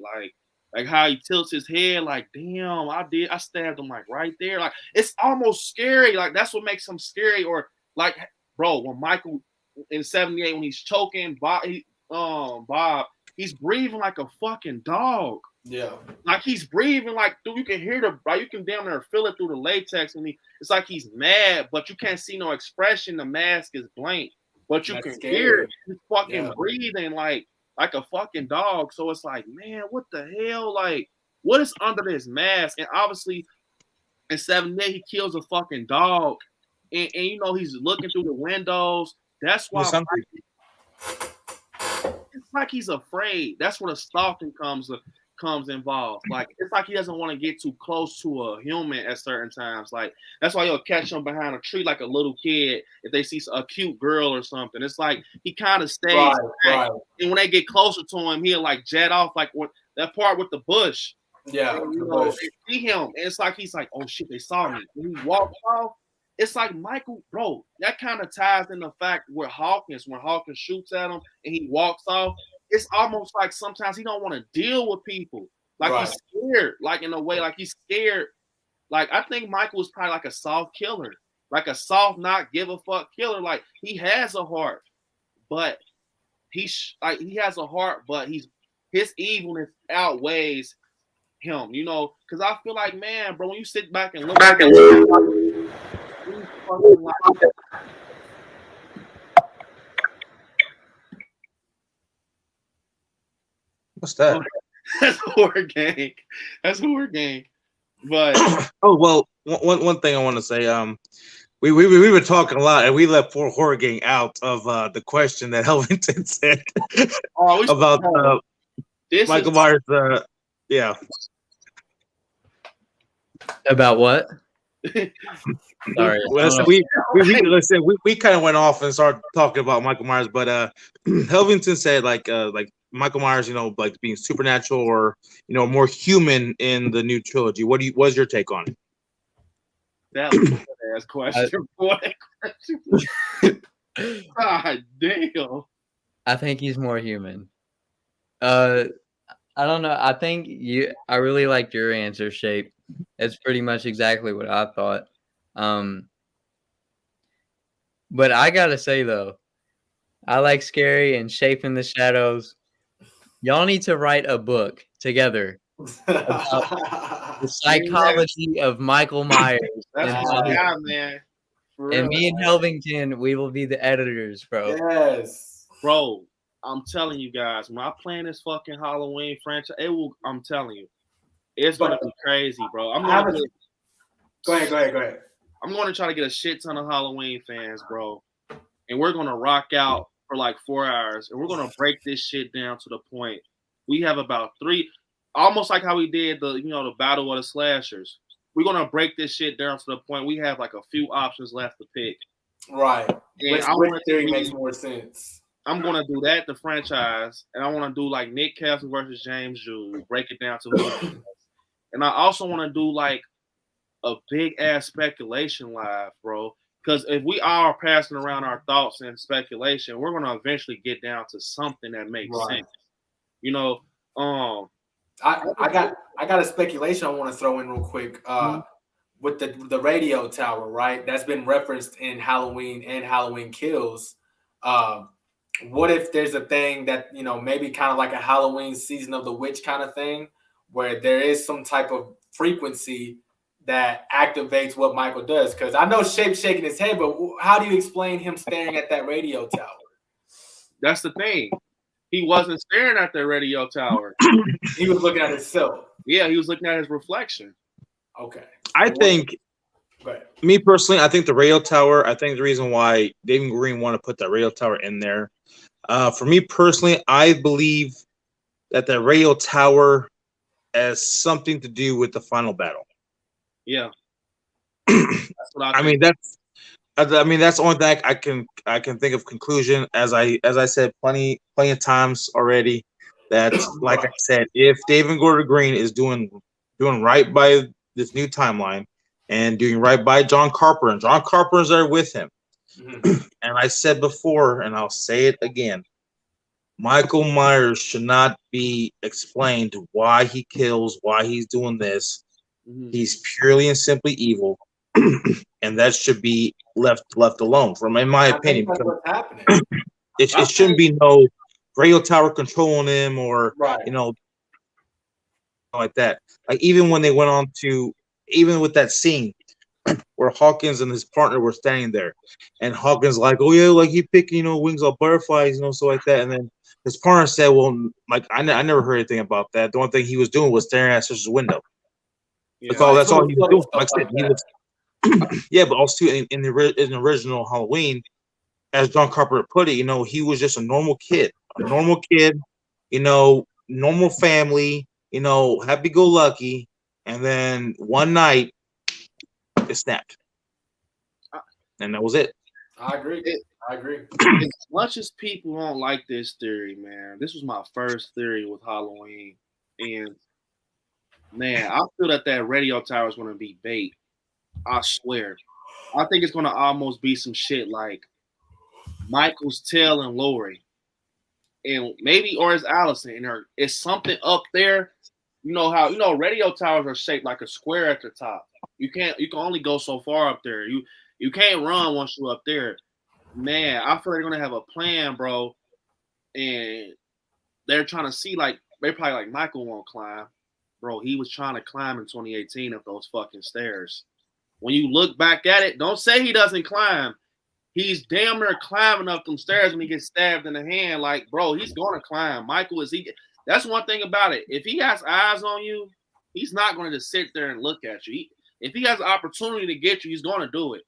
Like how he tilts his head, like, damn, I stabbed him, like, right there. Like, it's almost scary. Like, that's what makes him scary. Or, like, bro, when Michael in '78, when he's choking Bob, he's breathing like a fucking dog. Yeah. Like, he's breathing like, dude, you can hear you can damn near feel it through the latex. And it's like he's mad, but you can't see no expression. The mask is blank. but you That's can scary. hear it. He's fucking Yeah. breathing like a fucking dog. So it's like, man, what the hell? Like, what is under this mask? And obviously, in 78, he kills a fucking dog, and you know he's looking through the windows. That's why it's like he's afraid. That's where the stalking comes involved. Like it's like he doesn't want to get too close to a human at certain times. Like that's why you'll catch him behind a tree like a little kid if they see a cute girl or something. It's like he kind of stays back. And when they get closer to him, he'll like jet off like that part with the bush. Yeah, and, they see him, and it's like he's like, oh shit, they saw me. When he walks off, it's like Michael, bro. That kind of ties in the fact where when Hawkins shoots at him and he walks off. It's almost like sometimes he don't want to deal with people. Like he's scared, like in a way, like he's scared. Like I think Michael is probably like a soft killer, like a soft, not give a fuck killer. Like he has a heart, but he has a heart, but his evilness outweighs him, you know, because I feel like, man, bro, when you sit back and look back what's that? That's horror gang. That's horror gang. But oh well, one thing I want to say, we were talking a lot, and we left poor horror gang out of the question that Helvington said about Michael Myers. Yeah. About what? Sorry. We kind of went off and started talking about Michael Myers, but Helvington said like Michael Myers, you know, like being supernatural or you know more human in the new trilogy. What's your take on it? That was a good ass question. God damn. I think he's more human. I don't know. I really liked your answer, Shape. It's pretty much exactly what I thought. But I gotta say though, I like Scary and Shape in the Shadows. Y'all need to write a book together about the psychology of Michael Myers. That's my guy, man. And me and Helvington, we will be the editors, bro. Yes. Bro, I'm telling you guys, when I plan this fucking Halloween franchise, I'm telling you, it's gonna be crazy, bro. Go ahead. I'm gonna try to get a shit ton of Halloween fans, bro. And we're gonna rock out for like 4 hours, and we're gonna break this shit down to the point we have about 3, almost like how we did the battle of the slashers. We're gonna break this shit down to the point we have like a few options left to pick. Right. And which theory makes more sense? I'm gonna do that, the franchise, and I want to do like Nick Castle versus James Jude, break it down to who. And I also want to do like a big ass speculation live, bro. Because if we are passing around our thoughts and speculation, we're gonna eventually get down to something that makes sense. You know, I got a speculation I want to throw in real quick. With the radio tower, right? That's been referenced in Halloween and Halloween Kills. What if there's a thing that, you know, maybe kind of like a Halloween season of the witch kind of thing, where there is some type of frequency that activates what Michael does? Because I know Shape shaking his head, but how do you explain him staring at that radio tower? That's the thing. He wasn't staring at the radio tower. He was looking at himself. Yeah, he was looking at his reflection. Okay. I think, me personally, I think the radio tower, I think the reason why David Green wanted to put that radio tower in there, for me personally, I believe that the radio tower has something to do with the final battle. Yeah. That's what I mean, that's the only thing I can think of conclusion. As I said plenty of times already, that like I said, if David Gordon Green is doing right by this new timeline and doing right by John Carpenter, and John Carpenter's there with him. And I said before, and I'll say it again, Michael Myers should not be explained why he kills, why he's doing this. He's purely and simply evil, and that should be left alone. In my opinion, that's what's happening. It shouldn't be no radio tower controlling him or like that. Like even when they went on to, even with that scene where Hawkins and his partner were standing there, and Hawkins like, oh yeah, like he picked wings off butterflies, so like that, and then his partner said, well, like I never heard anything about that. The only thing he was doing was staring at Sister's window. Yeah. That's all he was doing. Like I said, he was. Yeah, but also in the original Halloween, as John Carpenter put it, he was just a normal kid, normal family, happy-go-lucky, and then one night it snapped, and that was it. I agree. As much as people don't like this theory, man, this was my first theory with Halloween, and man, I feel that radio tower is going to be bait. I swear. I think it's going to almost be some shit like Michael's telling Lori, and maybe, or it's Allison, and it's something up there. You know how radio towers are shaped like a square at the top. You can only go so far up there. You can't run once you're up there. Man, I feel like they're gonna have a plan, bro. And they're trying to see, like, they probably like, Michael won't climb. Bro, he was trying to climb in 2018 up those fucking stairs. When you look back at it, don't say he doesn't climb. He's damn near climbing up them stairs when he gets stabbed in the hand. Like, bro, he's gonna climb. Michael that's one thing about it. If he has eyes on you, he's not going to just sit there and look at you. If he has an opportunity to get you, he's going to do it.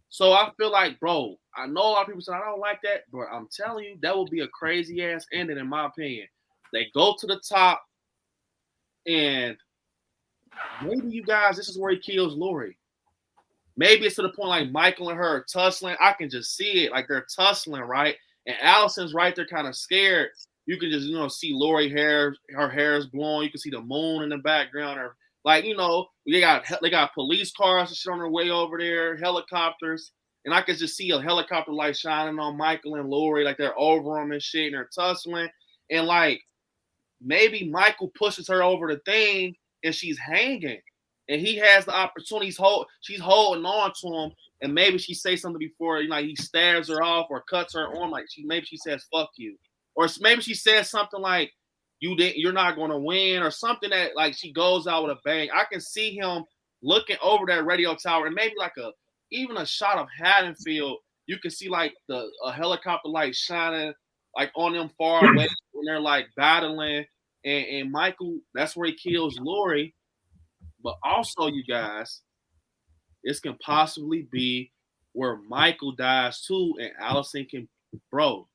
So I feel like, bro, I know a lot of people say I don't like that, but I'm telling you, that would be a crazy ass ending, in my opinion. They go to the top, and maybe, you guys, this is where he kills Lori. Maybe it's to the point like Michael and her are tussling. I can just see it, like they're tussling, right? And Allison's right there, kind of scared. You can just, see Lori hair, her hair is blowing. You can see the moon in the background, or like, they got police cars and shit on their way over there, helicopters, and I can just see a helicopter light shining on Michael and Lori, like they're over them and shit, and they're tussling, and like maybe Michael pushes her over the thing, and she's hanging, and he has the opportunity. She's holding on to him, and maybe she says something before, like he stabs her off or cuts her arm, like maybe she says "fuck you," or maybe she says something like, you're not going to win, or something that like she goes out with a bang. I can see him looking over that radio tower, and maybe like even a shot of Haddonfield. You can see like a helicopter light shining like on them far away when they're like battling, and Michael, that's where he kills Lori. But also, you guys, this can possibly be where Michael dies too, and Allison can, bro.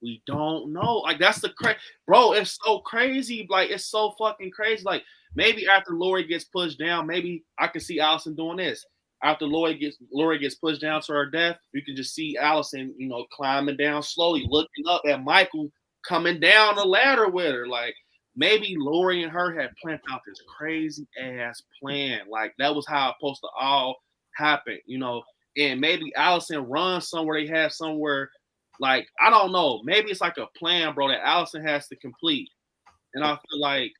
We don't know. Like, that's the bro. It's so crazy. Like, it's so fucking crazy. Like, maybe after Lori gets pushed down, maybe I can see Allison doing this. After Lori gets pushed down to her death, you can just see Allison, climbing down slowly, looking up at Michael coming down the ladder with her. Like, maybe Lori and her had planned out this crazy ass plan. Like, that was how it's supposed to all happen, And maybe Allison runs somewhere. They have somewhere. Like, I don't know. Maybe it's like a plan, bro, that Allison has to complete. And I feel like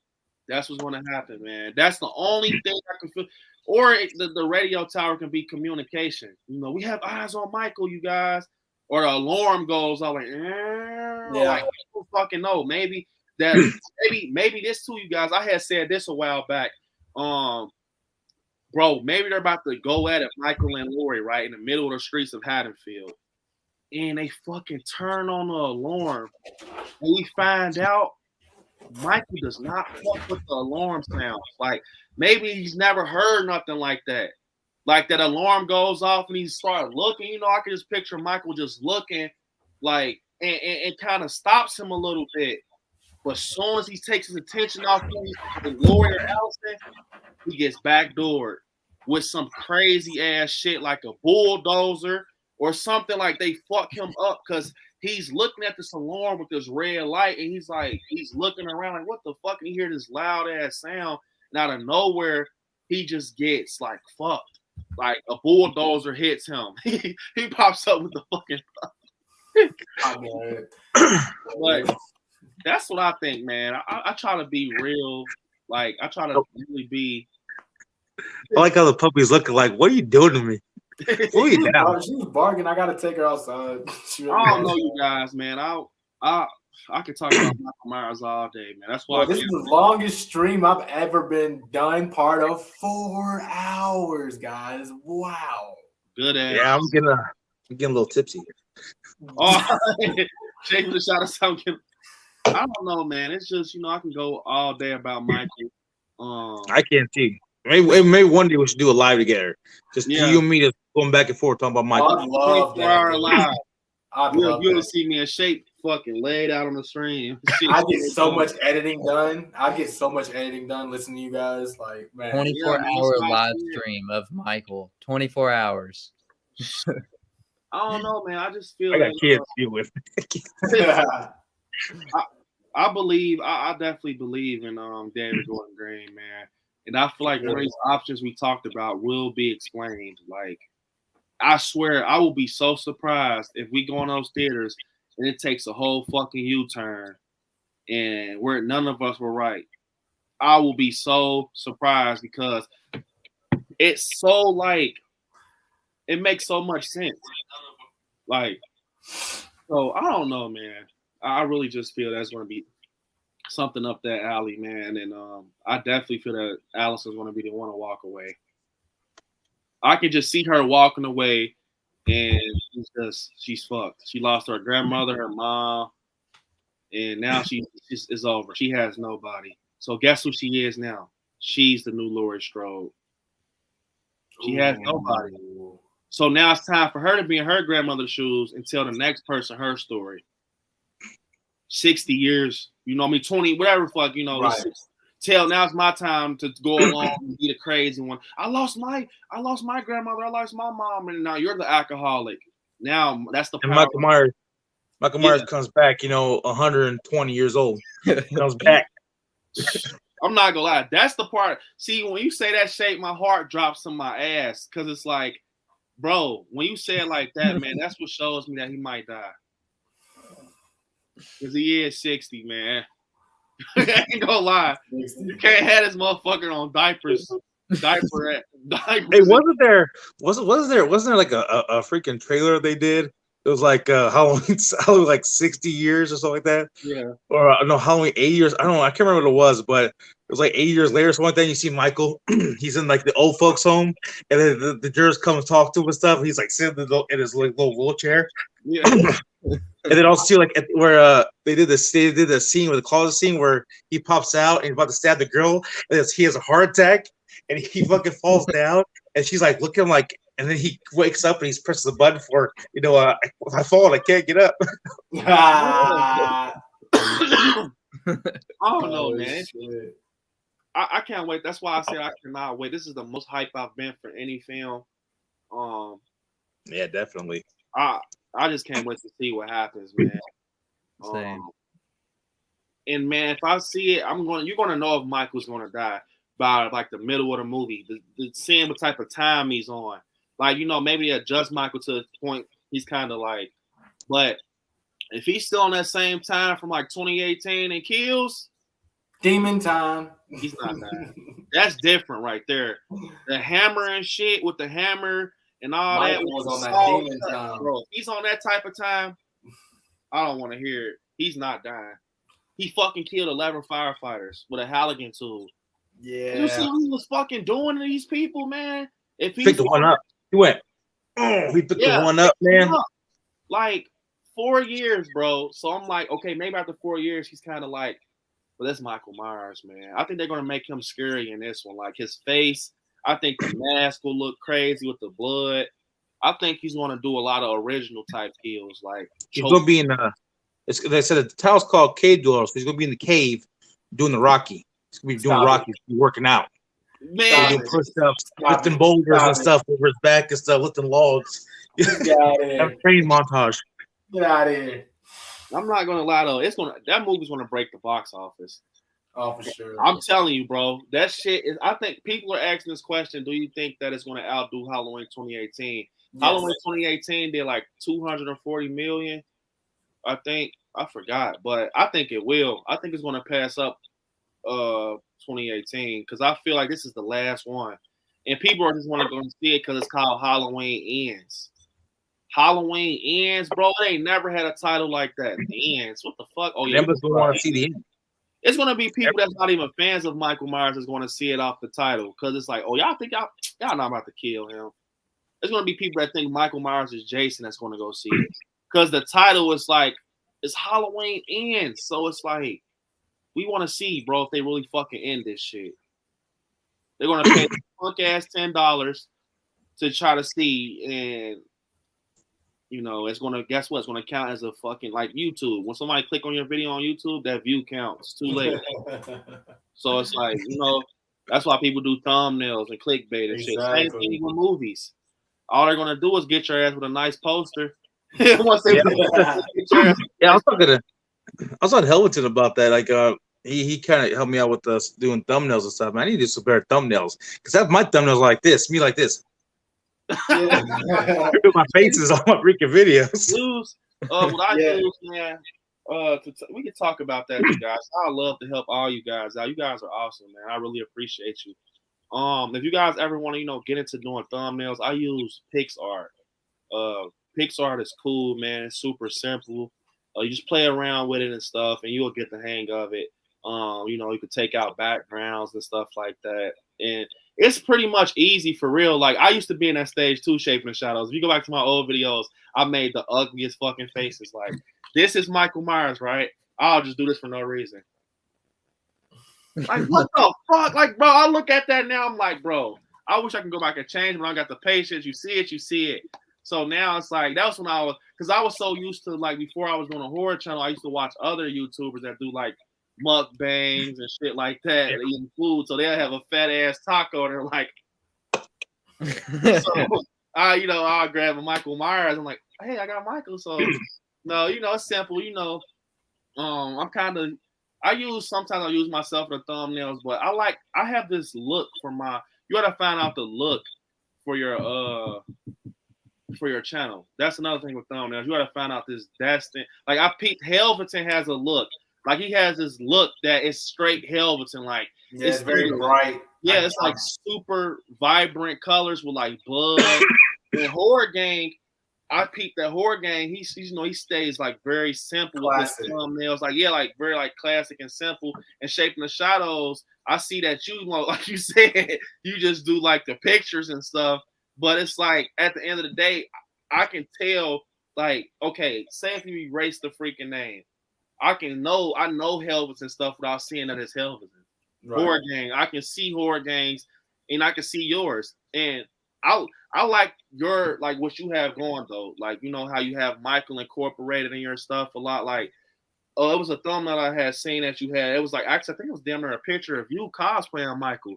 that's what's going to happen, man. That's the only thing I can feel. Or the radio tower can be communication. We have eyes on Michael, you guys. Or the alarm goes off, like, yeah. Like, I don't fucking know. Maybe this too, you guys. I had said this a while back. Bro, maybe they're about to go at it, Michael and Lori, right, in the middle of the streets of Haddonfield. And they fucking turn on the alarm. And we find out Michael does not fuck with the alarm sounds. Like, maybe he's never heard nothing like that. Like, that alarm goes off and he starts looking. I can just picture Michael just looking, like, and kind of stops him a little bit. But as soon as he takes his attention off the Lori or Allison, he gets backdoored with some crazy ass shit like a bulldozer. Or something, like they fuck him up because he's looking at this alarm with this red light, and he's looking around like, what the fuck? And you hear this loud ass sound, and out of nowhere, he just gets like fucked. Like a bulldozer hits him. He pops up with the fucking. But that's what I think, man. I try to be real. Like, I try to really be. I like how the puppy's looking like, what are you doing to me? She was barking. I gotta take her outside. I don't know, you guys, man. I I could talk about Michael Myers all day, man. That's why Well, this is the longest stream I've ever been done. Part of 4 hours, guys. Wow. Good ass. Yeah, I'm getting a little tipsy here. Oh, Jake with a shot of something. I don't know, man. It's just I can go all day about Michael. I can't see. Maybe one day we should do a live together. Just you and me just going back and forth talking about Michael. I love 24-hour live. You'll see me in shape, fucking laid out on the stream. I get so much editing done. Listening to you guys, like, man. 24-hour live stream of Michael. 24 hours. I don't know, man. I just feel I got kids to deal with. I definitely believe in David Gordon Green, man. And I feel like one of these options we talked about will be explained. Like, I swear, I will be so surprised if we go in those theaters and it takes a whole fucking U-turn and where none of us were right. I will be so surprised because it's so like it makes so much sense. Like, so I don't know, man. I really just feel that's going to be something up that alley, man. And I definitely feel that Alice is going to be the one to walk away. I can just see her walking away, and she's fucked. She lost her grandmother, her mom, and now it's over. She has nobody. So guess who she is now? She's the new Laurie Strode. She has nobody. So now it's time for her to be in her grandmother's shoes and tell the next person her story. 60 years, 20, whatever fuck, Right. Tell now it's my time to go along and be the crazy one. I lost my grandmother, I lost my mom, and now you're the alcoholic. Now that's the And power. Michael Myers comes back, 120 years old. Comes back. I'm not gonna lie. That's the part. See, when you say that shape, my heart drops in my ass because it's like, bro, when you say it like that, man, that's what shows me that he might die. Because he is 60, man. I ain't gonna lie. You can't have this motherfucker on diapers. Diapers. Hey, wasn't there like a freaking trailer they did? It was like Halloween like 60 years or something like that. Yeah. Or no, Halloween 80 years. I don't know. I can't remember what it was, but it was like 80 years later. So one thing you see Michael, he's in like the old folks' home, and then the jurors come and talk to him and stuff. And he's like sitting in his like little wheelchair. Yeah. And then also see like where they did the scene with the closet scene where he pops out and he's about to stab the girl, and he has a heart attack and he fucking falls down, and she's like looking like, and then he wakes up and he presses the button for if I fall I can't get up. I don't know, man. I can't wait. That's why I said I cannot wait. This is the most hype I've been for any film. Yeah, definitely. I just can't wait to see what happens, man. Same. And man, if I see it, you're gonna know if Michael's gonna die by like the middle of the movie. The seeing what type of time he's on. Like, maybe adjust Michael to the point he's kind of like, but if he's still on that same time from like 2018 and kills, demon time, he's not dying. That's different right there. The hammer and shit with the hammer and all Michael that. was on that demon time. Bro, if he's on that type of time, I don't want to hear it. He's not dying. He fucking killed 11 firefighters with a Halligan tool. Yeah. You see what he was fucking doing to these people, man? If he picked the one up, he went. Oh, he picked the one up, man. Like 4 years, bro. So I'm like, okay, maybe after 4 years, he's kind of like, well, that's Michael Myers, man. I think they're gonna make him scary in this one. Like his face, I think the mask will look crazy with the blood. I think he's gonna do a lot of original type kills. Like he's gonna be in they said the tower's called Cave Dweller, so he's gonna be in the cave doing the Rocky. He's gonna be doing Rocky, working out. Man, doing push-ups, lifting boulders and stuff over his back and stuff, lifting logs. Get out of here. Have a training montage. Get out of here. I'm not gonna lie though, that movie's gonna break the box office. Oh, for sure. I'm telling you, bro. That shit is. I think people are asking this question. Do you think that it's gonna outdo Halloween 2018? Yes. Halloween 2018 did like 240 million. I think I forgot, but I think it will. I think it's gonna pass up 2018 because I feel like this is the last one, and people are just want to go and see it because it's called Halloween Ends. Halloween Ends, bro. They ain't never had a title like that. The Ends. What the fuck? Oh yeah. Members don't want to see the end. It's gonna be people that's not even fans of Michael Myers that's gonna see it off the title because it's like, oh, y'all think y'all not about to kill him. It's gonna be people that think Michael Myers is Jason that's gonna go see it because the title is like it's Halloween Ends, so it's like we want to see, bro, if they really fucking end this shit. They're gonna pay punk ass $10 to try to see, and you know it's gonna guess what? It's gonna count as a fucking like YouTube. When somebody click on your video on YouTube, that view counts. Too late. So it's like, you know, that's why people do thumbnails and clickbait and shit. Same thing with movies. All they're gonna do is get your ass with a nice poster. Once they I was talking to Helverton about that. Like, he kind of helped me out with us doing thumbnails and stuff. Man, I need to do some better thumbnails because I have my thumbnails like this, me like this. My faces on my freaking videos. What I use, man. We can talk about that, you guys. I love to help all you guys out. You guys are awesome, man. I really appreciate you. If you guys ever want to, you know, get into doing thumbnails, I use PixArt. PixArt is cool, man. It's super simple. You just play around with it and stuff, and you'll get the hang of it. You know, you can take out backgrounds and stuff like that, and it's pretty much easy for real. Like I used to be in that stage too, shaping the shadows. If you go back to my old videos, I made the ugliest fucking faces. Like this is Michael Myers, right? I'll just do this for no reason. Like what the fuck? Like, bro, I look at that now. I'm like, bro, I wish I can go back and change, but I got the patience. You see it. So now it's like that was when I was, because I was so used to, like, before I was doing a horror channel, I used to watch other YouTubers that do like mukbangs and shit like that, eating food. So they'll have a fat ass taco and they're like, so I'll grab a Michael Myers. I'm like, hey, I got Michael. So no, you know, it's simple. You know, sometimes I use myself for the thumbnails, but I have this look for you gotta find out the look for your channel. That's another thing with thumbnails. You gotta find out this destined. Like I peeped, Helverton has a look. Like he has this look that is straight Helverton. Like it's very bright. Yeah, it's like super vibrant colors with like blood. And Horror Gang, I peeped that Horror Gang. He stays like very simple classic with his thumbnails. Like like very like classic and simple. And Shaping the Shadows, I see that you like you said, you just do like the pictures and stuff. But it's like at the end of the day, I can tell, like, okay, say if you erase the freaking name, I know Helverton stuff without seeing that it's Helverton. Right. Horror Gang, I can see Horror Gangs, and I can see yours. And I like your, like, what you have going though. Like, you know how you have Michael incorporated in your stuff a lot. Like, it was a thumbnail I had seen that you had. It was like, actually, I think it was damn near a picture of you cosplaying Michael.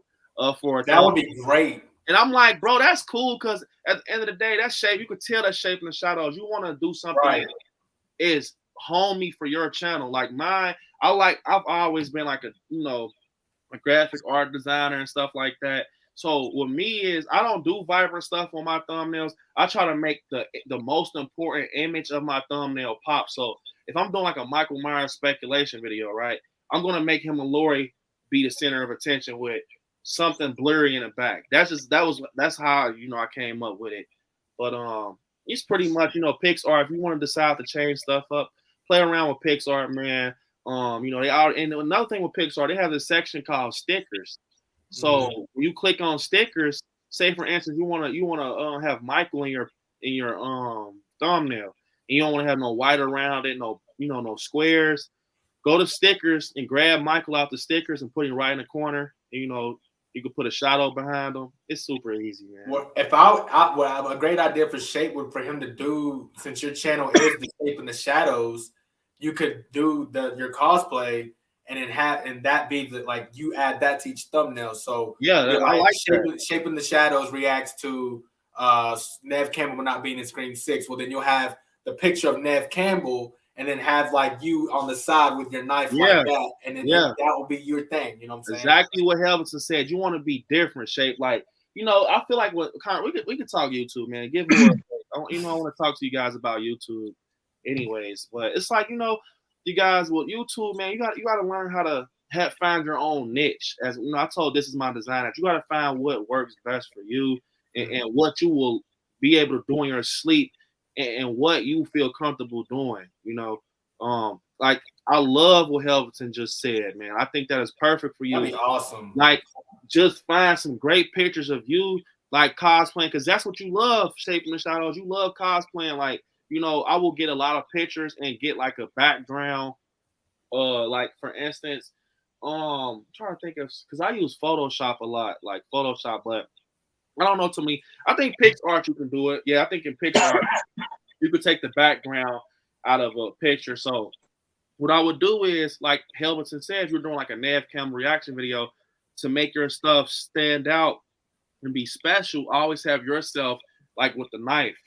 For that would be great. And I'm like, bro, that's cool, because at the end of the day, that shape, you could tell that Shaping the Shadows. You want to do something that is homey for your channel. Like mine, I've always been like a graphic art designer and stuff like that. So with me is I don't do vibrant stuff on my thumbnails. I try to make the most important image of my thumbnail pop. So if I'm doing like a Michael Myers speculation video, right, I'm gonna make him and Lori be the center of attention with something blurry in the back. That's how I came up with it. But it's pretty much PixArt. If you want to decide to change stuff up, play around with PixArt, man. They are, and another thing with PixArt, they have this section called stickers. So when you click on stickers, say for instance you wanna have Michael in your thumbnail, and you don't want to have no white around it, no squares. Go to stickers and grab Michael out the stickers and put him right in the corner. And, you could put a shadow behind them. It's super easy, man. Well, if a great idea for Shape would for him to do, since your channel is the Shaping the Shadows, you could do your cosplay and that be like you add that to each thumbnail. So yeah, I like Shaping the Shadows reacts to Nev Campbell not being in Scream 6. Well, then you'll have the picture of Nev Campbell, and then have like you on the side with your knife like that, and then that will be your thing. You know what I'm saying? Exactly what Helverton said. You want to be different, Shape. Like, I feel like we could talk YouTube, man. Give me I want to talk to you guys about YouTube, anyways. But it's like you guys with YouTube, man. You got to learn how to find your own niche. As I told This Is My Design, that you got to find what works best for you and what you will be able to do in your sleep. and what you feel comfortable doing. Like I love what Helverton just said, man. I think that is perfect for you. That'd be awesome. Like, just find some great pictures of you, like cosplaying, because that's what you love, Shaping the Shadows. You love cosplaying. Like, I will get a lot of pictures and get like a background. Like for instance, I'm trying to think of, because I use Photoshop a lot, like Photoshop, but I don't know. To me, I think PixArt you can do it. Yeah, I think in PixArt you could take the background out of a picture. So what I would do is, like Helverton said, you're doing like a nav cam reaction video to make your stuff stand out and be special. Always have yourself like with the knife,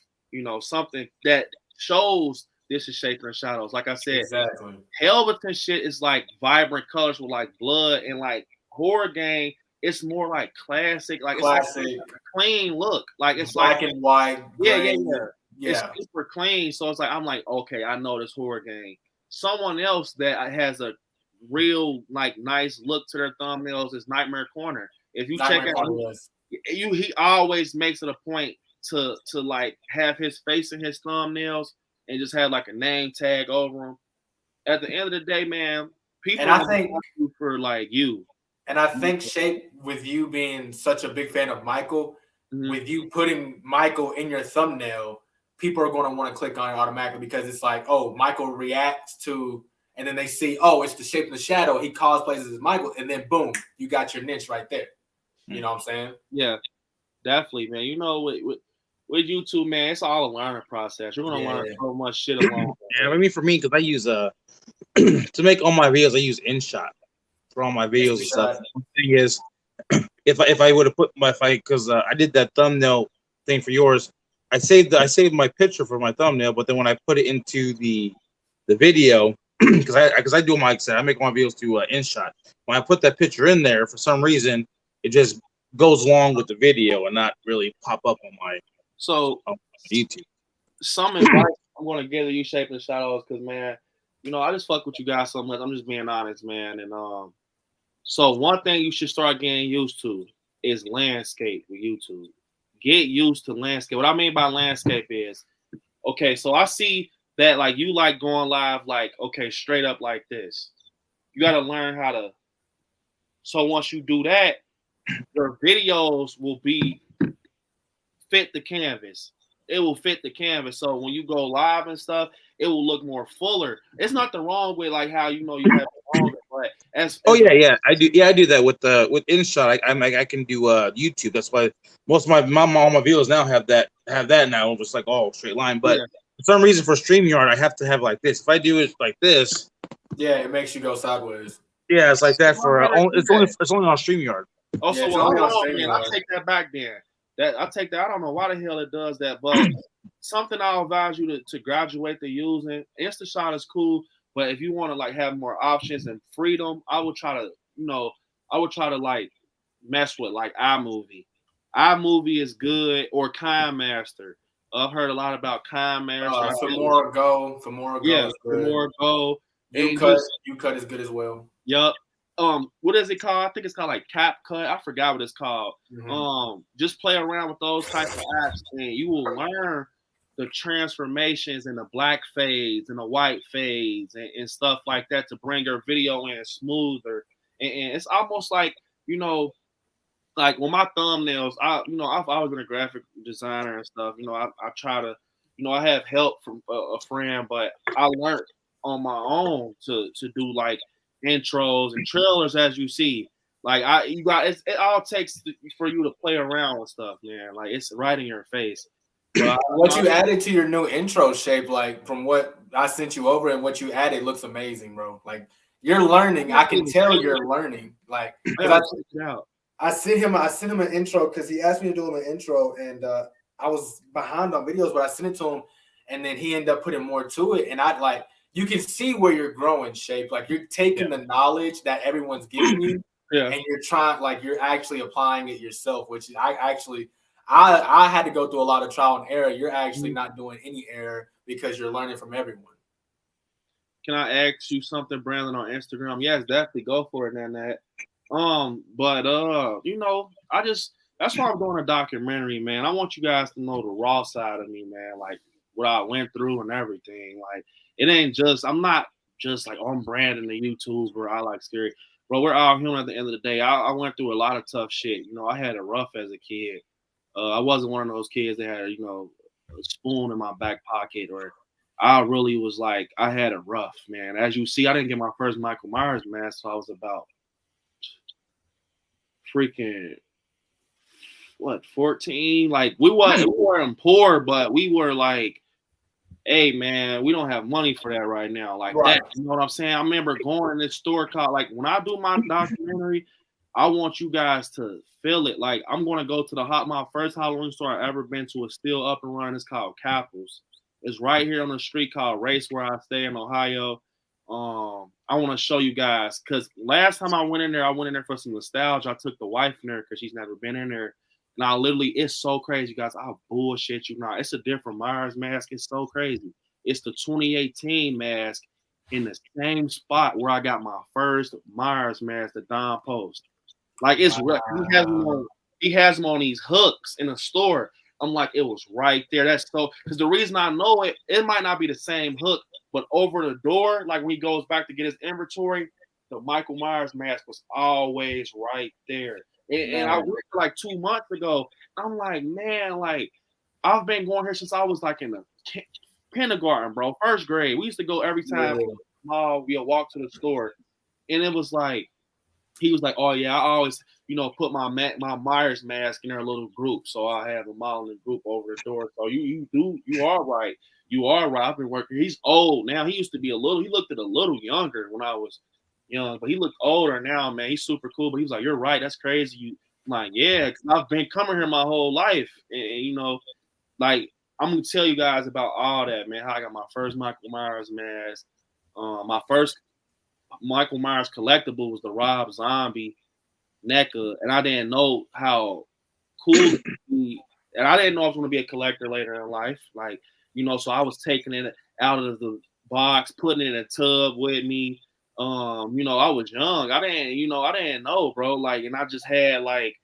something that shows this is Shaping the Shadows. Like I said, exactly. Helverton shit is like vibrant colors with like blood, and like horror game, it's more like classic, like classic. It's like a clean look. Like it's black like and white. Yeah. It's super clean. So it's like I'm like, okay, I know this horror game. Someone else that has a real like nice look to their thumbnails is Nightmare Corner. If you check out, he always makes it a point to like have his face in his thumbnails and just have like a name tag over him. At the end of the day, man, people and I think for like you. And I think Shape, with you being such a big fan of Michael, with you putting Michael in your thumbnail, people are going to want to click on it automatically because it's like, oh, Michael reacts to, and then they see, oh, it's the Shape in the Shadow. He cosplays as Michael, and then boom, you got your niche right there. You know what I'm saying? Yeah, definitely, man. With YouTube, man, it's all a learning process. You're gonna learn so much shit along. Yeah, I mean, for me, because I use to make all my videos, I use InShot for all my videos and stuff. The thing is, if I would have put because I did that thumbnail thing for yours, I saved my picture for my thumbnail, but then when I put it into the video, because I do my, I make my videos to InShot. When I put that picture in there, for some reason, it just goes along with the video and not really pop up on my YouTube. Some advice I'm gonna give you, Shaping the Shadows, because man, I just fuck with you guys so much. I'm just being honest, man. And so one thing you should start getting used to is landscape with YouTube. Get used to landscape. What I mean by landscape is, okay, so I see that like you like going live, like, okay, straight up like this. You got to learn how to. So once you do that, your videos will fit the canvas. It will fit the canvas. So when you go live and stuff, it will look more fuller. It's nothing wrong with like how you have it longer, but I do. Yeah, I do that with InShot. I can do YouTube. That's why most of all my videos now have that now. Just like all straight line. But for some reason for StreamYard, I have to have like this. If I do it like this, it makes you go sideways. Yeah, it's like that for it's only on StreamYard. Oh, so I take that back then. I take that. I don't know why the hell it does that, but something I'll advise you to graduate to using. InstaShot is cool, but if you want to like have more options and freedom, I would try to like mess with like iMovie. iMovie is good, or KineMaster. I've heard a lot about KineMaster. Femora Go. Yeah, Femora Go. YouCut is good as well. Yup. What is it called? I think it's called like CapCut. I forgot what it's called. Just play around with those types of apps, and you will learn the transformations and the black fades and the white fades and stuff like that to bring your video in smoother. And it's almost like, like with my thumbnails, I've always been a graphic designer and stuff. I try to, I have help from a friend, but I learned on my own to do like intros and trailers, as you see. Like it all takes for you to play around with stuff, man. Like it's right in your face. What you added to your new intro, Shape, like from what I sent you over and what you added, looks amazing, bro. Like you're learning. I can tell you're learning. Like I sent him an intro because he asked me to do him an intro, and I was behind on videos, but I sent it to him, and then he ended up putting more to it, and I like. You can see where you're growing, Shape. Like you're taking the knowledge that everyone's giving you, and you're actually applying it yourself. Which I had to go through a lot of trial and error. You're actually not doing any error because you're learning from everyone. Can I ask you something, Brandon, on Instagram? Yes, definitely go for it, Nanette. That's why I'm doing a documentary, man. I want you guys to know the raw side of me, man. Like what I went through and everything. Like it ain't just I'm not just like on brand in the YouTuber. I like scary, bro. We're all human at the end of the day. I went through a lot of tough shit. You know, I had it rough as a kid. I wasn't one of those kids that had a spoon in my back pocket or. I really was like, I had it rough, man. As you see, I didn't get my first Michael Myers mask, so I was about freaking 14. Like we weren't poor, but we were like, hey man, we don't have money for that right now. Like that, you know what I'm saying? I remember going in this store called like when I do my documentary, I want you guys to feel it. Like I'm gonna go to my first Halloween store I ever been to is still up and running. It's called Capitals. It's right here on the street called Race where I stay in Ohio. I want to show you guys because last time I went in there for some nostalgia. I took the wife in there because she's never been in there. And I literally, it's so crazy, guys. I'll bullshit you now. It's a different Myers mask. It's so crazy. It's the 2018 mask in the same spot where I got my first Myers mask, the Don Post. Like it's he has them on these hooks in the store. I'm like, it was right there. That's so because the reason I know it might not be the same hook, but over the door, like when he goes back to get his inventory, the Michael Myers mask was always right there. And I went like 2 months ago. I'm like, man, like I've been going here since I was like in the kindergarten, bro, first grade. We used to go every time we'll walk to the store, and it was like. He was like, oh, yeah, I always, put my Myers mask in our little group. So I have a modeling group over the door. So you are right. You are right. I've been working. He's old now. He used to be he looked a little younger when I was young, but he looked older now, man. He's super cool. But he was like, you're right. That's crazy. I'm like, yeah, because I've been coming here my whole life. And like, I'm going to tell you guys about all that, man. How I got my first Michael Myers mask. My first Michael Myers collectible was the Rob Zombie NECA, and I didn't know how cool it would be, and I didn't know I was going to be a collector later in life. Like, so I was taking it out of the box, putting it in a tub with me. I was young. I didn't know, bro. Like, and I just had like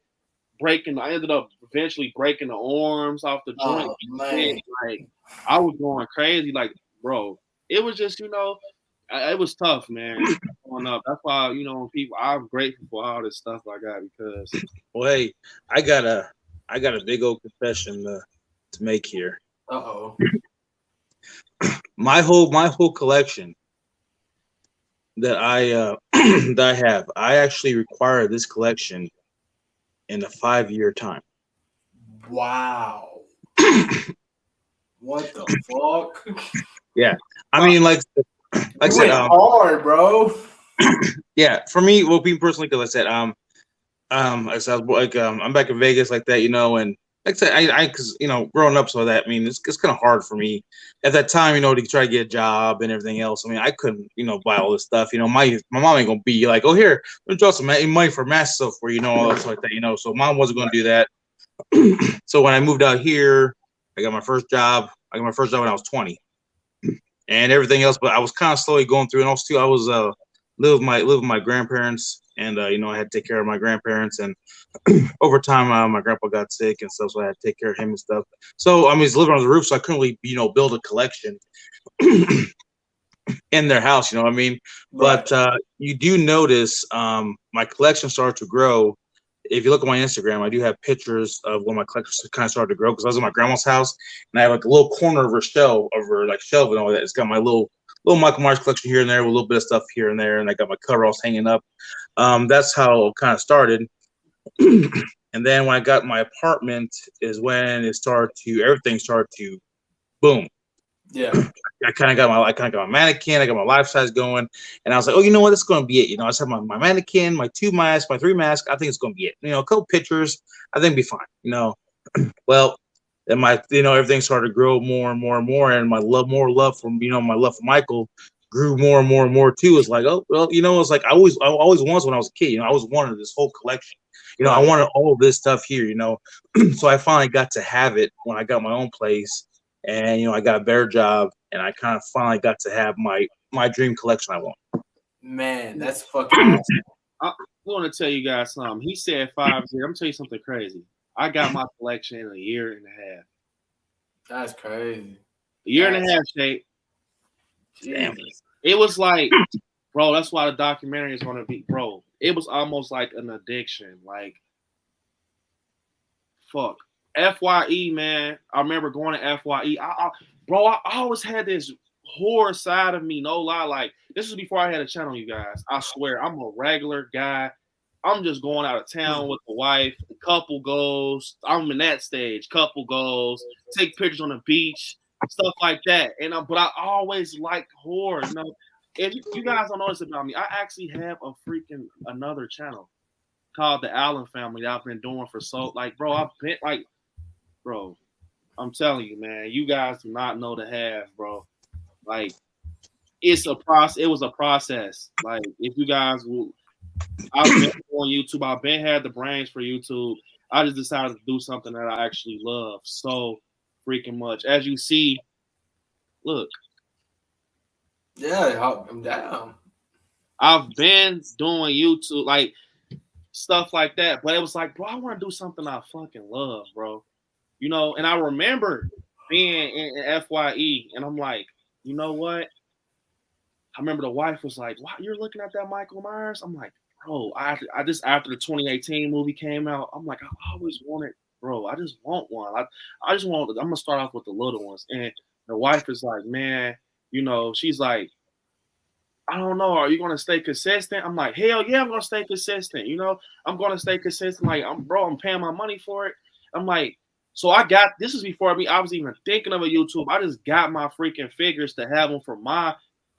I ended up eventually breaking the arms off the joint. Man. Like, I was going crazy. Like, bro, it was just, it was tough, man. Growing up, that's why I'm grateful for all this stuff I got because. Well, hey, I got a big old confession to make here. My whole collection that I that I have, I actually require this collection in a 5-year time. Wow. What the fuck? Yeah, I mean, like I said, hard, bro. Yeah, for me, well, being personally, because I said, I'm back in Vegas like that, and like I said, because growing up, so that I mean, it's kind of hard for me at that time, to try to get a job and everything else. I mean, I couldn't, buy all this stuff. My mom ain't gonna be like, oh, here, let me draw some money for mass stuff for all that stuff like that. So mom wasn't gonna do that. So when I moved out here, I got my first job. I got my first job when I was 20. And everything else, but I was kind of slowly going through, and also I was live with my grandparents, and I had to take care of my grandparents, and over time my grandpa got sick and stuff, so I had to take care of him and stuff. So I mean, he's living on the roof, so I couldn't really build a collection in their house, you know what I mean? Right. But you do notice my collection started to grow. If you look at my Instagram, I do have pictures of when my collection kind of started to grow because I was in my grandma's house and I have like a little corner of her shelf and all that. It's got my little Michael Myers collection here and there with a little bit of stuff here and there, and I got my coveralls hanging up. That's how it kind of started. And then when I got my apartment is when everything started to boom. Yeah. I kind of got my mannequin, I got my life size going, and I was like, oh, you know what, that's going to be it. I just have my mannequin, my 2 masks, my 3 masks. I think it's going to be it. A couple pictures, I think it'll be fine. Well, then everything started to grow more and more and more, and my love for Michael grew more and more and more too. It's like, oh, well, it's like I always was when I was a kid. I always wanted this whole collection. I wanted all of this stuff here. So I finally got to have it when I got my own place. And I got a better job, and I kind of finally got to have my dream collection I want. Man, that's fucking awesome. I want to tell you guys something. He said 5 years. I'm gonna tell you something crazy. I got my collection in a year and a half. That's crazy. A year and a half, Shape. Damn. It was like, bro, that's why the documentary is going to be, bro. It was almost like an addiction. Like, fuck. FYE, man. I remember going to FYE. Bro, I always had this horror side of me, no lie. Like, this was before I had a channel, you guys. I swear, I'm a regular guy. I'm just going out of town with the wife. A couple goes. I'm in that stage. Couple goes. Take pictures on the beach, stuff like that. And but I always liked horror. You know, if you guys don't know this about me, I actually have a freaking another channel called the Allen Family that I've been doing for bro. I've been like, bro. I'm telling you, man. You guys do not know the half, bro. Like, it's a process. It was a process. Like, if you guys will. I've been on YouTube. I've been had the brains for YouTube. I just decided to do something that I actually love so freaking much. As you see, look. Yeah, I'm down. I've been doing YouTube, like stuff like that. But it was like, bro, I want to do something I fucking love, bro. You know, and I remember being in FYE, and I'm like, you know what? I remember the wife was like, "Wow, you're looking at that Michael Myers?" I'm like, bro, I just after the 2018 movie came out, I'm like, I always wanted, bro. I just want one. I just want. I'm gonna start off with the little ones. And the wife is like, man, you know, she's like, I don't know. Are you gonna stay consistent? I'm like, hell yeah, I'm gonna stay consistent. You know, I'm gonna stay consistent. Like, I'm paying my money for it. I'm like, so I got this is before I was even thinking of a YouTube. I just got my freaking figures to have them for my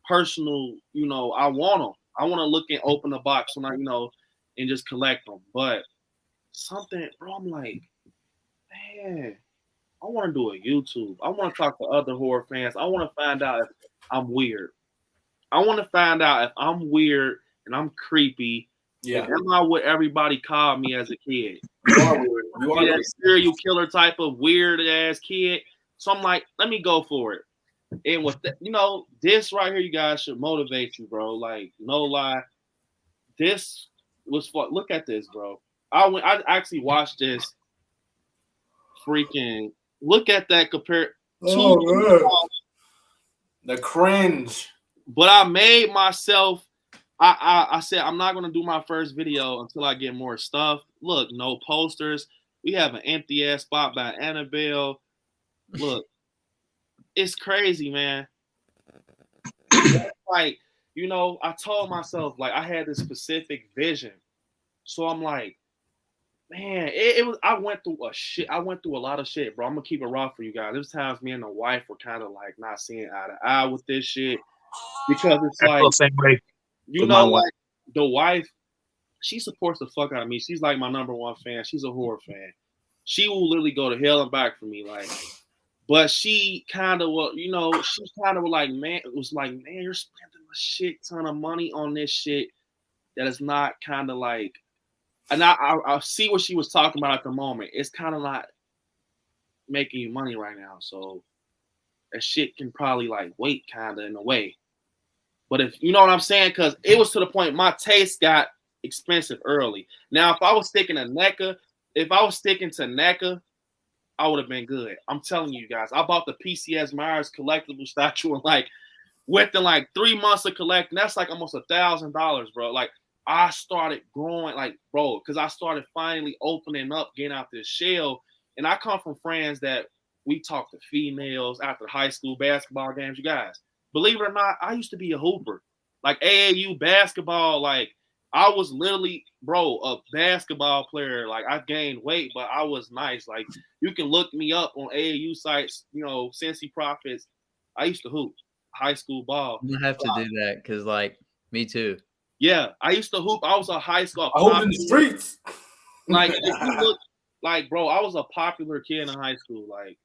personal, you know, I want them. I want to look and open the box when I, you know, and just collect them. But something, bro, I'm like, man, I want to do a YouTube. I want to talk to other horror fans. I want to find out if I'm weird. I want to find out if I'm weird and I'm creepy. Yeah. Am I what everybody called me as a kid? You are weird. You are that serial killer type of weird ass kid. So I'm like, let me go for it. And with that, you know, this right here, you guys should motivate you, bro. Like, no lie. This was fun. Look at this, bro. I actually watched this. Freaking look at that compared to the cringe. But I made myself. I said I'm not gonna do my first video until I get more stuff. Look, no posters. We have an empty ass spot by Annabelle. Look. It's crazy, man. Like, you know, I told myself, like, I had this specific vision. So I'm like, man, it was, I went through a lot of shit, bro. I'm gonna keep it raw for you guys. There's times me and the wife were kind of like not seeing eye to eye with this shit. Because it's like, the same way you know, like the wife, she supports the fuck out of me. She's like my number one fan. She's a horror fan. She will literally go to hell and back for me, like. But she kind of, you know, she kind of like, man, it was like, man, you're spending a shit ton of money on this shit that is not kind of like, and I see what she was talking about at the moment. It's kind of not making you money right now. So that shit can probably like wait kind of in a way. But if you know what I'm saying, because it was to the point my taste got expensive early. Now, if I was sticking to NECA, I would have been good. I'm telling you guys. I bought the PCS Myers collectible statue and like within like 3 months of collecting, that's like almost $1,000, bro. Like I started growing, like, bro, because I started finally opening up, getting out this shell. And I come from friends that we talk to females after high school basketball games. You guys, believe it or not, I used to be a hooper. Like AAU basketball, like I was literally, bro, a basketball player. Like I gained weight, but I was nice. Like you can look me up on AAU sites, you know, Cincy Profits. I used to hoop high school ball. You have to do that because, like, me too. Yeah, I used to hoop. I was a high school. I hoop in the streets. Like if you look, like, bro, I was a popular kid in high school. Like,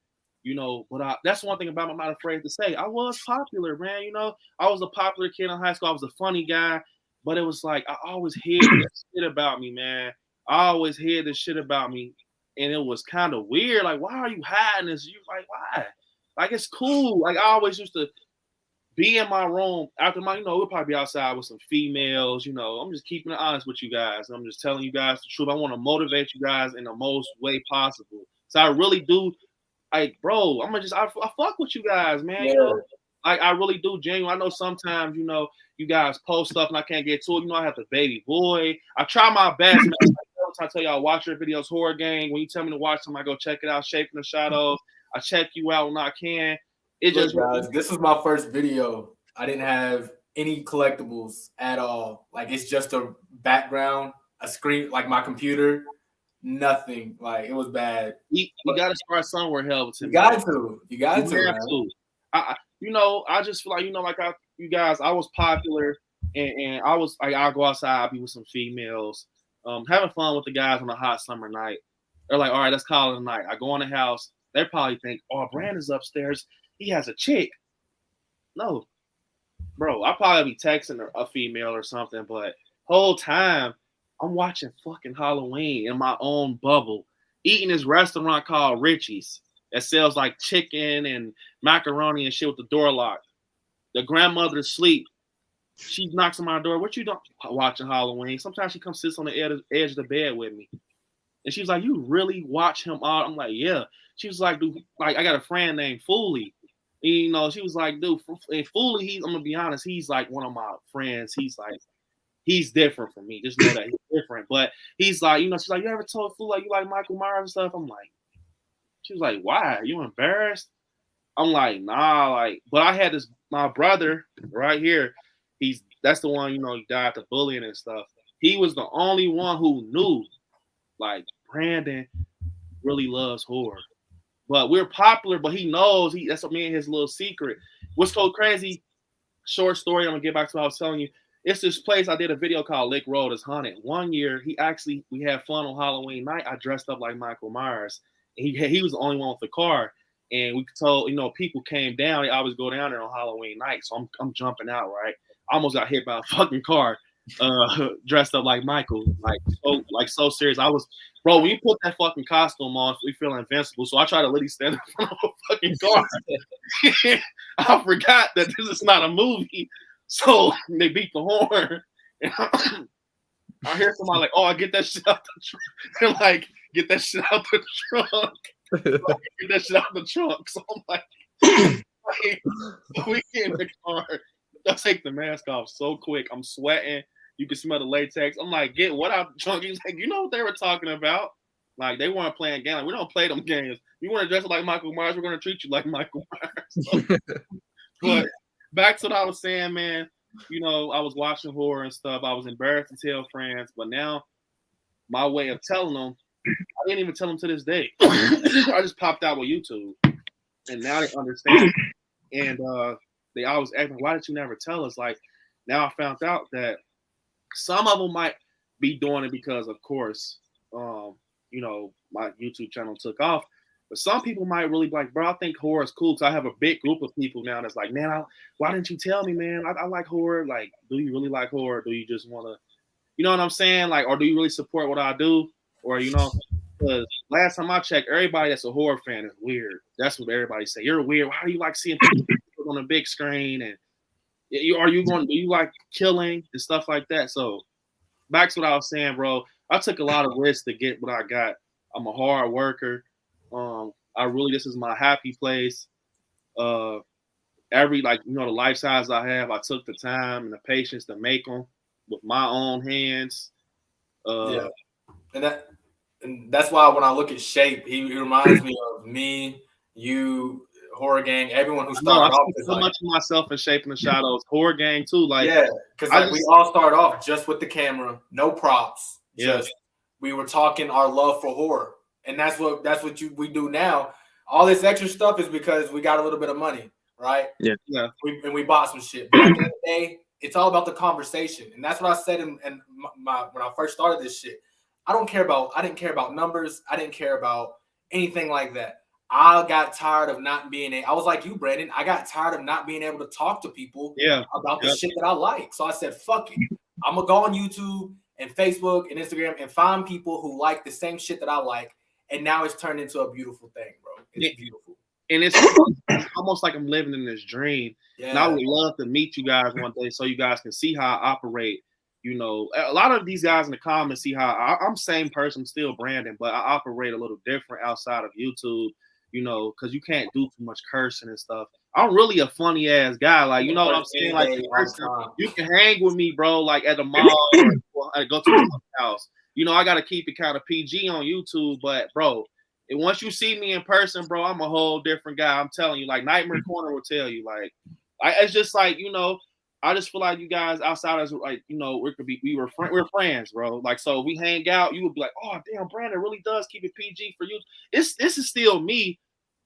you know, but that's one thing about me I'm not afraid to say. I was popular, man. You know, I was a popular kid in high school. I was a funny guy. But it was like I always hid this shit about me, man. I always hid this shit about me. And it was kind of weird. Like, why are you hiding this? You like, why? Like, it's cool. Like, I always used to be in my room after my, you know, we'll probably be outside with some females, you know. I'm just keeping it honest with you guys. I'm just telling you guys the truth. I want to motivate you guys in the most way possible. So I really do like, bro, I fuck with you guys, man. Yeah. You know, I really do, genuine. I know sometimes, you know, you guys post stuff and I can't get to it. You know, I have the baby boy. I try my best, man. I tell y'all, watch your videos, Horror Gang. When you tell me to watch them, I go check it out. Shape in the Shadows. I check you out when I can. It Look, just, guys, this was my first video. I didn't have any collectibles at all. Like, it's just a background, a screen, like my computer, nothing. Like, it was bad. we got to start somewhere, Helveton. You got to. You got to, man. You know, I just feel like, you know, like you guys, I was popular and I was like, I'll go outside, I'll be with some females, having fun with the guys on a hot summer night. They're like, all right, let's call it a night. I go in the house. They probably think, oh, Brandon's upstairs. He has a chick. No, bro, I'll probably be texting a female or something, but whole time I'm watching fucking Halloween in my own bubble, eating this restaurant called Richie's that sells like chicken and macaroni and shit with the door locked. The grandmother's asleep. She knocks on my door. What you doing? Watching Halloween. Sometimes she comes sits on the edge of the bed with me. And she was like, you really watch him all? I'm like, yeah. She was like, dude, like I got a friend named Foolie. And, you know, she was like, dude, and Foolie, I'm gonna be honest, he's like one of my friends. He's different from me. Just know that he's different. But he's like, you know, she's like, you ever told Foolie like you like Michael Myers and stuff? I'm like, she was like, why? Are you embarrassed? I'm like, nah, like, but I had my brother right here. That's the one, you know, he died to bullying and stuff. He was the only one who knew, like, Brandon really loves horror. But we're popular, but he knows that's me and his little secret. What's so crazy, short story, I'm gonna get back to what I was telling you. It's this place I did a video called Lick Road is Haunted. One year, we had fun on Halloween night. I dressed up like Michael Myers. He was the only one with the car. And we told, you know, people came down. They always go down there on Halloween night. So I'm jumping out, right? I almost got hit by a fucking car, dressed up like Michael. So serious. Bro, when you put that fucking costume on, we feel invincible. So I try to literally stand in front of a fucking car. I forgot that this is not a movie. So they beat the horn. I hear somebody like, oh, I get that shit out the trunk. They're like, get that shit out the trunk. Get that shit out the trunk. So I'm like we get in the car. They'll take the mask off so quick. I'm sweating. You can smell the latex. I'm like, get what out the trunk? He's like, you know what they were talking about? Like, they weren't playing games. Like, we don't play them games. You want to dress like Michael Myers, we're going to treat you like Michael Myers. So, but back to what I was saying, man. You know, I was watching horror and stuff. I was embarrassed to tell friends. But now, my way of telling them, I didn't even tell them to this day. I just popped out with YouTube. And now they understand. And they always ask me, why did you never tell us? Like, now I found out that some of them might be doing it because, of course, you know, my YouTube channel took off. But some people might really be like, bro, I think horror is cool. Because I have a big group of people now that's like, man, why didn't you tell me, man? I like horror. Like, do you really like horror? Or do you just want to, you know what I'm saying? Like, or do you really support what I do? Or, you know, because last time I checked, everybody that's a horror fan is weird. That's what everybody say. You're weird. Why do you like seeing people on a big screen? And do you like killing and stuff like that? So back to what I was saying, bro. I took a lot of risks to get what I got. I'm a hard worker. This is my happy place. The lifestyles I have, I took the time and the patience to make them with my own hands. Yeah, and that's why when I look at Shape, he reminds me of me, you, Horror Gang, everyone who started off. So much of myself in Shape in the Shadows, Horror Gang too. Like, yeah, because we all start off just with the camera, no props. Yeah, we were talking our love for horror, and that's what we do now. All this extra stuff is because we got a little bit of money, right? Yeah. We bought some shit. But at the end of the day, it's all about the conversation, and that's what I said when I first started this shit. I didn't care about numbers. I didn't care about anything like that. I got tired of not being I was like you, Brandon. I got tired of not being able to talk to people about the shit that I like. So I said, fuck it. I'm going to go on YouTube and Facebook and Instagram and find people who like the same shit that I like. And now it's turned into a beautiful thing, bro. It's beautiful. And it's almost like I'm living in this dream. Yeah. And I would love to meet you guys one day so you guys can see how I operate. You know, a lot of these guys in the comments see how I'm same person, still Brandon, but I operate a little different outside of YouTube. you know, because you can't do too much cursing and stuff. I'm really a funny ass guy, like, you know what I'm saying? Like, you can hang with me, bro, like at the mall or I go to the house. You know, I gotta keep it kind of PG on YouTube, but bro, and once you see me in person, bro, I'm a whole different guy. I'm telling you, like Nightmare Corner will tell you, like, it's just like, you know, I just feel like you guys outsiders, like, you know, we're friends, bro. Like, so if we hang out, you would be like, oh damn, Brandon really does keep it PG for you. This is still me,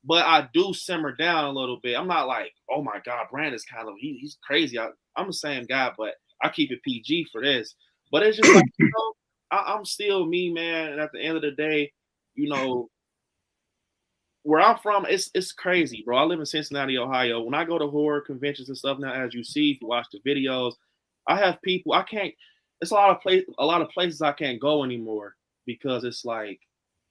but I do simmer down a little bit. I'm not like, oh my god, Brandon's kind of he's crazy. I'm the same guy, but I keep it PG for this. But it's just like, you know, I'm still me, man. And at the end of the day, you know, where I'm from, it's crazy, bro. I live in Cincinnati, Ohio. When I go to horror conventions and stuff now, as you see, if you watch the videos, I have people I can't. It's a lot of places I can't go anymore because it's like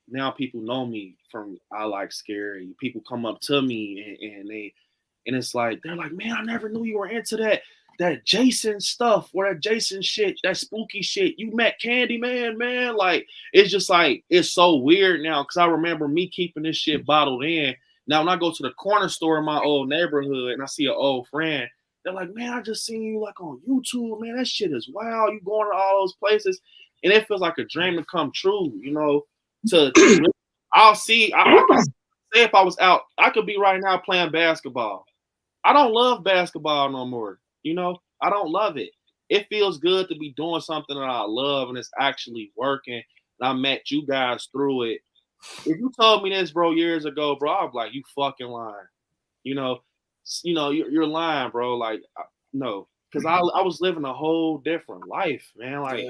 now people know me from I Like Scary. People come up to me and it's like they're like, man, I never knew you were into that Jason stuff or that Jason shit, that spooky shit. You met Candyman, man. Like, it's just like, it's so weird now because I remember me keeping this shit bottled in. Now, when I go to the corner store in my old neighborhood and I see an old friend, they're like, man, I just seen you like on YouTube, man. That shit is wild. You going to all those places. And it feels like a dream to come true, you know, I can say if I was out, I could be right now playing basketball. I don't love basketball no more. You know, I don't love it. It feels good to be doing something that I love and it's actually working. And I met you guys through it. If you told me this, bro, years ago, bro, I'd be like, you fucking lying. You know, you're lying, bro. Like, no, because I was living a whole different life, man. Like,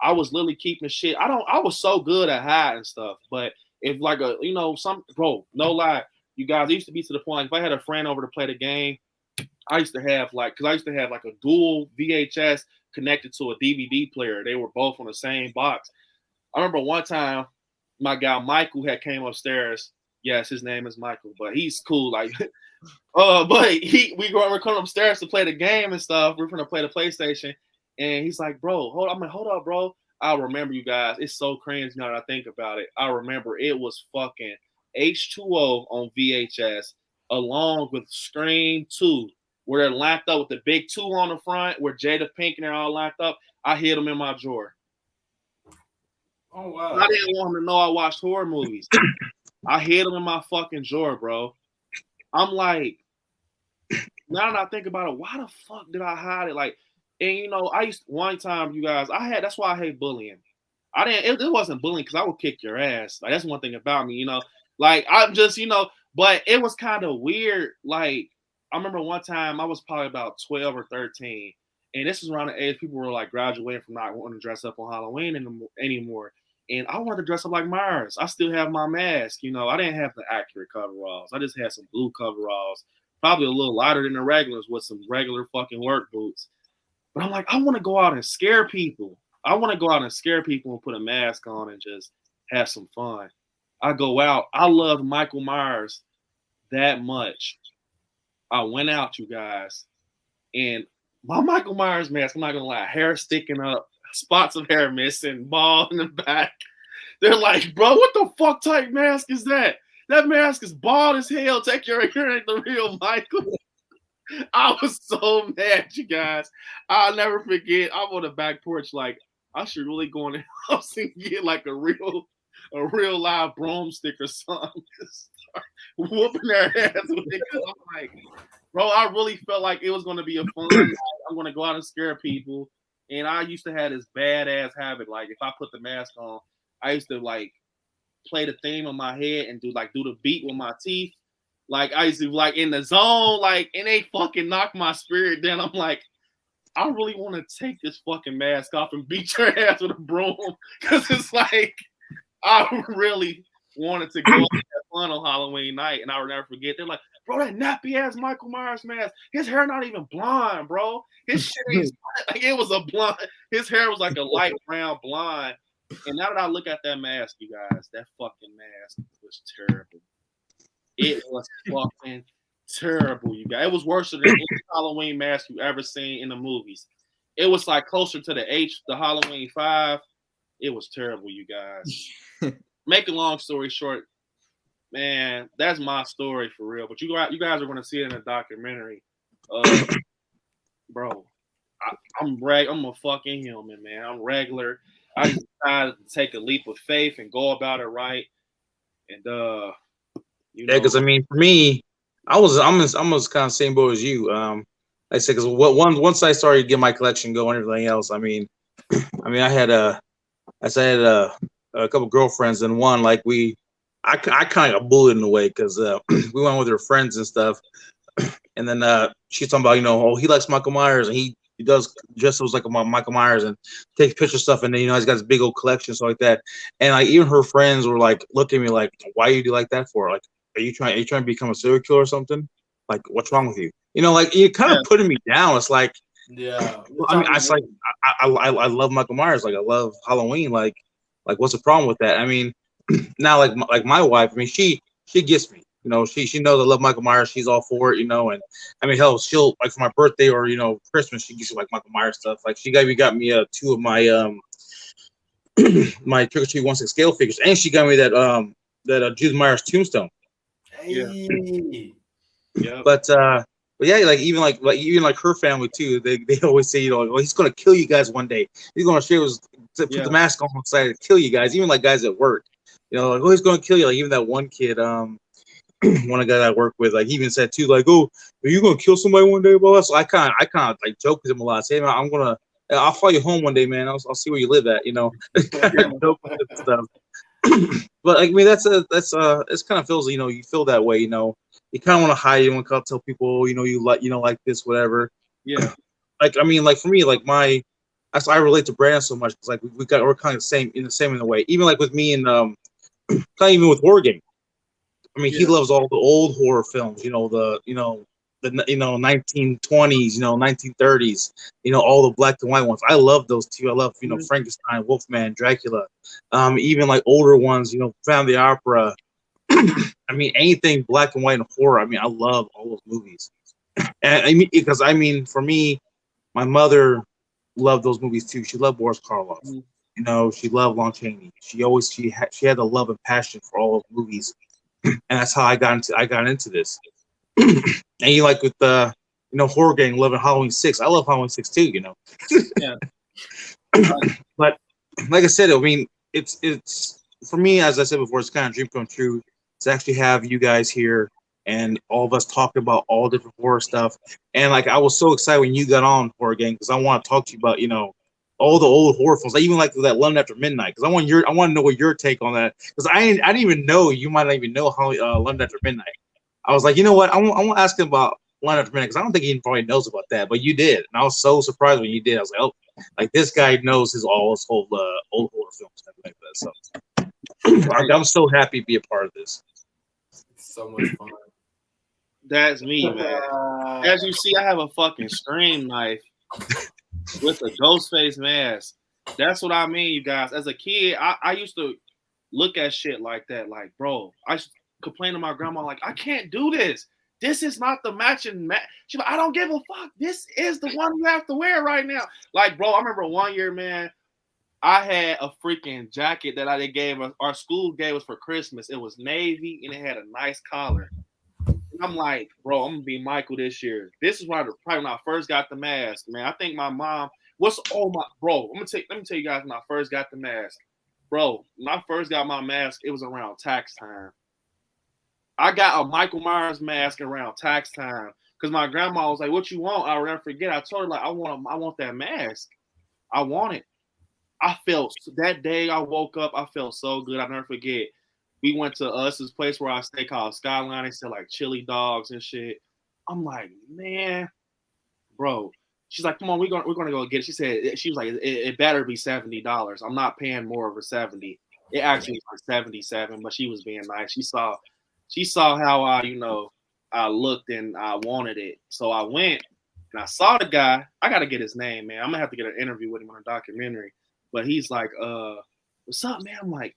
I was literally keeping shit. I was so good at hiding stuff, but if like bro, no lie, you guys, it used to be to the point, like, if I had a friend over to play the game, I used to have like a dual VHS connected to a DVD player. They were both on the same box. I remember one time my guy Michael had came upstairs. Yes, his name is Michael, but he's cool. Like, but we were coming upstairs to play the game and stuff. We were gonna play the PlayStation, and he's like, "Bro, hold up, bro. I remember you guys. It's so cringe now that I think about it. I remember it was fucking H2O on VHS, along with Scream 2." Where they're lapped up with the big 2 on the front, where Jada Pink and they're all lapped up. I hid them in my drawer. Oh, wow. I didn't want them to know I watched horror movies. I hid them in my fucking drawer, bro. I'm like, now that I think about it, why the fuck did I hide it? Like, and you know, one time, you guys, that's why I hate bullying. It wasn't bullying because I would kick your ass. Like, that's one thing about me, you know. Like, I'm just, you know, but it was kind of weird, like, I remember one time I was probably about 12 or 13, and this was around the age people were like graduating from not wanting to dress up on Halloween anymore. And I wanted to dress up like Myers. I still have my mask, you know. I didn't have the accurate coveralls. I just had some blue coveralls, probably a little lighter than the regulars with some regular fucking work boots. But I'm like, I want to go out and scare people. I want to go out and scare people and put a mask on and just have some fun. I go out. I love Michael Myers that much. I went out, you guys, and my Michael Myers mask, I'm not gonna lie, hair sticking up, spots of hair missing, bald in the back. They're like, bro, what the fuck type mask is that? That mask is bald as hell. Take your hair, ain't the real Michael. I was so mad, you guys. I'll never forget. I'm on the back porch, like, I should really go in the house and get like a real live broomstick or something. Whooping their ass with it. I'm like, bro, I really felt like it was going to be a fun night. I'm going to go out and scare people. And I used to have this badass habit. Like, if I put the mask on, I used to like play the theme in my head and do the beat with my teeth. Like, I used to like in the zone, like, and they fucking knock my spirit down. I'm like, I really want to take this fucking mask off and beat your ass with a broom. Because it's like, I really wanted to go and have fun on Halloween night, and I will never forget. They're like, bro, that nappy ass Michael Myers mask. His hair not even blonde, bro. His shit ain't like it was a blonde. His hair was like a light brown blonde. And now that I look at that mask, you guys, that fucking mask was terrible. It was fucking terrible, you guys. It was worse than any Halloween mask you ever seen in the movies. It was like closer to the Halloween 5. It was terrible, you guys. Make a long story short, man, that's my story for real. But you guys are going to see it in a documentary. Bro, I'm a fucking human, man. I'm regular. I just decided to take a leap of faith and go about it right. And because I mean, for me, I'm almost kind of same boat as you. Like I said, because once I started to get my collection going, and everything else, I mean, I had a couple girlfriends, and one like I kind of got bullied in a way because we went with her friends and stuff, and then she's talking about oh, he likes Michael Myers and he does just was like Michael Myers and takes picture stuff, and then he's got this big old collection stuff like that, and like even her friends were like looking at me like, why you do like that for? Like, are you trying to become a serial killer or something? Like, what's wrong with you? Like you're kind of putting me down. It's like, yeah. I mean, I like I love Michael Myers. Like I love Halloween. Like what's the problem with that? I mean, now like my wife. I mean, she gets me. She knows I love Michael Myers. She's all for it. And I mean, hell, she'll like for my birthday or Christmas, she gets me like Michael Myers stuff. Like she got me 2 of my my trick or treat 1/6 scale figures, and she got me that Jude Myers tombstone. Hey. Yeah. But yeah, like even her family too. They always say, well, he's gonna kill you guys one day. He's gonna put the mask on side to kill you guys. Even like guys at work, like, oh, he's gonna kill you. Like even that one kid, one guy that I work with, like he even said too, like, oh, are you gonna kill somebody one day, boss? So I kind of like joke with him a lot. Say, man, I'll follow you home one day, man. I'll see where you live at. Joke with stuff. But I mean, that's it's kind of feels, you feel that way, you kind of want to hide. You want to tell people, you like this, whatever. Yeah. Like, I mean, like for me, like that's why I relate to Brandon so much, because like we're kind of the same in a way. Even like with me and kind of even with horror game. I mean, he loves all the old horror films, the 1920s, 1930s, all the black and white ones. I love those too. I love, Frankenstein, Wolfman, Dracula, even like older ones, Family Opera. I mean, anything black and white and horror. I mean, I love all those movies. And I mean, because I mean, for me, my mother loved those movies too. She loved Boris Karloff. She loved Lon Chaney. She had a love and passion for all those movies. And that's how I got into this. And you like with the horror game, loving Halloween 6. I love Halloween 6 too, Yeah. But like I said, I mean, it's for me, as I said before, it's kind of a dream come true to actually have you guys here and all of us talking about all different horror stuff. And like I was so excited when you got on Horror Gang, because I want to talk to you about all the old horror films. I even like that London After Midnight, because I want to know what your take on that, because I didn't even know you might not even know how London After Midnight. I was like, you know what, I want to ask him about London After Midnight, because I don't think he probably knows about that, but you did, and I was so surprised when you did. I was like, oh, like this guy knows his whole old horror films and like that. So I'm so happy to be a part of this. So much fun. That's me, man. As you see, I have a fucking stream knife with a ghost face mask. That's what I mean, you guys. As a kid, I used to look at shit like that. Like, bro, I used to complain to my grandma, like, I can't do this. This is not the matching match. She's like, I don't give a fuck. This is the one you have to wear right now. Like, bro, I remember one year, man, I had a freaking jacket that they gave us. Our school gave us for Christmas. It was navy and it had a nice collar. And I'm like, bro, I'm gonna be Michael this year. This is probably when I first got the mask, man. I think my mom. Let me tell you guys when I first got the mask, bro. When I first got my mask, it was around tax time. I got a Michael Myers mask around tax time because my grandma was like, "What you want?" I'll never forget. I told her like, I want that mask. I want it. I felt that day I woke up, I felt so good. I'll never forget. We went to this place where I stay called Skyline. They sell like chili dogs and shit. I'm like, man, bro. She's like, come on, we're gonna go get it. She was like, it better be $70. I'm not paying more over 70. It actually was like 77, but she was being nice. She saw how I looked and I wanted it. So I went and I saw the guy. I gotta get his name, man. I'm gonna have to get an interview with him on a documentary. But he's like, what's up, man? I'm like,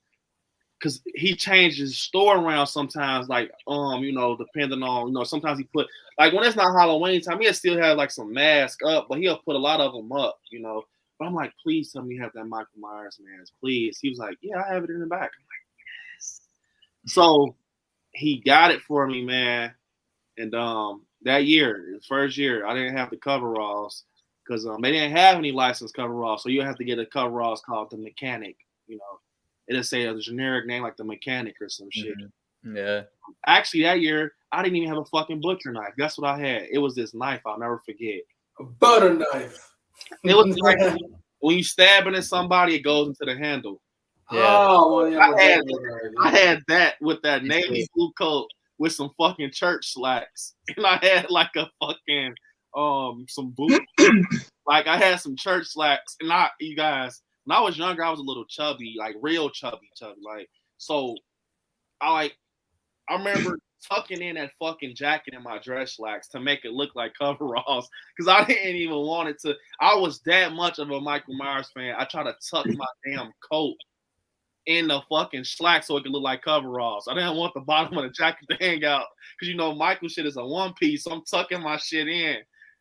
because he changed his store around sometimes, like, depending on, sometimes he put, like, when it's not Halloween time, he'll still have, like, some masks up, but he'll put a lot of them up, But I'm like, please tell me you have that Michael Myers mask, please. He was like, yeah, I have it in the back. I'm like, yes. So he got it for me, man. And that year, the first year, I didn't have the coveralls because they didn't have any licensed coveralls. So you have to get a coveralls called the Mechanic. You know, it'll say a generic name like the Mechanic or some shit. Yeah. Actually, that year, I didn't even have a fucking butcher knife. Guess what I had? It was this knife I'll never forget. A butter knife. It was like when you stabbing at somebody, it goes into the handle. Yeah. Oh, well, yeah, I had that with that navy blue coat with some fucking church slacks, and I had like a fucking some boots. Like I had some church slacks, and you guys, when I was younger, I was a little chubby, like real chubby, like so. I remember tucking in that fucking jacket in my dress slacks to make it look like coveralls because I didn't even want it to. I was that much of a Michael Myers fan. I tried to tuck my damn coat in the fucking slack so it could look like coveralls. I didn't want the bottom of the jacket to hang out because you know Michael shit is a one piece, so I'm tucking my shit in,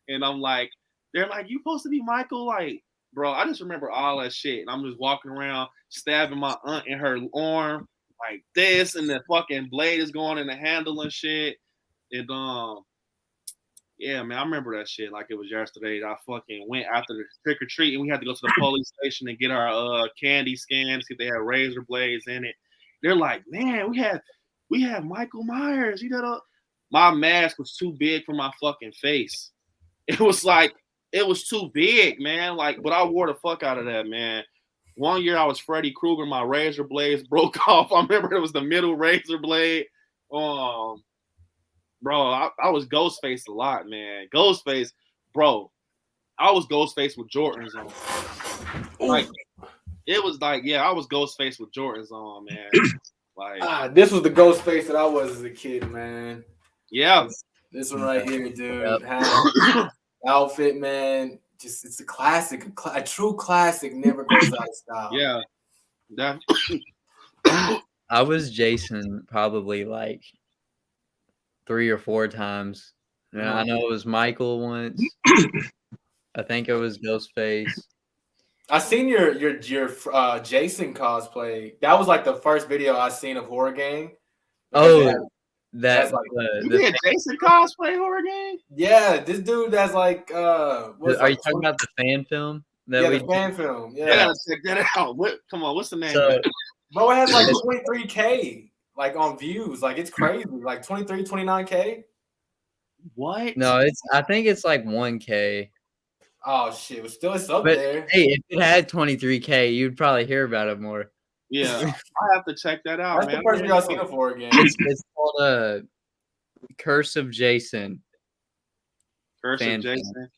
and I'm like, they're like, you supposed to be Michael, like, bro. I just remember all that shit, and I'm just walking around stabbing my aunt in her arm like this, and the fucking blade is going in the handle and shit, and yeah, man, I remember that shit like it was yesterday. I fucking went after the trick or treat, and we had to go to the police station and get our candy scans, see if they had razor blades in it. They're like, man, we had Michael Myers. You know, my mask was too big for my fucking face. It was like it was too big, man. Like, but I wore the fuck out of that, man. One year I was Freddy Krueger, my razor blades broke off. I remember it was the middle razor blade. Bro, I was Ghostface a lot, man. Ghostface, bro. I was Ghostface with Jordans on. Like, it was like, yeah, I was Ghostface with Jordans on, man. Like, this was the Ghostface that I was as a kid, man. Yeah. This one right here, dude. Yep. Outfit, man. Just it's a classic, a true classic. Never goes out of style. Yeah. I was Jason probably like 3 or 4 times. Yeah, I know it was Michael once. I think it was Ghostface. I seen your Jason cosplay. That was like the first video I seen of Horror Gang. Oh, that's like you did Jason cosplay Horror Gang? Yeah, this dude that's like are you talking about the fan film? The fan film. Yeah, gotta check that out. Come on, what's the name? Bro, it has like 23K like on views. Like it's crazy. Like 23, 29K. What? No, I think it's like 1K. Oh shit, it's up there. Hey, if it had 23K, you'd probably hear about it more. Yeah, I have to check that out, That's man. the first video I've seen it for again. It's called Curse of Jason. Curse of Jason.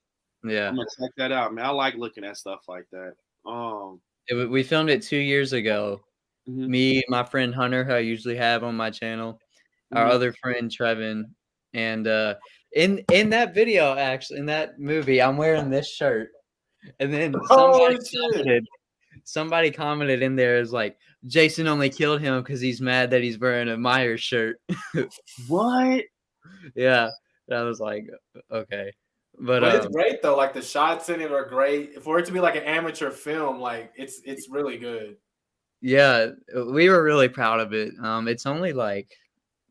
Yeah, I'm gonna check that out, man. I like looking at stuff like that. We filmed it 2 years ago. Mm-hmm. Me, my friend Hunter, who I usually have on my channel, our other friend Trevin, and in that video, actually, in that movie, I'm wearing this shirt, and then somebody commented in there is like, Jason only killed him because he's mad that he's wearing a Myers shirt. What? Yeah, I was like, okay. But it's great though. Like the shots in it are great. For it to be like an amateur film, like it's really good. Yeah, we were really proud of it. It's only like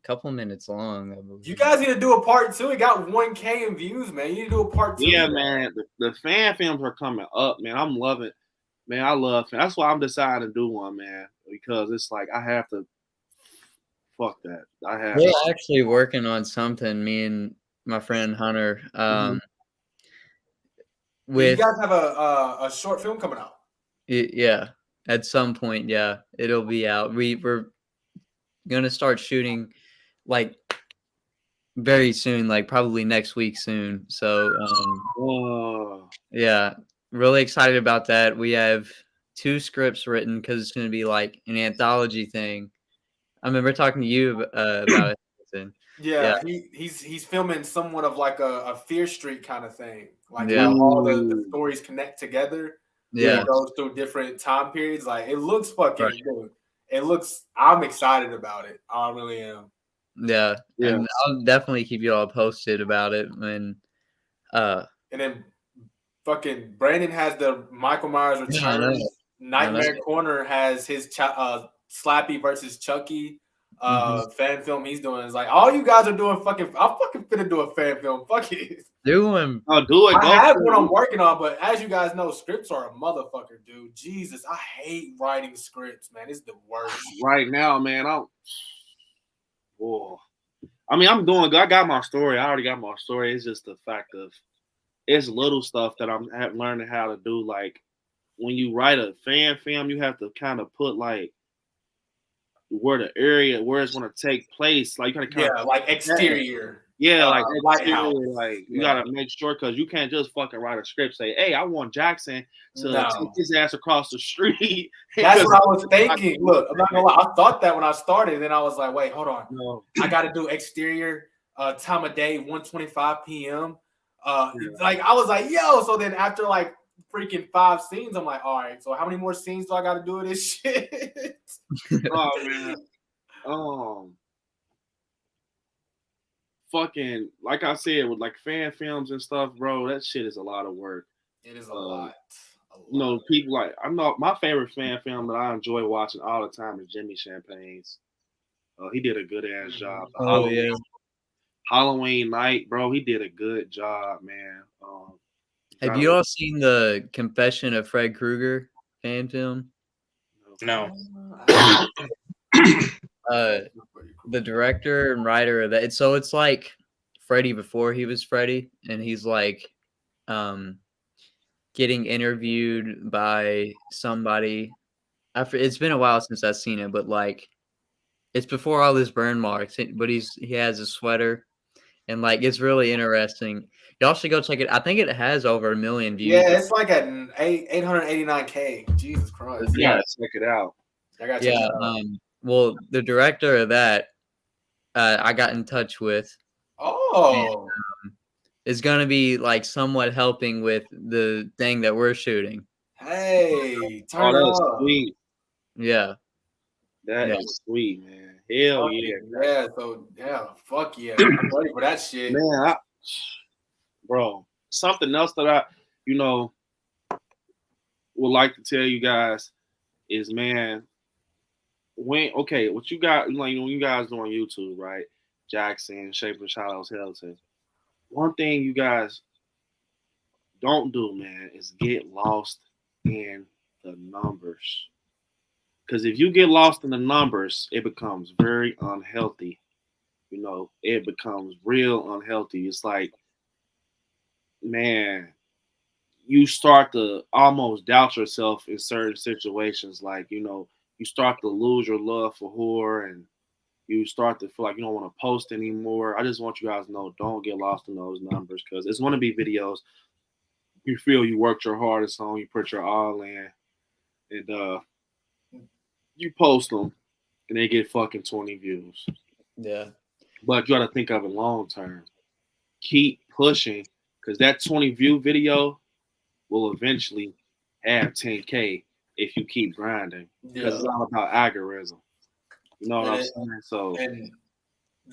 a couple minutes long. You guys need to do a part 2. It got 1K in views, man. You need to do a part 2. Yeah, man. The fan films are coming up, man. I'm loving it. Man, I love it. That's why I'm deciding to do one, man. Because it's like I have to. Fuck that. We're actually working on something. Me and my friend Hunter. You guys have a short film coming out. Yeah, at some point. Yeah, it'll be out. We're gonna start shooting like very soon, like probably next week soon. So yeah. Really excited about that. We have 2 scripts written because it's going to be like an anthology thing. I remember talking to you about it. Yeah. He's filming somewhat of like a Fear Street kind of thing. Like how all the stories connect together. Yeah. It goes through different time periods. Like it looks fucking good. I'm excited about it. I really am. Yeah. And I'll definitely keep you all posted about it. And then fucking Brandon has the Michael Myers Returns. Nightmare Corner has his Slappy versus Chucky fan film he's doing. It's like all you guys are doing fucking. I'm fucking finna do a fan film. Fuck it. Do him. Oh, do it. I have what I'm working on, but as you guys know, scripts are a motherfucker, dude. Jesus, I hate writing scripts, man. It's the worst. Right now, man. I mean, I'm doing good. I got my story. I already got my story. It's just the fact of it's little stuff that I'm learning how to do. Like when you write a fan film, you have to kind of put like where the area where it's going to take place. Like you gotta like exterior. Yeah, like lighthouse. Like you gotta make sure because you can't just fucking write a script. Say, hey, I want Jackson to take his ass across the street. That's what I was thinking. Look, I'm not gonna lie. I thought that when I started, then I was like, wait, hold on. No. I got to do exterior, time of day, 1:25 p.m. Like I was like, yo. So then after like freaking 5 scenes, I'm like, all right. So how many more scenes do I got to do of this shit? Oh man. Fucking like I said with like fan films and stuff, bro. That shit is a lot of work. It is a lot. You know, people like I know my favorite fan film that I enjoy watching all the time is Jimmy Champagne's. He did a good ass job. Halloween night, bro. He did a good job, man. Have you all seen the Confession of Fred Krueger fan film? No. The director and writer of that. So it's like Freddy before he was Freddy, and he's like getting interviewed by somebody. After it's been a while since I've seen it, but like it's before all this burn marks. But he has a sweater, and like it's really interesting. Y'all should go check it. I think it has over 1 million views. Yeah, it's like at 889K. Jesus Christ. Yeah, check it out. I got check it out. Well, the director of that, I got in touch with. Oh. And, is going to be like somewhat helping with the thing that we're shooting. Hey, turn that's up. sweet. Yeah. That is sweet, man. Hell yeah. Yeah, so yeah, fuck yeah. I'm ready for that shit. Man, bro, something else that I, would like to tell you guys is, man, what you got, like, when you guys do on YouTube, right? Jackson, Shaping Shadows, Helton. One thing you guys don't do, man, is get lost in the numbers. Because if you get lost in the numbers, it becomes very unhealthy. It becomes real unhealthy. It's like, man, you start to almost doubt yourself in certain situations. Like, you start to lose your love for horror and you start to feel like you don't want to post anymore. I just want you guys to know, don't get lost in those numbers because it's going to be videos you feel you worked your hardest on, you put your all in, and you post them and they get fucking 20 views. Yeah. But you got to think of it long term. Keep pushing because that 20 view video will eventually have 10K if you keep grinding. Because it's all about algorithm. You know what I'm saying? So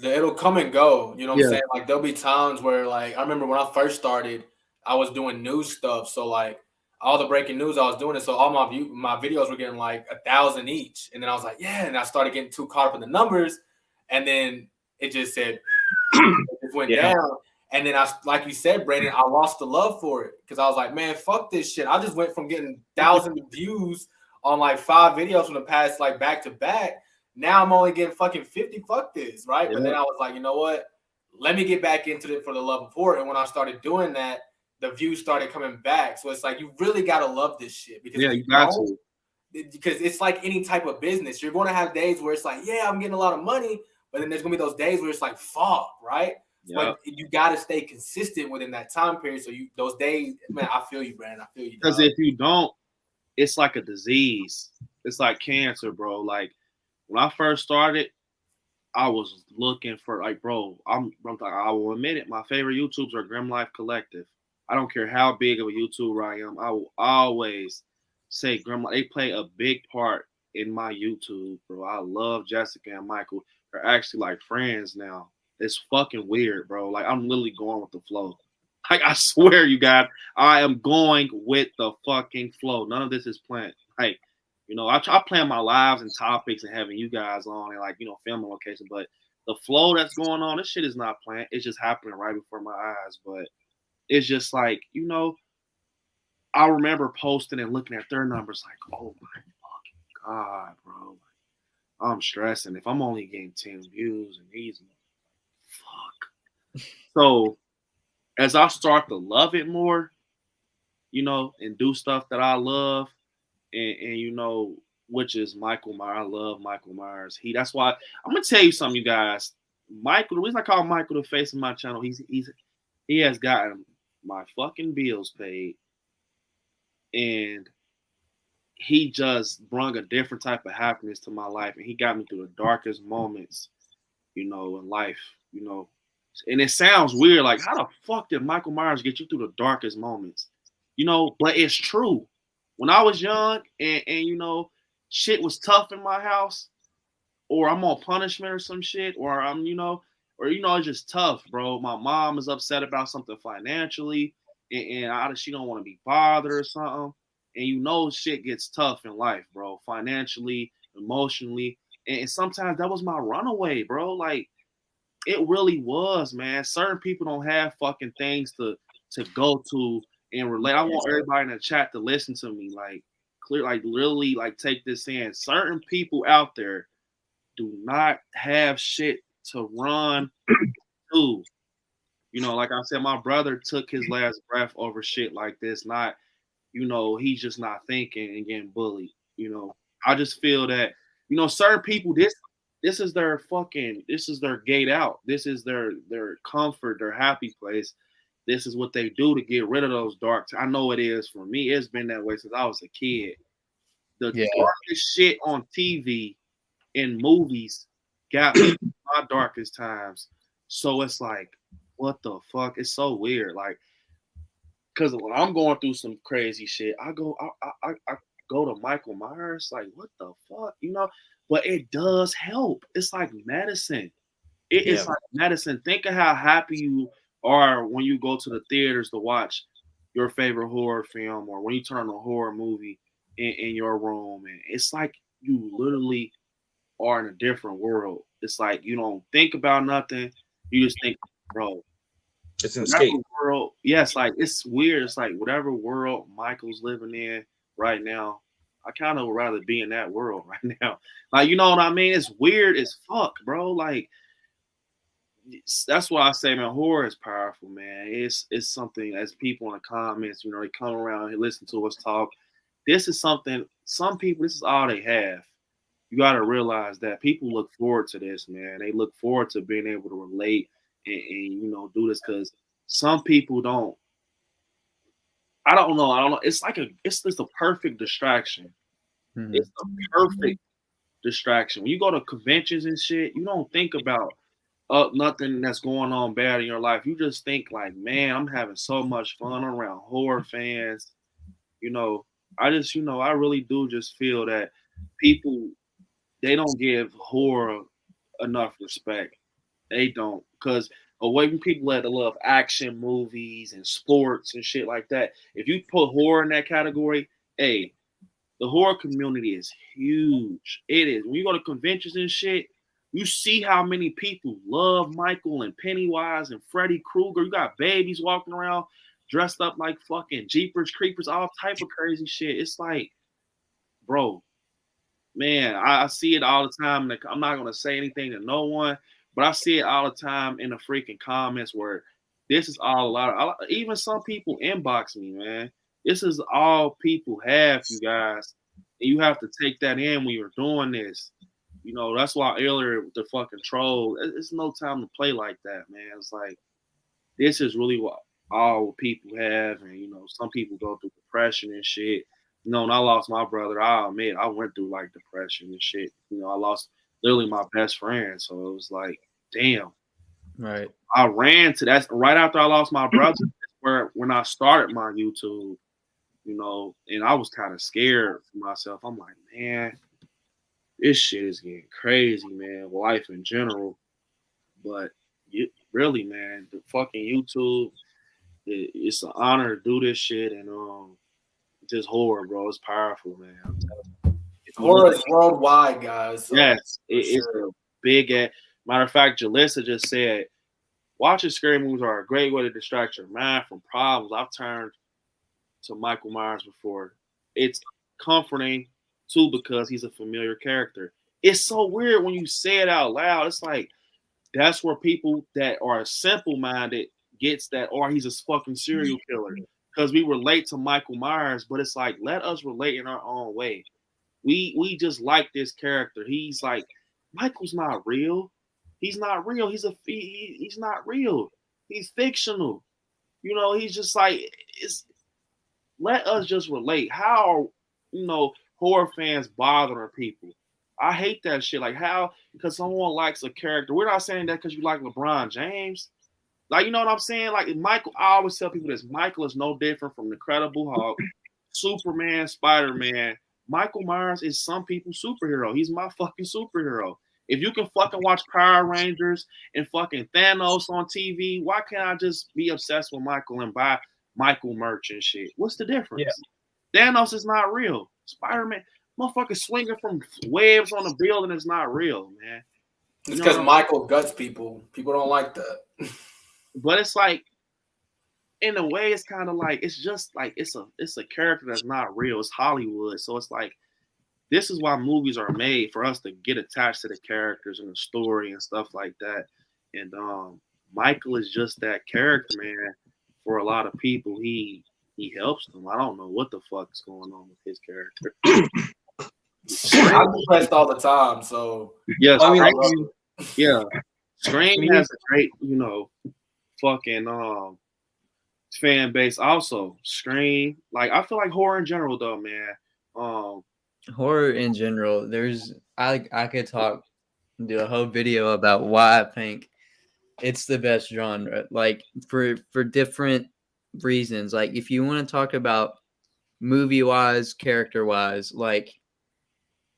it'll come and go. You know what I'm saying? Like there'll be times where, like, I remember when I first started, I was doing news stuff. So like all the breaking news I was doing it. So all my videos were getting like 1,000 each. And then I was like, yeah. And I started getting too caught up in the numbers. And then it just said, it just went down. And then like you said, Brandon, I lost the love for it because I was like, man, fuck this shit. I just went from getting 1,000 views on like 5 videos from the past, like back to back. Now I'm only getting fucking 50. Fuck this, right? Yeah. But then I was like, you know what? Let me get back into it for the love of horror. And when I started doing that, the views started coming back. So it's like you really gotta love this shit because you got to. Because it's like any type of business. You're going to have days where it's like, yeah, I'm getting a lot of money, but then there's gonna be those days where it's like, fuck, right? But you got to stay consistent within that time period. So those days, man, I feel you, Brandon. I feel you. Because if you don't, it's like a disease. It's like cancer, bro. Like when I first started, I was looking for like, bro. I will admit it. My favorite YouTubes are Grim Life Collective. I don't care how big of a YouTuber I am. I will always say Grim Life. They play a big part in my YouTube, bro. I love Jessica and Michael. They're actually like friends now. It's fucking weird, bro. Like, I'm literally going with the flow. Like, I swear, you guys, I am going with the fucking flow. None of this is planned. Like, You know, I try planning my lives and topics and having you guys on and like, you know, filming location, but the flow that's going on, this shit is not planned. It's just happening right before my eyes. But it's just like, you know, I remember posting and looking at their numbers like, oh my fucking God, bro. I'm stressing if I'm only getting 10 views and these fuck. So as I start to love it more, you know, and do stuff that I love, and you know, which is Michael Myers. I love Michael Myers. That's why I'm gonna tell you something, you guys. Michael, the reason I call Michael the face of my channel, he has gotten my fucking bills paid, and he just brought a different type of happiness to my life, and he got me through the darkest moments, you know, in life, you know. And it sounds weird, like how the fuck did Michael Myers get you through the darkest moments? You know, but it's true. When I was young and you know, shit was tough in my house, or I'm on punishment or some shit, or I'm, you know, it's just tough, bro. My mom is upset about something financially, and she don't want to be bothered or something. And you know, shit gets tough in life, bro. Financially, emotionally, and sometimes that was my runaway, bro. Like it really was, man. Certain people don't have fucking things to go to and relate. I want everybody in the chat to listen to me, like clear, like literally, like take this in. Certain people out there do not have shit to run to. You know, like I said, my brother took his last breath over shit like this. Not, you know, he's just not thinking and getting bullied. You know, I just feel that, you know, certain people, this is their gate out. This is their comfort, their happy place. This is what they do to get rid of those dark. I know it is for me. It's been that way since I was a kid. The darkest shit on TV in movies got me through my darkest times. So it's like, what the fuck? It's so weird. Like, because when I'm going through some crazy shit, I go to Michael Myers. Like, what the fuck? You know? But it does help. It's like medicine. It's like medicine. Think of how happy you are when you go to the theaters to watch your favorite horror film, or when you turn on a horror movie in your room. And it's like you literally are in a different world. It's like you don't think about nothing. You just think, bro, it's an escape. World, yes, like it's weird. It's like whatever world Michael's living in right now, I kind of would rather be in that world right now. Like, you know what I mean? It's weird as fuck, bro. Like, that's why I say, man, horror is powerful, man. It's something, as people in the comments, you know, they come around and listen to us talk. This is something, some people, this is all they have. You got to realize that people look forward to this, man. They look forward to being able to relate and you know, do this, because some people don't. I don't know. It's like it's just a perfect distraction. Mm-hmm. It's a perfect distraction. When you go to conventions and shit, you don't think about nothing that's going on bad in your life. You just think like, man, I'm having so much fun around horror fans. You know, I really do just feel that people, they don't give horror enough respect. They don't, because away from people that love action movies and sports and shit like that, if you put horror in that category, hey, the horror community is huge. It is. When you go to conventions and shit, you see how many people love Michael and Pennywise and Freddy Krueger. You got babies walking around dressed up like fucking Jeepers Creepers, all type of crazy shit. It's like, bro, man, I see it all the time. I'm not gonna say anything to no one, but I see it all the time in the freaking comments where this is all a lot of, even some people inbox me, man. This is all people have, you guys. And you have to take that in when you're doing this. You know, that's why earlier with the fucking troll, it's no time to play like that, man. It's like, this is really what all people have. And, you know, some people go through depression and shit. You know, when I lost my brother, I'll admit I went through like depression and shit. You know, I lost literally my best friend. So it was like, damn. Right. I ran to that right after I lost my brother, when I started my YouTube, you know, and I was kind of scared for myself. I'm like, man, this shit is getting crazy, man. Life in general. But really, man, the fucking YouTube, it's an honor to do this shit, and just horror, bro. It's powerful, man. I'm telling you. Horror is worldwide, guys. So yes, it's a big. Matter of fact, Jalissa just said, watching scary movies are a great way to distract your mind from problems. I've turned to Michael Myers before. It's comforting too because he's a familiar character. It's so weird when you say it out loud. It's like that's where people that are simple-minded gets that, or he's a fucking serial killer. Because we relate to Michael Myers, but it's like, let us relate in our own way. We just like this character. He's like, Michael's not real. He's not real. He's not real. He's fictional. You know, he's just like, let us just relate. How are, horror fans bothering people? I hate that shit. Like, how, because someone likes a character. We're not saying that because you like LeBron James. Like, you know what I'm saying? Like, Michael, I always tell people this. Michael is no different from the Incredible Hulk, Superman, Spider-Man. Michael Myers is some people's superhero. He's my fucking superhero. If you can fucking watch Power Rangers and fucking Thanos on TV, why can't I just be obsessed with Michael and buy Michael merch and shit? What's the difference? Yeah. Thanos is not real. Spider-Man, motherfucker swinging from webs on the building is not real, man. It's because Michael guts people. People don't like that. But it's like, in a way, it's kind of like, it's just like, it's a character that's not real. It's Hollywood. So it's like, this is why movies are made, for us to get attached to the characters and the story and stuff like that. And Michael is just that character, man. For a lot of people, he helps them. I don't know what the fuck is going on with his character. I'm depressed all the time, so yeah, Scream has a great, fucking fan base. Also, Scream. Like, I feel like horror in general, though, man. Horror in general. I could do a whole video about why I think it's the best genre. Like, for different reasons. Like, if you want to talk about movie wise, character wise, like,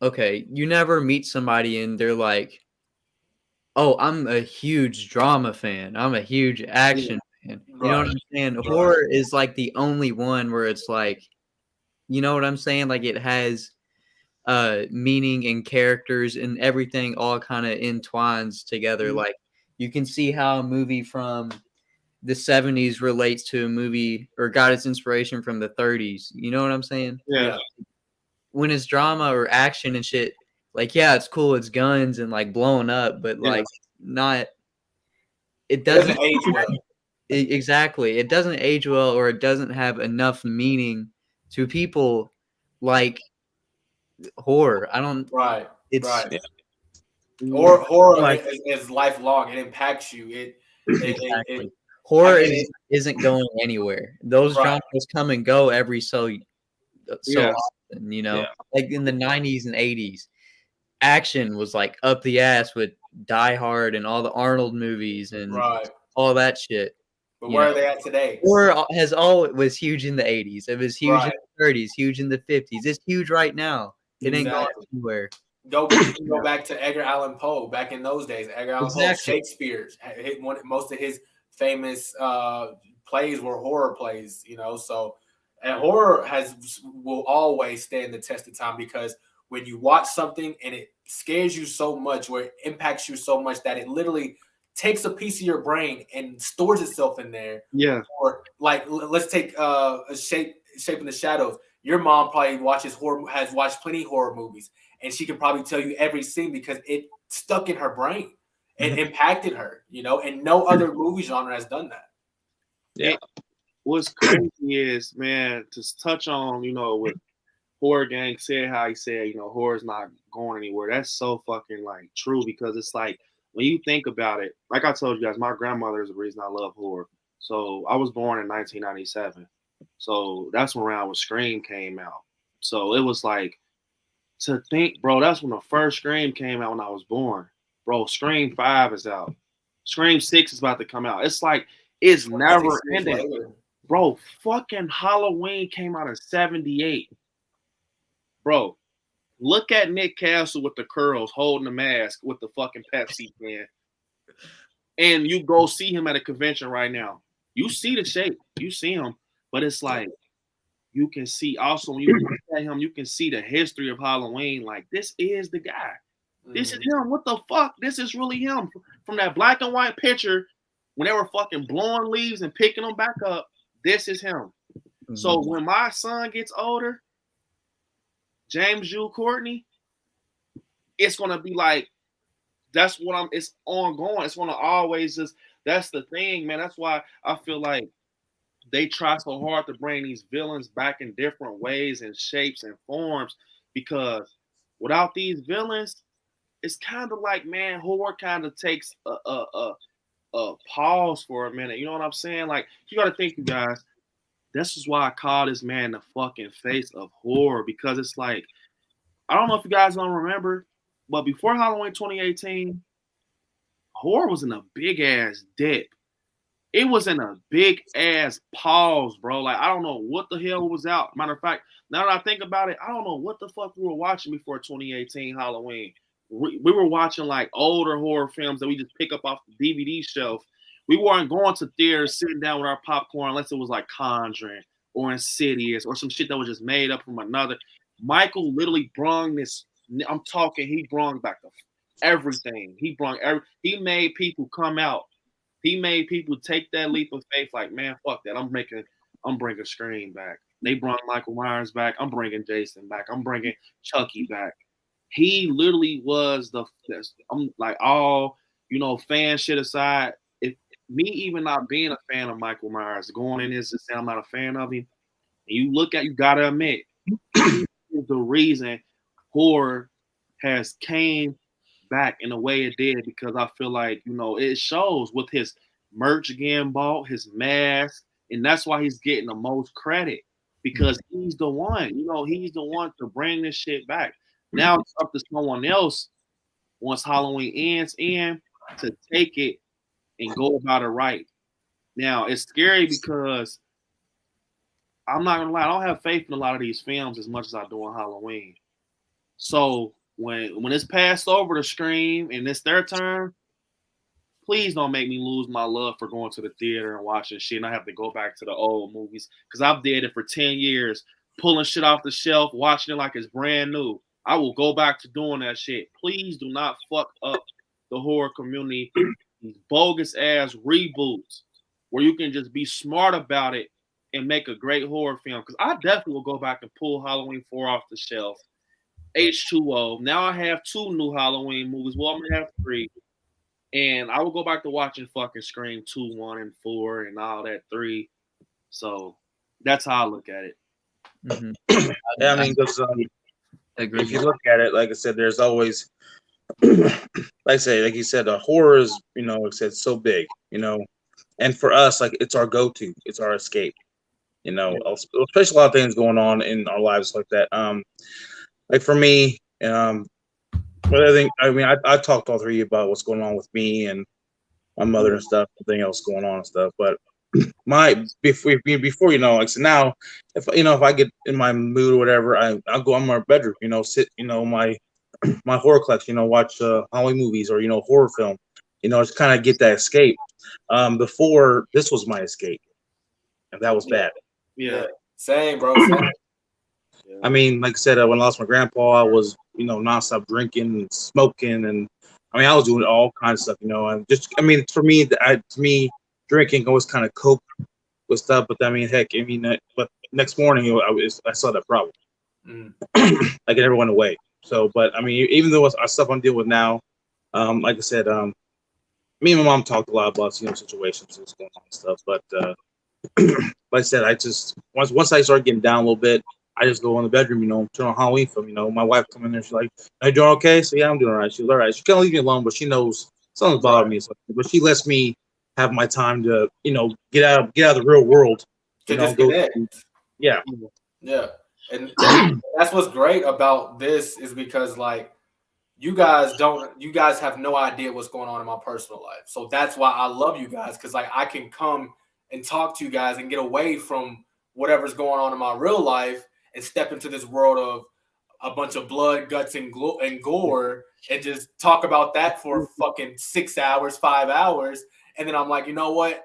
okay, you never meet somebody and they're like, oh, I'm a huge drama fan. I'm a huge action fan. You know what I'm saying? Right. Horror is like the only one where it's like, you know what I'm saying? Like, it has meaning and characters and everything all kind of entwines together. Mm-hmm. Like, you can see how a movie from the 70s relates to a movie or got its inspiration from the 30s. You know what I'm saying? Yeah. When it's drama or action and shit, like, yeah, it's cool. It's guns and like blowing up, but like it doesn't age well. Exactly. It doesn't age well, or it doesn't have enough meaning to people like horror. It's right. Or horror is lifelong. It impacts you. Horror isn't going anywhere. Those genres come and go every so often, like in the 90s and 80s. Action was like up the ass with Die Hard and all the Arnold movies and all that shit. But where are they at today? Horror was huge in the 80s. It was huge in the 30s, huge in the 50s. It's huge right now. It ain't going anywhere. Go back to Edgar Allan Poe. Back in those days, Edgar Allan Poe, Shakespeare, most of his famous plays were horror plays. So and horror will always stand the test of time, because when you watch something and it scares you so much, or it impacts you so much that it literally takes a piece of your brain and stores itself in there. Yeah. Or like, let's take a Shape in the Shadows. Your mom probably has watched plenty of horror movies, and she can probably tell you every scene because it stuck in her brain. It impacted her, and no other movie genre has done that. Yeah. What's crazy is, man, to touch on, with Horror Gang said how he said, horror's not going anywhere. That's so fucking like true, because it's like, when you think about it, like I told you guys, my grandmother is the reason I love horror. So I was born in 1997. So that's around when Scream came out. So it was like, to think, bro, that's when the first Scream came out when I was born. Bro, Scream 5 is out. Scream 6 is about to come out. It's like, it's never ending. Bro, fucking Halloween came out in 78. Bro, look at Nick Castle with the curls holding the mask with the fucking Pepsi can. And you go see him at a convention right now. You see the shape. You see him. But it's like, you can see also when you look at him, you can see the history of Halloween. Like, this is the guy. This is him. What the fuck? This is really him. From that black and white picture, when they were fucking blowing leaves and picking them back up, this is him. Mm-hmm. So when my son gets older, James Jude Courtney, it's gonna be like, that's what it's ongoing. It's gonna always just, that's the thing, man. That's why I feel like they try so hard to bring these villains back in different ways and shapes and forms, because without these villains, it's kind of like, man, horror kind of takes a pause for a minute. You know what I'm saying? Like, you got to think, you guys, this is why I call this man the fucking face of horror, because it's like, I don't know if you guys don't remember, but before Halloween 2018, horror was in a big ass dip. It was in a big ass pause, bro. Like, I don't know what the hell was out. Matter of fact, now that I think about it, I don't know what the fuck we were watching before 2018 Halloween. We were watching like older horror films that we just pick up off the DVD shelf. We weren't going to theaters, sitting down with our popcorn, unless it was like Conjuring or Insidious or some shit that was just made up from another. Michael literally brung this. I'm talking. He brung back everything. He made people come out. He made people take that leap of faith. Like, man, fuck that. I'm bringing Scream back. They brought Michael Myers back. I'm bringing Jason back. I'm bringing Chucky back. He literally was I'm like, all, fan shit aside, if me even not being a fan of Michael Myers, going in this to say I'm not a fan of him, and you gotta admit, the reason horror has came back in the way it did, because I feel like, it shows with his merch getting bought, his mask, and that's why he's getting the most credit, because he's the one, he's the one to bring this shit back. Now it's up to someone else, once Halloween ends, to take it and go about it right. Now, it's scary because I'm not gonna lie, I don't have faith in a lot of these films as much as I do in Halloween. So when it's passed over to Scream and it's their turn, please don't make me lose my love for going to the theater and watching shit, and I have to go back to the old movies, because I've did it for 10 years, pulling shit off the shelf, watching it like it's brand new. I will go back to doing that shit. Please do not fuck up the horror community. These bogus ass reboots where you can just be smart about it and make a great horror film. Because I definitely will go back and pull Halloween 4 off the shelf. H2O. Now I have 2 new Halloween movies. Well, I'm going to have 3. And I will go back to watching fucking Scream 2, 1, and 4 and all that 3. So that's how I look at it. Mm-hmm. Yeah, I mean, because if you look at it, like I said, there's always, like you said, the horror is, like I said, so big, and for us, like, it's our go-to, it's our escape, especially a lot of things going on in our lives like that. Like for me, but I talked to all 3 about what's going on with me and my mother and stuff, everything else going on and stuff, but before like, so now, if I get in my mood or whatever, I'll go in my bedroom, sit, my horror collection, watch Halloween movies or horror film, just kind of get that escape. Before, this was my escape, and that was bad. Yeah, same, bro. Same. I mean, like I said, when I lost my grandpa, I was nonstop drinking and smoking, and I was doing all kinds of stuff, and just, for me, to me, drinking always kind of cope with stuff, but but next morning I saw that problem. Like, it never went away. So, but even though it's stuff I'm dealing with now, like I said, me and my mom talked a lot about situations that's going on and stuff. But like I said, I just once I start getting down a little bit, I just go in the bedroom, turn on Halloween film. My wife come in there, she's like, "Are you doing okay?" So yeah, I'm doing all right. She's all right. She can't leave me alone, but she knows something's bothering me. But she lets me have my time to, get out of the real world. To disconnect. Yeah. And that's what's great about this, is because, like, you guys have no idea what's going on in my personal life. So that's why I love you guys, because, like, I can come and talk to you guys and get away from whatever's going on in my real life and step into this world of a bunch of blood, guts, and gore, and just talk about that for fucking 6 hours, 5 hours. And then I'm like, you know what?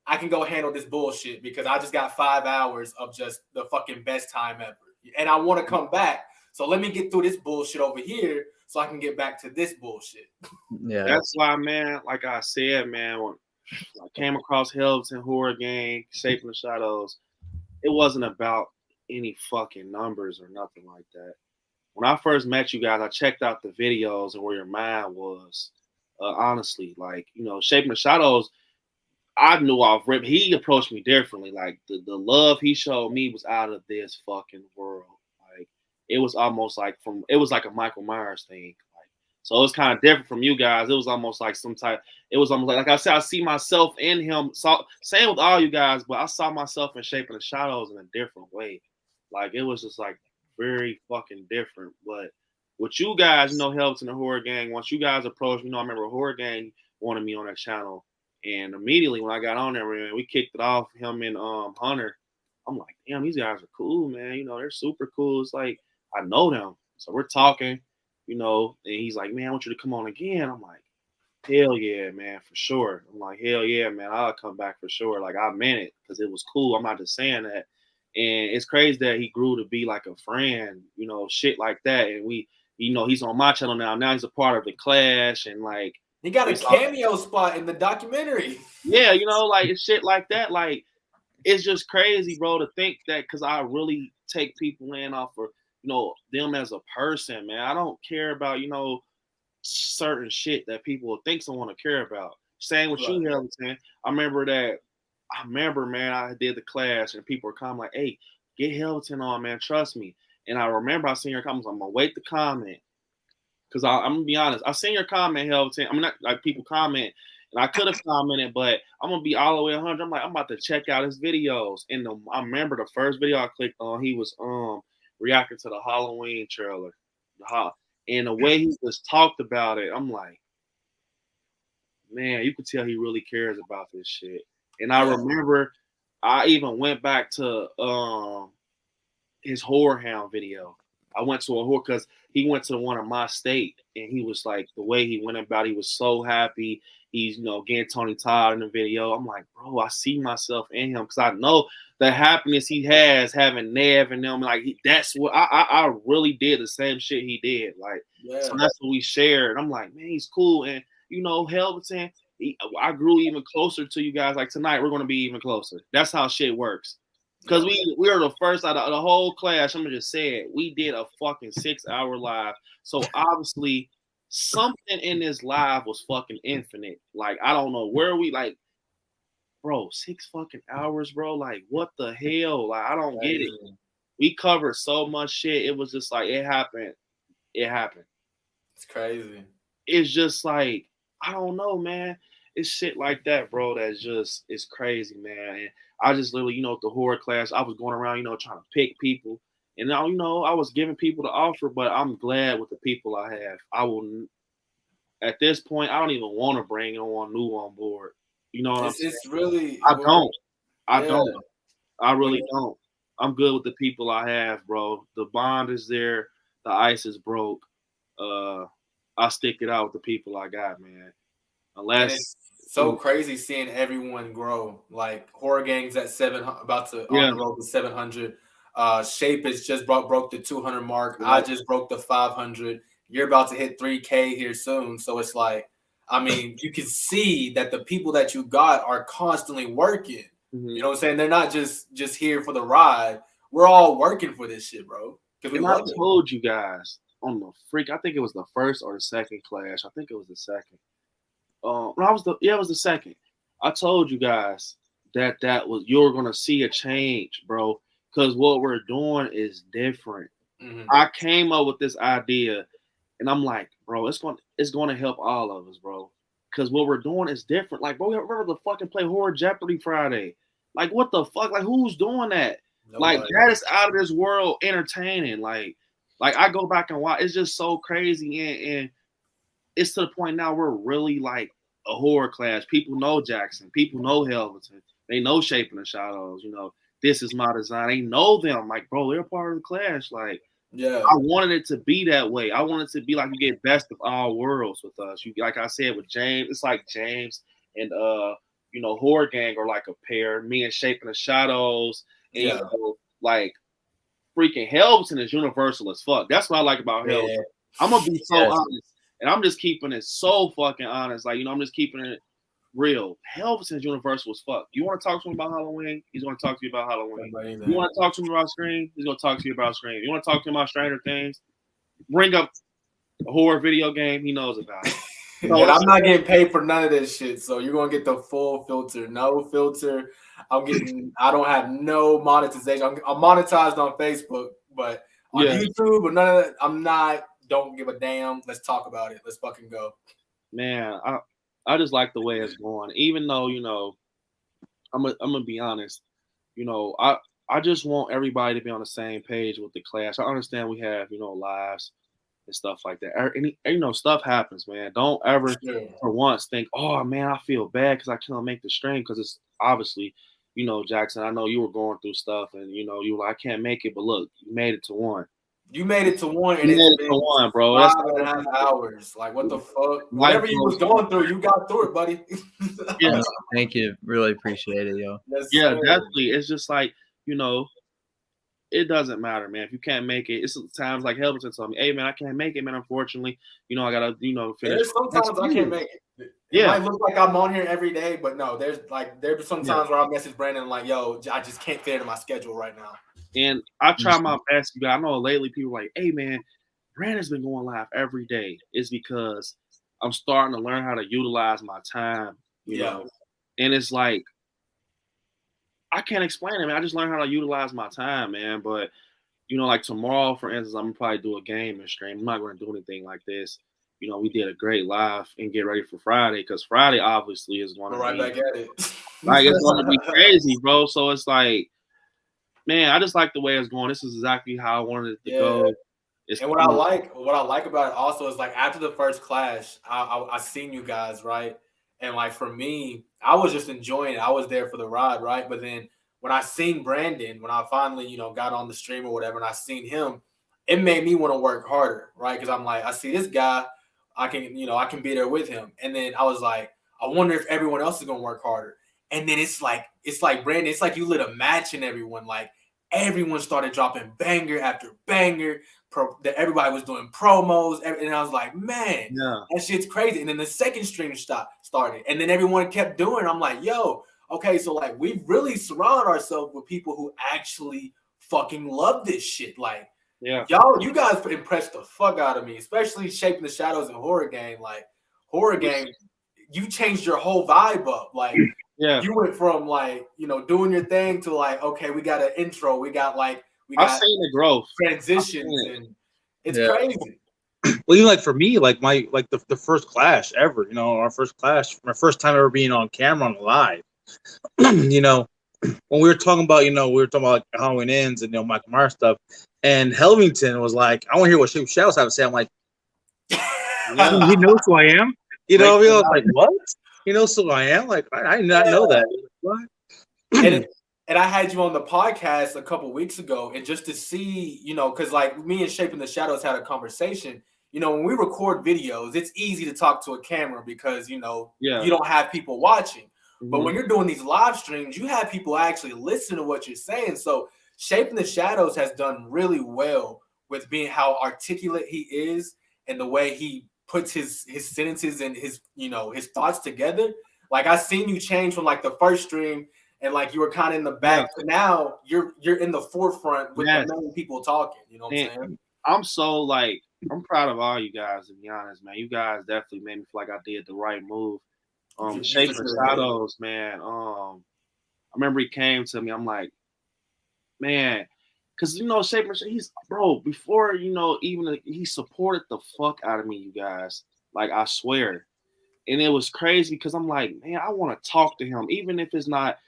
I can go handle this bullshit because I just got 5 hours of just the fucking best time ever. And I want to come back. So let me get through this bullshit over here so I can get back to this bullshit. Yeah. That's why, man, like I said, man, when I came across Helveton Horror Gang, Shaping the Shadows, it wasn't about any fucking numbers or nothing like that. When I first met you guys, I checked out the videos and where your mind was. Honestly, like, you know, Shaping the Shadows, I knew off rip. He approached me differently. Like the love he showed me was out of this fucking world. Like it was almost like it was like a Michael Myers thing. Like so it was kind of different from you guys. It was almost like it was almost like I said, I see myself in him. So same with all you guys, but I saw myself in Shaping the Shadows in a different way. Like it was just like very fucking different. But with you guys, you know, Helveton the Horror Gang, once you guys approached me, you know, I remember Horror Gang wanted me on that channel. And immediately when I got on there, man, we kicked it off, him and Hunter. I'm like, damn, these guys are cool, man. You know, they're super cool. It's like, I know them. So we're talking, you know, and he's like, man, I want you to come on again. I'm like, hell yeah, man, for sure. I'm like, hell yeah, man, I'll come back for sure. Like, I meant it because it was cool. I'm not just saying that. And it's crazy that he grew to be like a friend, you know, shit like that. And we, you know, he's on my channel now. Now he's a part of the Clash and like, he got a cameo spot in the documentary. Yeah, you know, like shit like that. Like, it's just crazy, bro, to think that because I really take people in off of, you know, them as a person, man. I don't care about, you know, certain shit that people think someone to care about. Same with you, Helveton. I remember, man, I did the Clash and people were commenting like, hey, get Helveton on, man. Trust me. And I remember I seen your comments. I'm going to wait to comment. Because I'm going to be honest. I seen your comment, Helveton. I'm not like people comment. And I could have commented, but I'm going to be all the way 100. I'm like, I'm about to check out his videos. And I remember the first video I clicked on, he was reacting to the Halloween trailer. And the way he just talked about it, I'm like, man, you could tell he really cares about this shit. And I remember I even went back to his Horror Hound video. I went to a horror because he went to one of my state and he was like, the way he went about it, he was so happy. He's, you know, getting Tony Todd in the video. I'm like, bro, I see myself in him because I know the happiness he has having Nev and them. Like, that's what I really did the same shit he did. Like, so that's what we shared. I'm like, man, he's cool. And, you know, Helveton, I grew even closer to you guys. Like, tonight, we're going to be even closer. That's how shit works. Because we were the first out of the whole Clash. I'm going to just say it. We did a fucking 6-hour live. So, obviously, something in this live was fucking infinite. Like, I don't know where we, like, bro, 6 fucking hours, bro. Like, what the hell? Like, I don't get it. We covered so much shit. It was just like, it happened. It happened. It's crazy. It's just like, I don't know, man. It's shit like that, bro. That's just, it's crazy, man. And I just literally, you know, the horror class, I was going around, you know, trying to pick people. And now, you know, I was giving people the offer, but I'm glad with the people I have. I will, at this point, I don't even want to bring anyone new on board. You know what I'm saying? It's really, I don't. I really don't. I'm good with the people I have, bro. The bond is there. The ice is broke. I stick it out with the people I got, man. Unless it's so crazy seeing everyone grow. Like Horror Gang's at 700, about to on the road to 700. Shape is just broke the 200 mark. I just broke the 500. You're about to hit 3K here soon. So it's like, I mean, you can see that the people that you got are constantly working. You know what I'm saying? They're not just here for the ride. We're all working for this shit, bro. And I told you guys on the freak, I think it was the first or the second Clash. I think it was the second. It was the second. I told you guys that was you're gonna see a change, bro. Because what we're doing is different. I came up with this idea, and I'm like, bro, it's gonna help all of us, bro. Because what we're doing is different. Like, bro, remember the fucking play Horror Jeopardy Friday? Like, what the fuck? Like, who's doing that? Nobody. Like, that is out of this world entertaining. Like I go back and watch. It's just so crazy, and it's to the point now we're really like a horror class. People know Jackson. People know Helveton. They know Shaping the Shadows. You know, this is my design. They know them. Like, bro, they're part of the Clash. Like, I wanted it to be that way. I wanted it to be like you get best of all worlds with us. You, like I said, with James, it's like James and Horror Gang are like a pair. Me and Shape in the Shadows, and like freaking Helveton is universal as fuck. That's what I like about Helveton. I'm gonna be so honest, and I'm just keeping it so fucking honest. Like I'm just keeping it real. Helveton's universal as fuck. You want to talk to him about Halloween? He's going to talk to you about Halloween. You want to talk to him about Scream? He's going to talk to you about Scream. You want to talk to him about Stranger Things? Bring up a horror video game. He knows about it. So I'm not getting paid for none of this shit. So you're going to get the full filter. No filter. I don't have no monetization. I'm monetized on Facebook, but on YouTube or none of that, I'm not. Don't give a damn. Let's talk about it. Let's fucking go. Man, I just like the way it's going. Even though, I'm gonna be honest, I just want everybody to be on the same page with the class. I understand we have, lives and stuff like that. Stuff happens, man. Don't ever for once think, oh man, I feel bad because I can't make the stream, because it's obviously, Jackson, I know you were going through stuff and you were like, I can't make it, but look, you made it to one. You made it to one, and it's been one, bro. 5.5 hours. Like, what the fuck? Whatever you was going through, you got through it, buddy. Yeah, thank you. Really appreciate it, yo. Definitely. It's just like, it doesn't matter, man. If you can't make it, it's times like Helveton told me, hey, man, I can't make it, man. Unfortunately, I gotta, finish. There's sometimes I can't make it. It might look like I'm on here every day, but no, there's some times where I'll message Brandon like, yo, I just can't fit into my schedule right now. And I try my best. I know lately people are like, hey, man, Brandon's been going live every day. It's because I'm starting to learn how to utilize my time, you know. And it's like, I can't explain it, man. I just learned how to utilize my time, man. But, like tomorrow, for instance, I'm going to probably do a game and stream. I'm not going to do anything like this. We did a great live and get ready for Friday, because Friday obviously is going to be back at it. Like, it's going to be crazy, bro. So it's like, man, I just like the way it's going. This is exactly how I wanted it to go. And what I like about it also is, like, after the first clash, I seen you guys, right? And like for me, I was just enjoying it. I was there for the ride, right? But then when I seen Brandon, when I finally, got on the stream or whatever, and I seen him, it made me want to work harder, right? Because I'm like, I see this guy, I can be there with him. And then I was like, I wonder if everyone else is gonna work harder. And then it's like Brandon, it's like you lit a match in everyone. Like, everyone started dropping banger after banger. Everybody was doing promos, and I was like, man, that shit's crazy. And then the second stream started, and then everyone kept doing it. I'm like, yo, okay, so like we really surround ourselves with people who actually fucking love this shit. Like, you guys impressed the fuck out of me, especially Shaping the Shadows and Horror Gang. Like, Horror Gang, you changed your whole vibe up. Like, you went from like, doing your thing to like, okay, we got an intro, we got I've seen the growth transitions, and it's crazy. Well, even like for me, like the first clash ever, our first clash, my first time ever being on camera on live. When we were talking about, like Halloween Ends and Michael Myers stuff, and Helvington was like, I want to hear what Shape Shadows have to say. I'm like, he knows who I am. I was like, what? He knows who I am? Like, I did not know that. What? And I had you on the podcast a couple weeks ago, and just to see, because like me and Shaping the Shadows had a conversation. When we record videos, it's easy to talk to a camera because, you don't have people watching. Mm-hmm. But when you're doing these live streams, you have people actually listen to what you're saying. So Shaping the Shadows has done really well with being how articulate he is and the way he puts his sentences and his thoughts together. Like, I seen you change from like the first stream and like you were kind of in the back, but now you're in the forefront with the main people talking. You know what I'm saying? I'm proud of all you guys, to be honest, man. You guys definitely made me feel like I did the right move. Shaping Shadows, man. I remember he came to me. I'm like, man, because Shaping, before even he supported the fuck out of me, you guys. Like, I swear. And it was crazy because I'm like, man, I want to talk to him, even if it's not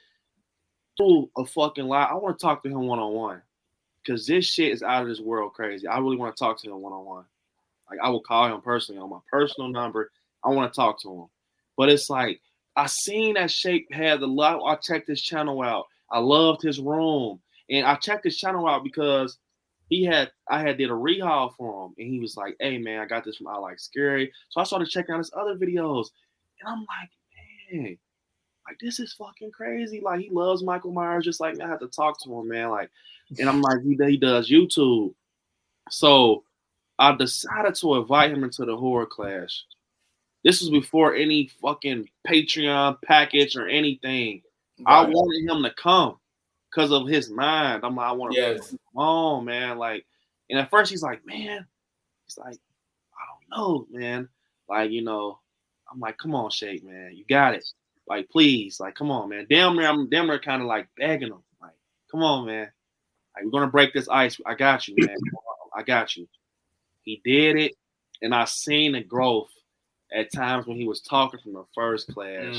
through a fucking lie. I want to talk to him one-on-one, because this shit is out of this world crazy. I really want to talk to him one-on-one. Like, I will call him personally on my personal number. I want to talk to him. But it's like, I seen that Shape had the love. I checked his channel out. I loved his room. And I checked his channel out because I had did a rehaul for him. And he was like, hey, man, I got this from I Like Scary. So I started checking out his other videos. And I'm like, man, like, this is fucking crazy. Like, he loves Michael Myers, just like I have to talk to him, man. Like, and I'm like, he does YouTube. So I decided to invite him into the horror class. This was before any fucking Patreon package or anything. I wanted him to come because of his mind. I'm like, I want to come on, man. Like, and at first he's like, man, he's like, I don't know, man. Like, you know, I'm like, come on, Shake, man. You got it. Like, please, like, come on, man. Damn near kind of like begging him. Like, come on, man. Like, we're gonna break this ice. I got you, man. I got you. He did it, and I seen the growth at times when he was talking from the first class.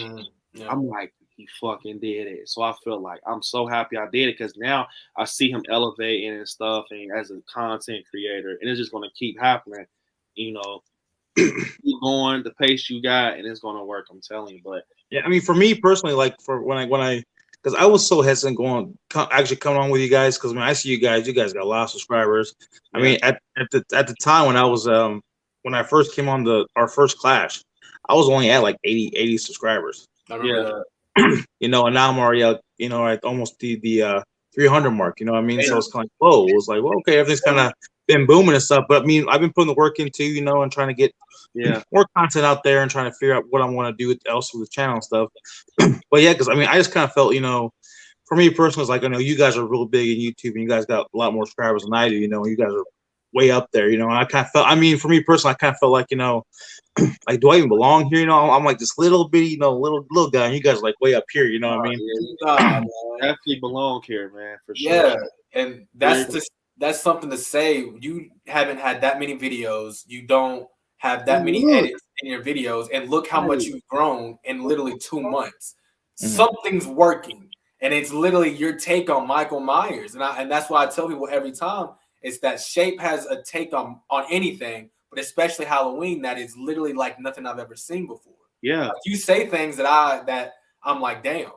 I'm like, he fucking did it. So I feel like I'm so happy I did it because now I see him elevating and stuff and as a content creator, and it's just gonna keep happening. You know, keep going the pace you got, and it's gonna work. I'm telling you. But yeah, I mean, for me personally, like for when I because I was so hesitant actually coming on with you guys because when I see you guys got a lot of subscribers. Yeah. I mean, at the time when I was when I first came on our first clash, I was only at like 80 subscribers. I remember that. You know, and now I'm already at, you know, at almost the 300 mark. You know what I mean? Yeah. So it's kind of like, whoa. It was like, well, okay, everything's kind of been booming and stuff. But I mean, I've been putting the work into, you know, and trying to get more content out there and trying to figure out what I want to do else with the channel and stuff. But yeah, because I mean, I just kind of felt, you know, for me personally, it's like, I know you guys are real big in YouTube and you guys got a lot more subscribers than I do. You know, you guys are way up there. You know, and I kind of felt, I mean, for me personally, I kind of felt like, you know, like, do I even belong here? You know, I'm like this little bitty, you know, little guy, and you guys are like way up here. You know what I mean? Definitely belong here, man, for sure. Yeah, and that's something to say. You haven't had that many videos. You don't have that many edits in your videos, and look how much you've grown in literally 2 months. Something's working, and it's literally your take on Michael Myers, and that's why I tell people every time is that Shape has a take on anything. But especially Halloween, that is literally like nothing I've ever seen before. Yeah, like you say things that I'm like, damn,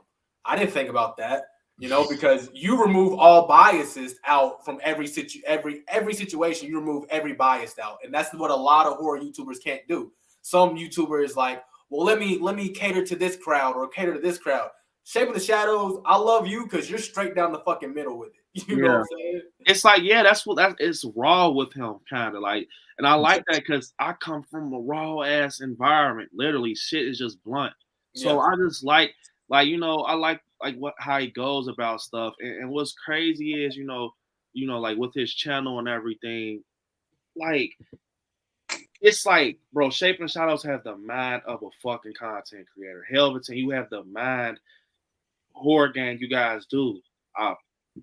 I didn't think about that. You know, because you remove all biases out from every situation. You remove every bias out, and that's what a lot of horror YouTubers can't do. Some YouTubers like, well, let me cater to this crowd or cater to this crowd. Shape of the Shadows, I love you because you're straight down the fucking middle with it. You know what I'm saying? It's like, yeah, it's raw with him, kind of like, and I like that because I come from a raw ass environment. Literally, shit is just blunt. So I just like you know, I like how he goes about stuff. And what's crazy is, you know, like with his channel and everything, like it's like, bro, Shape and Shadows have the mind of a fucking content creator. Helveton, you have the mind. Horror Gang, you guys do.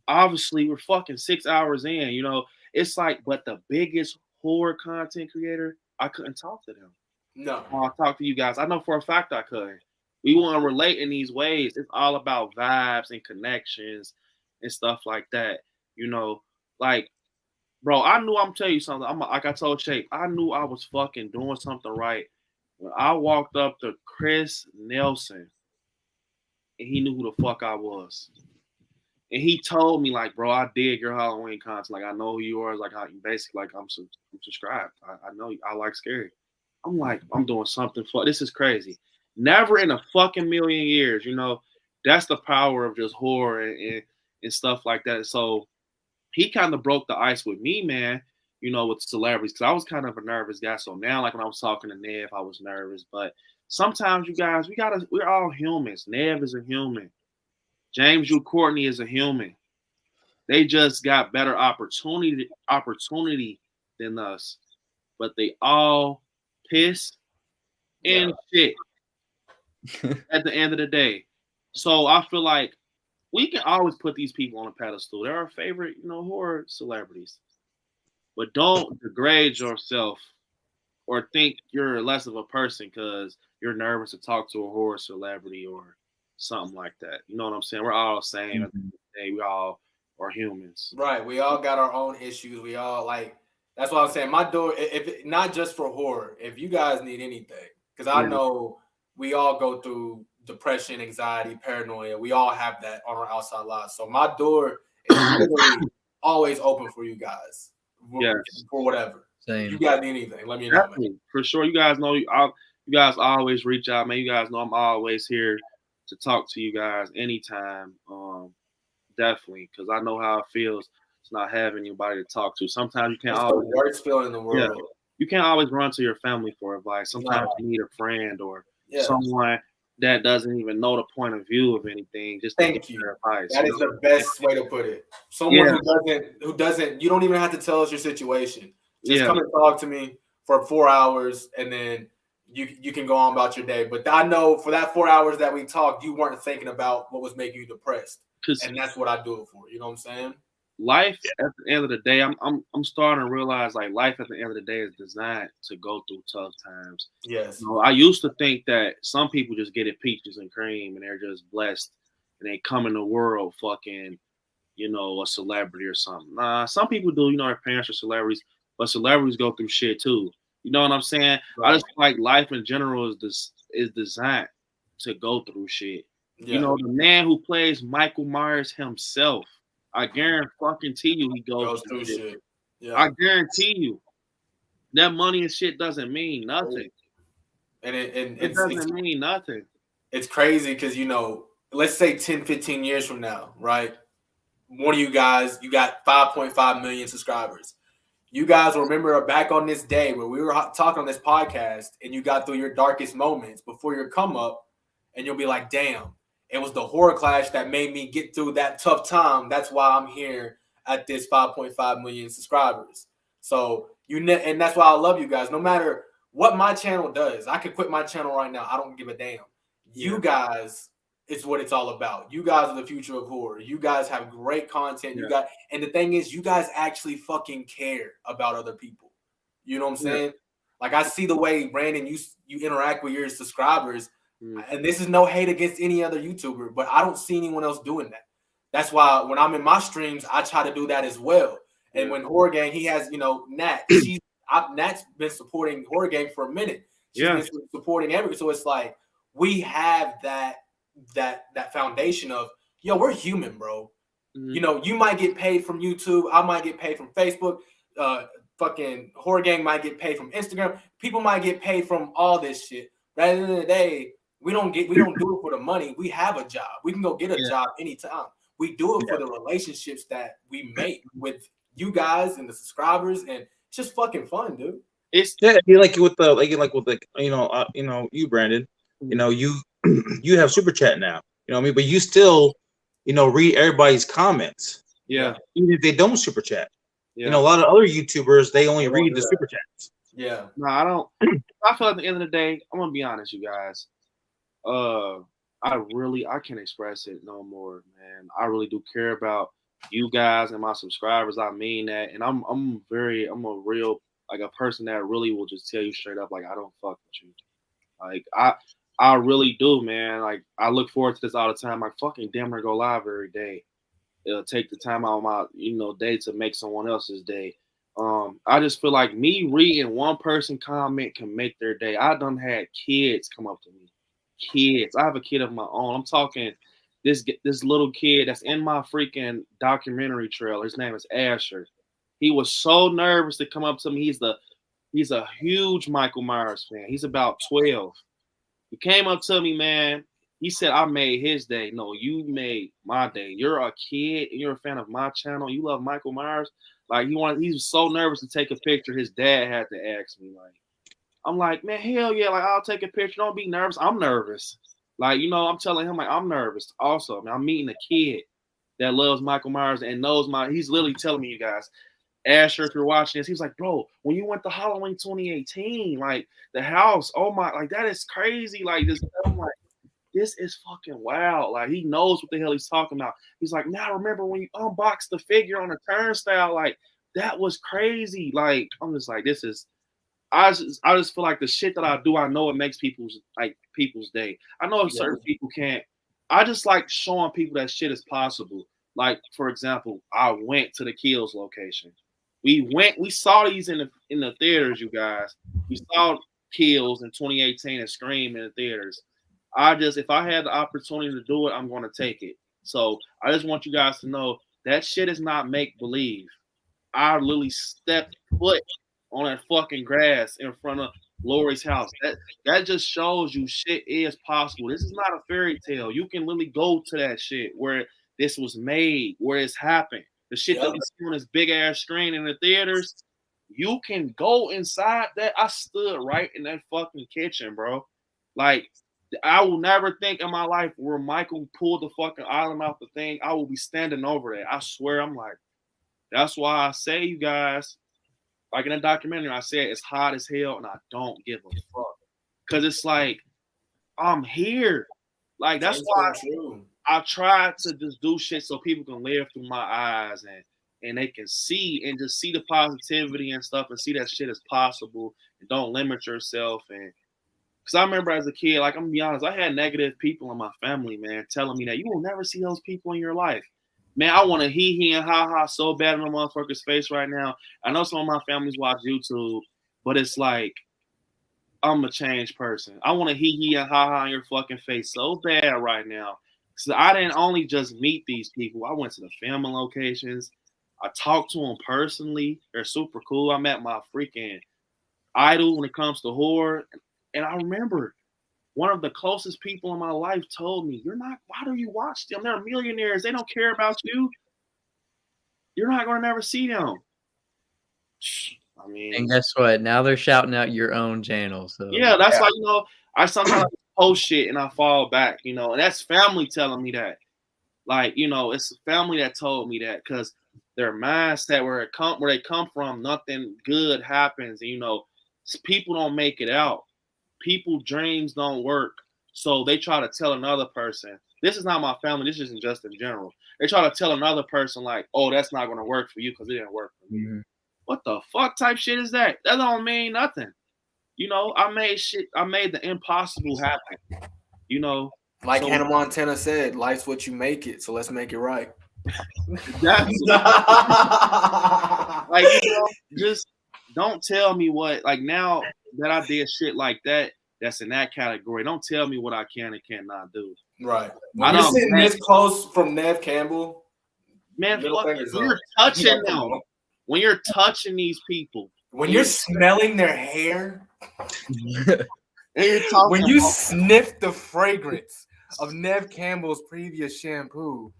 Obviously, we're fucking 6 hours in, you know. It's like, but the biggest horror content creator, I couldn't talk to them. No. I'll talk to you guys. I know for a fact I couldn't. We want to relate in these ways. It's all about vibes and connections and stuff like that. You know, like, bro, I'm telling you something. Like I told Shape, I knew I was fucking doing something right when I walked up to Chris Nelson and he knew who the fuck I was. And he told me, like, bro, I dig your Halloween content. Like, I know who you are. Like, basically, like, I'm subscribed. I know you. I like scary. I'm like, I'm doing something. This is crazy. Never in a fucking million years, you know. That's the power of just horror and stuff like that. So he kind of broke the ice with me, man, you know, with celebrities. Because I was kind of a nervous guy. So now, like, when I was talking to Nev, I was nervous. But sometimes, you guys, we're all humans. Nev is a human. James U. Courtney is a human. They just got better opportunity than us, but they all piss and shit at the end of the day. So I feel like we can always put these people on a pedestal. They're our favorite, you know, horror celebrities. But don't degrade yourself or think you're less of a person because you're nervous to talk to a horror celebrity or something like that. You know what I'm saying? We're all the same. At the end of the day, we all are humans. Right. We all got our own issues. We all that's why I'm saying my door, if not just for horror, if you guys need anything, because I know we all go through depression, anxiety, paranoia. We all have that on our outside lives. So my door is literally always open for you guys. For whatever. Same. If you guys need anything, let me know. For sure. You guys know, you guys always reach out, man. You guys know I'm always here to talk to you guys anytime. Definitely, because I know how it feels to not having anybody to talk to. Sometimes you can't It's always. the worst feeling in the world. Yeah. You can't always run to your family for advice. Sometimes you need a friend or someone that doesn't even know the point of view of anything just to get their advice. That is the best way to put it. Someone who doesn't, you don't even have to tell us your situation. Just come and talk to me for 4 hours, and then you can go on about your day. But I know for that 4 hours that we talked, you weren't thinking about what was making you depressed, and that's what I do it for. You know what I'm saying? Life at the end of the day, I'm starting to realize like life at the end of the day is designed to go through tough times. Yes. You know, I used to think that some people just get it peaches and cream and they're just blessed and they come in the world fucking, you know, a celebrity or something. Nah, some people do, you know, their parents are celebrities, but celebrities go through shit too. You know what I'm saying? Right. I just feel like life in general is designed to go through shit. Yeah. You know, the man who plays Michael Myers himself, I guarantee you he goes through shit. Yeah. I guarantee you that money and shit doesn't mean nothing. And it doesn't mean nothing. It's crazy because, you know, let's say 10, 15 years from now, right? One of you guys, you got 5.5 million subscribers. You guys will remember back on this day where we were talking on this podcast and you got through your darkest moments before your come up, and you'll be like, damn, it was the horror clash that made me get through that tough time. That's why I'm here at this 5.5 million subscribers. So and that's why I love you guys. No matter what my channel does, I could quit my channel right now. I don't give a damn. Yeah. You guys, it's what it's all about. You guys are the future of horror. You guys have great content. Yeah. And the thing is, you guys actually fucking care about other people. You know what I'm saying? Yeah. Like I see the way, Brandon, you interact with your subscribers. And this is no hate against any other YouTuber, but I don't see anyone else doing that. That's why when I'm in my streams, I try to do that as well. And when Horror Gang, he has, you know, Nat. Nat's been supporting Horror Gang for a minute. She's been supporting everything. So it's like we have that foundation of, yo, we're human, bro. Mm-hmm. You know, you might get paid from YouTube. I might get paid from Facebook. Fucking Horror Gang might get paid from Instagram. People might get paid from all this shit. But at the end of the day, we don't do it for the money. We have a job. We can go get a job anytime. We do it for the relationships that we make with you guys and the subscribers, and it's just fucking fun, dude. It's like with you, Brandon. You know, you have Super Chat now. You know what I mean? But you still, you know, read everybody's comments. Yeah. Even if they don't Super Chat. Yeah. You know, a lot of other YouTubers, they only read the Super Chats. Yeah. No, I don't. I feel at the end of the day, I'm gonna be honest, you guys. I can't express it no more, man. I really do care about you guys and my subscribers. I mean that, and I'm a real, like, a person that really will just tell you straight up, like, I don't fuck with you. Like I really do, man. Like, I look forward to this all the time. I fucking damn near go live every day. It'll take the time out of my, you know, day to make someone else's day. I just feel like me reading one person comment can make their day. I done had kids come up to me. Kids. I have a kid of my own. I'm talking this little kid that's in my freaking documentary trailer. His name is Asher. He was so nervous to come up to me. He's a huge Michael Myers fan. He's about 12. He came up to me, man. He said, I made his day. No, you made my day. You're a kid and you're a fan of my channel. You love Michael Myers. Like, he was so nervous to take a picture. His dad had to ask me, like, I'm like, man, hell yeah, like, I'll take a picture. Don't be nervous. I'm nervous. Like, you know, I'm telling him, like, I'm nervous also. I mean, I'm meeting a kid that loves Michael Myers and knows he's literally telling me, you guys, Asher, if you're watching this, he was like, bro, when you went to Halloween 2018, like, the house, oh my, like, that is crazy. Like, this, I'm like, this is fucking wild. Like, he knows what the hell he's talking about. He's like, now remember when you unboxed the figure on the turnstile, like, that was crazy. Like, I'm just like, I just feel like the shit that I do, I know it makes people's day. I know certain people can't. I just like showing people that shit is possible. Like, for example, I went to the Kills location. We saw these in the theaters, you guys. We saw Kills in 2018 and Scream in the theaters. If I had the opportunity to do it, I'm going to take it. So I just want you guys to know that shit is not make believe. I literally stepped foot on that fucking grass in front of Lori's house. That just shows you shit is possible. This is not a fairy tale. You can literally go to that shit where this was made, where it's happened. The shit that we see on this big ass screen in the theaters, you can go inside that. I stood right in that fucking kitchen, bro. Like, I will never think in my life where Michael pulled the fucking island off the thing, I will be standing over there. I swear, I'm like, that's why I say, you guys, like in a documentary, I said it's hot as hell and I don't give a fuck. Cause it's like, I'm here. Like, that's why I try to just do shit so people can live through my eyes and they can see and just see the positivity and stuff and see that shit is possible and don't limit yourself. And because I remember as a kid, like, I'm gonna be honest, I had negative people in my family, man, telling me that you will never see those people in your life. Man, I want to hee and ha ha so bad in the motherfucker's face right now. I know some of my families watch YouTube, but it's like, I'm a changed person. I want to hee and ha ha in your fucking face so bad right now. So I didn't only just meet these people. I went to the filming locations. I talked to them personally. They're super cool. I met my freaking idol when it comes to horror. And I remember one of the closest people in my life told me, why do you watch them? They're millionaires. They don't care about you. You're not going to never see them. I mean. And guess what? Now they're shouting out your own channel. So yeah, that's why, I sometimes post shit and I fall back, and that's family telling me that. Like, it's family that told me that because their mindset where they come from, nothing good happens. And, people don't make it out. People dreams don't work. So they try to tell another person, this is not my family, this isn't just in general. They try to tell another person like, oh, that's not going to work for you because it didn't work for me. Mm-hmm. What the fuck type shit is that? That don't mean nothing. I made the impossible happen. Like Hannah Montana said, life's what you make it, so let's make it right. Like, just don't tell me what, like, now that I did shit like that, that's in that category. Don't tell me what I can and cannot do. Right. When you're sitting this close from Nev Campbell, man, when you're touching them, when you're touching these people, when you're smelling their hair, when you sniff the fragrance of Nev Campbell's previous shampoo,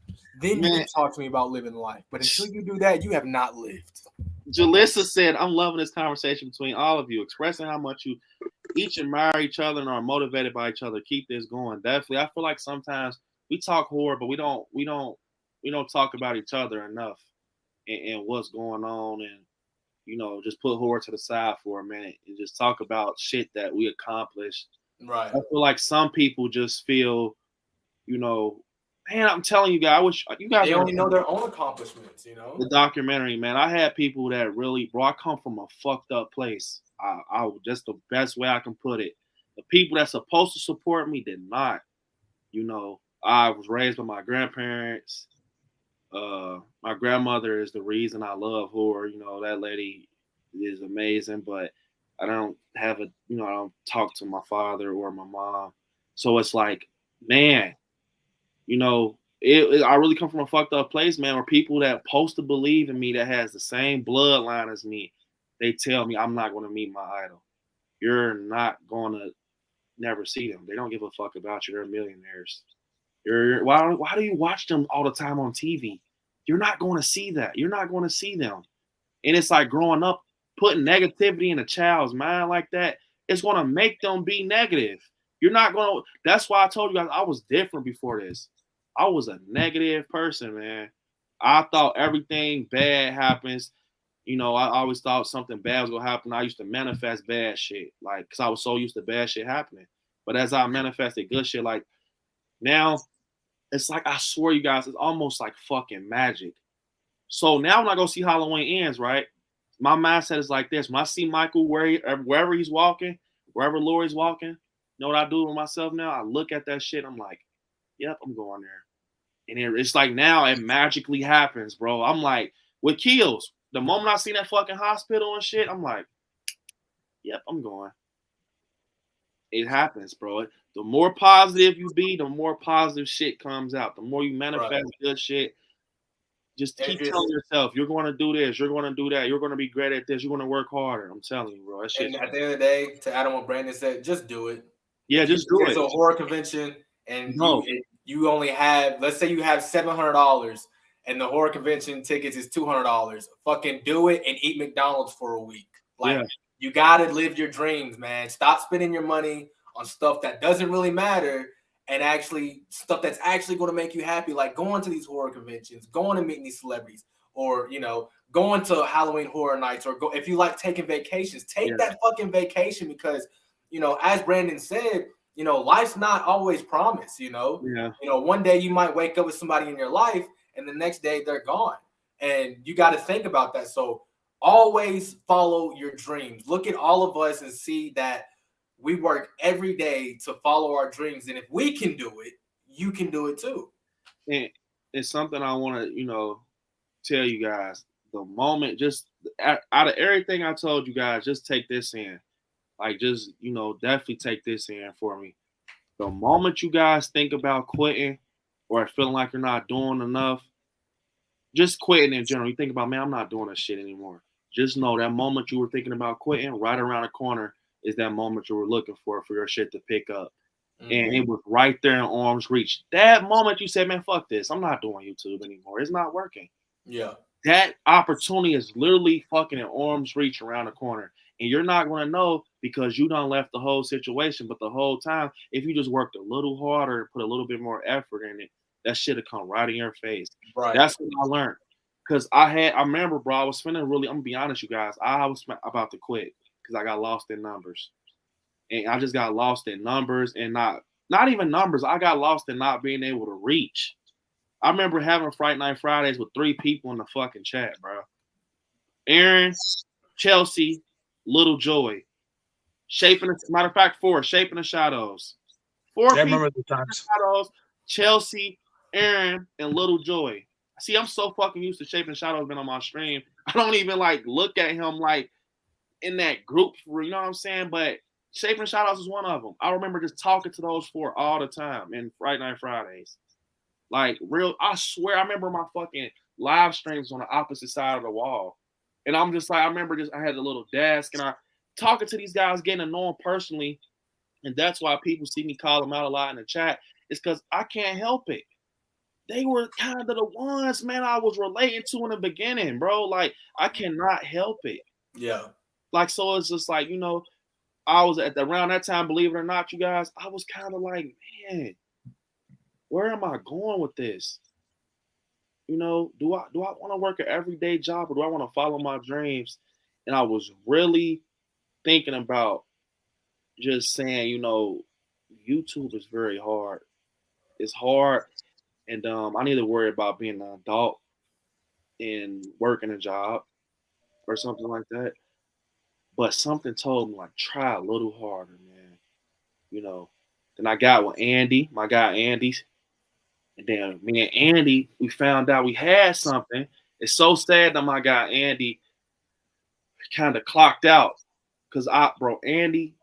then you can talk to me about living life. But until you do that, you have not lived. Jalissa said, I'm loving this conversation between all of you, expressing how much you each admire each other and are motivated by each other. Keep this going. Definitely. I feel like sometimes we talk horror, but we don't talk about each other enough and what's going on, and just put horror to the side for a minute and just talk about shit that we accomplished. Right. I feel like some people just feel, man, I'm telling you guys, I wish you guys. They only know their own accomplishments, The documentary, man. I had people that really, bro, I come from a fucked up place. I just the best way I can put it. The people that's supposed to support me did not. I was raised by my grandparents. My grandmother is the reason I love horror. That lady is amazing, but I don't have I don't talk to my father or my mom. So it's like, man, I really come from a fucked up place, man, where people that supposed to believe in me that has the same bloodline as me, they tell me I'm not going to meet my idol. You're not going to never see them. They don't give a fuck about you. They're millionaires. Why do you watch them all the time on TV? You're not going to see that. You're not going to see them. And it's like growing up, putting negativity in a child's mind like that, it's going to make them be negative. You're not going to. That's why I told you guys I was different before this. I was a negative person, man. I thought everything bad happens. I always thought something bad was going to happen. I used to manifest bad shit, like, because I was so used to bad shit happening. But as I manifested good shit, like, now, it's like, I swear, you guys, it's almost like fucking magic. So now when I go see Halloween Ends, right, my mindset is like this. When I see Michael wherever he's walking, wherever Lori's walking, you know what I do with myself now? I look at that shit. I'm like, yep, I'm going there. And it's like now it magically happens, bro. I'm like, with Kills, the moment I see that fucking hospital and shit, I'm like, yep, I'm going. It happens, bro. The more positive you be, the more positive shit comes out. The more you manifest good shit, Just keep telling yourself you're going to do this, you're going to do that, you're going to be great at this, you're going to work harder. I'm telling you, bro. And at the end of the day, to add on what Brandon said, just do it. Yeah, just do it. There's a horror convention, and you only have, let's say you have $700, and the horror convention tickets is $200. Fucking do it and eat McDonald's for a week. Like you gotta live your dreams, man. Stop spending your money on stuff that doesn't really matter, and actually stuff that's actually going to make you happy, like going to these horror conventions, going to meet these celebrities, or going to Halloween horror nights, or go if you like taking vacations, take that fucking vacation, because as Brandon said, life's not always promised. One day you might wake up with somebody in your life, and the next day they're gone, and you got to think about that. So always follow your dreams. Look at all of us and see that we work every day to follow our dreams, and if we can do it, you can do it too. And it's something I want to, tell you guys. The moment, just out of everything I told you guys, just take this in. Like, just, definitely take this in for me. The moment you guys think about quitting or feeling like you're not doing enough, just quitting in general. You think about, man, I'm not doing this shit anymore. Just know that moment you were thinking about quitting, right around the corner is that moment you were looking for your shit to pick up. Mm-hmm. And it was right there in arm's reach. That moment you said, man, fuck this. I'm not doing YouTube anymore. It's not working. Yeah. That opportunity is literally fucking in arm's reach around the corner. And you're not going to know because you done left the whole situation. But the whole time, if you just worked a little harder and put a little bit more effort in it, that shit will come right in your face. Right. That's what I learned. Because I remember, bro, I was spending really, I'm going to be honest, you guys, I was about to quit because I got lost in numbers. And I just got lost in numbers and not even numbers. I got lost in not being able to reach. I remember having Fright Night Fridays with 3 people in the fucking chat, bro. Aaron, Chelsea, Little Joy. Matter of fact, 4, Shaping the Shadows. 4 people remember the times. Shadows, Chelsea, Aaron, and Little Joy. See, I'm so fucking used to Shaping the Shadows being on my stream. I don't even look at him in that group, you know what I'm saying? But Shaping the Shadows is one of them. I remember just talking to those 4 all the time in Fright Night Fridays. I swear, I remember my fucking live streams on the opposite side of the wall. And I'm just I remember I had a little desk and I talking to these guys, getting to know them personally. And that's why people see me call them out a lot in the chat. It's because I can't help it. They were kind of the ones, man, I was relating to in the beginning, bro. I cannot help it. Yeah. So it's just I was around that time, believe it or not, you guys, I was kind of man, where am I going with this? Do I want to work an everyday job or do I want to follow my dreams? And I was really thinking about just saying, YouTube is very hard. It's hard. And I need to worry about being an adult and working a job or something like that. But something told me, try a little harder, man. Then I got with Andy, my guy Andy. And then me and Andy, we found out we had something. It's so sad that my guy Andy kind of clocked out. Because Andy,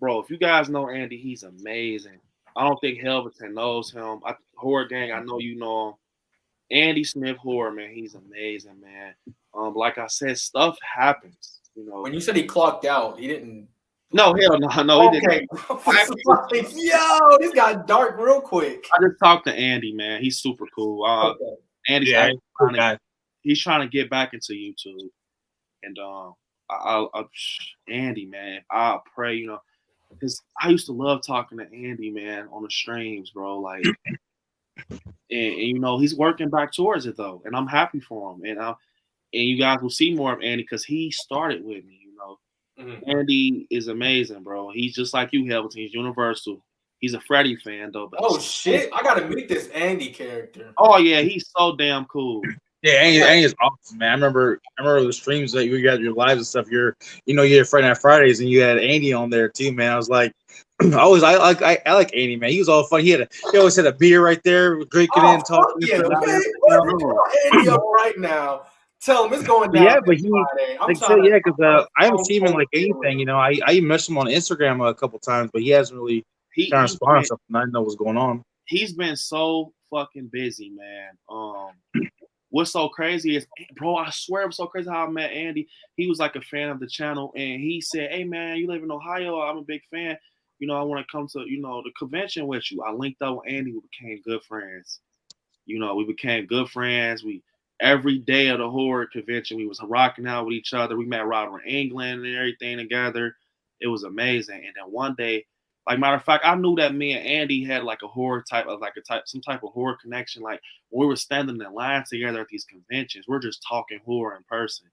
if you guys know Andy, he's amazing. I don't think Helverton knows him. Horror Gang, I know you know him. Andy Smith Horror, man, he's amazing, man. Like I said, stuff happens. When you said he clocked out, he didn't. No, hell no, he didn't. Yo, this got dark real quick. I just talked to Andy, man. He's super cool. Andy's he's trying to get back into YouTube, and Andy, man, I pray, because I used to love talking to Andy, man, on the streams, bro. And he's working back towards it though, and I'm happy for him. And you guys will see more of Andy because he started with me. Mm-hmm. Andy is amazing, bro. He's just like you, Helverton. He's universal. He's a Freddy fan though. Oh shit! I gotta meet this Andy character. Oh yeah, he's so damn cool. Yeah, Andy is awesome, man. I remember the streams that you got, your lives and stuff. You had Friday Night Fridays, and you had Andy on there too, man. I was like, I like Andy, man. He was all fun. He always had a beer right there, drinking and talking. Yeah, man. Andy up right now. Tell him it's going down. Yeah, but because I haven't seen him in anything. I messaged him on Instagram a couple times, but he hasn't really kind of responded to something. I didn't know what's going on. He's been so fucking busy, man. what's so crazy is, bro, I swear it was so crazy how I met Andy. He was like a fan of the channel, and he said, "Hey man, you live in Ohio? I'm a big fan. You know, I want to come to, you know, the convention with you." I linked up with Andy. We became good friends. You know, we became good friends. We every day of the horror convention, we was rocking out with each other. We met Robert in England and everything together. It was amazing. And then one day, like matter of fact, I knew that me and Andy had like a horror type of some type of horror connection. Like when we were standing in line together at these conventions, we're just talking horror in person.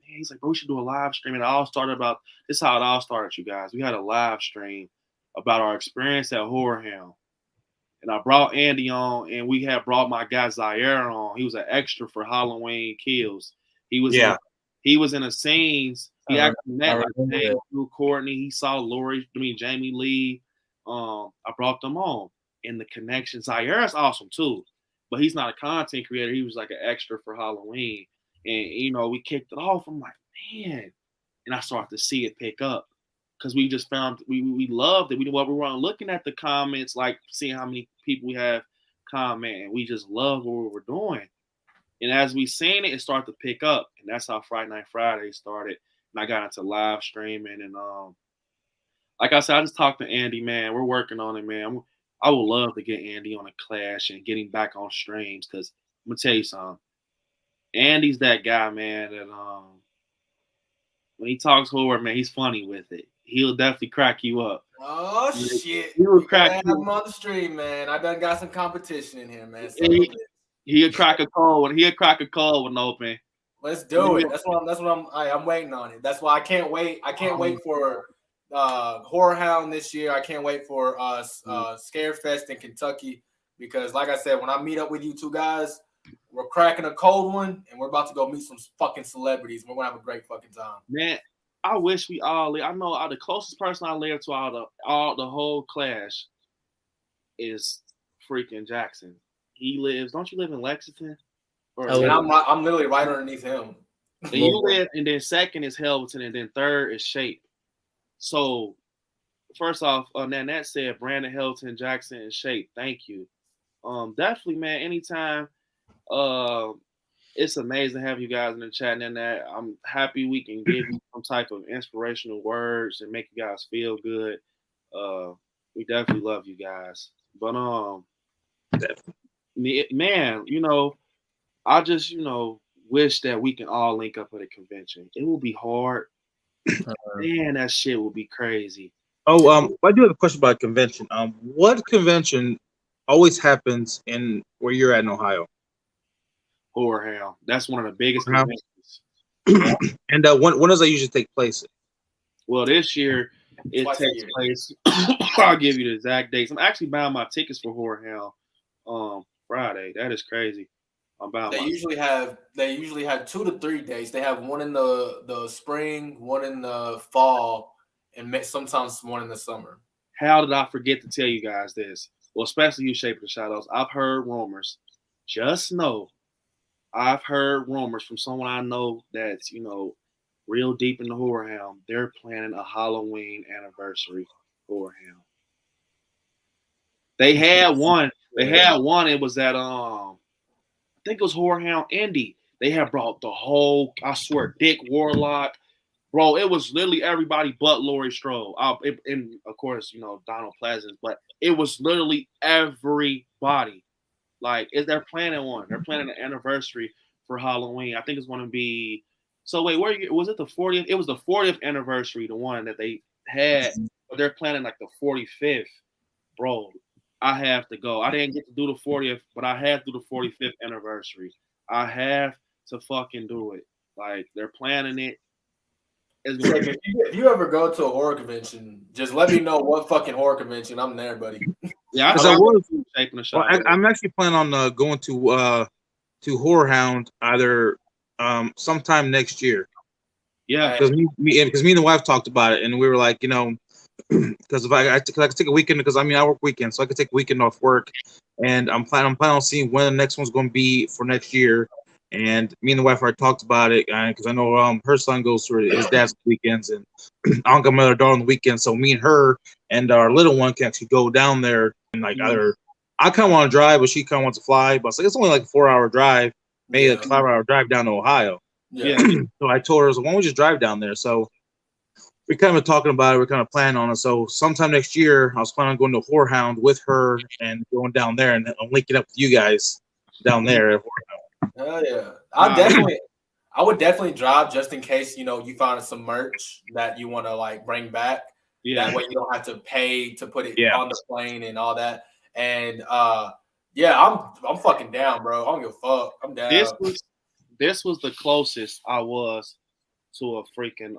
Man, he's like, bro, we should do a live stream. And it all started about this is how it all started, you guys. We had a live stream about our experience at Horror Hound. And I brought Andy on, and we had brought my guy Zaire on. He was an extra for Halloween Kills. He was in the scenes. He actually met like Courtney. He saw Jamie Lee. I brought them on. And the connection. Zaire is awesome too, but he's not a content creator. He was like an extra for Halloween. And you know, we kicked it off. I'm like, man. And I started to see it pick up. Because we just found we loved it. We weren't looking at the comments, like seeing how many people we have comment, and we just loved what we were doing. And as we seen it, it started to pick up, and that's how Friday Night Friday started. And I got into live streaming, and like I said, I just talked to Andy, man. We're working on it, man. I would love to get Andy on a clash and get him back on streams, because I'm gonna tell you something. Andy's that guy, man. That when he talks horror, man, he's funny with it. He'll definitely crack you up. Oh shit! He will crack you him on the stream, man. I done got some competition in here, man. So he'll crack a cold when open. Let's do it. That's what I'm waiting on it. That's why I can't wait. I can't wait for Horror Hound this year. I can't wait for Scarefest in Kentucky, because like I said, when I meet up with you two guys, we're cracking a cold one, and we're about to go meet some fucking celebrities. We're gonna have a great fucking time, man. I wish we all live. I know the closest person I live to all the whole clash is freaking Jackson. He lives. Don't you live in Lexington? And I'm literally right underneath him. And you live, and then second is Helveton, and then third is Shape. So first off, Nanette said Brandon, Helveton, Jackson, and Shape. Thank you. Definitely, man. Anytime. It's amazing to have you guys in the chat, and that I'm happy we can give you some type of inspirational words and make you guys feel good. We definitely love you guys. But man, you know, I just, you know, wish that we can all link up at a convention. It will be hard. Man, that shit will be crazy. Oh, I do have a question about convention. What convention always happens in where you're at in Ohio? Horror Hound. That's one of the biggest conventions. And when does that usually take place? Well, this year it takes place. I'll give you the exact dates. I'm actually buying my tickets for Horror Hound Friday. That is crazy. They usually have 2 to 3 days. They have one in the spring, one in the fall, and sometimes one in the summer. How did I forget to tell you guys this? Well, especially you, Shape of the Shadows. I've heard rumors. Just know. I've heard rumors from someone I know that's, you know, real deep in the Horror Hound. They're planning a Halloween anniversary Horror Hound. They had one. It was at I think it was Horror Hound Indy. They had brought the whole, I swear, Dick Warlock. Bro, it was literally everybody but Laurie Strode. And of course, you know, Donald Pleasance, but it was literally everybody. Like, they're planning one. They're planning an anniversary for Halloween. I think it's going to be. So wait, was it the 40th? It was the 40th anniversary, the one that they had. But they're planning like the 45th. Bro, I have to go. I didn't get to do the 40th, but I have to do the 45th anniversary. I have to fucking do it. Like, they're planning it. If you ever go to a horror convention, just let me know what fucking horror convention. I'm there, buddy. Yeah, I'm actually planning on going to Horror Hound either sometime next year. Yeah, because me and the wife talked about it, and we were like, you know, because if I could take a weekend, because I mean I work weekends, so I could take a weekend off work, and I'm planning on seeing when the next one's going to be for next year. And me and the wife already talked about it, because I know her son goes through his dad's weekends, and I don't got my other daughter on the weekend, so me and her and our little one can actually go down there and like either I kind of want to drive, but she kind of wants to fly. But it's only like a 4-hour drive, maybe a 5-hour drive down to Ohio. Yeah. So I told her, why don't we just drive down there? So we kind of talking about it. We're kind of planning on it. So sometime next year, I was planning on going to Whorehound with her and going down there and linking up with you guys down there at Whorehound. Hell yeah. I would definitely drive just in case, you find some merch that you want to like bring back. Yeah. That way you don't have to pay to put it Yeah. on the plane and all that. And I'm fucking down, bro. I don't give a fuck. I'm down. This was the closest I was to a freaking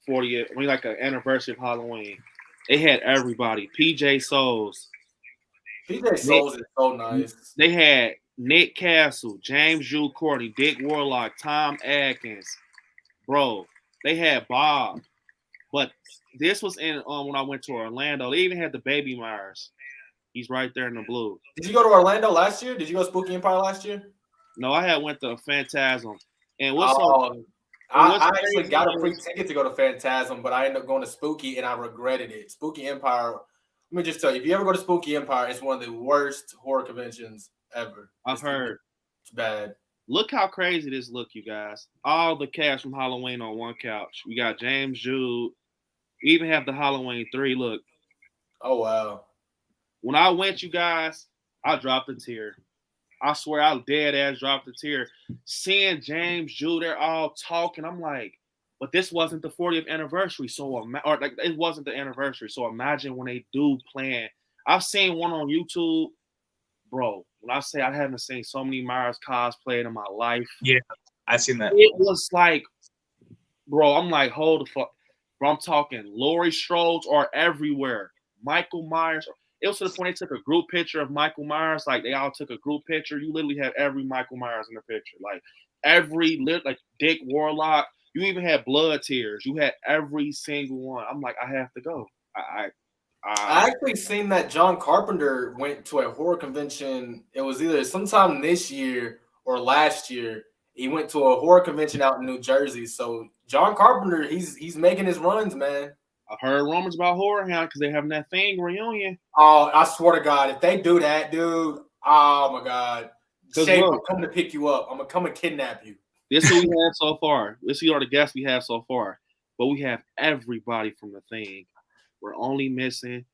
40th, like an anniversary of Halloween. They had everybody. PJ Souls. PJ Souls is so nice. They had Nick Castle, James Jude Courtney, Dick Warlock, Tom Atkins. Bro, they had Bob. But this was in when I went to Orlando. They even had the Baby Myers. He's right there in the blue. Did you go to Orlando last year? Did you go to Spooky Empire last year? No, I had went to Phantasm. And I actually got a free ticket to go to Phantasm, but I ended up going to Spooky and I regretted it. Spooky Empire, let me just tell you, if you ever go to Spooky Empire, it's one of the worst horror conventions ever. I've heard. It's bad. Look how crazy this look, you guys. All the cast from Halloween on one couch. We got James Jude. We even have the Halloween 3 look. Oh, wow. When I went, you guys, I dropped a tear. I swear I dead ass dropped a tear. Seeing James Jude, they're all talking. I'm like, but this wasn't the 40th anniversary. It wasn't the anniversary. So imagine when they do plan. I've seen one on YouTube. Bro, when I say I haven't seen so many Myers cosplayed in my life. Yeah, I've seen that. It was like, bro, I'm like, hold the fuck. Bro, I'm talking Laurie Strode's are everywhere. Michael Myers. It was to the point they took a group picture of Michael Myers. Like, they all took a group picture. You literally had every Michael Myers in the picture. Like, like Dick Warlock. You even had Blood Tears. You had every single one. I'm like, I have to go. I actually seen that John Carpenter went to a horror convention. It was either sometime this year or last year. He went to a horror convention out in New Jersey. So John Carpenter, he's making his runs, man. I've heard rumors about Whorehound because they're having that thing reunion. Oh, I swear to God, if they do that, dude, oh my God. Shape, I'm coming to pick you up. I'm going to come and kidnap you. This is what we have so far. This are the guests we have so far. But we have everybody from the thing. We're only missing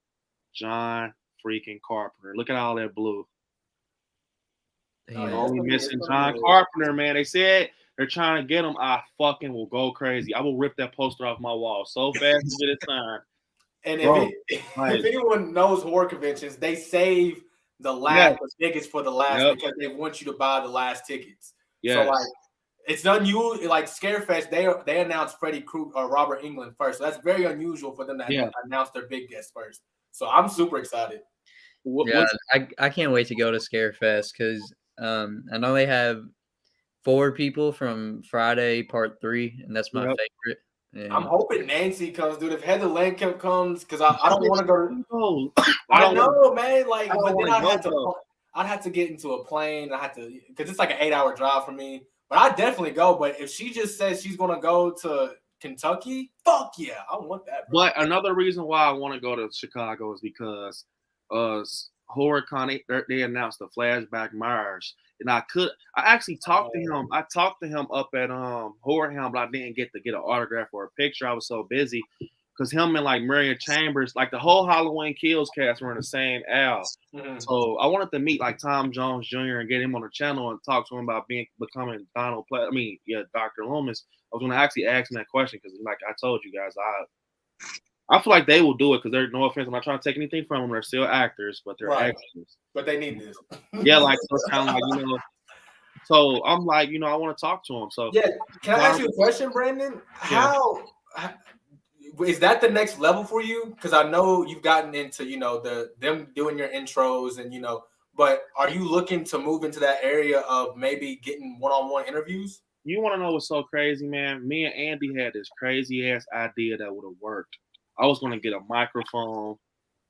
John freaking Carpenter. Look at all that blue. We're only missing John Carpenter, man. They said they're trying to get him. I fucking will go crazy. I will rip that poster off my wall so fast to get it signed. And if anyone knows horror conventions, they save the tickets for the last because they want you to buy the last tickets. Yes. So like it's unusual. Like Scarefest, they announced Freddy Krueger or Robert Englund first. So that's very unusual for them to announce their big guest first. So I'm super excited. I can't wait to go to Scarefest because I know they have 4 people from Friday Part 3, and that's my favorite. And I'm hoping Nancy comes, dude. If Heather Lankamp comes, because I don't want to go. I know, man. Like, but then I'd have to get into a plane. I have to because it's like an 8-hour drive for me. But I'd definitely go. But if she just says she's gonna go to Kentucky, fuck yeah, I want that. Bro. But another reason why I want to go to Chicago is because HorrorCon they announced the Flashback Myers. And I actually talked to him. I talked to him up at Whorehound, but I didn't get to get an autograph or a picture. I was so busy because him and like Marion Chambers, like the whole Halloween Kills cast were in the same aisle. Mm-hmm. So I wanted to meet like Tom Jones Jr. and get him on the channel and talk to him about becoming Dr. Loomis. I was going to actually ask him that question because, like I told you guys, I feel like they will do it because they're no offense. I'm not trying to take anything from them. They're still actors, but they're actors. But they need this. Yeah, like so it's kind of like So I'm like, I want to talk to him. So can I ask you a question, Brandon? How is that the next level for you? Because I know you've gotten into them doing your intros and but are you looking to move into that area of maybe getting one-on-one interviews? You want to know what's so crazy, man? Me and Andy had this crazy ass idea that would have worked. I was going to get a microphone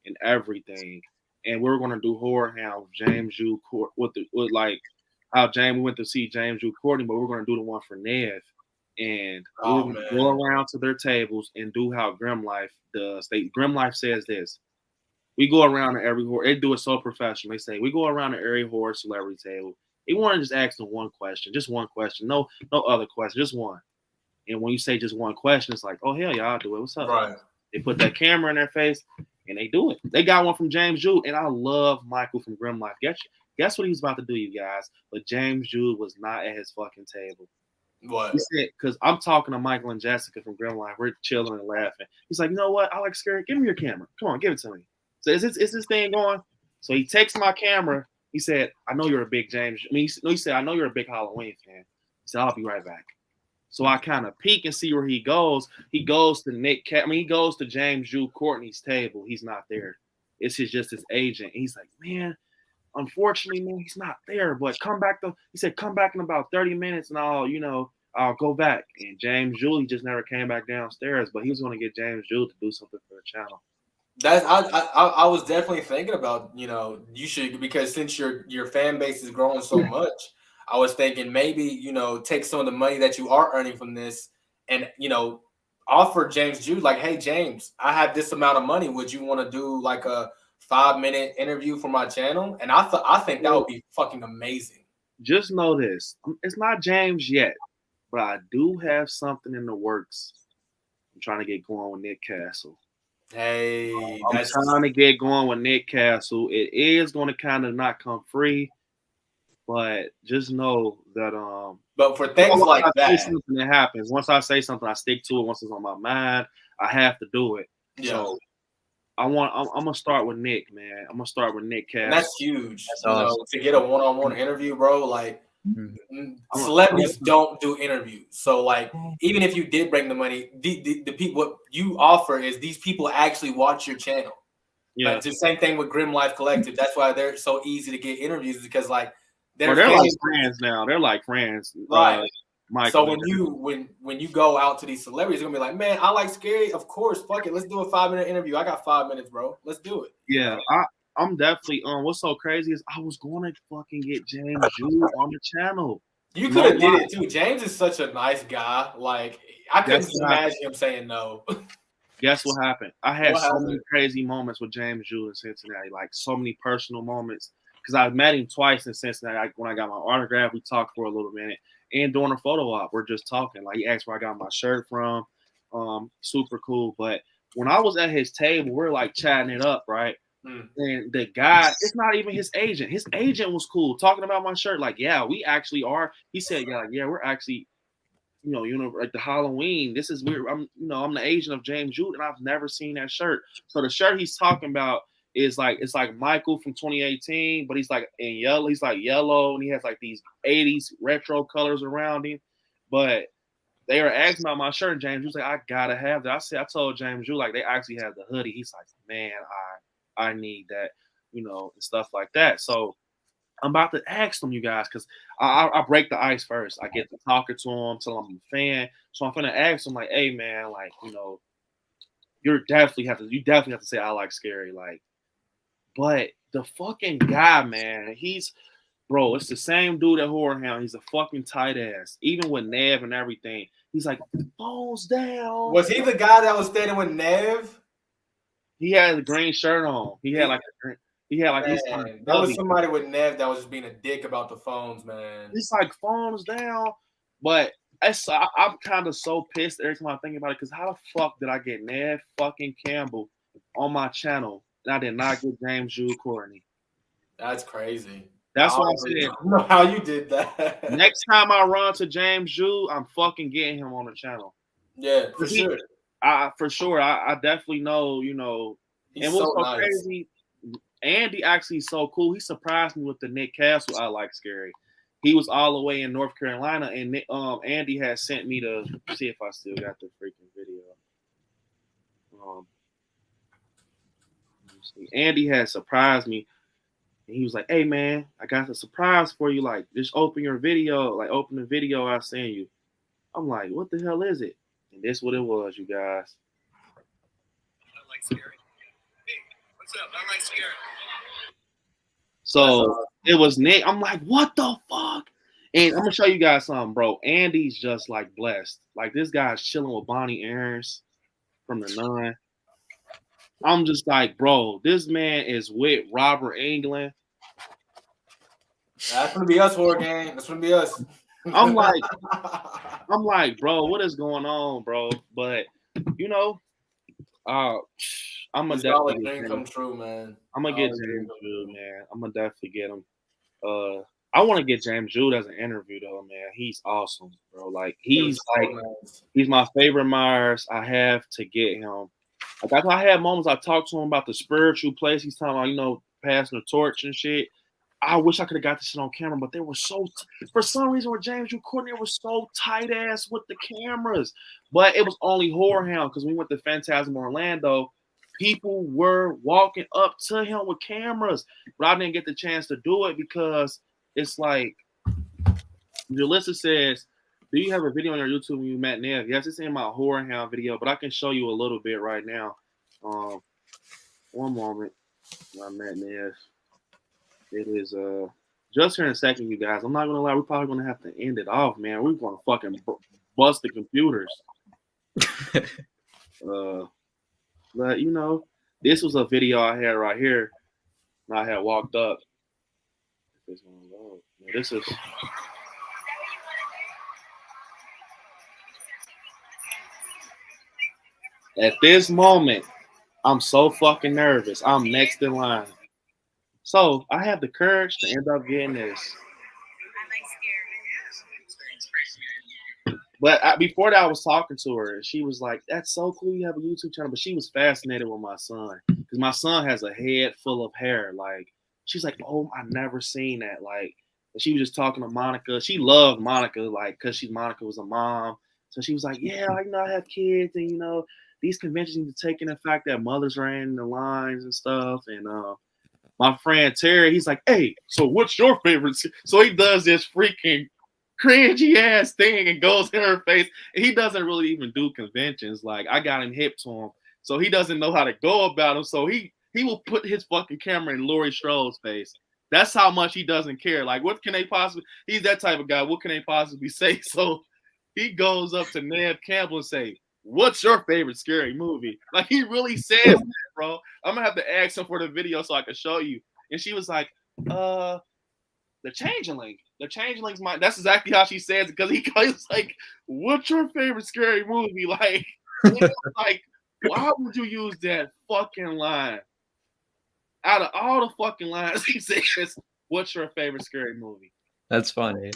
and everything, and we were going to do Whorehound with James Jude with like how James went to see James Jude Courtney, but we were going to do the one for Nev, and we were going to go around to their tables and do how Grim Life does. Grim Life says this: We go around to every horror. They do it so professional. They say we go around to every horror celebrity table. They want to just ask them one question, just one question. No other question, just one. And when you say just one question, it's like, oh hell yeah, I'll do it. What's up? Right. They put that camera in their face and they do it. They got one from James Jude, and I love Michael from Grim Life. Guess what he was about to do, you guys? But James Jude was not at his fucking table. What? He said, because I'm talking to Michael and Jessica from Grim Life. We're chilling and laughing. He's like, you know what? I like scary. Give me your camera. Come on, give it to me. So is this thing going? So he takes my camera. He said, I know you're a big James. He said, I know you're a big Halloween fan. He said, I'll be right back. So I kind of peek and see where he goes. He goes to he goes to James Jude Courtney's table. He's not there. It's just his agent. And he's like, man, unfortunately, man, he's not there. But he said, come back in about 30 minutes and I'll go back. And James Jude, he just never came back downstairs. But he was going to get James Jude to do something for the channel. I was definitely thinking about, you should, because since your fan base is growing so much, I was thinking maybe, take some of the money that you are earning from this and, offer James Jude, like, hey, James, I have this amount of money. Would you want to do like a 5-minute interview for my channel? And I think that would be fucking amazing. Just know this. It's not James yet, but I do have something in the works. I'm trying to get going with Nick Castle. Hey, I'm trying to get going with Nick Castle. It is going to kind of not come free, but just know that but for things like that, it happens. Once I say something, I stick to it. Once it's on my mind, I have to do it. Yeah. So I'm gonna start with Nick, man. I'm gonna start with Nick Castle. And that's huge. That's awesome. To get a one-on-one interview, bro. Like celebrities don't do interviews. So like, even if you did bring the money, the people, what you offer is these people actually watch your channel. Yeah. It's the same thing with Grim Life Collective. That's why they're so easy to get interviews, because like they're like friends now. They're like friends. Right. So when you go out to these celebrities, you're gonna be like, man, I like scary. Of course, fuck it. Let's do a 5-minute interview. I got 5 minutes, bro. Let's do it. Yeah, I'm definitely what's so crazy is I was gonna fucking get James Jude on the channel. You could have did it too. James is such a nice guy. Like I couldn't imagine him saying no. Guess what happened? I had so many crazy moments with James Jude in Cincinnati, like so many personal moments. Because I met him twice in Cincinnati. When I got my autograph, we talked for a little minute. And during a photo op, we're just talking. Like he asked where I got my shirt from. Super cool. But when I was at his table, we're like chatting it up, right? And the guy, it's not even his agent. His agent was cool talking about my shirt. Like, yeah, we actually are. He said, yeah, we're actually, like the Halloween. This is weird. I'm the agent of James Jude, and I've never seen that shirt. So the shirt he's talking about is like, it's like Michael from 2018, but he's like in yellow. He's like yellow, and he has like these 80s retro colors around him. But they were asking about my shirt, and James was like, I gotta have that. I told James Jude, like, they actually have the hoodie. He's like, man, I need that, and stuff like that. So I'm about to ask them, you guys, because I break the ice first. I get to talking to him, tell him I'm a fan. So I'm gonna ask him, like, hey man, like, you definitely have to say I like scary, like. But the fucking guy, man, it's the same dude at Horror Hound. He's a fucking tight ass. Even with Nev and everything, he's like, phones down. Was he the guy that was standing with Nev? He had a green shirt on. That was somebody with Nev that was just being a dick about the phones, man. He's like, phones down. But I'm kind of so pissed every time I think about it, because how the fuck did I get Nev fucking Campbell on my channel and I did not get James Jude Courtney? That's crazy. That's what I'm saying. I don't know how you did that. Next time I run to James Jude, I'm fucking getting him on the channel. Yeah, for sure. I definitely know, He's and what's so so crazy, Andy actually is so cool. He surprised me with the Nick Castle I Like Scary. He was all the way in North Carolina, and Andy had sent me to see if I still got the freaking video. Andy had surprised me, and he was like, hey man, I got a surprise for you. Like, just open your video, like open the video I sent you. I'm like, what the hell is it? And this what it was, you guys. I like scary. Hey, what's up? I like scary. So it was Nick. I'm like, what the fuck? And I'm gonna show you guys something, bro. Andy's just like blessed. Like, this guy's chilling with Bonnie Aarons from The Nun. I'm just like, bro, this man is with Robert Englund. That's gonna be us, horror gang. That's gonna be us. I'm like, bro, what is going on, bro? But you know, I'm gonna definitely get dream come true, man. I'm gonna get James Jude, man. I'm gonna definitely get him. I want to get James Jude as an interview though, man. He's awesome, bro. Like he's my favorite Myers. I have to get him. Like I had moments I talked to him about the spiritual place. He's talking about, passing the torch and shit. I wish I could have got this shit on camera, but they were for some reason with James Jude Courtney, it was so tight ass with the cameras. But it was only Horror Hound because we went to Phantasm Orlando. People were walking up to him with cameras, but I didn't get the chance to do it because it's like Jalissa says, do you have a video on your YouTube when you met Nev? Yes, it's in my Horror Hound video, but I can show you a little bit right now. One moment. I met Nev. It is just here in a second, you guys. I'm not gonna lie, we're probably gonna have to end it off, man. We're gonna fucking bust the computers. But this was a video I had right here. And I had walked up. This is at this moment, I'm so fucking nervous. I'm next in line. So I have the courage to end up getting this. But before that, I was talking to her, and she was like, "That's so cool. You have a YouTube channel." But she was fascinated with my son because my son has a head full of hair. Like she's like, "Oh, I've never seen that." Like, and she was just talking to Monica. She loved Monica, like, because Monica was a mom. So she was like, "Yeah, I have kids, and these conventions need to take in the fact that mothers are in the lines and stuff." And my friend Terry, he's like, "Hey, so what's your favorite?" So he does this freaking cringy ass thing and goes in her face. And he doesn't really even do conventions. Like I got him hip to him, so he doesn't know how to go about them. So he will put his fucking camera in Laurie Strode's face. That's how much he doesn't care. Like what can they possibly? He's that type of guy. What can they possibly say? So he goes up to Nev Campbell and say, "What's your favorite scary movie?" Like he really says that, bro. I'm gonna have to ask him for the video so I can show you. And she was like, The Changeling. The Changeling's mine. That's exactly how she says it because he was like, "What's your favorite scary movie?" Like, like, why would you use that fucking line? Out of all the fucking lines, he says, "What's your favorite scary movie?" That's funny.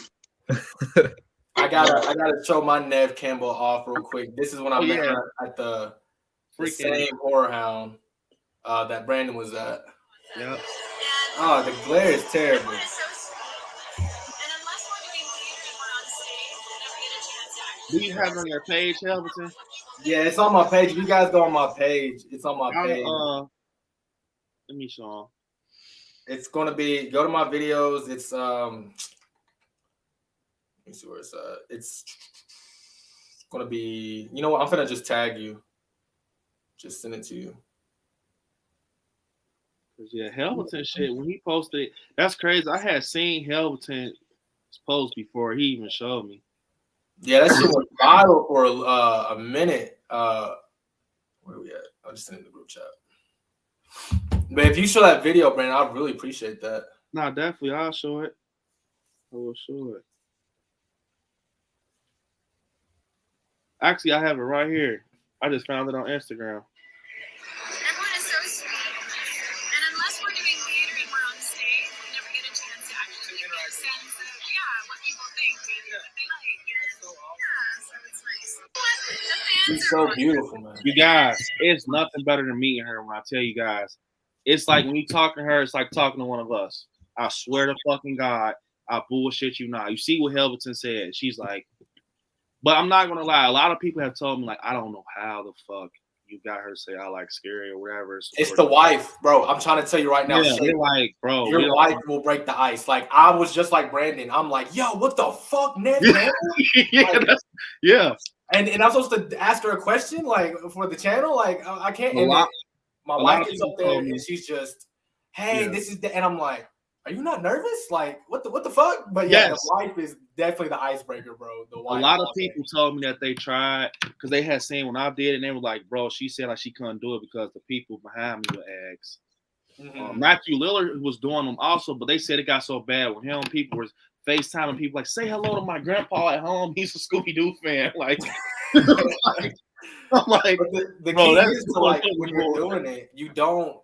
I gotta show my Nev Campbell off real quick. This is when I met her at the same Horror Hound that Brandon was at. Yep. Oh, the glare is terrible. Do you have it on your page, Helverton? Yeah, it's on my page. If you guys go on my page, it's on my page. Let me show them. It's gonna be go to my videos. It's let me see where it's at. It's gonna be. You know what? I'm gonna just tag you. Just send it to you. Yeah, Helverton shit. When he posted it, that's crazy. I had seen Helverton's post before he even showed me. Yeah, that shit was viral for a minute. Where are we at? I'll just send it in the group chat. But if you show that video, Brandon, I'd really appreciate that. No, definitely. I'll show it. I will show it. Actually, I have it right here. I just found it on Instagram. Everyone is so sweet. And unless we're doing theater and we're on stage, we never get a chance to actually get a sense of, what people think and what they like. So it's nice. She's so beautiful, man. You guys, it's nothing better than meeting her when I tell you guys. It's like when you talk to her, it's like talking to one of us. I swear to fucking God, I bullshit you not. You see what Helverton said. She's like, but I'm not going to lie. A lot of people have told me, like, I don't know how the fuck you got her to say I like scary or whatever. It's the wife, bro. I'm trying to tell you right now. Yeah, they're like, bro. Your wife will break the ice. Like, I was just like Brandon. I'm like, yo, what the fuck, Ned? Yeah. And I'm supposed to ask her a question, like, for the channel? Like, I can't. My wife is up there, and she's just, hey, this is the, and I'm like, are you not nervous? Like, what the fuck? But yeah, the wife is definitely the icebreaker, bro. The wife. A lot of people told me that they tried because they had seen when I did it, and they were like, bro, she said like she couldn't do it because the people behind me would ask. Matthew Lillard was doing them also, but they said it got so bad with him. People were FaceTiming people like, say hello to my grandpa at home. He's a Scooby-Doo fan. Like, I'm like, the key is to like when you're doing it, you don't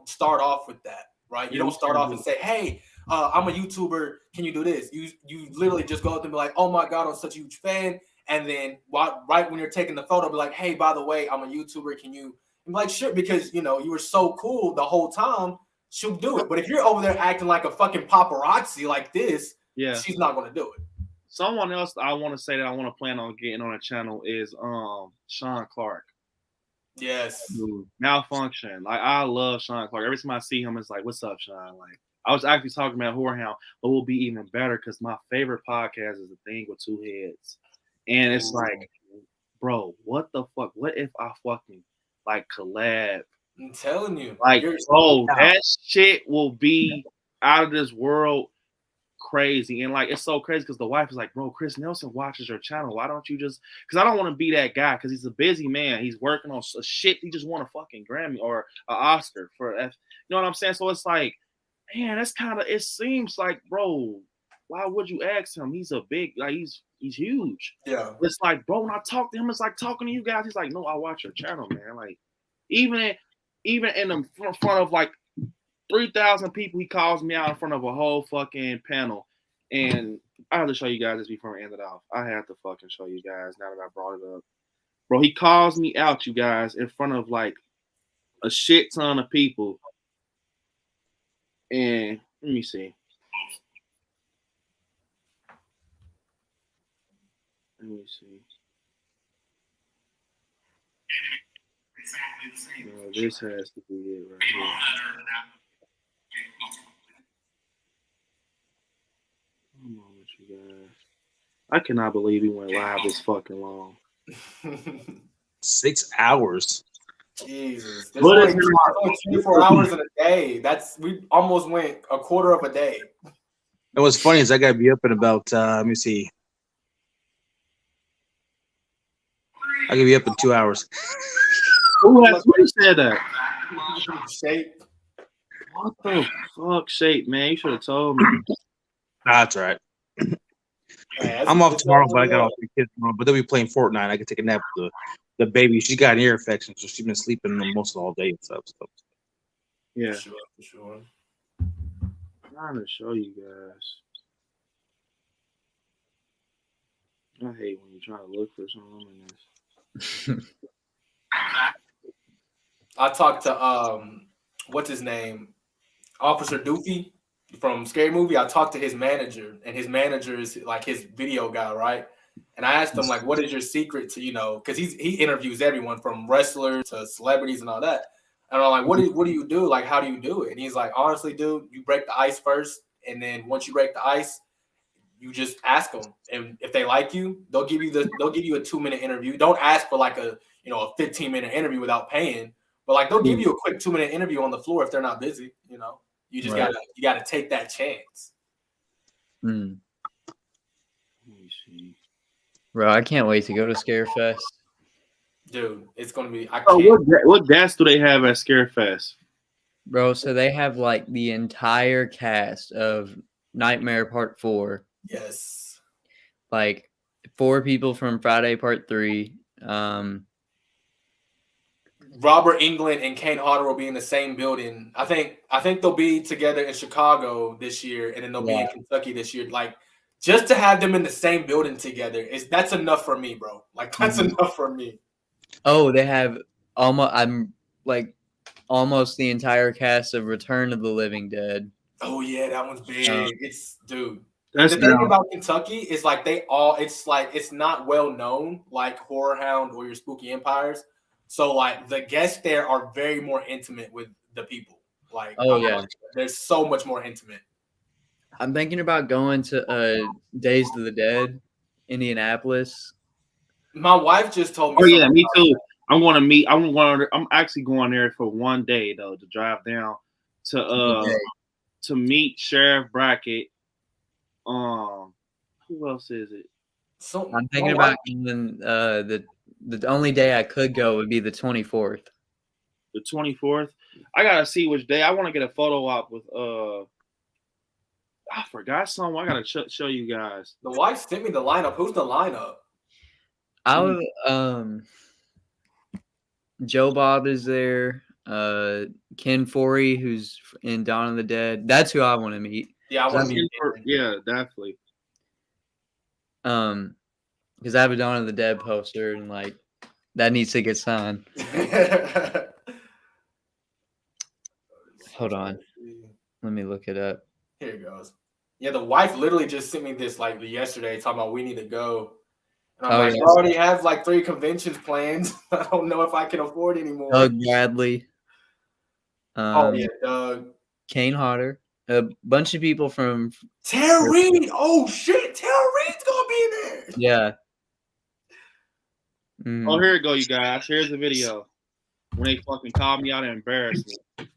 start off with that, right? You don't start off and say, hey, I'm a YouTuber. Can you do this? You literally just go up and be like, oh my God, I'm such a huge fan. And then right when you're taking the photo, be like, hey, by the way, I'm a YouTuber. Can you? I'm like, sure, because you were so cool the whole time. She'll do it. But if you're over there acting like a fucking paparazzi like this, she's not going to do it. Someone else I want to say that I want to plan on getting on a channel is Sean Clark. Yes. Dude, Malfunction. Like, I love Sean Clark. Every time I see him, it's like, what's up, Sean? Like, I was actually talking about Whorehound, but it will be even better because my favorite podcast is The Thing with Two Heads. And it's like, bro, what the fuck? What if I fucking like collab? I'm telling you. Like, bro, that shit will be out of this world crazy. And like, it's so crazy because the wife is like, bro, Chris Nelson watches your channel. Why don't you just, because I don't want to be that guy because he's a busy man. He's working on shit. He just won a fucking Grammy or an Oscar for you know what I'm saying? So it's like, man, that's kind of, it seems like, bro, why would you ask him? He's a big, like, he's huge. Yeah. It's like, bro, when I talk to him, it's like talking to you guys. He's like, no, I watch your channel, man. Like, even in the front of like 3,000 people, he calls me out in front of a whole fucking panel. And I have to show you guys this before I end it off. I have to fucking show you guys now that I brought it up. Bro, he calls me out, you guys, in front of like a shit ton of people. And let me see. Let me see. No, this has to be it right here. Come on with you guys. I cannot believe he went live this fucking long. 6 hours. Jesus. There's only 24 hours in a day. We almost went a quarter of a day. And what's funny is I gotta be up in about let me see. I could be up in 2 hours. Who said that? Shape. What the fuck, Shape, man? You should have told me. Nah, that's all right. I'm off tomorrow, but I got all 3 kids tomorrow. But they'll be playing Fortnite. I can take a nap with the baby. She got an ear infection, so she's been sleeping most of all day and stuff. So. Yeah. For sure. I'm trying to show you guys. I hate when you're trying to look for something in this. I talked to what's his name? Officer Doofy from Scary Movie. I talked to his manager, and his manager is like his video guy, right? And I asked him, like, what is your secret to, because he interviews everyone from wrestlers to celebrities and all that. And I'm like, what do you do? Like, how do you do it? And he's like, honestly, dude, you break the ice first, and then once you break the ice, you just ask them, and if they like you, they'll give you a 2-minute interview. Don't ask for like a 15-minute interview without paying, but like they'll give you a quick 2-minute interview on the floor if they're not busy. You just gotta take that chance. Let me see. Bro, I can't wait to go to Scarefest. Dude, it's gonna be. What guests do they have at Scarefest? Bro, so they have like the entire cast of Nightmare Part 4. Yes. Like 4 people from Friday Part 3. Robert Englund and Kane Hodder will be in the same building. I think they'll be together in Chicago this year, and then they'll be in Kentucky this year. Like, just to have them in the same building together that's enough for me, bro. Like, that's enough for me. Oh, they have almost the entire cast of Return of the Living Dead. Oh yeah, that one's big. The thing about Kentucky is like it's not well known like Horror Hound or your Spooky Empires. So like the guests there are very more intimate with the people. Like, they're so much more intimate. I'm thinking about going to Days of the Dead, Indianapolis. My wife just told me. Oh yeah, me too. I'm actually going there for one day though to drive down to to meet Sheriff Brackett. Who else is it? So I'm thinking about even the only day I could go would be the 24th. The 24th. I gotta see which day. I want to get a photo op with I forgot something. I gotta show you guys. The wife sent me the lineup. Who's the lineup? I would Joe Bob is there. Ken Forey, who's in Dawn of the Dead. That's who I want to meet. Yeah, I want to meet. Yeah, definitely. Because I have a Dawn of the Dead poster and like that needs to get signed. Hold on, let me look it up. Here it goes. Yeah, the wife literally just sent me this like yesterday, talking about we need to go. And I'm like, I already have like 3 conventions planned. I don't know if I can afford anymore. Doug Bradley. Oh yeah, Doug. Kane Hodder. A bunch of people from Tara Reid. Oh shit, Tara Reid's gonna be there. Yeah. Oh, here we go, you guys. Here's the video. When they fucking called me out and embarrassed me.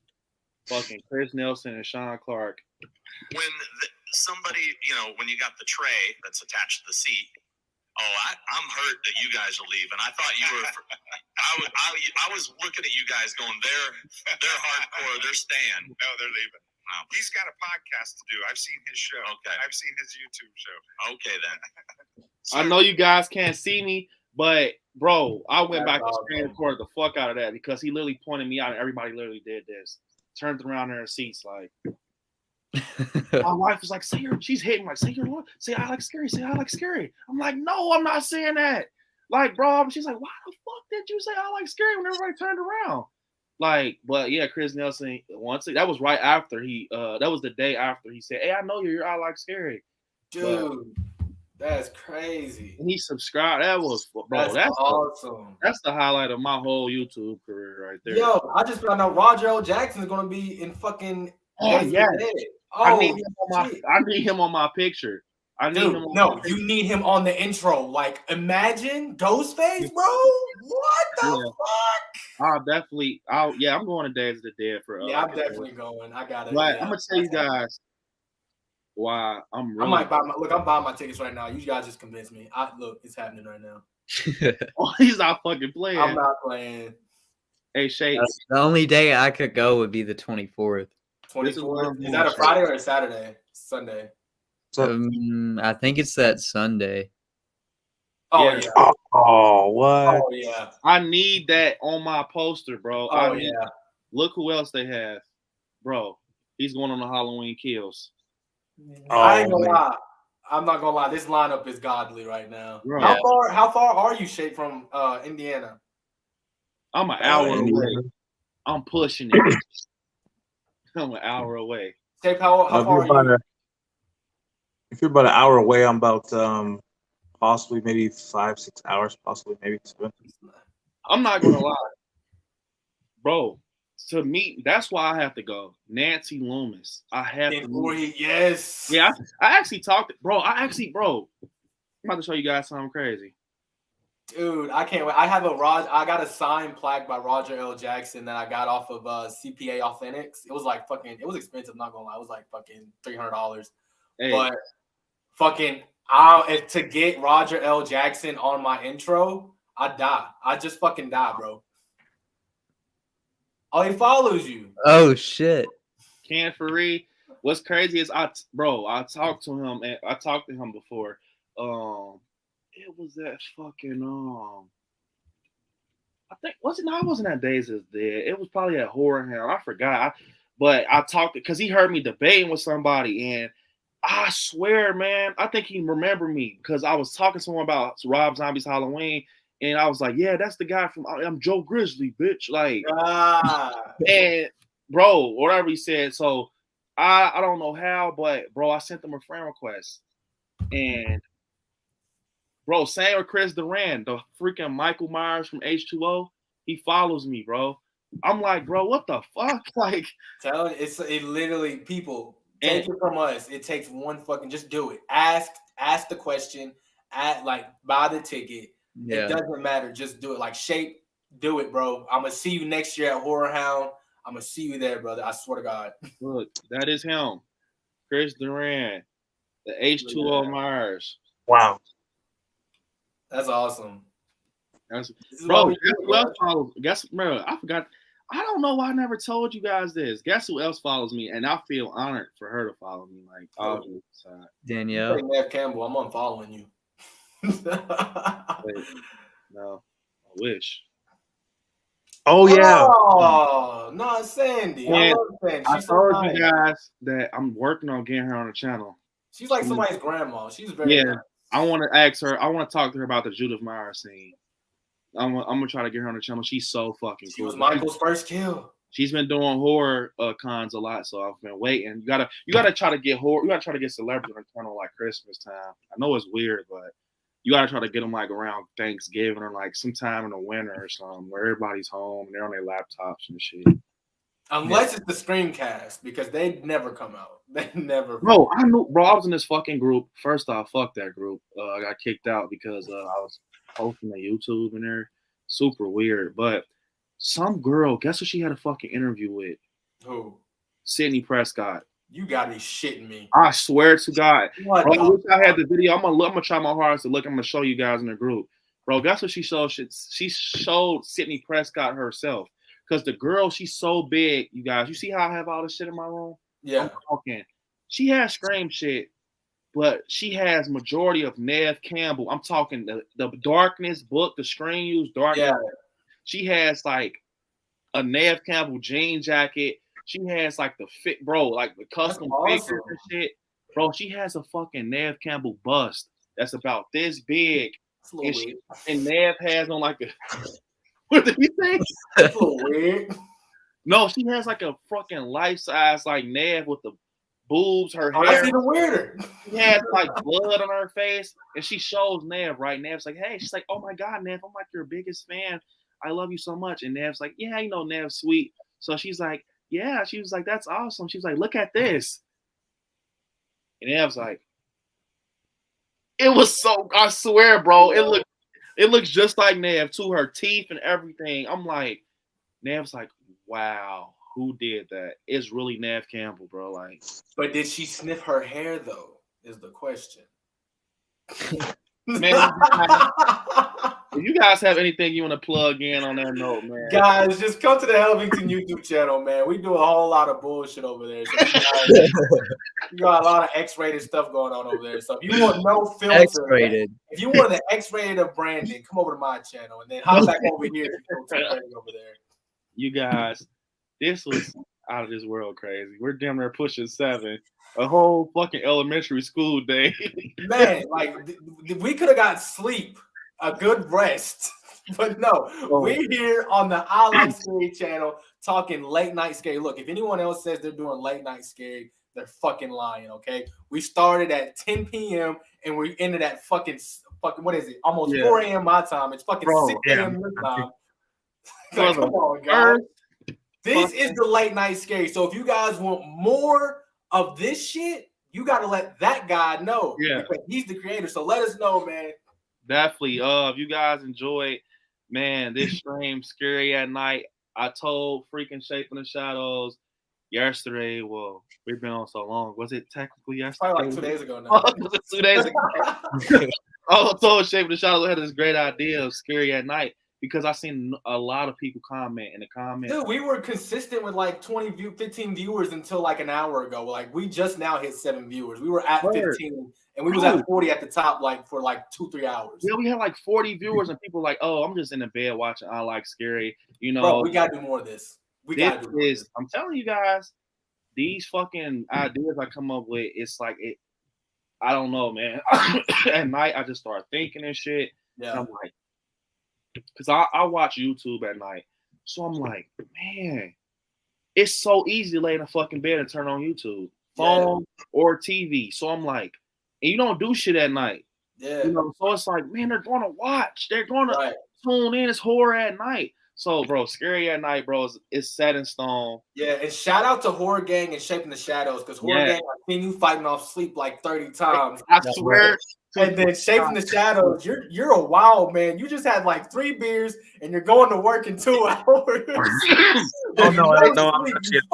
Fucking Chris Nelson and Sean Clark. When somebody, when you got the tray that's attached to the seat, I'm hurt that you guys are leaving. I thought you were. I was looking at you guys going, they're hardcore. They're staying. No, they're leaving. Wow. He's got a podcast to do. I've seen his show. Okay. I've seen his YouTube show. Okay, then. I know you guys can't see me, but bro, I went back to screen recorded the fuck out of that because he literally pointed me out and everybody literally did this. Turned around in their seats like. My wife was like, she's hitting like, say I like scary, say I like scary. I'm like, no, I'm not saying that. Like, bro, she's like, why the fuck did you say I like scary when everybody turned around? Like, but yeah, Chris Nelson, that was right after that was the day after he said, hey, I know you're I like scary. Dude, that's crazy. And he subscribed. That was, bro, that's awesome. That's the highlight of my whole YouTube career right there. Yo, I just found out Roger L. Jackson is going to be in fucking. Oh, yeah. Oh, I need him on my picture. You need him on the intro. Like, imagine Ghostface, bro. What the fuck? I'm going to Days of the Dead for. I'm definitely going. I got it. But I'm gonna tell you guys why I'm. Really I'm buying my tickets right now. You guys just convinced me. Look, it's happening right now. He's not fucking playing. I'm not playing. Hey, Shay. The only day I could go would be the 24th. 24th. Is that a Friday or a Saturday? Sunday. I think it's that Sunday. Oh yeah. Oh what? Oh yeah. I need that on my poster, bro. Oh yeah. Look who else they have, bro. He's going on the Halloween Kills. I ain't gonna lie. I'm not gonna lie. This lineup is godly right now. Right. How far are you, Shay, from Indiana? I'm an hour away. I'm pushing it. I'm an hour away. Shape, how far are you? If you're about an hour away, I'm about possibly maybe 5-6 hours, possibly maybe 7. I'm not gonna lie, bro. To meet, that's why I have to go. Nancy Loomis. I have to. Yes. Yeah, I actually talked, bro. I'm about to show you guys something crazy. Dude, I can't wait. I got a signed plaque by Roger L. Jackson that I got off of CPA Authentics. It was like it was expensive, not gonna lie. It was like fucking $300. Hey. But fucking, to get Roger L. Jackson on my intro, I die. I just fucking die, bro. Oh, he follows you. Oh shit. Ken Faree. What's crazy is I talked to him and I talked to him before. It was that fucking I think I wasn't at Days of the Dead. It was probably at Horror Hound. I forgot. But I talked because he heard me debating with somebody, and I swear, man, I think he remembered me because I was talking to him about Rob Zombie's Halloween, and I was like, "Yeah, that's the guy from I'm Joe Grizzly, bitch." Like, and bro, whatever he said. So I don't know how, but bro, I sent him a friend request, and. Bro, same with Chris Duran, the freaking Michael Myers from H2O. He follows me, bro. I'm like, bro, what the fuck? Like, it literally, people, take it from us. It takes one fucking, just do it. Ask the question, buy the ticket. Yeah. It doesn't matter. Just do it. Like, Shape, do it, bro. I'm going to see you next year at Horror Hound. I'm gonna see you there, brother. I swear to God. Look, that is him, Chris Duran, the H2O Myers. Wow. That's awesome. Bro, I forgot. I don't know why I never told you guys this. Guess who else follows me? And I feel honored for her to follow me. Like, Danielle. Nev Campbell, I'm unfollowing you. Wait, no, I wish. Oh yeah. Oh, no, Sandy. And I love Sandy. I She's so told nice. you guys that I'm working on getting her on the channel. She's like somebody's grandma. She's very nice. I want to ask her. I want to talk to her about the Judith Myers scene. I'm gonna try to get her on the channel. She's so fucking cool. She was Michael's first kill. She's been doing horror cons a lot, so I've been waiting. You gotta try to get horror. You gotta try to get celebrities on the channel like Christmas time. I know it's weird, but you gotta try to get them like around Thanksgiving or like sometime in the winter or something where everybody's home and they're on their laptops and shit. Unless it's the Screamcast, because they never come out. They never. Bro, I was in this fucking group. First off, fuck that group. I got kicked out because I was posting on YouTube and they're super weird. But some girl, guess what she had a fucking interview with? Who? Sydney Prescott. You gotta be shitting me. I swear to God. What Bro, I wish I had the video. I'm gonna try my hardest to look. I'm gonna show you guys in the group. Bro, guess what she showed? She showed Sydney Prescott herself. Because the girl, she's so big, you guys. You see how I have all this shit in my room? Yeah. I'm talking. She has Scream shit, but she has majority of Nev Campbell. I'm talking the Darkness book, the Scream used Darkness. Yeah. She has like a Nev Campbell jean jacket. She has like the fit, bro, like the custom figures and shit. Bro, she has a fucking Nev Campbell bust that's about this big. And Nev has on like a what did you say? That's a little weird. No, she has like a fucking life size like Nev with the boobs, her hair. That's even weirder. She has like blood on her face, and she shows Nev, right? Nev's like, hey, she's like, oh my God, Nev, I'm like your biggest fan. I love you so much. And Nev's like, yeah, you know, Nev's sweet. So she's like, yeah, she was like, that's awesome. She's like, look at this. And Nev's like, it was so, I swear, bro, it looks just like Nev too, her teeth and everything. I'm like, Nev's like, wow, who did that? It's really Nev Campbell, bro. Like, but did she sniff her hair though? Is the question. Man, if you guys have anything you want to plug in on that note, man, guys, just come to the Helvington YouTube channel, man. We do a whole lot of bullshit over there. So you got a lot of X-rated stuff going on over there. So if you want no filter, X-rated. If you want the X-rated of Brandon, come over to my channel and then hop back over here over there. You guys, this was out of this world crazy. We're damn near pushing 7. A whole fucking elementary school day. Man, like we could have got sleep, a good rest, but no, we're here on the I Like Scary channel talking late night scary. Look, if anyone else says they're doing late night scary, they're fucking lying. Okay, we started at 10 p.m. and we ended at fucking what is it? Almost 4 a.m. my time. It's fucking 6 a.m. your time. Like, come on, guys. This is the late night scary. So if you guys want more of this shit, you got to let that guy know. Yeah. Because he's the creator. So let us know, man. Definitely. If you guys enjoyed, man, this stream, Scary at Night, I told freaking Shape in the Shadows yesterday. Well, we've been on so long. Was it technically yesterday? Probably like 2 days ago now. Was it 2 days ago? I told Shape in the Shadows I had this great idea of Scary at Night. Because I seen a lot of people comment in the comments. Dude, we were consistent with like 15 viewers until like an hour ago. Like we just now hit 7 viewers. We were at 15 and we was at 40 at the top like for like 2-3 hours. Yeah, we had like 40 viewers and people like, oh, I'm just in the bed watching I Like Scary. You know, bro, we gotta do more of this. I'm telling you guys, these fucking ideas I come up with, it's like it. I don't know, man. At night, I just start thinking and shit. Yeah, and I'm like. Because I watch YouTube at night. So I'm like, man, it's so easy to lay in a fucking bed and turn on YouTube, phone or TV. So I'm like, and you don't do shit at night. Yeah. You know, so it's like, man, they're going to watch. They're going to tune in. It's horror at night. So, bro, Scary at Night, bro, is set in stone. Yeah, and shout out to Horror Gang and Shaping the Shadows, because Horror Gang, I've seen you fighting off sleep like 30 times. I swear. And then Shaping the Shadows, you're a wild man. You just had like 3 beers and you're going to work in 2 hours. Oh no,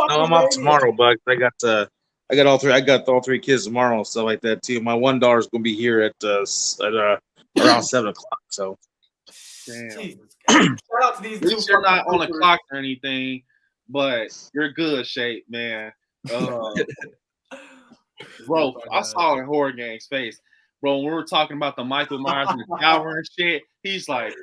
I'm off tomorrow, Bugs. I got all three kids tomorrow and stuff like that too. My one daughter's gonna be here at around 7 o'clock. So Damn. Shout out to these At least you're not on the clock or anything, but you're good shape, man. Bro, I saw in Horror Gang's face. Bro, when we were talking about the Michael Myers and the shower and shit, he's like,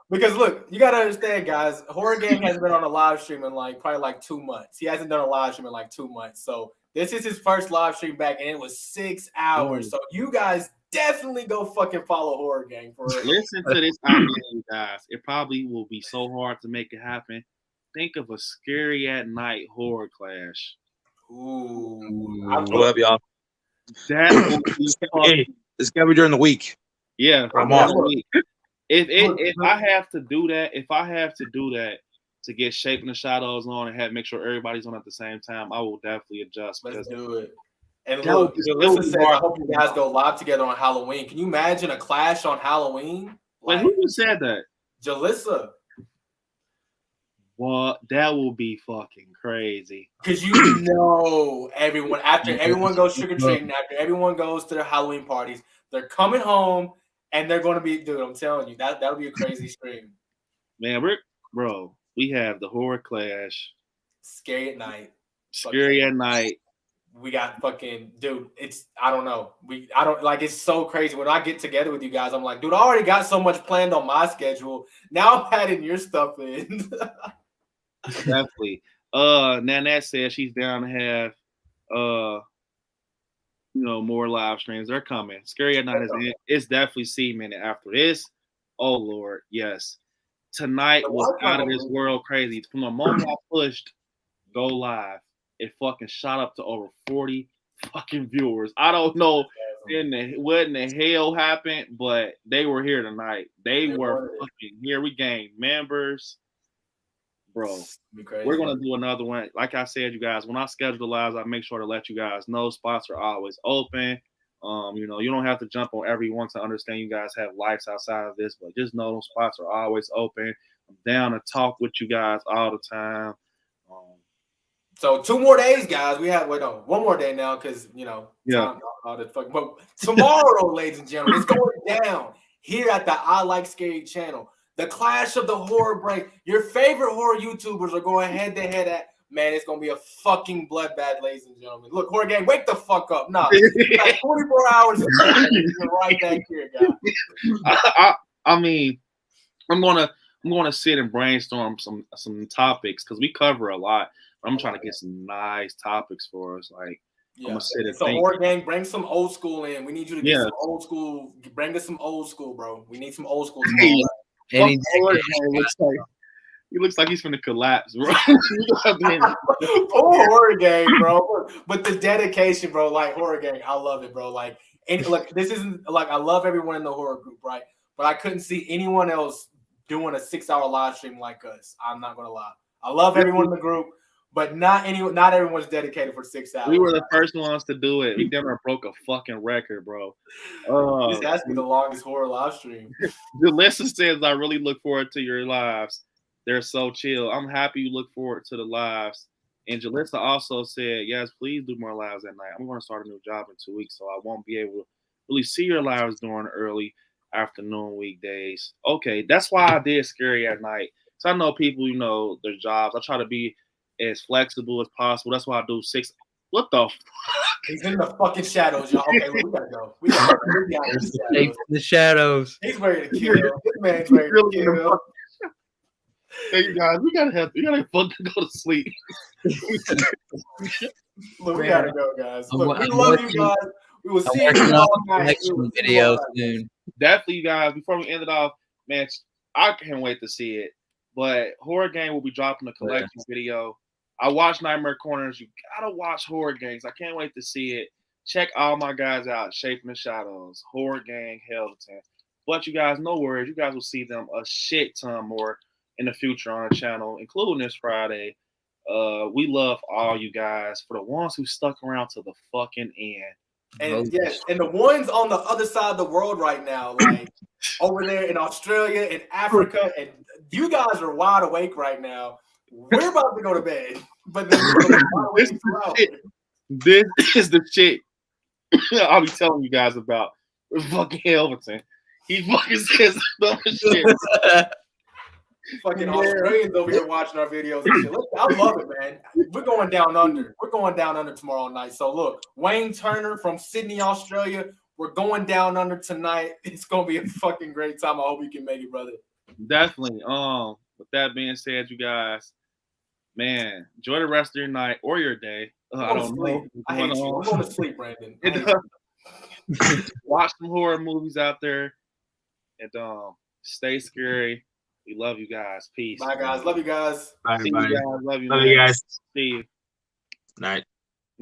because look, you gotta understand, guys. Horror Gang hasn't been on a live stream in probably 2 months. He hasn't done a live stream in 2 months. So this is his first live stream back, and it was 6 hours. So you guys definitely go fucking follow Horror Gang for real. Listen to this idea, you guys. It probably will be so hard to make it happen. Think of a Scary at Night horror clash. Ooh, I love y'all. That would be it's gotta be during the week. Yeah, I'm off. If I have to do that to get Shaping the Shadows on and make sure everybody's on at the same time, I will definitely adjust. Let's do it. And look, Jalissa says, I hope you guys go live together on Halloween. Can you imagine a clash on Halloween? Wait, who said that? Jalissa. Well, that will be fucking crazy. Because after everyone goes trick-or-treating, after everyone goes to their Halloween parties, they're coming home and they're going to be, dude, I'm telling you, that'll be a crazy stream. Man, we have the horror clash. Scary at Night. Scary at Night. We got fucking, dude, I don't know. It's so crazy. When I get together with you guys, I'm like, dude, I already got so much planned on my schedule. Now I'm adding your stuff in. Definitely. Nanette says she's down to have more live streams. They're coming. Scary at Night it's definitely cemented after this. Oh Lord, yes. Tonight was out of this world crazy. From the moment I pushed go live, it fucking shot up to over 40 fucking viewers. I don't know what in the hell happened, but they were here tonight. They were fucking here. We gained members. Bro, we're going to do another one. Like I said, you guys, when I schedule the lives, I make sure to let you guys know spots are always open. You don't have to jump on every one to understand you guys have lives outside of this, but just know those spots are always open. I'm down to talk with you guys all the time. So 2 more days, guys. We have 1 more day now because but tomorrow, ladies and gentlemen, it's going down here at the I Like Scary channel. The clash of the horror break. Your favorite horror YouTubers are going head to head at. Man, it's gonna be a fucking bloodbath, ladies and gentlemen. Look, Horror Gang, wake the fuck up. No, 24 hours right back here, guys. I mean, I'm gonna sit and brainstorm some topics because we cover a lot. I'm trying to get some nice topics for us. Like, I'm gonna sit and think. Horror Gang, bring some old school in. We need you to get some old school. Bring us some old school, bro. We need some old school. He looks like he's gonna collapse, bro. Poor Horror Gang, bro. But the dedication, bro, Horror Gang, I love it, bro. This isn't I love everyone in the horror group, right? But I couldn't see anyone else doing a 6-hour live stream like us. I'm not gonna lie. I love everyone in the group, but not everyone's dedicated for 6 hours. We were the first ones to do it. We never broke a fucking record, bro. This has to be the longest horror live stream. Jalissa says, I really look forward to your lives. They're so chill. I'm happy you look forward to the lives. And Jalissa also said, yes, please do more lives at night. I'm going to start a new job in 2 weeks, so I won't be able to really see your lives during early afternoon weekdays. Okay, that's why I did Scary at Night. So I know people, their jobs. I try to be as flexible as possible. That's why I do 6. What the fuck? He's in the fucking shadows, y'all. Okay, we gotta go. We gotta go. In the shadows. He's ready to kill. This man's ready to kill. Hey guys, we gotta fucking go to sleep. Look, we gotta go, guys. Look, we love you guys. We will see you all next video soon. Definitely, you guys. Before we end it off, man, I can't wait to see it. But Horror Gang will be dropping a collection video. I watch Nightmare Corners. You gotta watch Horror Gangs. I can't wait to see it. Check all my guys out. Shaping the Shadows, Horror Gang, Hellton. But you guys, no worries. You guys will see them a shit ton more in the future on our channel, including this Friday. We love all you guys. For the ones who stuck around to the fucking end. And yes, and the ones on the other side of the world right now, like over there in Australia and Africa, and you guys are wide awake right now. We're about to go to bed, but then this is the shit I'll be telling you guys about. Fucking Elverton. He fucking says dumb shit. Fucking Australians over here watching our videos and shit. Look, I love it, man. We're going down under. We're going down under tomorrow night. So look, Wayne Turner from Sydney, Australia. We're going down under tonight. It's gonna be a fucking great time. I hope you can make it, brother. Definitely. With that being said, you guys, man, enjoy the rest of your night or your day. I don't know. I hate you. I'm going to sleep, Brandon. Watch some horror movies out there, and stay scary. We love you guys. Peace. Bye, guys. Love you guys. Bye, everybody. See you guys. Love you. Love you guys. See you. Night.